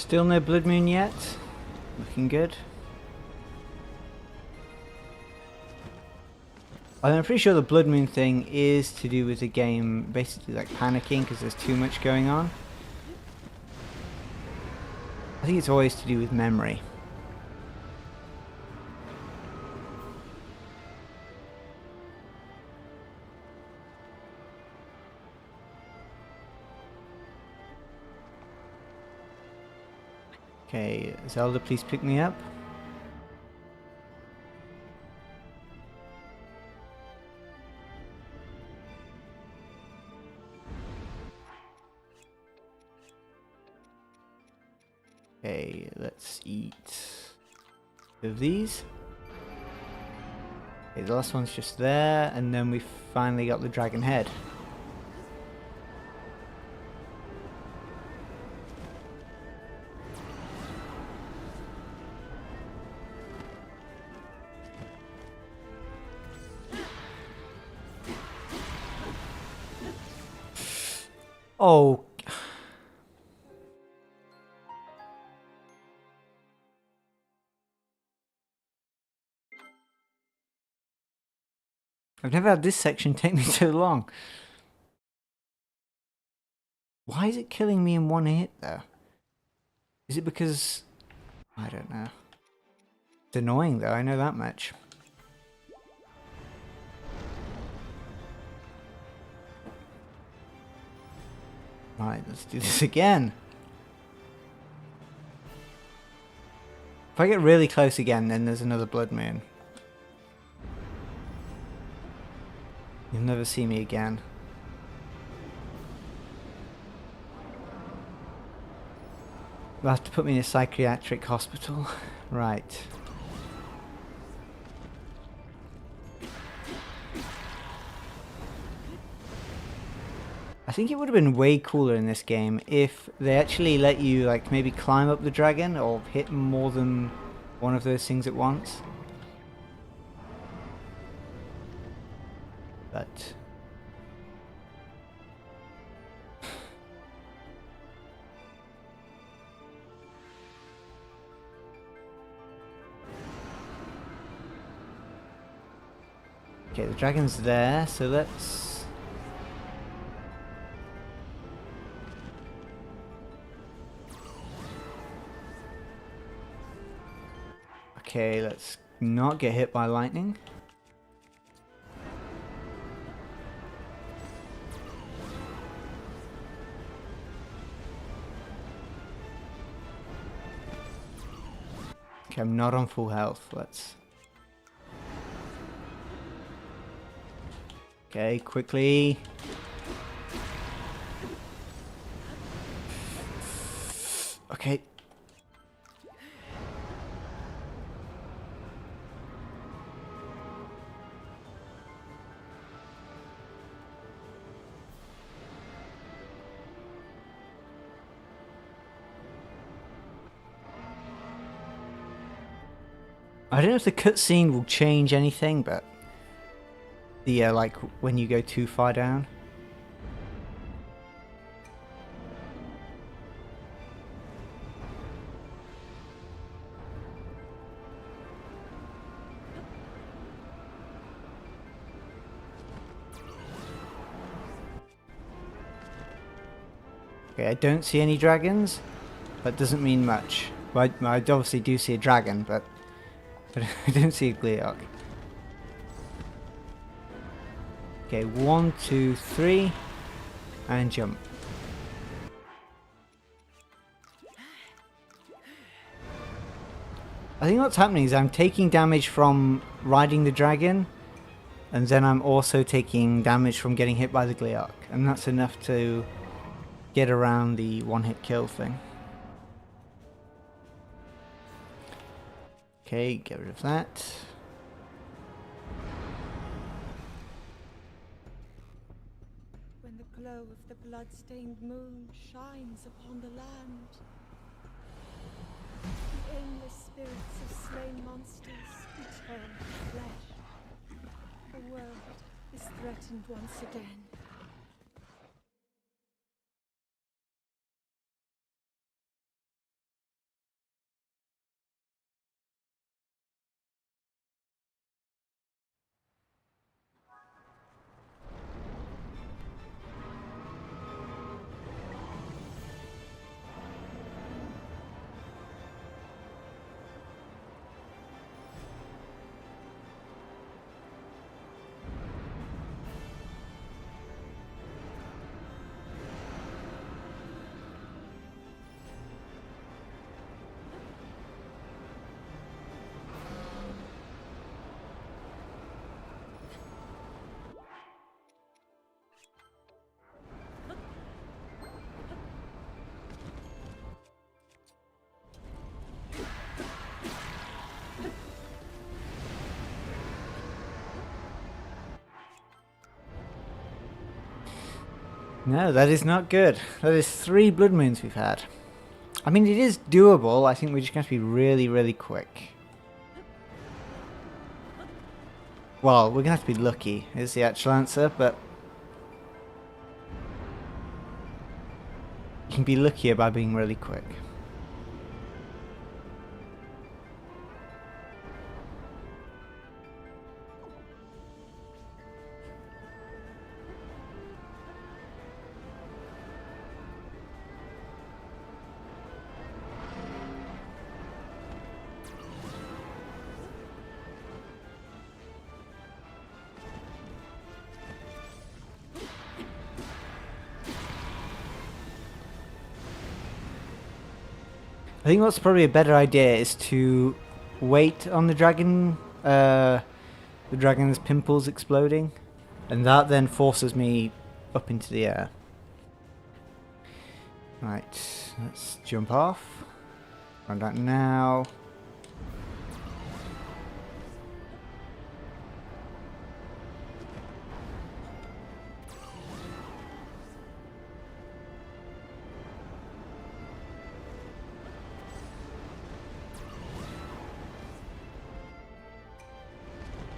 Still no blood moon yet. Looking good. I'm pretty sure the blood moon thing is to do with the game basically like panicking because there's too much going on. I think it's always to do with memory. Okay, Zelda, please pick me up. Okay, let's eat of these. Okay, the last one's just there, and then we finally got the dragon head. Oh. I've never had this section take me so long. Why is it killing me in one hit though? Is it because... I don't know. It's annoying though, I know that much. Right, let's do this again. If I get really close again, then there's another blood moon. You'll never see me again. They'll have to put me in a psychiatric hospital. Right. I think it would have been way cooler in this game if they actually let you like maybe climb up the dragon or hit more than one of those things at once. But okay, the dragon's there, so let's... Okay, let's not get hit by lightning. Okay, I'm not on full health. Let's... Okay, quickly. Okay. I don't know if the cutscene will change anything, but the like when you go too far down. Okay, I don't see any dragons. That doesn't mean much. Well, I obviously do see a dragon, but I don't see a Gleeok. Okay, 1, 2, 3, and jump. I think what's happening is I'm taking damage from riding the dragon, and then I'm also taking damage from getting hit by the Gleeok, and that's enough to get around the one-hit kill thing. Okay, get rid of that. When the glow of the blood-stained moon shines upon the land, the aimless spirits of slain monsters return to flesh. The world is threatened once again. No, that is not good. That is 3 blood moons we've had. I mean, it is doable. I think we're just going to be really, really quick. Well, we're going to have to be lucky is the actual answer, but you can be luckier by being really quick. I think what's probably a better idea is to wait on the dragon's pimples exploding, and that then forces me up into the air. Right, let's jump off. Run that now.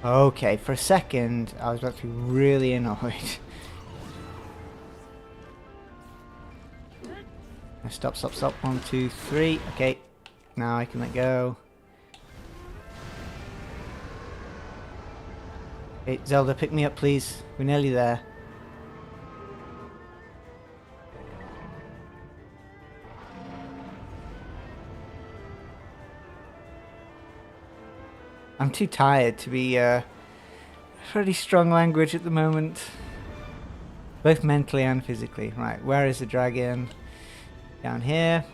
Okay, for a second, I was about to be really annoyed. Stop, stop, stop. 1, 2, 3. Okay, now I can let go. Okay, Zelda, pick me up, please. We're nearly there. I'm too tired to be pretty strong language at the moment. Both mentally and physically. Right, where is the dragon? Down here.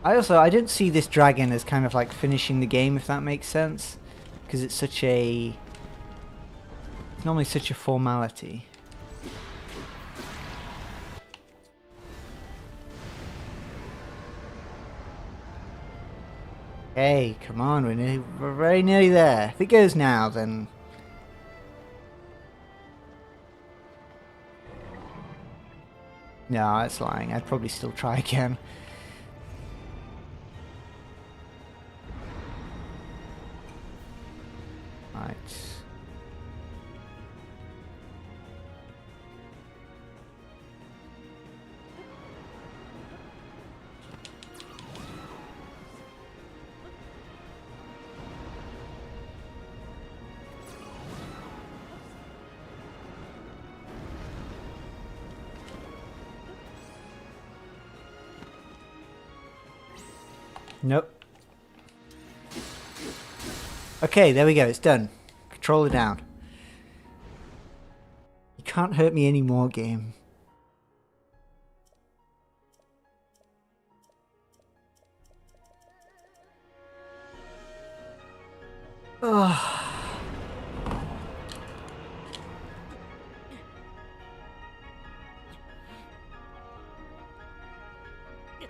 I didn't see this dragon as kind of like finishing the game, if that makes sense. Because it's such a... It's normally such a formality. Hey, come on, we're very nearly there. If it goes now, then... No, that's lying. I'd probably still try again. Right. Nope. Okay, there we go. It's done. Control it down. You can't hurt me anymore, game. Ugh.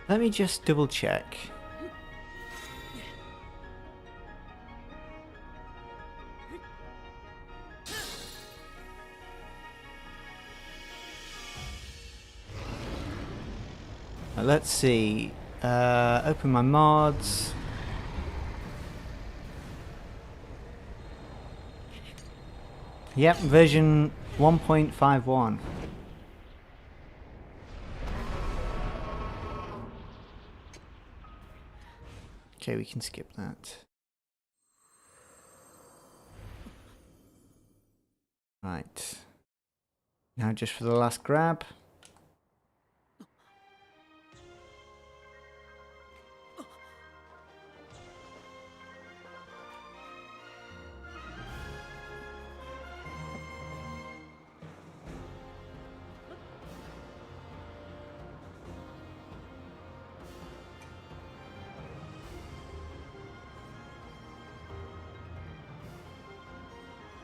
Let me just double check. Let's see. Open my mods. Yep, version 1.5.1. Okay, we can skip that. Right. Now just for the last grab.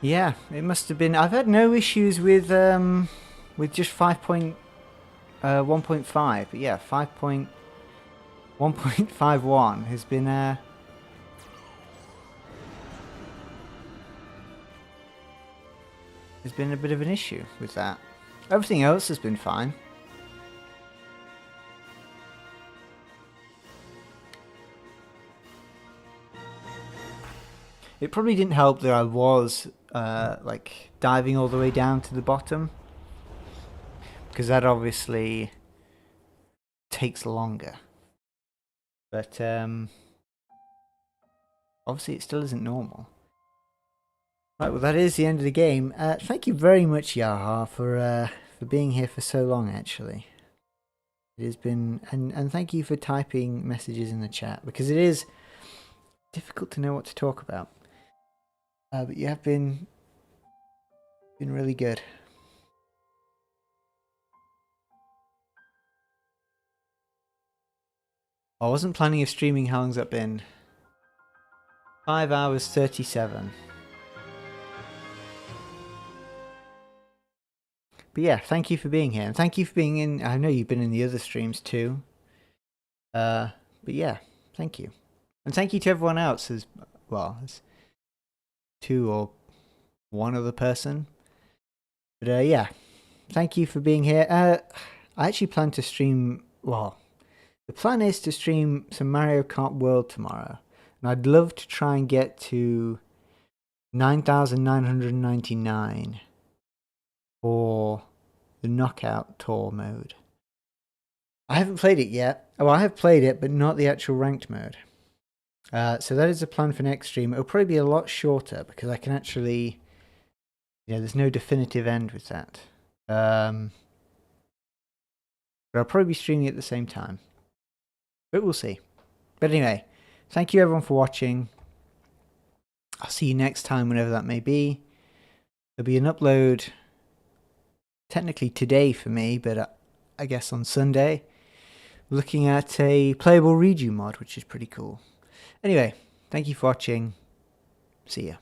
Yeah, it must have been. I've had no issues with just 5.1.5, but yeah, 5.1.51 has been there's been a bit of an issue with that. Everything else has been fine. It probably didn't help that I was like diving all the way down to the bottom, because that obviously takes longer. But obviously it still isn't normal. Right, well that is the end of the game. Thank you very much, Yaha, for being here for so long. Actually, it has been, and thank you for typing messages in the chat, because it is difficult to know what to talk about. But you have been really good. I wasn't planning of streaming. How long's that been? 5 hours 37. But yeah, thank you for being here, and thank you for being in. I know you've been in the other streams too. But yeah, thank you, and thank you to everyone else as well. As 2 or 1 other person. But yeah, thank you for being here. I actually plan to stream. Well, the plan is to stream some Mario Kart World tomorrow, and I'd love to try and get to 9,999 for the Knockout Tour mode. I haven't played it yet. Oh, I have played it, but not the actual ranked mode. So that is the plan for next stream. It'll probably be a lot shorter, because I can actually... Yeah, there's no definitive end with that. But I'll probably be streaming at the same time. But we'll see. But anyway, thank you everyone for watching. I'll see you next time, whenever that may be. There'll be an upload technically today for me, but I guess on Sunday. Looking at a playable redo mod, which is pretty cool. Anyway, thank you for watching. See ya.